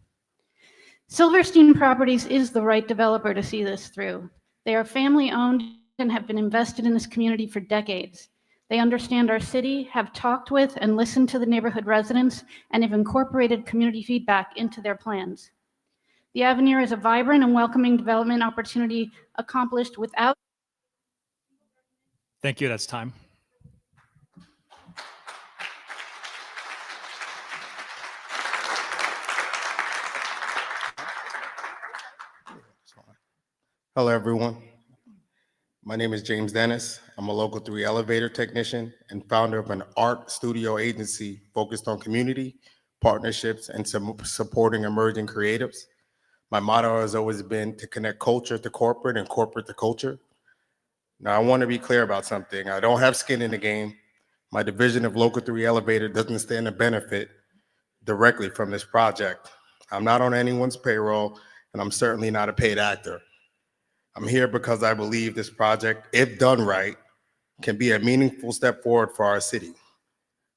Silverstein Properties is the right developer to see this through. They are family-owned and have been invested in this community for decades. They understand our city, have talked with and listened to the neighborhood residents, and have incorporated community feedback into their plans. The Avenir is a vibrant and welcoming development opportunity accomplished without.
Thank you, that's time.
Hello, everyone. My name is James Dennis. I'm a local 3 elevator technician and founder of an art studio agency focused on community, partnerships, and supporting emerging creatives. My motto has always been to connect culture to corporate and corporate to culture. Now, I want to be clear about something. I don't have skin in the game. My division of Local 3 Elevator doesn't stand to benefit directly from this project. I'm not on anyone's payroll, and I'm certainly not a paid actor. I'm here because I believe this project, if done right, can be a meaningful step forward for our city.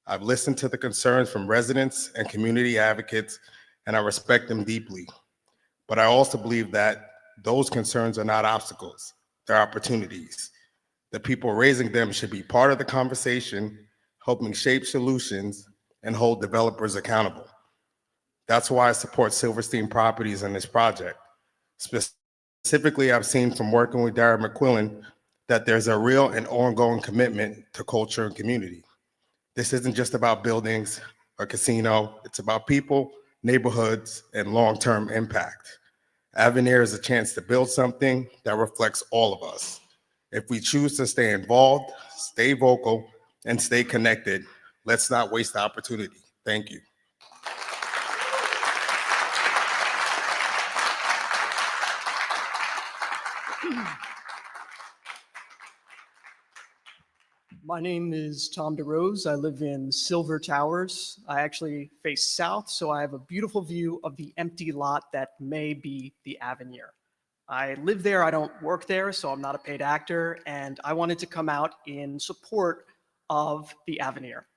I've listened to the concerns from residents and community advocates, and I respect them deeply. But I also believe that those concerns are not obstacles, they're opportunities. The people raising them should be part of the conversation, helping shape solutions and hold developers accountable. That's why I support Silverstein Properties in this project. Specifically, I've seen from working with Darren McQuillan that there's a real and ongoing commitment to culture and community. This isn't just about buildings or casino, it's about people, neighborhoods, and long-term impact. Avenir is a chance to build something that reflects all of us. If we choose to stay involved, stay vocal, and stay connected, let's not waste the opportunity. Thank you.
My name is Tom DeRose. I live in Silver Towers. I actually face south, so I have a beautiful view of the empty lot that may be the Avenir. I live there, I don't work there, so I'm not a paid actor, and I wanted to come out in support of the Avenir.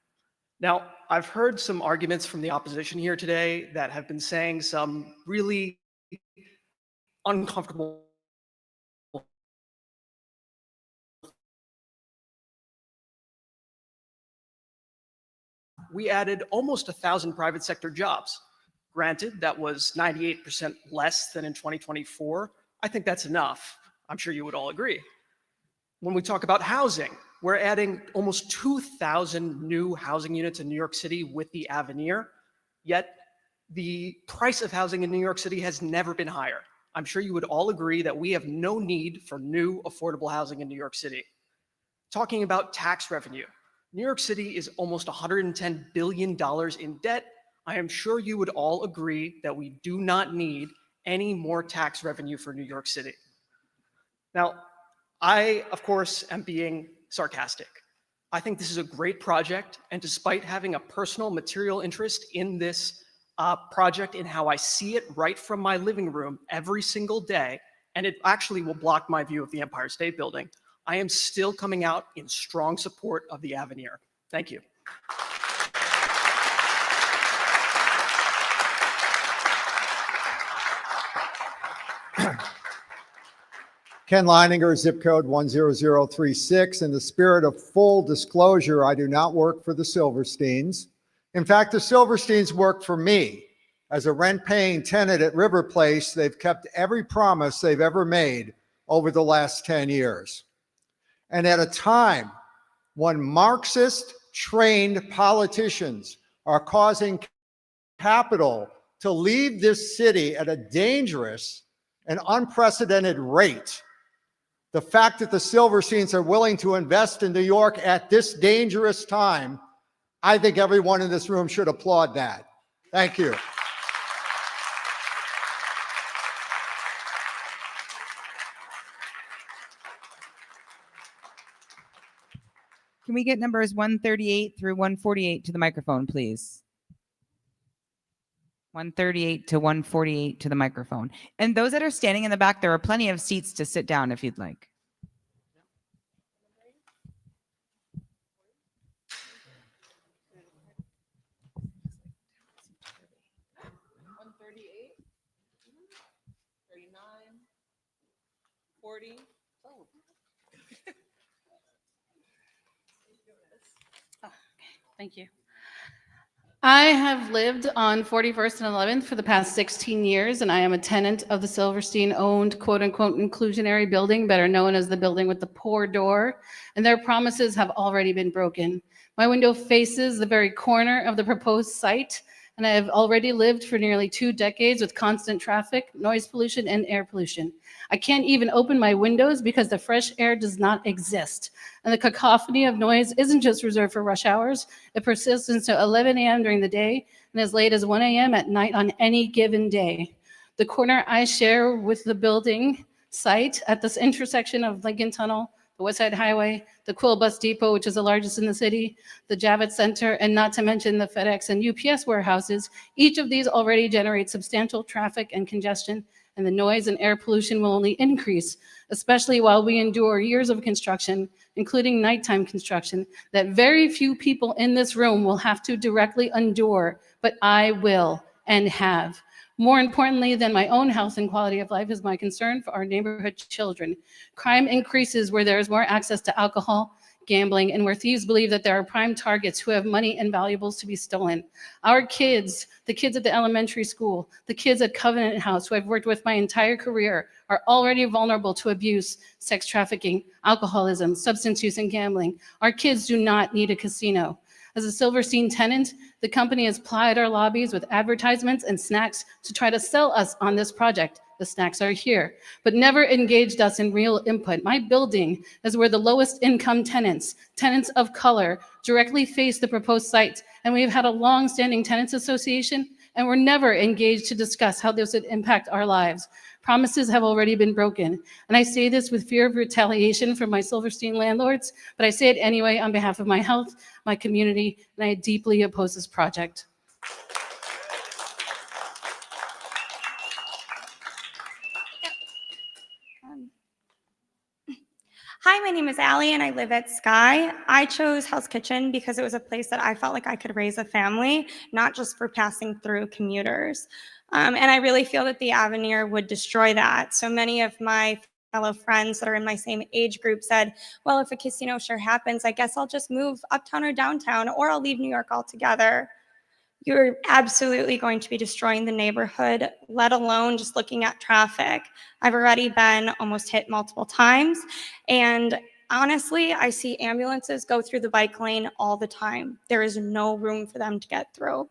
Now, I've heard some arguments from the opposition here today that have been saying some really uncomfortable we added almost 1,000 private sector jobs. Granted, that was 98% less than in 2024. I think that's enough. I'm sure you would all agree. When we talk about housing, we're adding almost 2,000 new housing units in New York City with the Avenir, yet the price of housing in New York City has never been higher. I'm sure you would all agree that we have no need for new affordable housing in New York City. Talking about tax revenue, New York City is almost $110 billion in debt. I am sure you would all agree that we do not need any more tax revenue for New York City. Now, I, of course, am being sarcastic. I think this is a great project, and despite having a personal material interest in this project, in how I see it right from my living room every single day, and it actually will block my view of the Empire State Building, I am still coming out in strong support of the Avenir. Thank you.
Ken Leininger, zip code 10036. In the spirit of full disclosure, I do not work for the Silversteins. In fact, the Silversteins work for me. As a rent-paying tenant at River Place, they've kept every promise they've ever made over the last 10 years. And at a time when Marxist-trained politicians are causing capital to leave this city at a dangerous and unprecedented rate, the fact that the Silversteins are willing to invest in New York at this dangerous time, I think everyone in this room should applaud that. Thank you.
Can we get numbers 138 through 148 to the microphone, please? 138 to 148 to the microphone. And those that are standing in the back, there are plenty of seats to sit down if you'd like.
Thank you. I have lived on 41st and 11th for the past 16 years, and I am a tenant of the Silverstein-owned quote-unquote inclusionary building, better known as the building with the poor door, and their promises have already been broken. My window faces the very corner of the proposed site, and I have already lived for nearly 2 decades with constant traffic, noise pollution, and air pollution. I can't even open my windows because the fresh air does not exist. And the cacophony of noise isn't just reserved for rush hours. It persists until 11 a.m. during the day and as late as 1 a.m. at night on any given day. The corner I share with the building site at this intersection of Lincoln Tunnel, the West Side Highway, the Quill Bus Depot, which is the largest in the city, the Javits Center, and not to mention the FedEx and UPS warehouses. Each of these already generates substantial traffic and congestion, and the noise and air pollution will only increase, especially while we endure years of construction, including nighttime construction, that very few people in this room will have to directly endure, but I will and have. More importantly than my own health and quality of life is my concern for our neighborhood children. Crime increases where there is more access to alcohol, gambling, and where thieves believe that there are prime targets who have money and valuables to be stolen. Our kids, the kids at the elementary school, the kids at Covenant House, who I've worked with my entire career, are already vulnerable to abuse, sex trafficking, alcoholism, substance use, and gambling. Our kids do not need a casino. As a Silverstein tenant, the company has plied our lobbies with advertisements and snacks to try to sell us on this project. The snacks are here, but never engaged us in real input. My building is where the lowest income tenants of color, directly face the proposed site. And we've had a long-standing tenants association, and we're never engaged to discuss how this would impact our lives. Promises have already been broken. And I say this with fear of retaliation from my Silverstein landlords, but I say it anyway on behalf of my health, my community, and I deeply oppose this project.
Hi, my name is Allie and I live at Sky. I chose Hell's Kitchen because it was a place that I felt like I could raise a family, not just for passing through commuters. And I really feel that the Avenir would destroy that. So many of my fellow friends that are in my same age group said, well, if a casino sure happens, I guess I'll just move uptown or downtown, or I'll leave New York altogether. You're absolutely going to be destroying the neighborhood, let alone just looking at traffic. I've already been almost hit multiple times. And honestly, I see ambulances go through the bike lane all the time. There is no room for them to get through.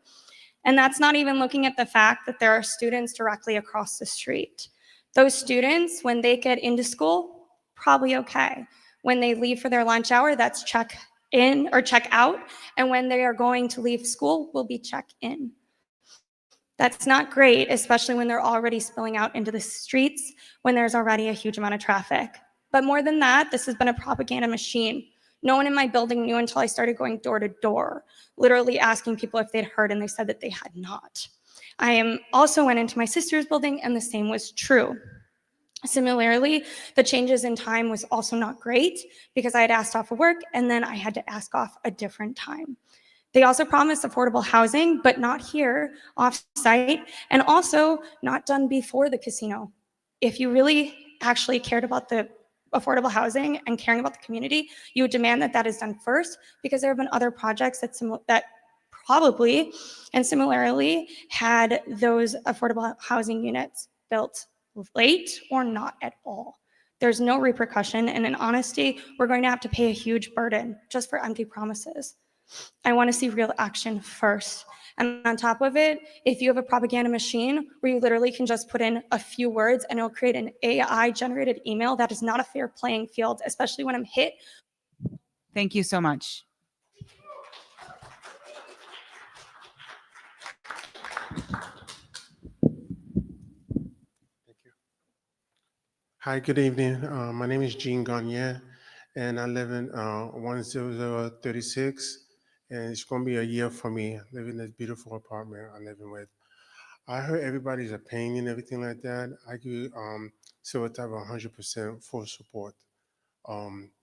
And that's not even looking at the fact that there are students directly across the street. Those students, when they get into school, probably okay. When they leave for their lunch hour, that's check in or check out. And when they are going to leave school, will be check in. That's not great, especially when they're already spilling out into the streets, when there's already a huge amount of traffic. But more than that, this has been a propaganda machine. No one in my building knew until I started going door to door, literally asking people if they'd heard, and they said that they had not. I also went into my sister's building, and the same was true. Similarly, the changes in time was also not great because I had asked off of work, and then I had to ask off a different time. They also promised affordable housing, but not here, off-site, and also not done before the casino. If you really actually cared about the affordable housing and caring about the community, you would demand that that is done first, because there have been other projects that probably and similarly had those affordable housing units built late or not at all. There's no repercussion, and in honesty, we're going to have to pay a huge burden just for empty promises. I want to see real action first. And on top of it, if you have a propaganda machine where you literally can just put in a few words and it'll create an AI-generated email, that is not a fair playing field, especially when I'm hit.
Thank you so much.
Hi, good evening. My name is Jean Gagne, and I live in 10036, and it's going to be a year for me living in this beautiful apartment I'm living with. I heard everybody's opinion and everything like that. I give Silver Type 100% full support.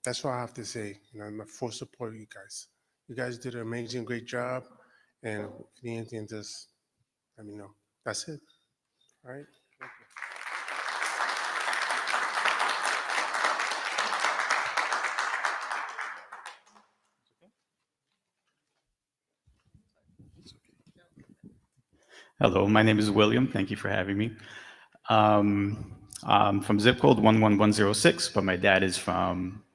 That's what I have to say. My full support of you guys. You guys did an amazing, great job, and if you need anything, just let me know. That's it. All right. Thank you.
Hello, my name is William. Thank you for having me. I'm from zip code 11106, but my dad is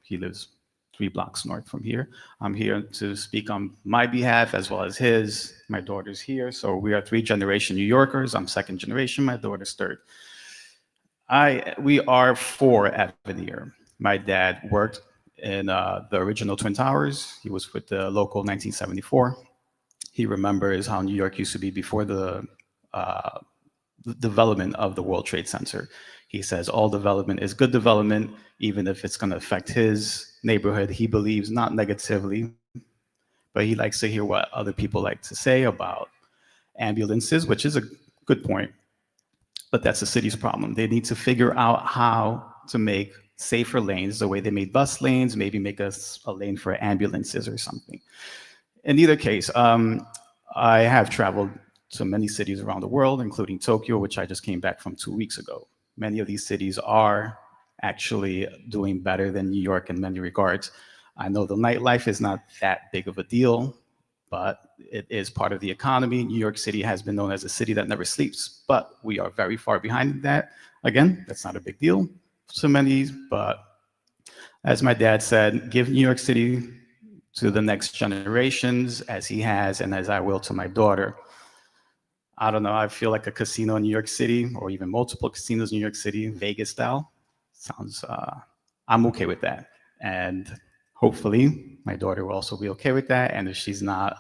he lives 3 blocks north from here. I'm here to speak on my behalf as well as his. My daughter's here, so we are 3rd-generation New Yorkers. I'm 2nd generation, my daughter's 3rd. We are for Avenir. My dad worked in the original Twin Towers. He was with the local 1974. He remembers how New York used to be before the the development of the World Trade Center. He says all development is good development, even if it's going to affect his neighborhood. He believes not negatively, but he likes to hear what other people like to say about ambulances, which is a good point. But that's the city's problem. They need to figure out how to make safer lanes the way they made bus lanes, maybe make a lane for ambulances or something. In either case, I have traveled to many cities around the world, including Tokyo, which I just came back from 2 weeks ago. Many of these cities are actually doing better than New York in many regards. I know the nightlife is not that big of a deal, but it is part of the economy. New York City has been known as a city that never sleeps, but we are very far behind that. Again, that's not a big deal to many, but as my dad said, give New York City to the next generations as he has and as I will to my daughter. I don't know, I feel like a casino in New York City or even multiple casinos in New York City, Vegas style, sounds, I'm okay with that. And hopefully my daughter will also be okay with that. And if she's not,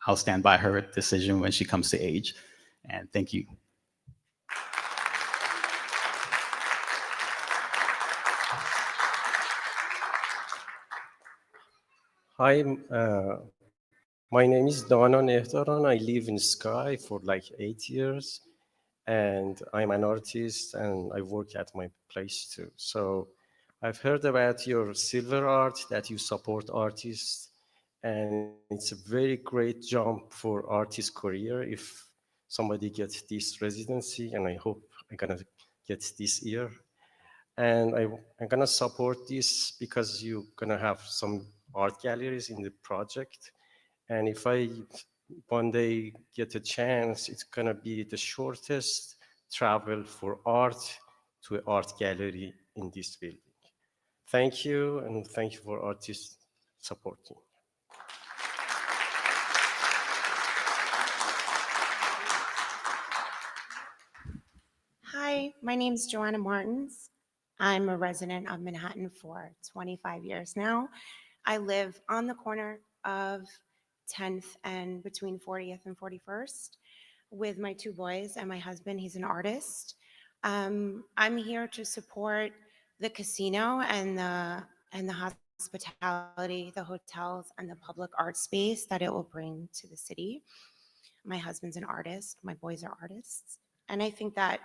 I'll stand by her decision when she comes to age. And thank you.
Hi, my name is Dana Nehtaran. I live in Sky for like 8 years, and I'm an artist and I work at my place too. So I've heard about your silver art, that you support artists, and it's a very great jump for artist career if somebody gets this residency, and I hope I'm gonna get this year. And I'm gonna support this because you're gonna have some art galleries in the project. And if I one day get a chance, it's gonna be the shortest travel for art to an art gallery in this building. Thank you, and thank you for artists supporting.
Hi, my name is Joanna Martins. I'm a resident of Manhattan for 25 years now. I live on the corner of 10th and between 40th and 41st with my two boys and my husband. He's an artist. I'm here to support the casino and the hospitality, the hotels, and the public art space that it will bring to the city. My husband's an artist. My boys are artists. And I think that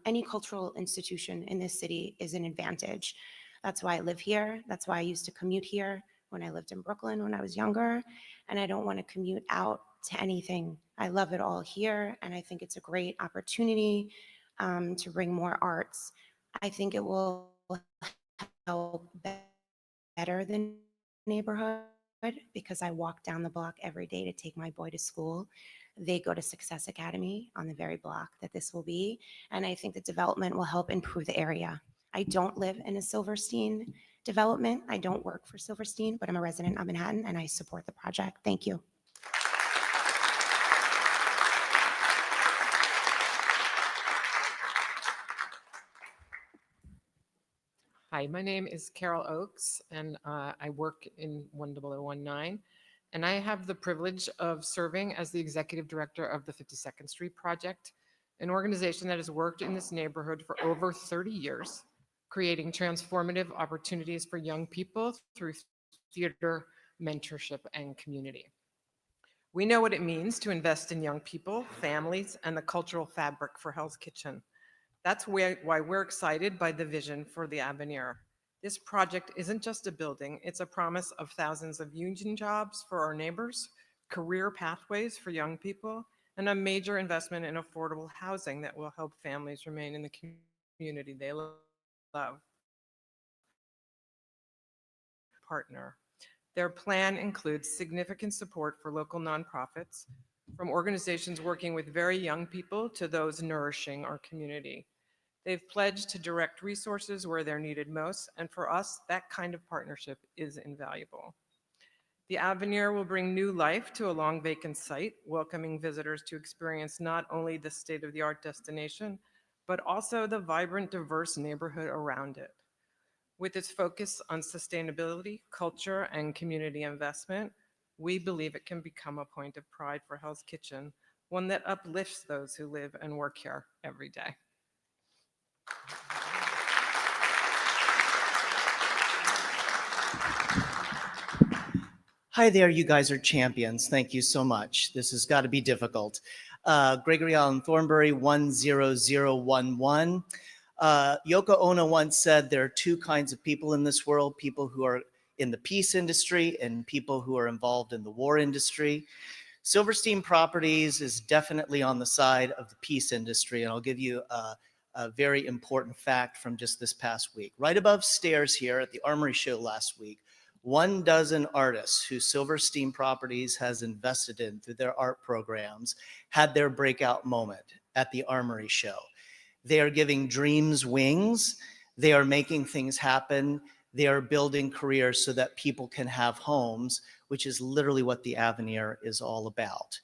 any cultural institution in this city is an advantage. That's why I live here. That's why I used to commute here when I lived in Brooklyn when I was younger. And I don't want to commute out to anything. I love it all here. And I think it's a great opportunity to bring more arts. I think it will help better the neighborhood because I walk down the block every day to take my boy to school. They go to Success Academy on the very block that this will be. And I think the development will help improve the area. I don't live in a Silverstein development. I don't work for Silverstein, but I'm a resident of Manhattan and I support the project. Thank you.
Hi, my name is Carol Oakes, and I work in 10019, and I have the privilege of serving as the executive director of the 52nd Street Project, an organization that has worked in this neighborhood for over 30 years, creating transformative opportunities for young people through theater, mentorship, and community. We know what it means to invest in young people, families, and the cultural fabric for Hell's Kitchen. That's why we're excited by the vision for the Avenir. This project isn't just a building, it's a promise of thousands of union jobs for our neighbors, career pathways for young people, and a major investment in affordable housing that will help families remain in the community they love. Partner. Their plan includes significant support for local nonprofits, from organizations working with very young people to those nourishing our community. They've pledged to direct resources where they're needed most, and for us, that kind of partnership is invaluable. The Avenir will bring new life to a long vacant site, welcoming visitors to experience not only the state-of-the-art destination, but also the vibrant, diverse neighborhood around it. With its focus on sustainability, culture, and community investment, we believe it can become a point of pride for Hell's Kitchen, one that uplifts those who live and work here every day.
Hi there, you guys are champions. Thank you so much. This has got to be difficult. Gregory Allen Thornbury, 10011. Yoko Ono once said there are two kinds of people in this world, people who are in the peace industry and people who are involved in the war industry. Silverstein Properties is definitely on the side of the peace industry, and I'll give you a very important fact from just this past week. Right above stairs here at the Armory Show last week, 12 artists who Silverstein Properties has invested in through their art programs had their breakout moment at the Armory Show. They are giving dreams wings. They are making things happen. They are building careers so that people can have homes, which is literally what the Avenir is all about.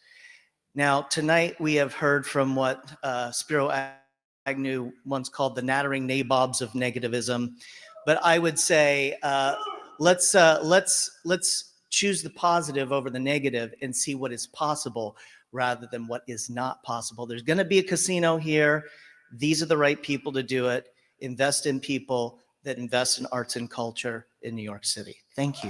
Now, tonight we have heard from what Spiro Agnew once called the nattering nabobs of negativism, but I would say let's choose the positive over the negative and see what is possible rather than what is not possible. There's going to be a casino here. These are the right people to do it. Invest in people that invest in arts and culture in New York City. Thank you.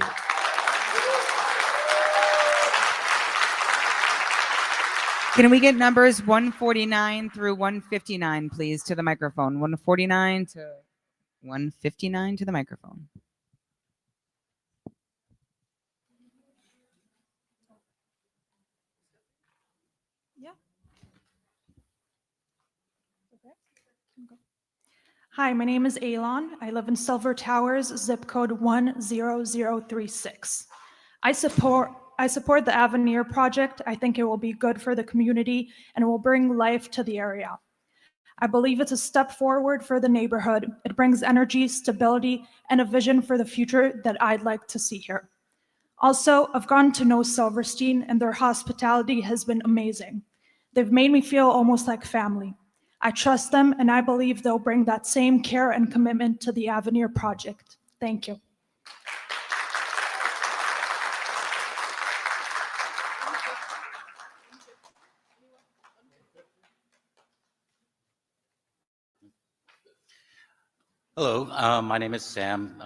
Can we get numbers 149 through 159, please, to the microphone? 149 to 159 to the microphone.
Hi, my name is Alon. I live in Silver Towers, zip code 10036. I support the Avenir project. I think it will be good for the community and it will bring life to the area. I believe it's a step forward for the neighborhood. It brings energy, stability, and a vision for the future that I'd like to see here. Also, I've gotten to know Silverstein and their hospitality has been amazing. They've made me feel almost like family. I trust them and I believe they'll bring that same care and commitment to the Avenir project. Thank you.
Hello, my name is Sam.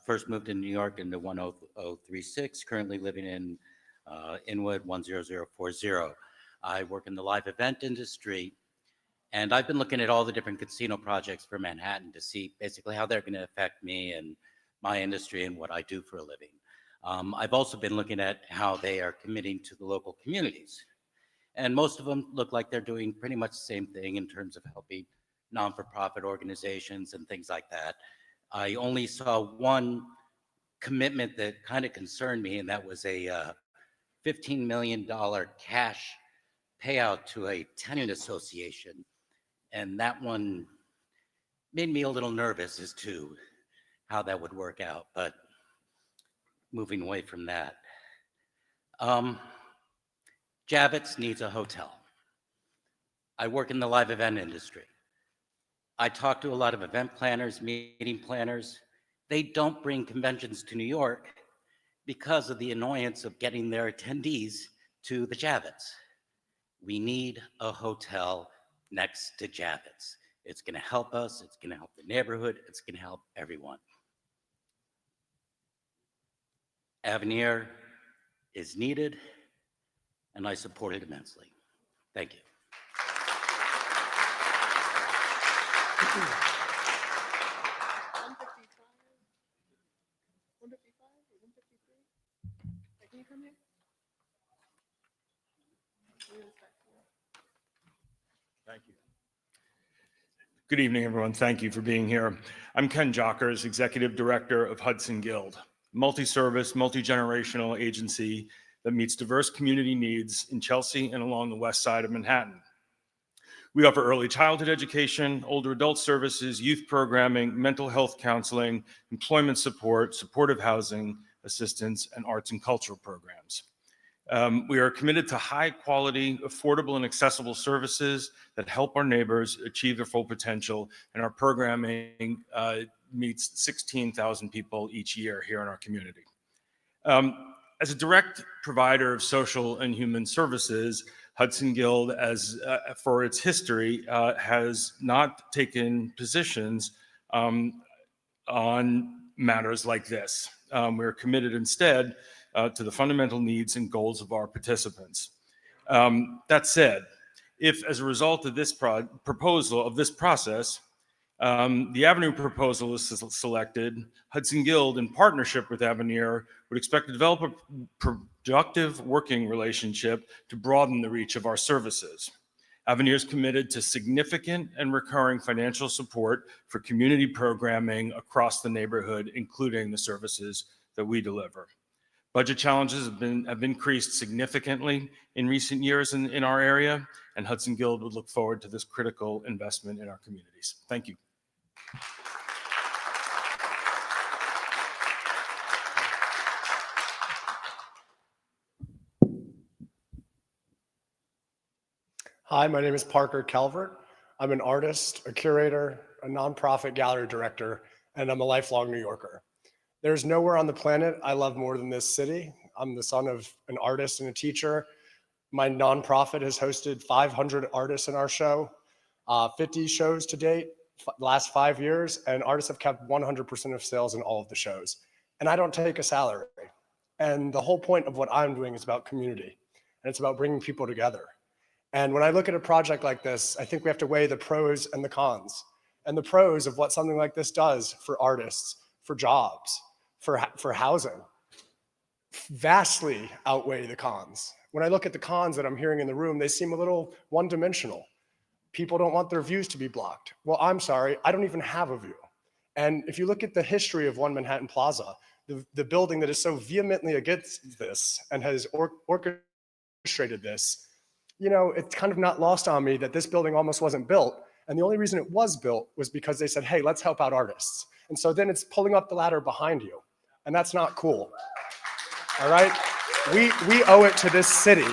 First moved to New York in the 10036, currently living in Inwood 10040. I work in the live event industry, and I've been looking at all the different casino projects for Manhattan to see basically how they're going to affect me and my industry and what I do for a living. I've also been looking at how they are committing to the local communities. And most of them look like they're doing pretty much the same thing in terms of helping non-for-profit organizations and things like that. I only saw one commitment that kind of concerned me, and that was a $15 million cash payout to a tenant association. And that one made me a little nervous as to how that would work out, but moving away from that. Javits needs a hotel. I work in the live event industry. I talk to a lot of event planners, meeting planners. They don't bring conventions to New York because of the annoyance of getting their attendees to the Javits. We need a hotel next to Javits. It's going to help us. It's going to help the neighborhood. It's going to help everyone. Avenir is needed, and I support it immensely. Thank you.
Thank you. Good evening, everyone. Thank you for being here. I'm Ken Jockers, Executive Director of Hudson Guild, multi-service, multi-generational agency that meets diverse community needs in Chelsea and along the west side of Manhattan. We offer early childhood education, older adult services, youth programming, mental health counseling, employment support, supportive housing assistance, and arts and cultural programs. We are committed to high quality, affordable, and accessible services that help our neighbors achieve their full potential, and our programming meets 16,000 people each year here in our community. As a direct provider of social and human services, Hudson Guild, as for its history, has not taken positions on matters like this. We're committed instead to the fundamental needs and goals of our participants. That said, if as a result of this process, the Avenir proposal is selected, Hudson Guild, in partnership with Avenir, would expect to develop a productive working relationship to broaden the reach of our services. Avenir is committed to significant and recurring financial support for community programming across the neighborhood, including the services that we deliver. Budget challenges have increased significantly in recent years in our area, and Hudson Guild would look forward to this critical investment in our communities. Thank you.
Hi, my name is Parker Calvert. I'm an artist, a curator, a nonprofit gallery director, and I'm a lifelong New Yorker. There's nowhere on the planet I love more than this city. I'm the son of an artist and a teacher. My nonprofit has hosted 500 artists in our show, 50 shows to date, last 5 years, and artists have kept 100% of sales in all of the shows. And I don't take a salary. And the whole point of what I'm doing is about community, and it's about bringing people together. And when I look at a project like this, I think we have to weigh the pros and the cons. And the pros of what something like this does for artists, for jobs, for housing, vastly outweigh the cons. When I look at the cons that I'm hearing in the room, they seem a little one-dimensional. People don't want their views to be blocked. Well, I'm sorry, I don't even have a view. And if you look at the history of One Manhattan Plaza, the building that is so vehemently against this and has orchestrated this, you know, it's kind of not lost on me that this building almost wasn't built. And the only reason it was built was because they said, hey, let's help out artists. And so then it's pulling up the ladder behind you. And that's not cool. All right? We owe it to this city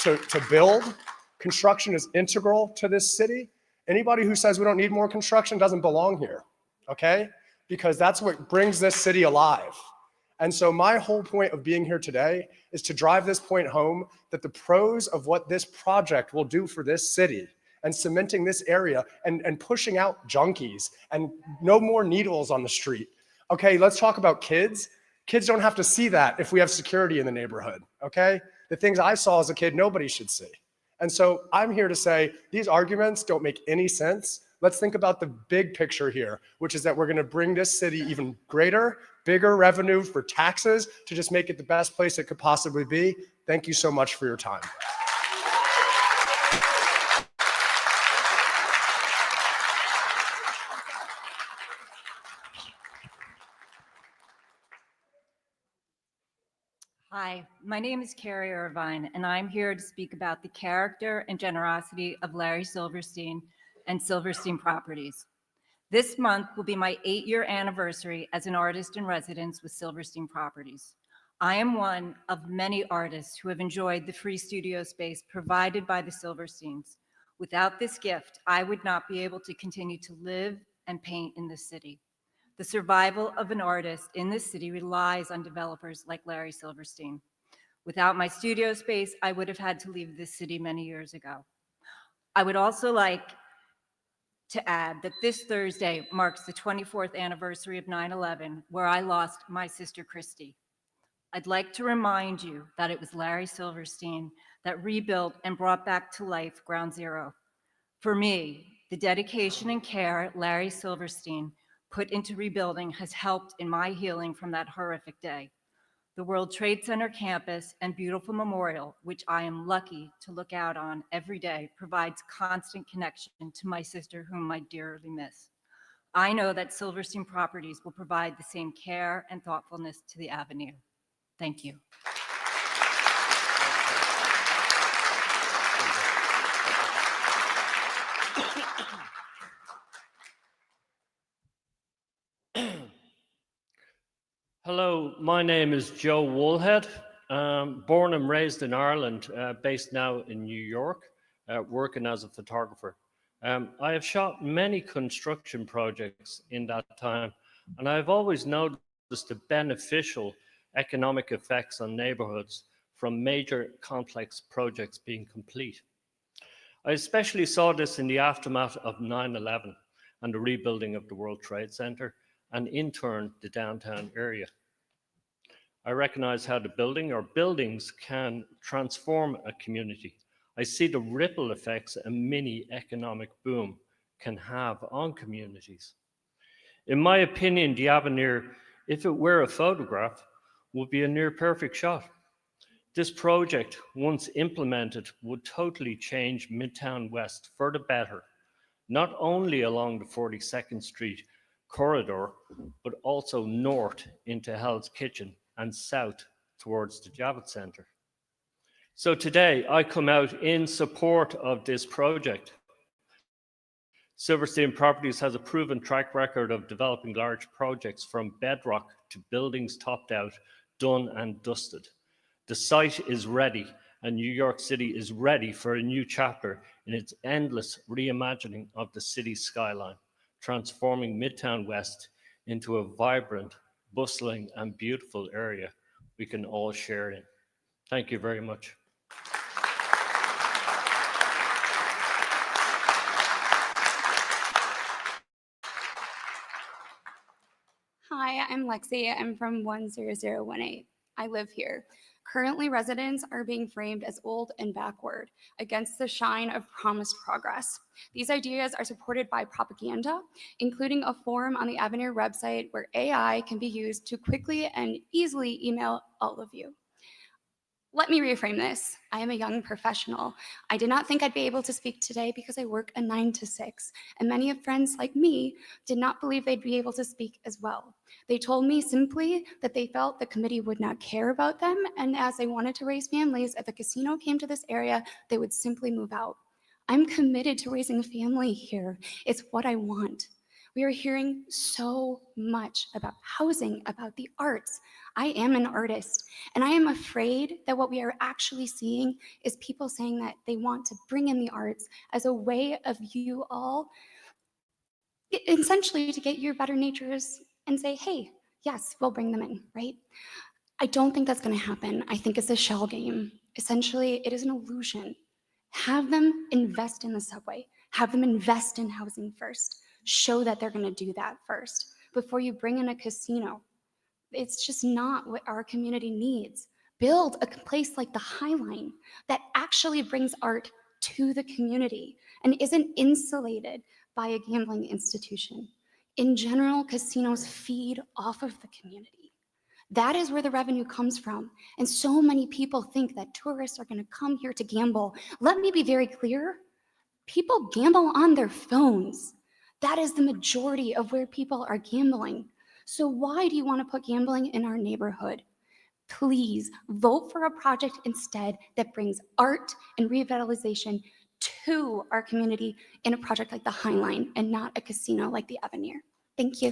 to build. Construction is integral to this city. Anybody who says we don't need more construction doesn't belong here, okay? Because that's what brings this city alive. And so my whole point of being here today is to drive this point home that the pros of what this project will do for this city and cementing this area and pushing out junkies and no more needles on the street. Okay, let's talk about kids. Kids don't have to see that if we have security in the neighborhood, okay? The things I saw as a kid, nobody should see. And so I'm here to say these arguments don't make any sense. Let's think about the big picture here, which is that we're gonna bring this city even greater, bigger revenue for taxes to just make it the best place it could possibly be. Thank you so much for your time.
Hi, my name is Carrie Irvine, and I'm here to speak about the character and generosity of Larry Silverstein and Silverstein Properties. This month will be my 8-year anniversary as an artist in residence with Silverstein Properties. I am one of many artists who have enjoyed the free studio space provided by the Silversteins. Without this gift, I would not be able to continue to live and paint in this city. The survival of an artist in this city relies on developers like Larry Silverstein. Without my studio space, I would have had to leave this city many years ago. I would also like to add that this Thursday marks the 24th anniversary of 9/11, where I lost my sister Christy. I'd like to remind you that it was Larry Silverstein that rebuilt and brought back to life Ground Zero. For me, the dedication and care Larry Silverstein put into rebuilding has helped in my healing from that horrific day. The World Trade Center campus and beautiful memorial, which I am lucky to look out on every day, provides constant connection to my sister, whom I dearly miss. I know that Silverstein Properties will provide the same care and thoughtfulness to the Avenir. Thank you.
Hello, my name is Joe Woolhead. Born and raised in Ireland, based now in New York, working as a photographer. I have shot many construction projects in that time, and I've always noticed the beneficial economic effects on neighborhoods from major complex projects being complete. I especially saw this in the aftermath of 9/11 and the rebuilding of the World Trade Center, and in turn, the downtown area. I recognize how the building or buildings can transform a community. I see the ripple effects a mini economic boom can have on communities. In my opinion, the Avenir, if it were a photograph, would be a near perfect shot. This project, once implemented, would totally change Midtown West for the better, not only along the 42nd Street corridor, but also north into Hell's Kitchen and south towards the Javits Center. So today, I come out in support of this project. Silverstein Properties has a proven track record of developing large projects from bedrock to buildings topped out, done and dusted. The site is ready, and New York City is ready for a new chapter in its endless reimagining of the city's skyline, transforming Midtown West into a vibrant, bustling, and beautiful area we can all share in. Thank you very much.
Hi, I'm Lexi. I'm from 10018. I live here. Currently, residents are being framed as old and backward against the shine of promised progress. These ideas are supported by propaganda, including a forum on the Avenir website where AI can be used to quickly and easily email all of you. Let me reframe this. I am a young professional. I did not think I'd be able to speak today because I work a 9 to 6, and many of friends like me did not believe they'd be able to speak as well. They told me simply that they felt the committee would not care about them, and as they wanted to raise families, if a casino came to this area, they would simply move out. I'm committed to raising a family here. It's what I want. We are hearing so much about housing, about the arts. I am an artist, and I am afraid that what we are actually seeing is people saying that they want to bring in the arts as a way of you all, essentially to get your better natures and say, hey, yes, we'll bring them in, right? I don't think that's going to happen. I think it's a shell game. Essentially, it is an illusion. Have them invest in the subway. Have them invest in housing first. Show that they're going to do that first before you bring in a casino. It's just not what our community needs. Build a place like the High Line that actually brings art to the community and isn't insulated by a gambling institution. In general, casinos feed off of the community. That is where the revenue comes from. And so many people think that tourists are going to come here to gamble. Let me be very clear. People gamble on their phones. That is the majority of where people are gambling. So why do you want to put gambling in our neighborhood? Please vote for a project instead that brings art and revitalization to our community in a project like the High Line and not a casino like the Avenir. Thank you.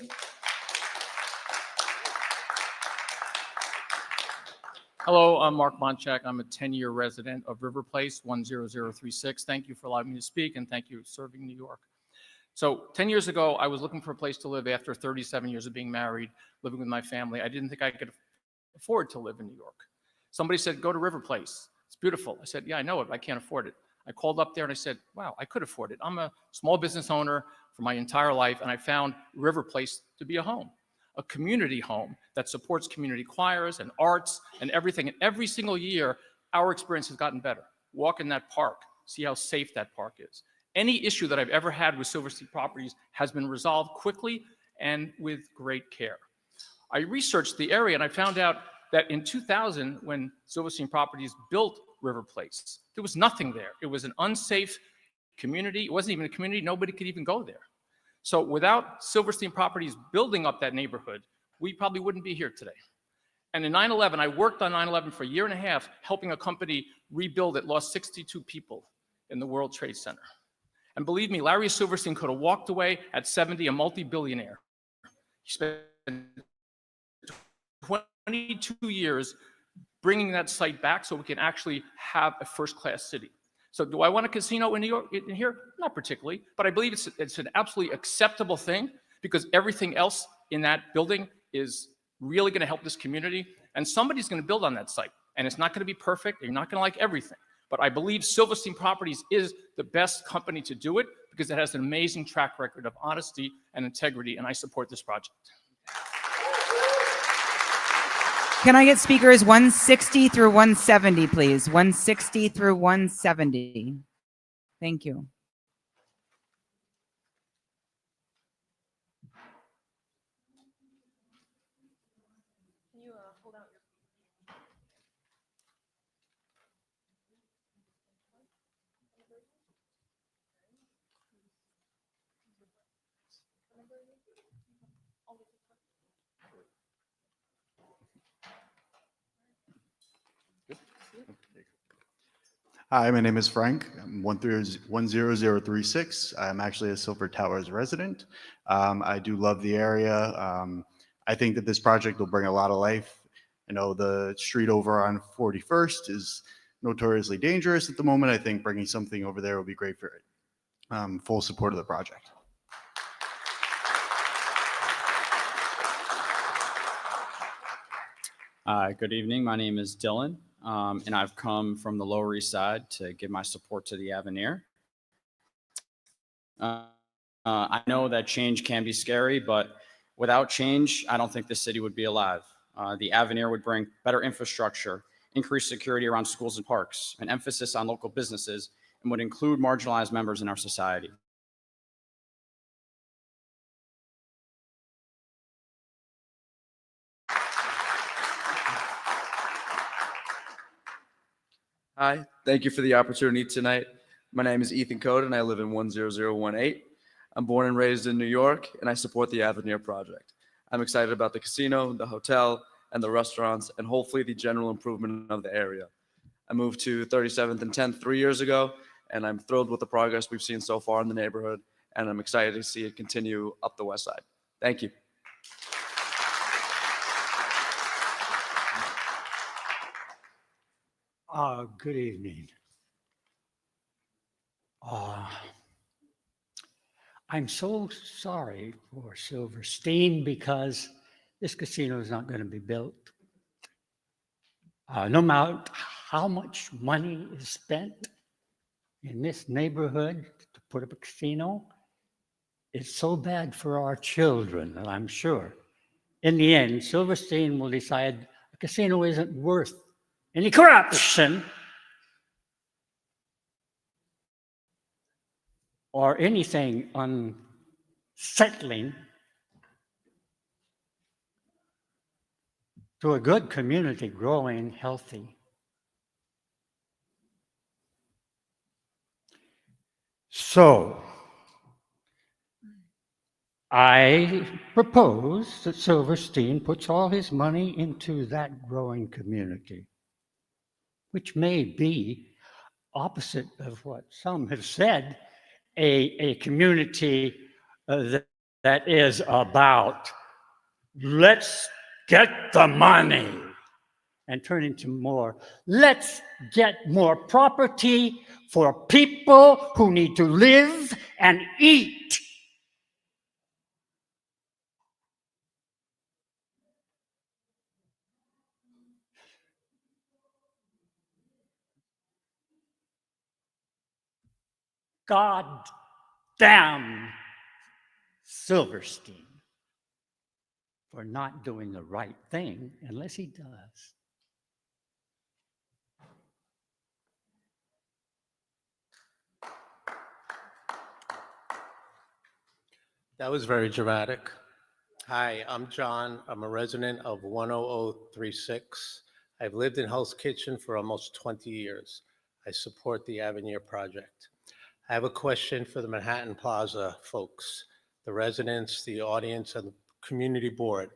Hello, I'm Mark Monchak. I'm a 10-year resident of River Place, 10036. Thank you for allowing me to speak, and thank you for serving New York. So 10 years ago, I was looking for a place to live after 37 years of being married, living with my family. I didn't think I could afford to live in New York. Somebody said, go to River Place. It's beautiful. I said, yeah, I know it, but I can't afford it. I called up there and I said, wow, I could afford it. I'm a small business owner for my entire life, and I found River Place to be a home, a community home that supports community choirs and arts and everything. And every single year, our experience has gotten better. Walk in that park, see how safe that park is. Any issue that I've ever had with Silverstein Properties has been resolved quickly and with great care. I researched the area and I found out that in 2000, when Silverstein Properties built River Place, there was nothing there. It was an unsafe community. It wasn't even a community. Nobody could even go there. So without Silverstein Properties building up that neighborhood, we probably wouldn't be here today. And in 9/11, I worked on 9/11 for a year and a half, helping a company rebuild it, lost 62 people in the World Trade Center. And believe me, Larry Silverstein could have walked away at 70, a multi-billionaire. He spent 22 years bringing that site back so we can actually have a first-class city. So do I want a casino in New York, in here? Not particularly, but I believe it's an absolutely acceptable thing because everything else in that building is really going to help this community, and somebody's going to build on that site. And it's not going to be perfect. You're not going to like everything. But I believe Silverstein Properties is the best company to do it because it has an amazing track record of honesty and integrity, and I support this project.
Can I get speakers 160 through 170, please? 160 through 170. Thank you.
Hi, my name is Frank. I'm 10036. I'm actually a Silver Towers resident. I do love the area. I think that this project will bring a lot of life. I know the street over on 41st is notoriously dangerous at the moment. I think bringing something over there will be great for it. Full support of the project.
Good evening. My name is Dylan, and I've come from the Lower East Side to give my support to the Avenir. I know that change can be scary, but without change, I don't think the city would be alive. The Avenir would bring better infrastructure, increased security around schools and parks, an emphasis on local businesses, and would include marginalized members in our society.
Hi, thank you for the opportunity tonight. My name is Ethan Code and I live in 10018. I'm born and raised in New York and I support the Avenir project. I'm excited about the casino, the hotel, and the restaurants, and hopefully the general improvement of the area. I moved to 37th and 10th 3 years ago, and I'm thrilled with the progress we've seen so far in the neighborhood, and I'm excited to see it continue up the west side. Thank you.
Good evening. I'm so sorry for Silverstein because this casino is not going to be built. No matter how much money is spent in this neighborhood to put up a casino, it's so bad for our children, and I'm sure. In the end, Silverstein will decide a casino isn't worth any corruption or anything unsettling to a good community growing healthy. So, I propose that Silverstein puts all his money into that growing community, which may be opposite of what some have said, a community that is about let's get the money and turn into more, let's get more property for people who need to live and eat. God damn Silverstein for not doing the right thing unless he does.
That was very dramatic. Hi, I'm John. I'm a resident of 10036. I've lived in Hell's Kitchen for almost 20 years. I support the Avenir project. I have a question for the Manhattan Plaza folks, the residents, the audience, and the community board.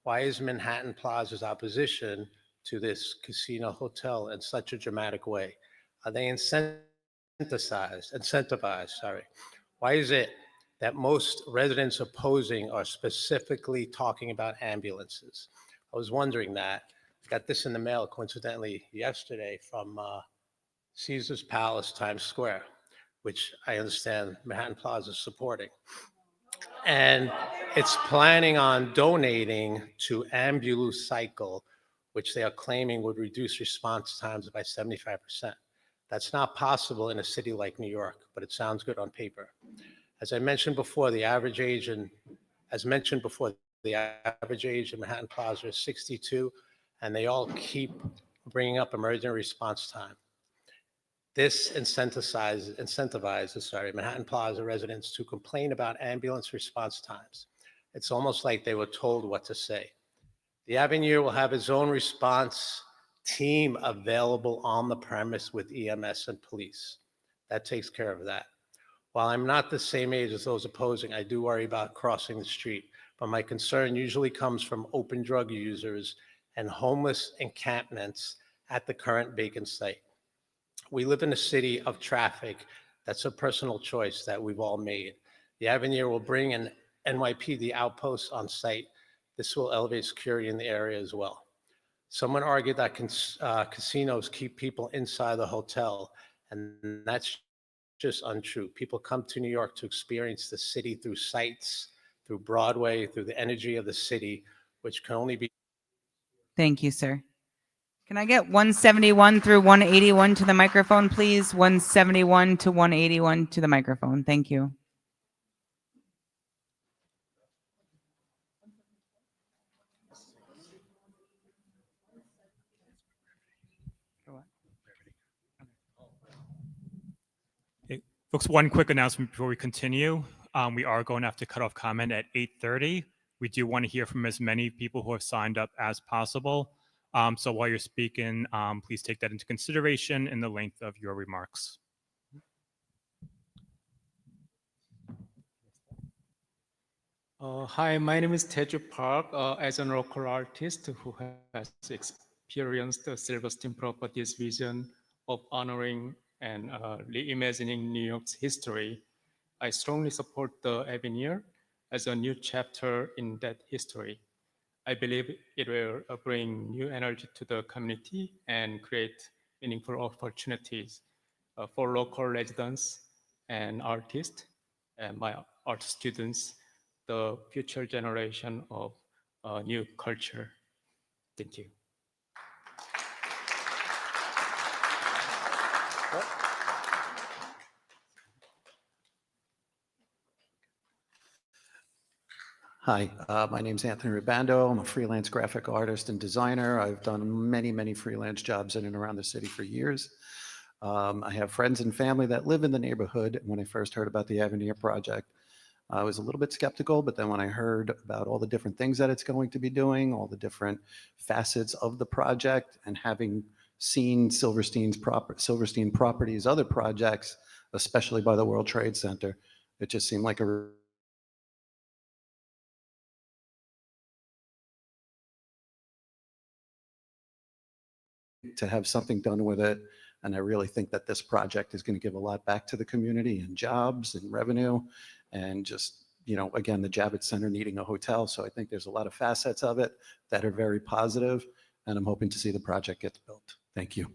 Why is Manhattan Plaza's opposition to this casino hotel in such a dramatic way? Are they incentivized? Why is it that most residents opposing are specifically talking about ambulances? I was wondering that. I got this in the mail coincidentally yesterday from Caesar's Palace, Times Square, which I understand Manhattan Plaza is supporting. And it's planning on donating to Ambulance Cycle, which they are claiming would reduce response times by 75%. That's not possible in a city like New York, but it sounds good on paper. As mentioned before, the average age in Manhattan Plaza is 62, and they all keep bringing up emergency response time. This incentivizes Manhattan Plaza residents to complain about ambulance response times. It's almost like they were told what to say. The Avenir will have its own response team available on the premise with EMS and police. That takes care of that. While I'm not the same age as those opposing, I do worry about crossing the street, but my concern usually comes from open drug users and homeless encampments at the current vacant site. We live in a city of traffic. That's a personal choice that we've all made. The Avenir will bring an NYPD outpost on site. This will elevate security in the area as well. Someone argued that casinos keep people inside the hotel, and that's just untrue. People come to New York to experience the city through sights, through Broadway, through the energy of the city, which can only be.
Thank you, sir. Can I get 171 through 181 to the microphone, please? 171 to 181 to the microphone. Thank you.
Hey, folks, one quick announcement before we continue. We are going to have to cut off comment at 8:30. We do want to hear from as many people who have signed up as possible. So while you're speaking, please take that into consideration in the length of your remarks.
Hi, my name is Teju Park. As a local artist who has experienced the Silverstein Properties vision of honoring and reimagining New York's history, I strongly support the Avenir as a new chapter in that history. I believe it will bring new energy to the community and create meaningful opportunities for local residents and artists and my art students, the future generation of new culture. Thank you.
Hi, my name's Anthony Ribando. I'm a freelance graphic artist and designer. I've done many freelance jobs in and around the city for years. I have friends and family that live in the neighborhood. When I first heard about the Avenir project, I was a little bit skeptical, but then when I heard about all the different things that it's going to be doing, all the different facets of the project, and having seen Silverstein Properties' other projects, especially by the World Trade Center, it just seemed like a to have something done with it. And I really think that this project is going to give a lot back to the community and jobs and revenue and just, you know, again, the Javits Center needing a hotel. So I think there's a lot of facets of it that are very positive, and I'm hoping to see the project get built. Thank you.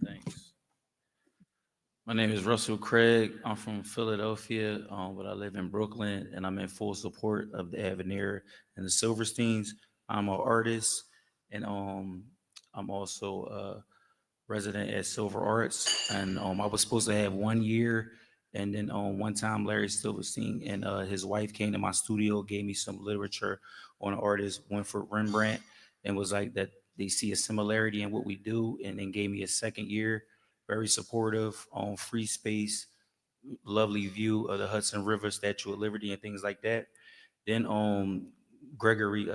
Thanks. My name is Russell Craig. I'm from Philadelphia, but I live in Brooklyn, and I'm in full support of the Avenir and the Silversteins. I'm an artist, and I'm also a resident at Silver Arts, and I was supposed to have 1 year, and then one time Larry Silverstein and his wife came to my studio, gave me some literature on an artist, Winfred Rembrandt, and was like that they see a similarity in what we do, and then gave me a second year. Very supportive, on free space, lovely view of the Hudson River, Statue of Liberty, and things like that. Then Gregory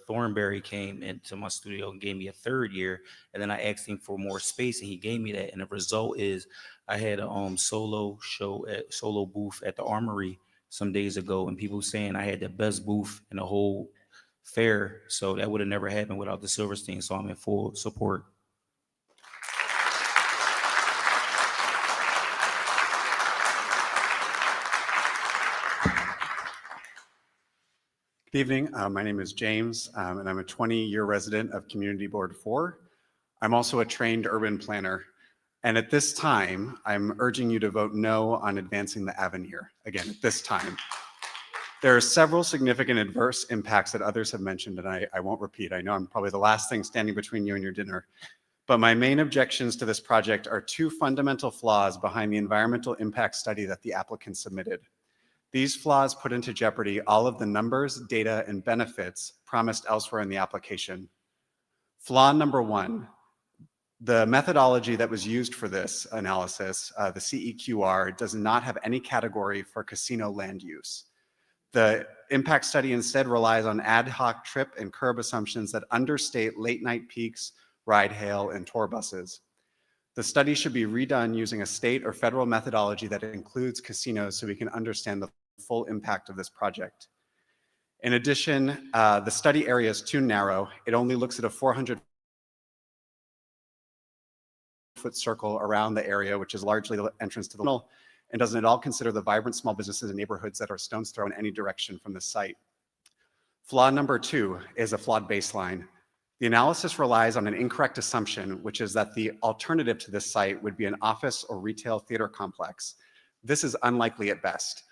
Thornberry came into my studio and gave me a third year, and then I asked him for more space, and he gave me that. And the result is I had a solo booth at the Armory some days ago, and people saying I had the best booth in the whole fair. So that would have never happened without the Silverstein. So I'm in full support.
Good evening. My name is James, and I'm a 20-year resident of Community Board 4. I'm also a trained urban planner. And at this time, I'm urging you to vote no on advancing the Avenir. Again, at this time. There are several significant adverse impacts that others have mentioned, and I won't repeat. I know I'm probably the last thing standing between you and your dinner. But my main objections to this project are two fundamental flaws behind the environmental impact study that the applicant submitted. These flaws put into jeopardy all of the numbers, data, and benefits promised elsewhere in the application. Flaw number one, the methodology that was used for this analysis, the CEQR, does not have any category for casino land use. The impact study instead relies on ad hoc trip and curb assumptions that understate late night peaks, ride hail, and tour buses. The study should be redone using a state or federal methodology that includes casinos so we can understand the full impact of this project. In addition, the study area is too narrow. It only looks at a 400-foot circle around the area, which is largely the entrance to the tunnel, and doesn't at all consider the vibrant small businesses and neighborhoods that are stone's throw in any direction from this site. Flaw number two is a flawed baseline. The analysis relies on an incorrect assumption, which is that the alternative to this site would be an office or retail theater complex. This is unlikely at best.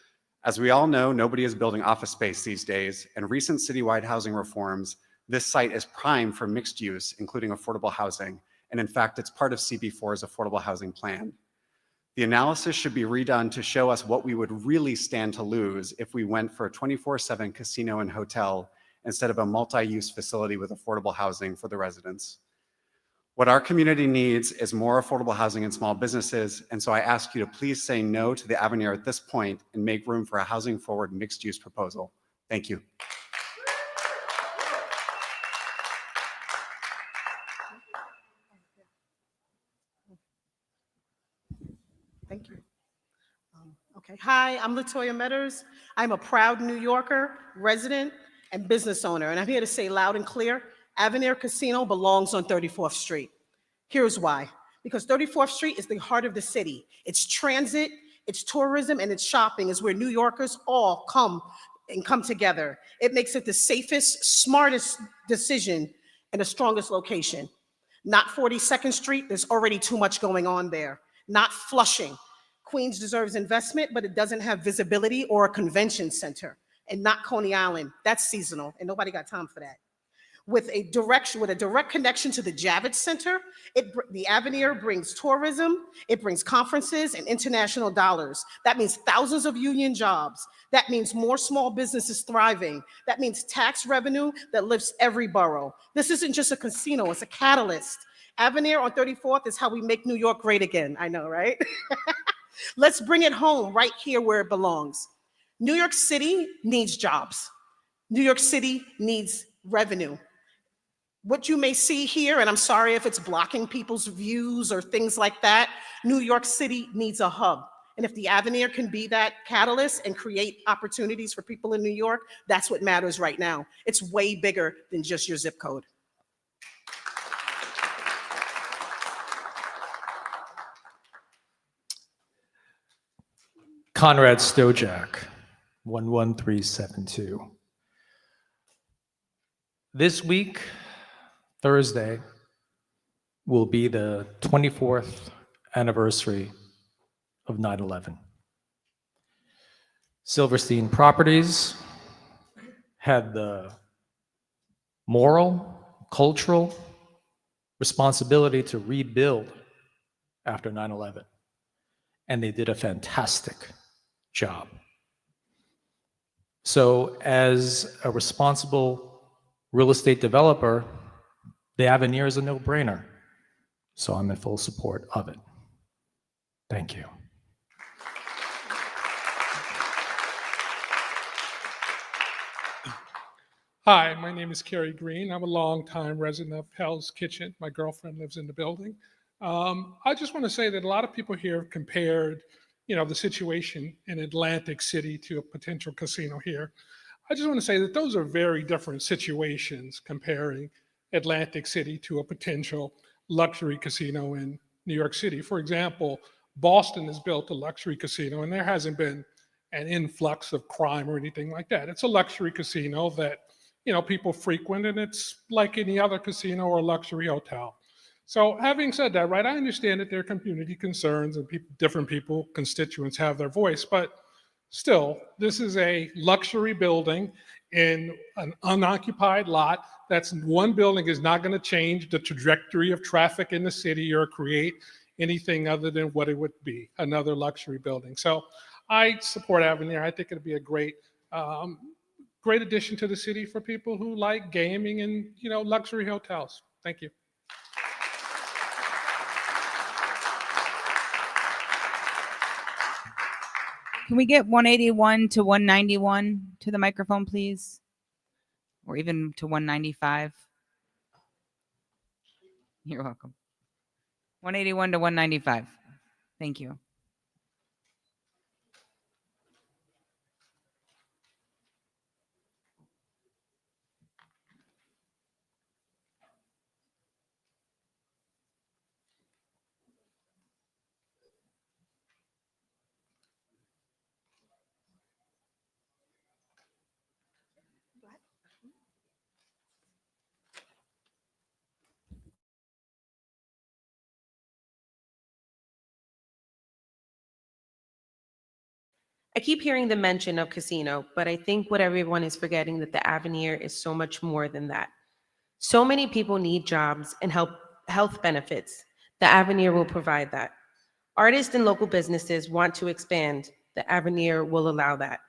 As we all know, nobody is building office space these days, and recent citywide housing reforms, this site is prime for mixed use, including affordable housing. And in fact, it's part of CB4's affordable housing plan. The analysis should be redone to show us what we would really stand to lose if we went for a 24/7 casino and hotel instead of a multi-use facility with affordable housing for the residents. What our community needs is more affordable housing and small businesses, and so I ask you to please say no to the Avenir at this point and make room for a housing-forward mixed-use proposal. Thank you.
Thank you. Okay, hi, I'm Latoya Metters. I'm a proud New Yorker, resident, and business owner, and I'm here to say loud and clear, Avenir Casino belongs on 34th Street. Here's why. Because 34th Street is the heart of the city. It's transit, it's tourism, and it's shopping is where New Yorkers all come together. It makes it the safest, smartest decision and the strongest location. Not 42nd Street, there's already too much going on there. Not Flushing. Queens deserves investment, but it doesn't have visibility or a convention center. And not Coney Island, that's seasonal, and nobody got time for that. With a direct connection to the Javits Center, the Avenir brings tourism, it brings conferences and international dollars. That means thousands of union jobs. That means more small businesses thriving. That means tax revenue that lifts every borough. This isn't just a casino, it's a catalyst. Avenir on 34th is how we make New York great again. I know, right? Let's bring it home right here where it belongs. New York City needs jobs. New York City needs revenue. What you may see here, and I'm sorry if it's blocking people's views or things like that, New York City needs a hub. And if the Avenir can be that catalyst and create opportunities for people in New York, that's what matters right now. It's way bigger than just your zip code.
Conrad Stojak, 11372. This week, Thursday, will be the 24th anniversary of 9/11. Silverstein Properties had the moral, cultural responsibility to rebuild after 9/11, and they did a fantastic job. So as a responsible real estate developer, the Avenir is a no-brainer. So I'm in full support of it. Thank you.
Hi, my name is Kerry Green. I'm a longtime resident of Hell's Kitchen. My girlfriend lives in the building. I just want to say that a lot of people here have compared, the situation in Atlantic City to a potential casino here. I just want to say that those are very different situations, comparing Atlantic City to a potential luxury casino in New York City. For example, Boston has built a luxury casino and there hasn't been an influx of crime or anything like that. It's a luxury casino that, people frequent, and it's like any other casino or luxury hotel. So having said that, right, I understand that there are community concerns and different people, constituents have their voice, but Still, this is a luxury building in an unoccupied lot. That's one building is not going to change the trajectory of traffic in the city or create anything other than what it would be, another luxury building. So I support Avenir. I think it'd be a great great addition to the city for people who like gaming and, you know, luxury hotels. Thank you.
Can we get 181 to 191 to the microphone, please? Or even to 195? You're welcome. 181 to 195. Thank you.
I keep hearing the mention of casino, but I think what everyone is forgetting that the Avenir is so much more than that. So many people need jobs and health benefits. The Avenir will provide that. Artists and local businesses want to expand. The Avenir will allow that.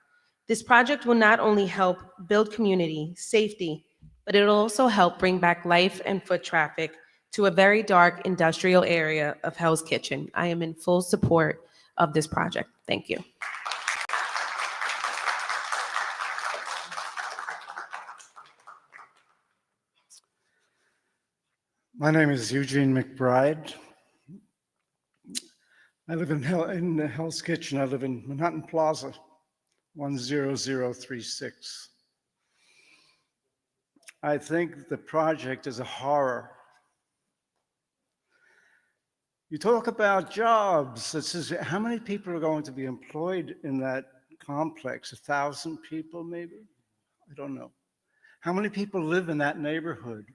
This project will not only help build community, safety, but it'll also help bring back life and foot traffic to a very dark industrial area of Hell's Kitchen. I am in full support of this project. Thank you.
My name is Eugene McBride. I live in Hell's Kitchen. I live in Manhattan Plaza, 10036. I think the project is a horror. You talk about jobs. This is, how many people are going to be employed in that complex? 1,000 people, maybe? I don't know. How many people live in that neighborhood?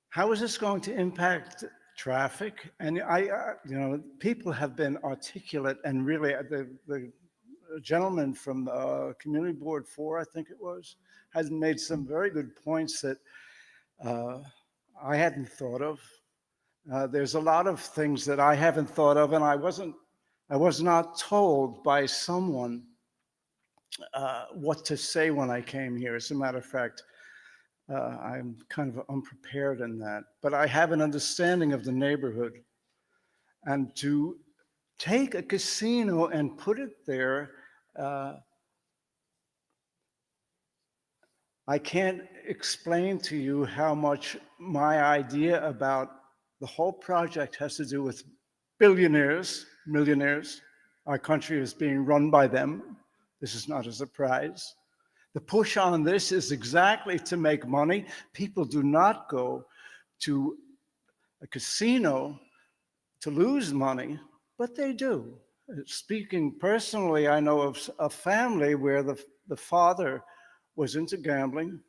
How is this going to impact traffic? And you know, people have been articulate, and really, the gentleman from Community Board 4, I think it was, has made some very good points that I hadn't thought of. There's a lot of things that I haven't thought of, and I was not told by someone what to say when I came here. As a matter of fact, I'm kind of unprepared in that, but I have an understanding of the neighborhood. And to take a casino and put it there, I can't explain to you how much my idea about the whole project has to do with billionaires, millionaires. Our country is being run by them. This is not a surprise. The push on this is exactly to make money. People do not go to a casino to lose money, but they do. Speaking personally, I know of a family where the father was into gambling.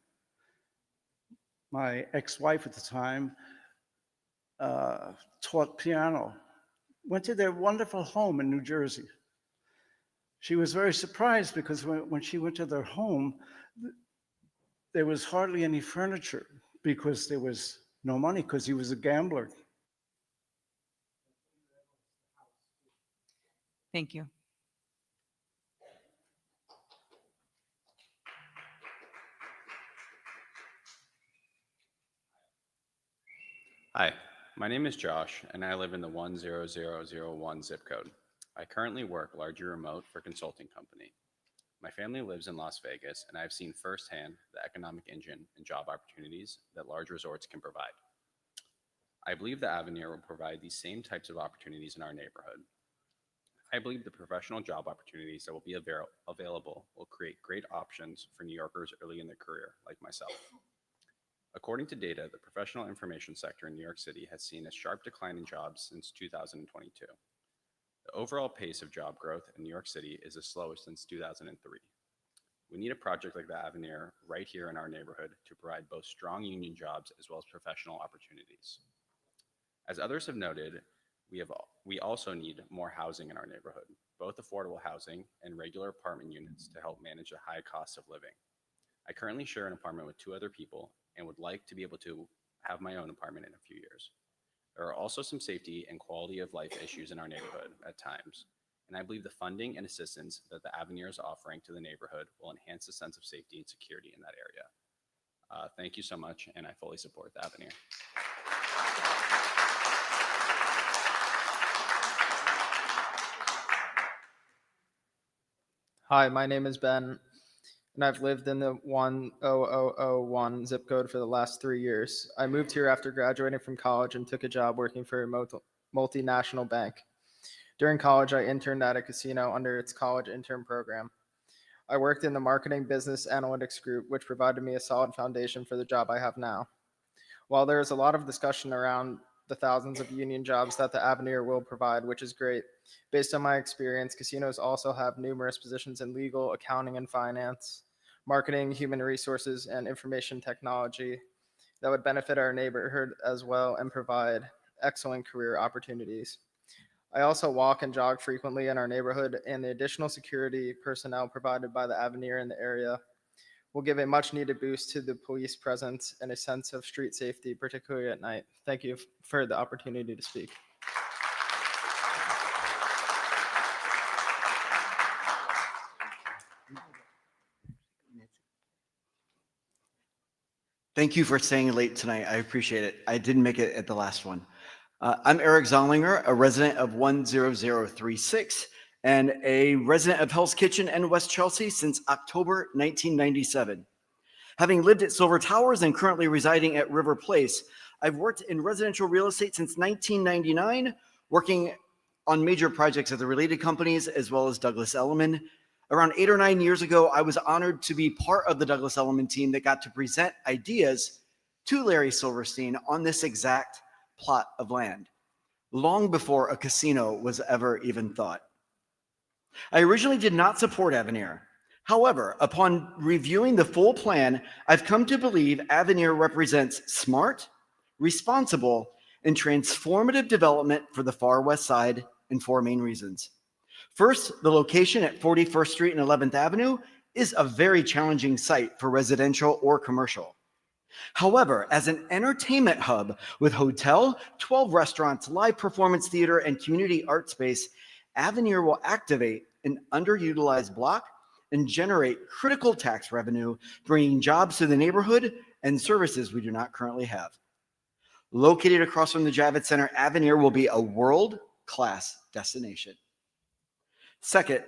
My ex-wife at the time taught piano, went to their wonderful home in New Jersey. She was very surprised because when she went to their home, there was hardly any furniture because there was no money because he was a gambler.
Thank you.
Hi, my name is Josh, and I live in the 10001 zip code. I currently work largely remote for a consulting company. My family lives in Las Vegas, and I've seen firsthand the economic engine and job opportunities that large resorts can provide. I believe the Avenir will provide these same types of opportunities in our neighborhood. I believe the professional job opportunities that will be available will create great options for New Yorkers early in their career, like myself. According to data, the professional information sector in New York City has seen a sharp decline in jobs since 2022. The overall pace of job growth in New York City is the slowest since 2003. We need a project like the Avenir right here in our neighborhood to provide both strong union jobs as well as professional opportunities. As others have noted, we also need more housing in our neighborhood. both affordable housing and regular apartment units to help manage the high cost of living. I currently share an apartment with 2 other people and would like to be able to have my own apartment in a few years. There are also some safety and quality of life issues in our neighborhood at times, and I believe the funding and assistance that the Avenir is offering to the neighborhood will enhance the sense of safety and security in that area. Thank you so much, and I fully support the Avenir.
Hi, my name is Ben, and I've lived in the 10001 zip code for the last 3 years. I moved here after graduating from college and took a job working for a multinational bank. During college, I interned at a casino under its college intern program. I worked in the marketing business analytics group, which provided me a solid foundation for the job I have now. While there is a lot of discussion around the thousands of union jobs that the Avenir will provide, which is great, based on my experience, casinos also have numerous positions in legal, accounting and finance, marketing, human resources, and information technology that would benefit our neighborhood as well and provide excellent career opportunities. I also walk and jog frequently in our neighborhood, and the additional security personnel provided by the Avenir in the area will give a much needed boost to the police presence and a sense of street safety, particularly at night. Thank you for the opportunity to speak.
Thank you for staying late tonight. I appreciate it. I didn't make it at the last one. I'm Eric Zollinger, a resident of 10036 and a resident of Hell's Kitchen and West Chelsea since October 1997. Having lived at Silver Towers and currently residing at River Place, I've worked in residential real estate since 1999, working on major projects at the related companies as well as Douglas Elliman. Around 8 or 9 years ago, I was honored to be part of the Douglas Elliman team that got to present ideas to Larry Silverstein on this exact plot of land, long before a casino was ever even thought. I originally did not support Avenir. However, upon reviewing the full plan, I've come to believe Avenir represents smart, responsible, and transformative development for the far west side in 4 main reasons. First, the location at 41st Street and 11th Avenue is a very challenging site for residential or commercial. However, as an entertainment hub with hotel, 12 restaurants, live performance theater, and community art space, Avenir will activate an underutilized block and generate critical tax revenue, bringing jobs to the neighborhood and services we do not currently have. Located across from the Javits Center, Avenir will be a world-class destination. Second,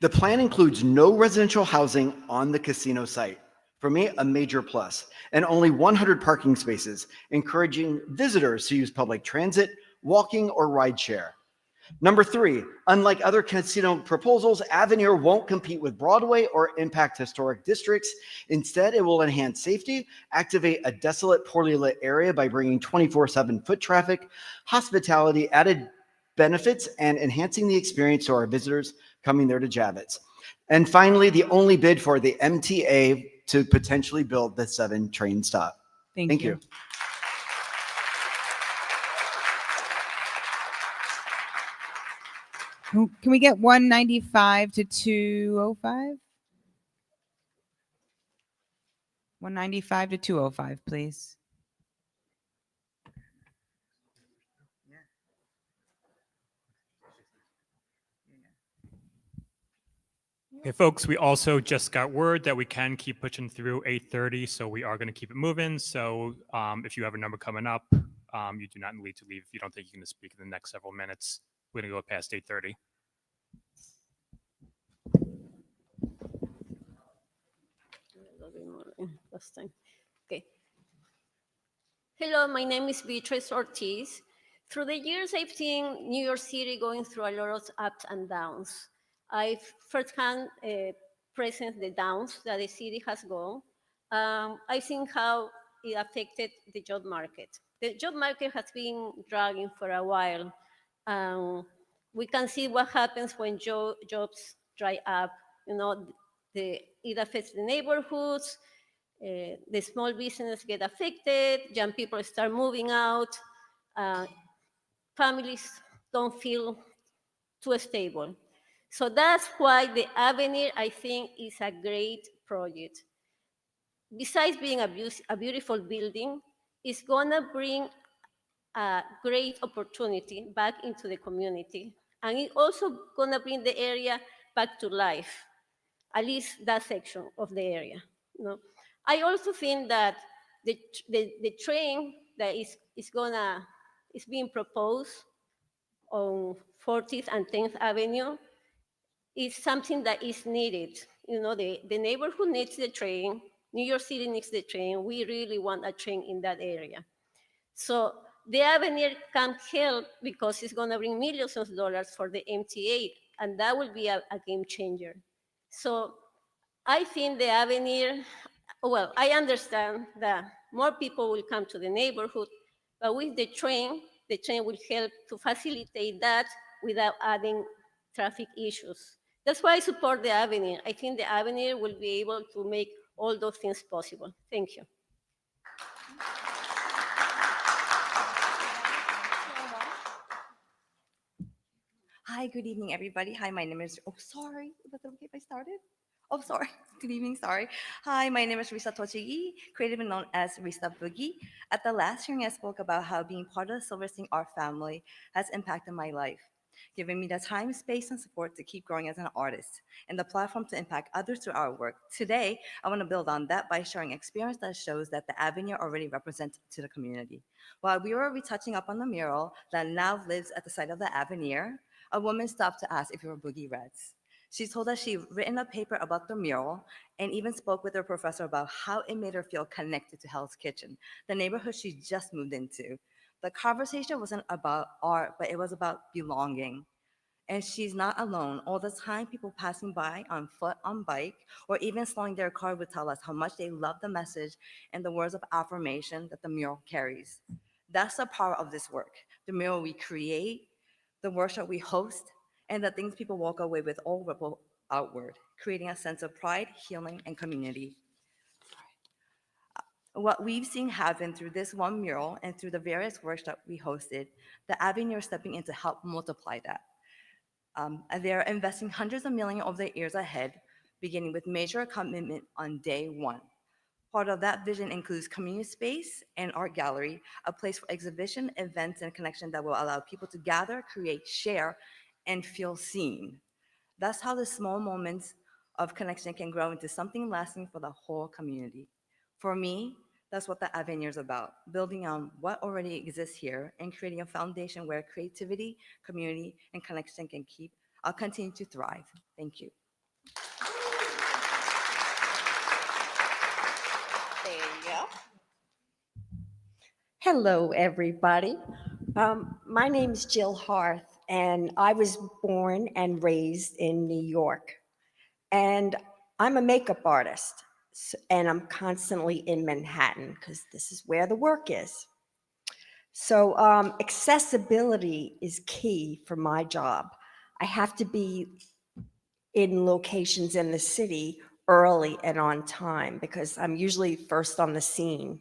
the plan includes no residential housing on the casino site. For me, a major plus, and only 100 parking spaces, encouraging visitors to use public transit, walking, or rideshare. Number 3, unlike other casino proposals, Avenir won't compete with Broadway or impact historic districts. Instead, it will enhance safety, activate a desolate, poorly lit area by bringing 24/7 foot traffic, hospitality, added benefits, and enhancing the experience to our visitors coming there to Javits. And finally, the only bid for the MTA to potentially build the 7 train stop. Thank you.
Can we get 195 to 205? 195 to 205, please.
Okay, folks, we also just got word that we can keep pushing through 8:30, so we are going to keep it moving. So if you have a number coming up, you do not need to leave if you don't think you're going to speak in the next several minutes. We're going to go past 8:30.
Okay. Hello, my name is Beatrice Ortiz. Through the years, I've seen New York City going through a lot of ups and downs. I've firsthand present the downs that the city has gone. I've seen how it affected the job market. The job market has been dragging for a while. We can see what happens when jobs dry up. You know, it affects the neighborhoods, the small business get affected, young people start moving out, families don't feel too stable. So that's why the Avenir, I think, is a great project. Besides being a beautiful building, it's gonna bring a great opportunity back into the community. And it's also gonna bring the area back to life, at least that section of the area. You know? I also think that the train that is being proposed on 40th and 10th Avenue is something that is needed. You know, the neighborhood needs the train, New York City needs the train, we really want a train in that area. So the Avenir can help because it's gonna bring millions of dollars for the MTA, and that will be a game changer. So I think the Avenir, well, I understand that more people will come to the neighborhood, but with the train will help to facilitate that without adding traffic issues. That's why I support the Avenir. I think the Avenir will be able to make all those things possible. Thank you.
Hi, good evening, everybody. Hi, my name is, oh, sorry, was that okay if I started? Oh, sorry, good evening, sorry. Hi, my name is Risa Tochigi, creatively known as Risa Boogie. At the last hearing, I spoke about how being part of the Silverstein Art family has impacted my life, giving me the time, space, and support to keep growing as an artist, and the platform to impact others through our work. Today, I want to build on that by sharing experience that shows that the Avenir already represents to the community. While we were retouching up on the mural that now lives at the site of the Avenir, a woman stopped to ask if we were Boogie Reds. She told us she'd written a paper about the mural and even spoke with her professor about how it made her feel connected to Hell's Kitchen, the neighborhood she just moved into. The conversation wasn't about art, but it was about belonging. And she's not alone. All the time, people passing by on foot, on bike, or even slowing their car would tell us how much they love the message and the words of affirmation that the mural carries. That's the power of this work. The mural we create, the workshop we host, and the things people walk away with all ripple outward, creating a sense of pride, healing, and community. What we've seen happen through this one mural and through the various workshops we hosted, the Avenir is stepping in to help multiply that. They're investing hundreds of millions over the years ahead, beginning with major commitment on day one. Part of that vision includes community space and art gallery, a place for exhibition, events, and connection that will allow people to gather, create, share, and feel seen. That's how the small moments of connection can grow into something lasting for the whole community. For me, that's what the Avenir is about, building on what already exists here and creating a foundation where creativity, community, and connection can continue to thrive. Thank you.
There you go. Hello, everybody. My name is Jill Harth, and I was born and raised in New York. And I'm a makeup artist, and I'm constantly in Manhattan because this is where the work is. So accessibility is key for my job. I have to be in locations in the city early and on time because I'm usually first on the scene.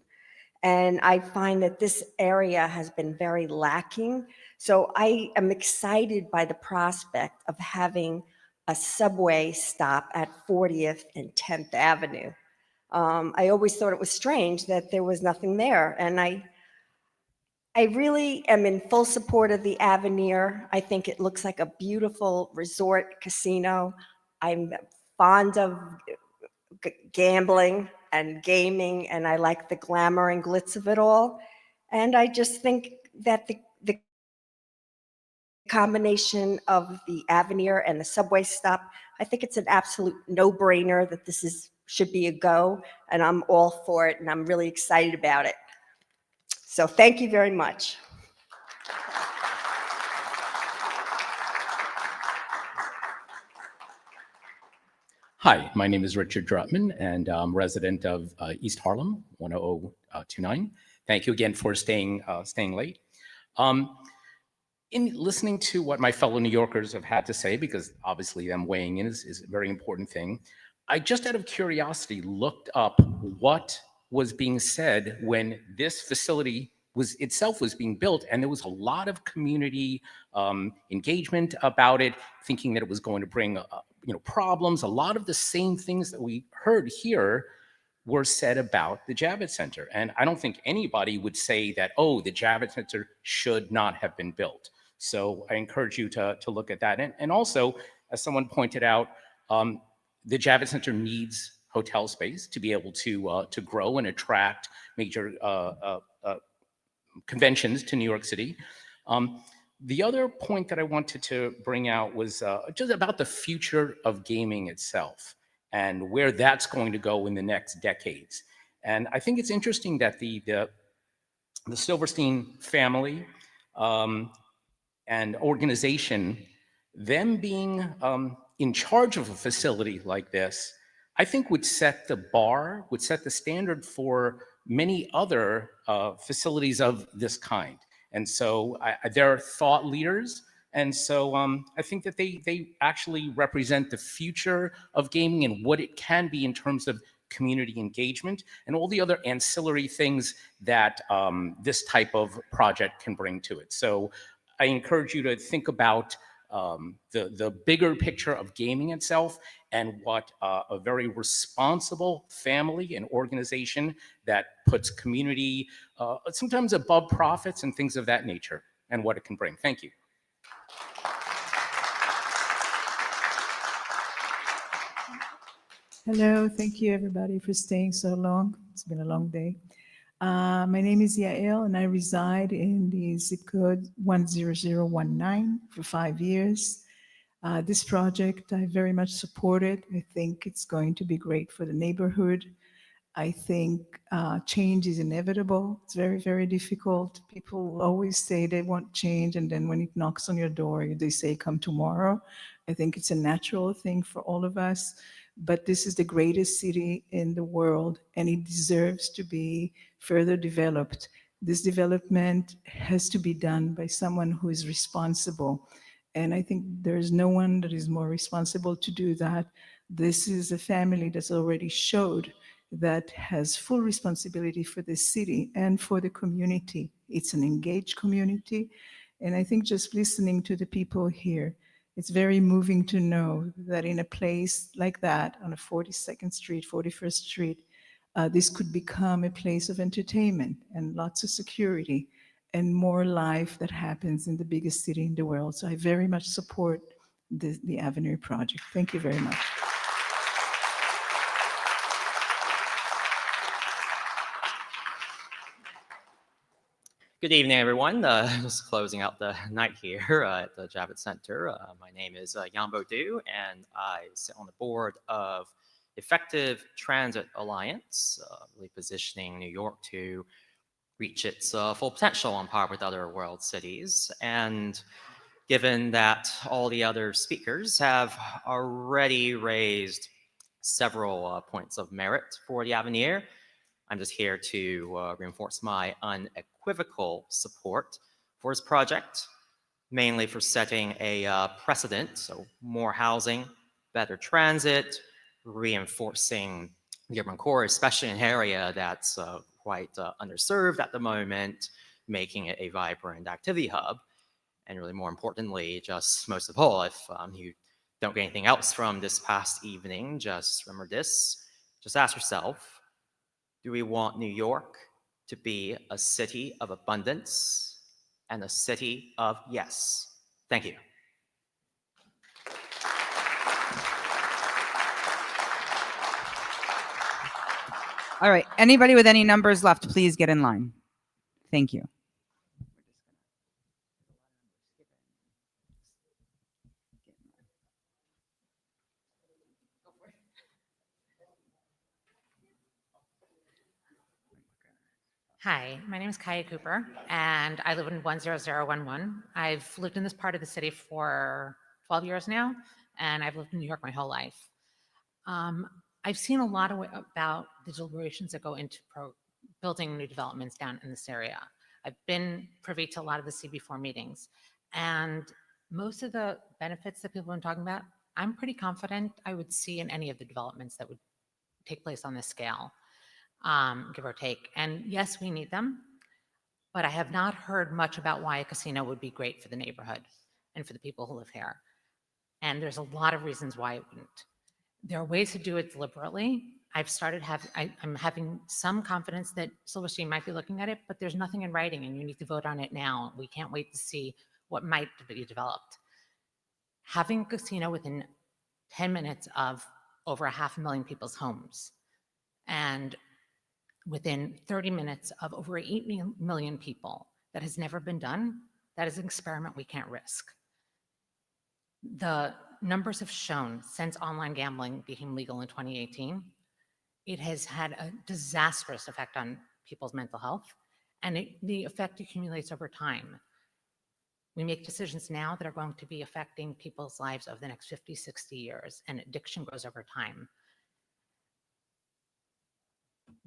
And I find that this area has been very lacking. So I am excited by the prospect of having a subway stop at 40th and 10th Avenue. I always thought it was strange that there was nothing there. And I really am in full support of the Avenir. I think it looks like a beautiful resort casino. I'm fond of gambling and gaming, and I like the glamour and glitz of it all. And I just think that the combination of the Avenir and the subway stop, I think it's an absolute no-brainer that this should be a go, and I'm all for it, and I'm really excited about it. So thank you very much.
Hi, my name is Richard Drutman, and I'm resident of East Harlem, 10029. Thank you again for staying late. In listening to what my fellow New Yorkers have had to say, because obviously them weighing in is a very important thing, I just out of curiosity looked up what was being said when this facility was being built, and there was a lot of community engagement about it, thinking that it was going to bring problems. A lot of the same things that we heard here were said about the Javits Center. And I don't think anybody would say that, oh, the Javits Center should not have been built. So I encourage you to look at that. And also, as someone pointed out, the Javits Center needs hotel space to be able to grow and attract major conventions to New York City. The other point that I wanted to bring out was just about the future of gaming itself and where that's going to go in the next decades. And I think it's interesting that the Silverstein family and organization, them being in charge of a facility like this, I think would set the bar, would set the standard for many other facilities of this kind. And so they're thought leaders. And so I think that they actually represent the future of gaming and what it can be in terms of community engagement and all the other ancillary things that this type of project can bring to it. So I encourage you to think about the bigger picture of gaming itself and what a very responsible family and organization that puts community sometimes above profits and things of that nature and what it can bring. Thank you.
Hello, thank you everybody for staying so long. It's been a long day. My name is Yael and I reside in the zip code 10019 for 5 years. This project I very much support it. I think it's going to be great for the neighborhood. I think change is inevitable. It's very, very difficult. People always say they want change, and then when it knocks on your door, they say, come tomorrow. I think it's a natural thing for all of us, but this is the greatest city in the world, and it deserves to be further developed. This development has to be done by someone who is responsible. And I think there's no one that is more responsible to do that. This is a family that's already showed that has full responsibility for the city and for the community. It's an engaged community. And I think just listening to the people here, it's very moving to know that in a place like that, on a 42nd Street, 41st Street, this could become a place of entertainment and lots of security and more life that happens in the biggest city in the world. So I very much support the Avenir project. Thank you very much.
Good evening, everyone. Just closing out the night here at the Javits Center. My name is Yambo Du, and I sit on the board of Effective Transit Alliance, really positioning New York to reach its full potential on par with other world cities. And given that all the other speakers have already raised several points of merit for the Avenir, I'm just here to reinforce my unequivocal support for this project, mainly for setting a precedent, so more housing, better transit, reinforcing the urban core, especially in an area that's quite underserved at the moment, making it a vibrant activity hub. And really more importantly, just most of all, if you don't get anything else from this past evening, just remember this, just ask yourself, do we want New York to be a city of abundance and a city of yes? Thank you.
All right, anybody with any numbers left, please get in line. Thank you.
Hi, my name is Kaya Cooper, and I live in 10011. I've lived in this part of the city for 12 years now, and I've lived in New York my whole life. I've seen a lot about the deliberations that go into building new developments down in this area. I've been privy to a lot of the CB4 meetings, and most of the benefits that people have been talking about, I'm pretty confident I would see in any of the developments that would take place on this scale. Give or take. And yes, we need them, but I have not heard much about why a casino would be great for the neighborhood and for the people who live here. And there's a lot of reasons why it wouldn't. There are ways to do it deliberately. I'm having some confidence that Silverstein might be looking at it, but there's nothing in writing and you need to vote on it now. We can't wait to see what might be developed. Having a casino within 10 minutes of over 500,000 people's homes and within 30 minutes of over 8 million people, that has never been done. That is an experiment we can't risk. The numbers have shown since online gambling became legal in 2018, it has had a disastrous effect on people's mental health, and the effect accumulates over time. We make decisions now that are going to be affecting people's lives over the next 50, 60 years, and addiction grows over time.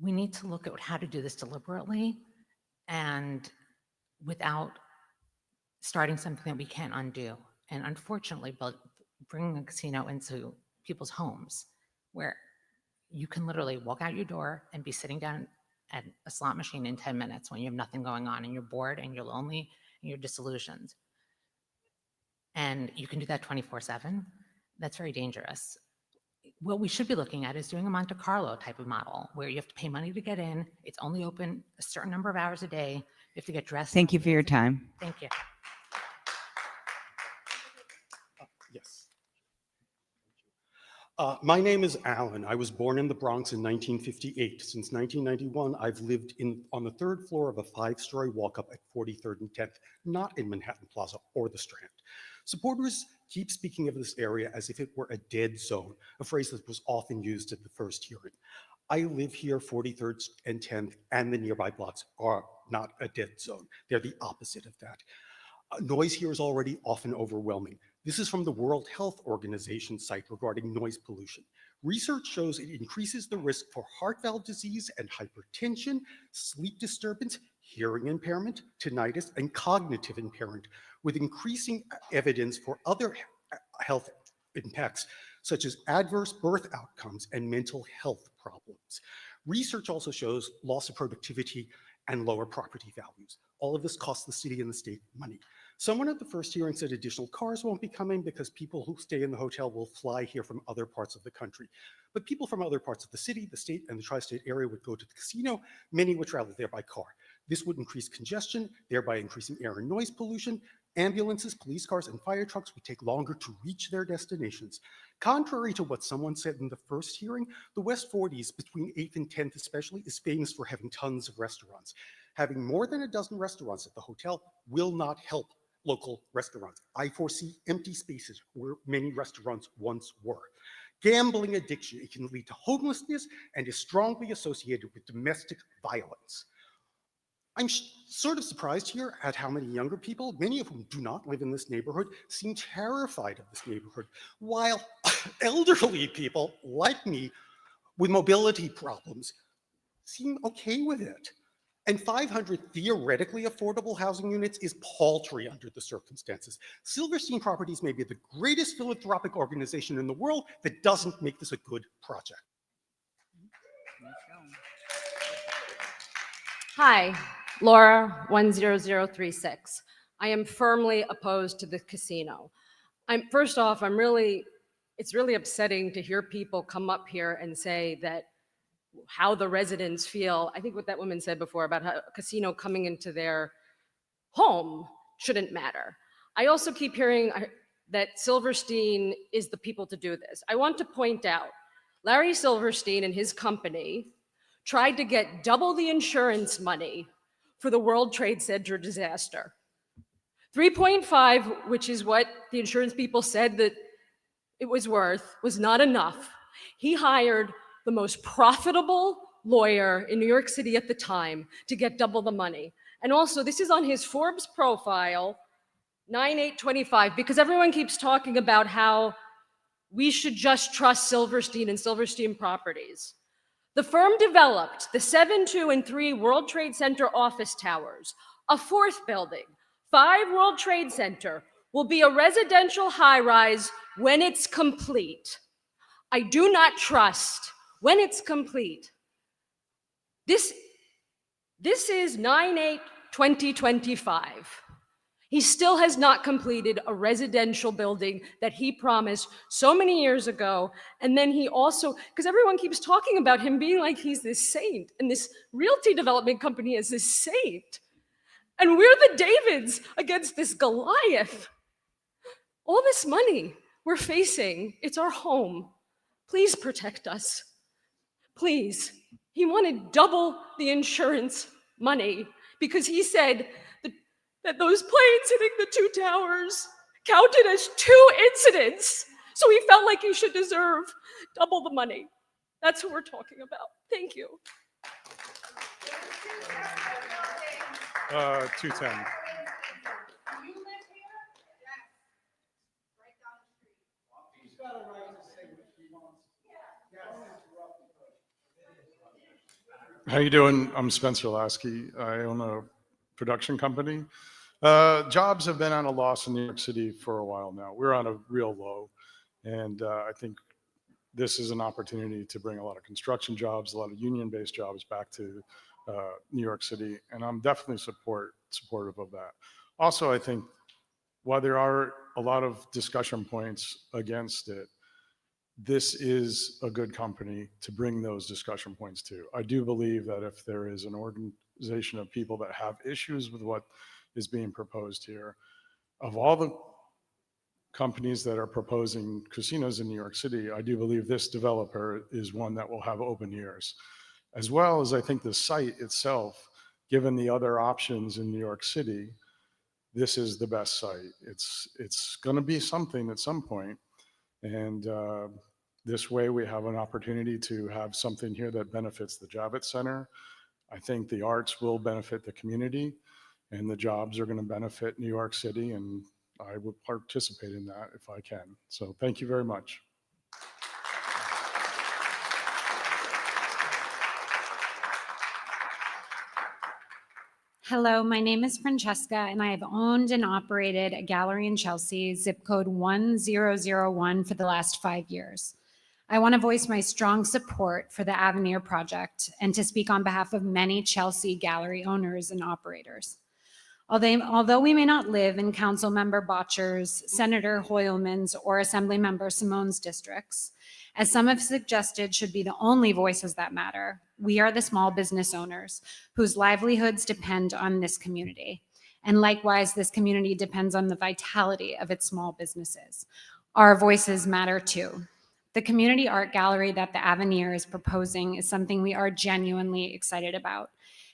We need to look at how to do this deliberately and without starting something that we can't undo. And unfortunately, bringing a casino into people's homes where you can literally walk out your door and be sitting down at a slot machine in 10 minutes when you have nothing going on and you're bored and you're lonely and you're disillusioned. And you can do that 24/7. That's very dangerous. What we should be looking at is doing a Monte Carlo type of model where you have to pay money to get in. It's only open a certain number of hours a day. You have to get dressed.
Thank you for your time.
Thank you.
Yes. My name is Alan. I was born in the Bronx in 1958. Since 1991, I've lived on the third floor of a 5-story walk-up at 43rd and 10th, not in Manhattan Plaza or the Strand. Supporters keep speaking of this area as if it were a dead zone, a phrase that was often used at the first hearing. I live here, 43rd and 10th, and the nearby blocks are not a dead zone. They're the opposite of that. Noise here is already often overwhelming. This is from the World Health Organization site regarding noise pollution. Research shows it increases the risk for heart valve disease and hypertension, sleep disturbance, hearing impairment, tinnitus, and cognitive impairment, with increasing evidence for other health impacts, such as adverse birth outcomes and mental health problems. Research also shows loss of productivity and lower property values. All of this costs the city and the state money. Someone at the first hearing said additional cars won't be coming because people who stay in the hotel will fly here from other parts of the country. But people from other parts of the city, the state, and the tri-state area would go to the casino. Many would travel there by car. This would increase congestion, thereby increasing air and noise pollution. Ambulances, police cars, and fire trucks would take longer to reach their destinations. Contrary to what someone said in the first hearing, the West 40s, between 8th and 10th especially, is famous for having tons of restaurants. Having more than a dozen restaurants at the hotel will not help local restaurants. I foresee empty spaces where many restaurants once were. Gambling addiction, it can lead to homelessness and is strongly associated with domestic violence. I'm sort of surprised here at how many younger people, many of whom do not live in this neighborhood, seem terrified of this neighborhood, while elderly people like me with mobility problems seem okay with it. And 500 theoretically affordable housing units is paltry under the circumstances. Silverstein Properties may be the greatest philanthropic organization in the world that doesn't make this a good project.
Hi, Laura 10036. I am firmly opposed to the casino. First off, it's really upsetting to hear people come up here and say that how the residents feel. I think what that woman said before about how a casino coming into their home shouldn't matter. I also keep hearing that Silverstein is the people to do this. I want to point out, Larry Silverstein and his company tried to get double the insurance money for the World Trade Center disaster. 3.5, which is what the insurance people said that it was worth, was not enough. He hired the most profitable lawyer in New York City at the time to get double the money. And also, this is on his Forbes profile, 9/8/25, because everyone keeps talking about how we should just trust Silverstein and Silverstein Properties. The firm developed the 7, 2, and 3 World Trade Center office towers. A 4th building, 5 World Trade Center, will be a residential high-rise when it's complete. I do not trust when it's complete. This is 9/8 2025. He still has not completed a residential building that he promised so many years ago. And then he also, because everyone keeps talking about him being like he's this saint, and this realty development company is this saint. And we're the Davids against this Goliath. All this money we're facing, it's our home. Please protect us. Please. He wanted double the insurance money because he said that those planes hitting the two towers counted as 2 incidents. So he felt like he should deserve double the money. That's what we're talking about. Thank you.
210. How you doing? I'm Spencer Lasky. I own a production company. Jobs have been on a loss in New York City for a while now. We're on a real low. And I think this is an opportunity to bring a lot of construction jobs, a lot of union-based jobs back to New York City. And I'm definitely supportive of that. Also, I think while there are a lot of discussion points against it, this is a good company to bring those discussion points to. I do believe that if there is an organization of people that have issues with what is being proposed here, of all the companies that are proposing casinos in New York City, I do believe this developer is one that will have open ears. As well as I think the site itself, given the other options in New York City, this is the best site. It's gonna be something at some point. And this way we have an opportunity to have something here that benefits the Javits Center. I think the arts will benefit the community and the jobs are going to benefit New York City, and I will participate in that if I can. So thank you very much.
Hello, my name is Francesca, and I have owned and operated a gallery in Chelsea, zip code 1001, for the last 5 years. I want to voice my strong support for the Avenir project and to speak on behalf of many Chelsea gallery owners and operators. Although we may not live in Councilmember Botcher's, Senator Hoylman's, or Assemblymember Simone's districts, as some have suggested should be the only voices that matter, we are the small business owners whose livelihoods depend on this community. And likewise, this community depends on the vitality of its small businesses. Our voices matter too. The community art gallery that the Avenir is proposing is something we are genuinely excited about.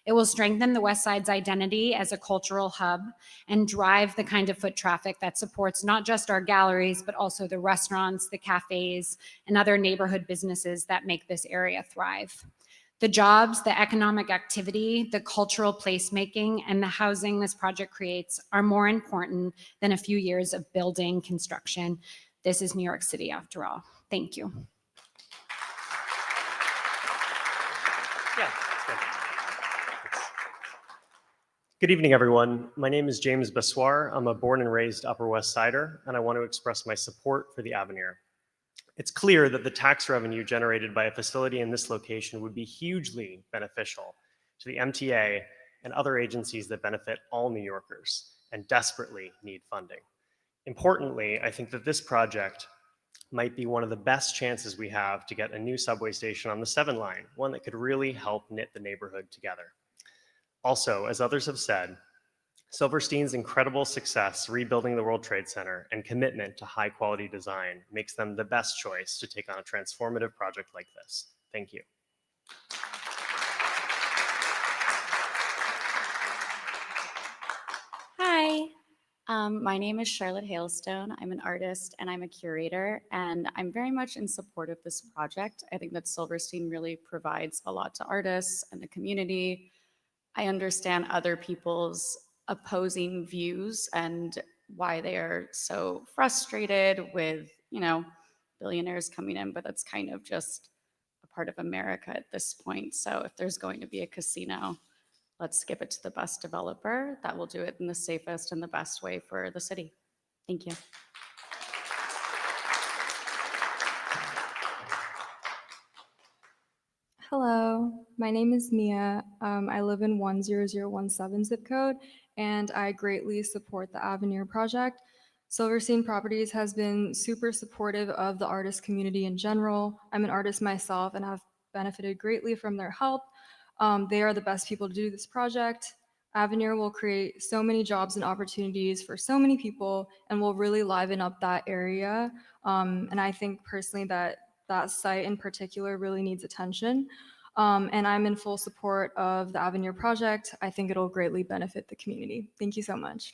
It will strengthen the West Side's identity as a cultural hub and drive the kind of foot traffic that supports not just our galleries, but also the restaurants, the cafes, and other neighborhood businesses that make this area thrive. The jobs, the economic activity, the cultural placemaking, and the housing this project creates are more important than a few years of building construction. This is New York City after all. Thank you.
Yeah, good evening, everyone. My name is James Bessoir. I'm a born and raised Upper West Sider, and I want to express my support for the Avenir. It's clear that the tax revenue generated by a facility in this location would be hugely beneficial to the MTA and other agencies that benefit all New Yorkers and desperately need funding. Importantly, I think that this project might be one of the best chances we have to get a new subway station on the 7 line, one that could really help knit the neighborhood together. Also, as others have said, Silverstein's incredible success rebuilding the World Trade Center and commitment to high quality design makes them the best choice to take on a transformative project like this. Thank you.
Hi, my name is Charlotte Hailstone. I'm an artist and I'm a curator, and I'm very much in support of this project. I think that Silverstein really provides a lot to artists and the community. I understand other people's opposing views and why they are so frustrated with, billionaires coming in, but that's kind of just a part of America at this point. So if there's going to be a casino, let's give it to the best developer that will do it in the safest and the best way for the city. Thank you.
Hello, my name is Mia. I live in 10017 zip code, and I greatly support the Avenir project. Silverstein Properties has been super supportive of the artist community in general. I'm an artist myself and have benefited greatly from their help. They are the best people to do this project. Avenir will create so many jobs and opportunities for so many people and will really liven up that area. And I think personally that that site in particular really needs attention. And I'm in full support of the Avenir project. I think it'll greatly benefit the community. Thank you so much.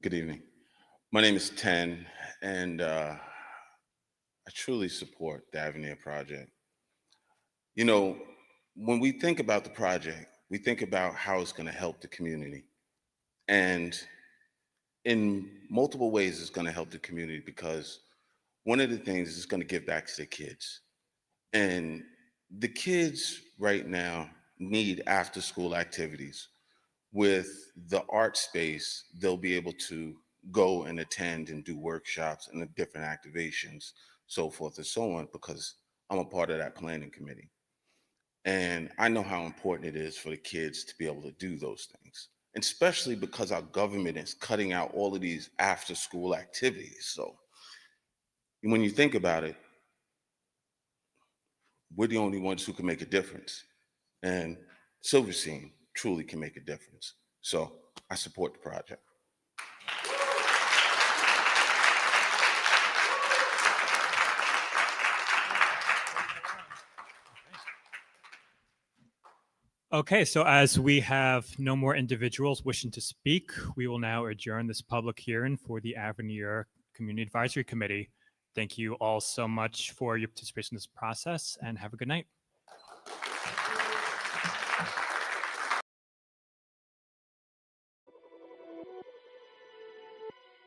Good evening. My name is Ten, and I truly support the Avenir project. You know, when we think about the project, we think about how it's going to help the community. And in multiple ways, it's going to help the community because one of the things is going to give back to the kids. And the kids right now need after school activities. With the art space, they'll be able to go and attend and do workshops and the different activations, so forth and so on, because I'm a part of that planning committee. And I know how important it is for the kids to be able to do those things, and especially because our government is cutting out all of these after school activities. So when you think about it, we're the only ones who can make a difference. And Silverstein truly can make a difference. So I support the project.
Okay, so as we have no more individuals wishing to speak, we will now adjourn this public hearing for the Avenir Community Advisory Committee. Thank you all so much for your participation in this process, and have a good night.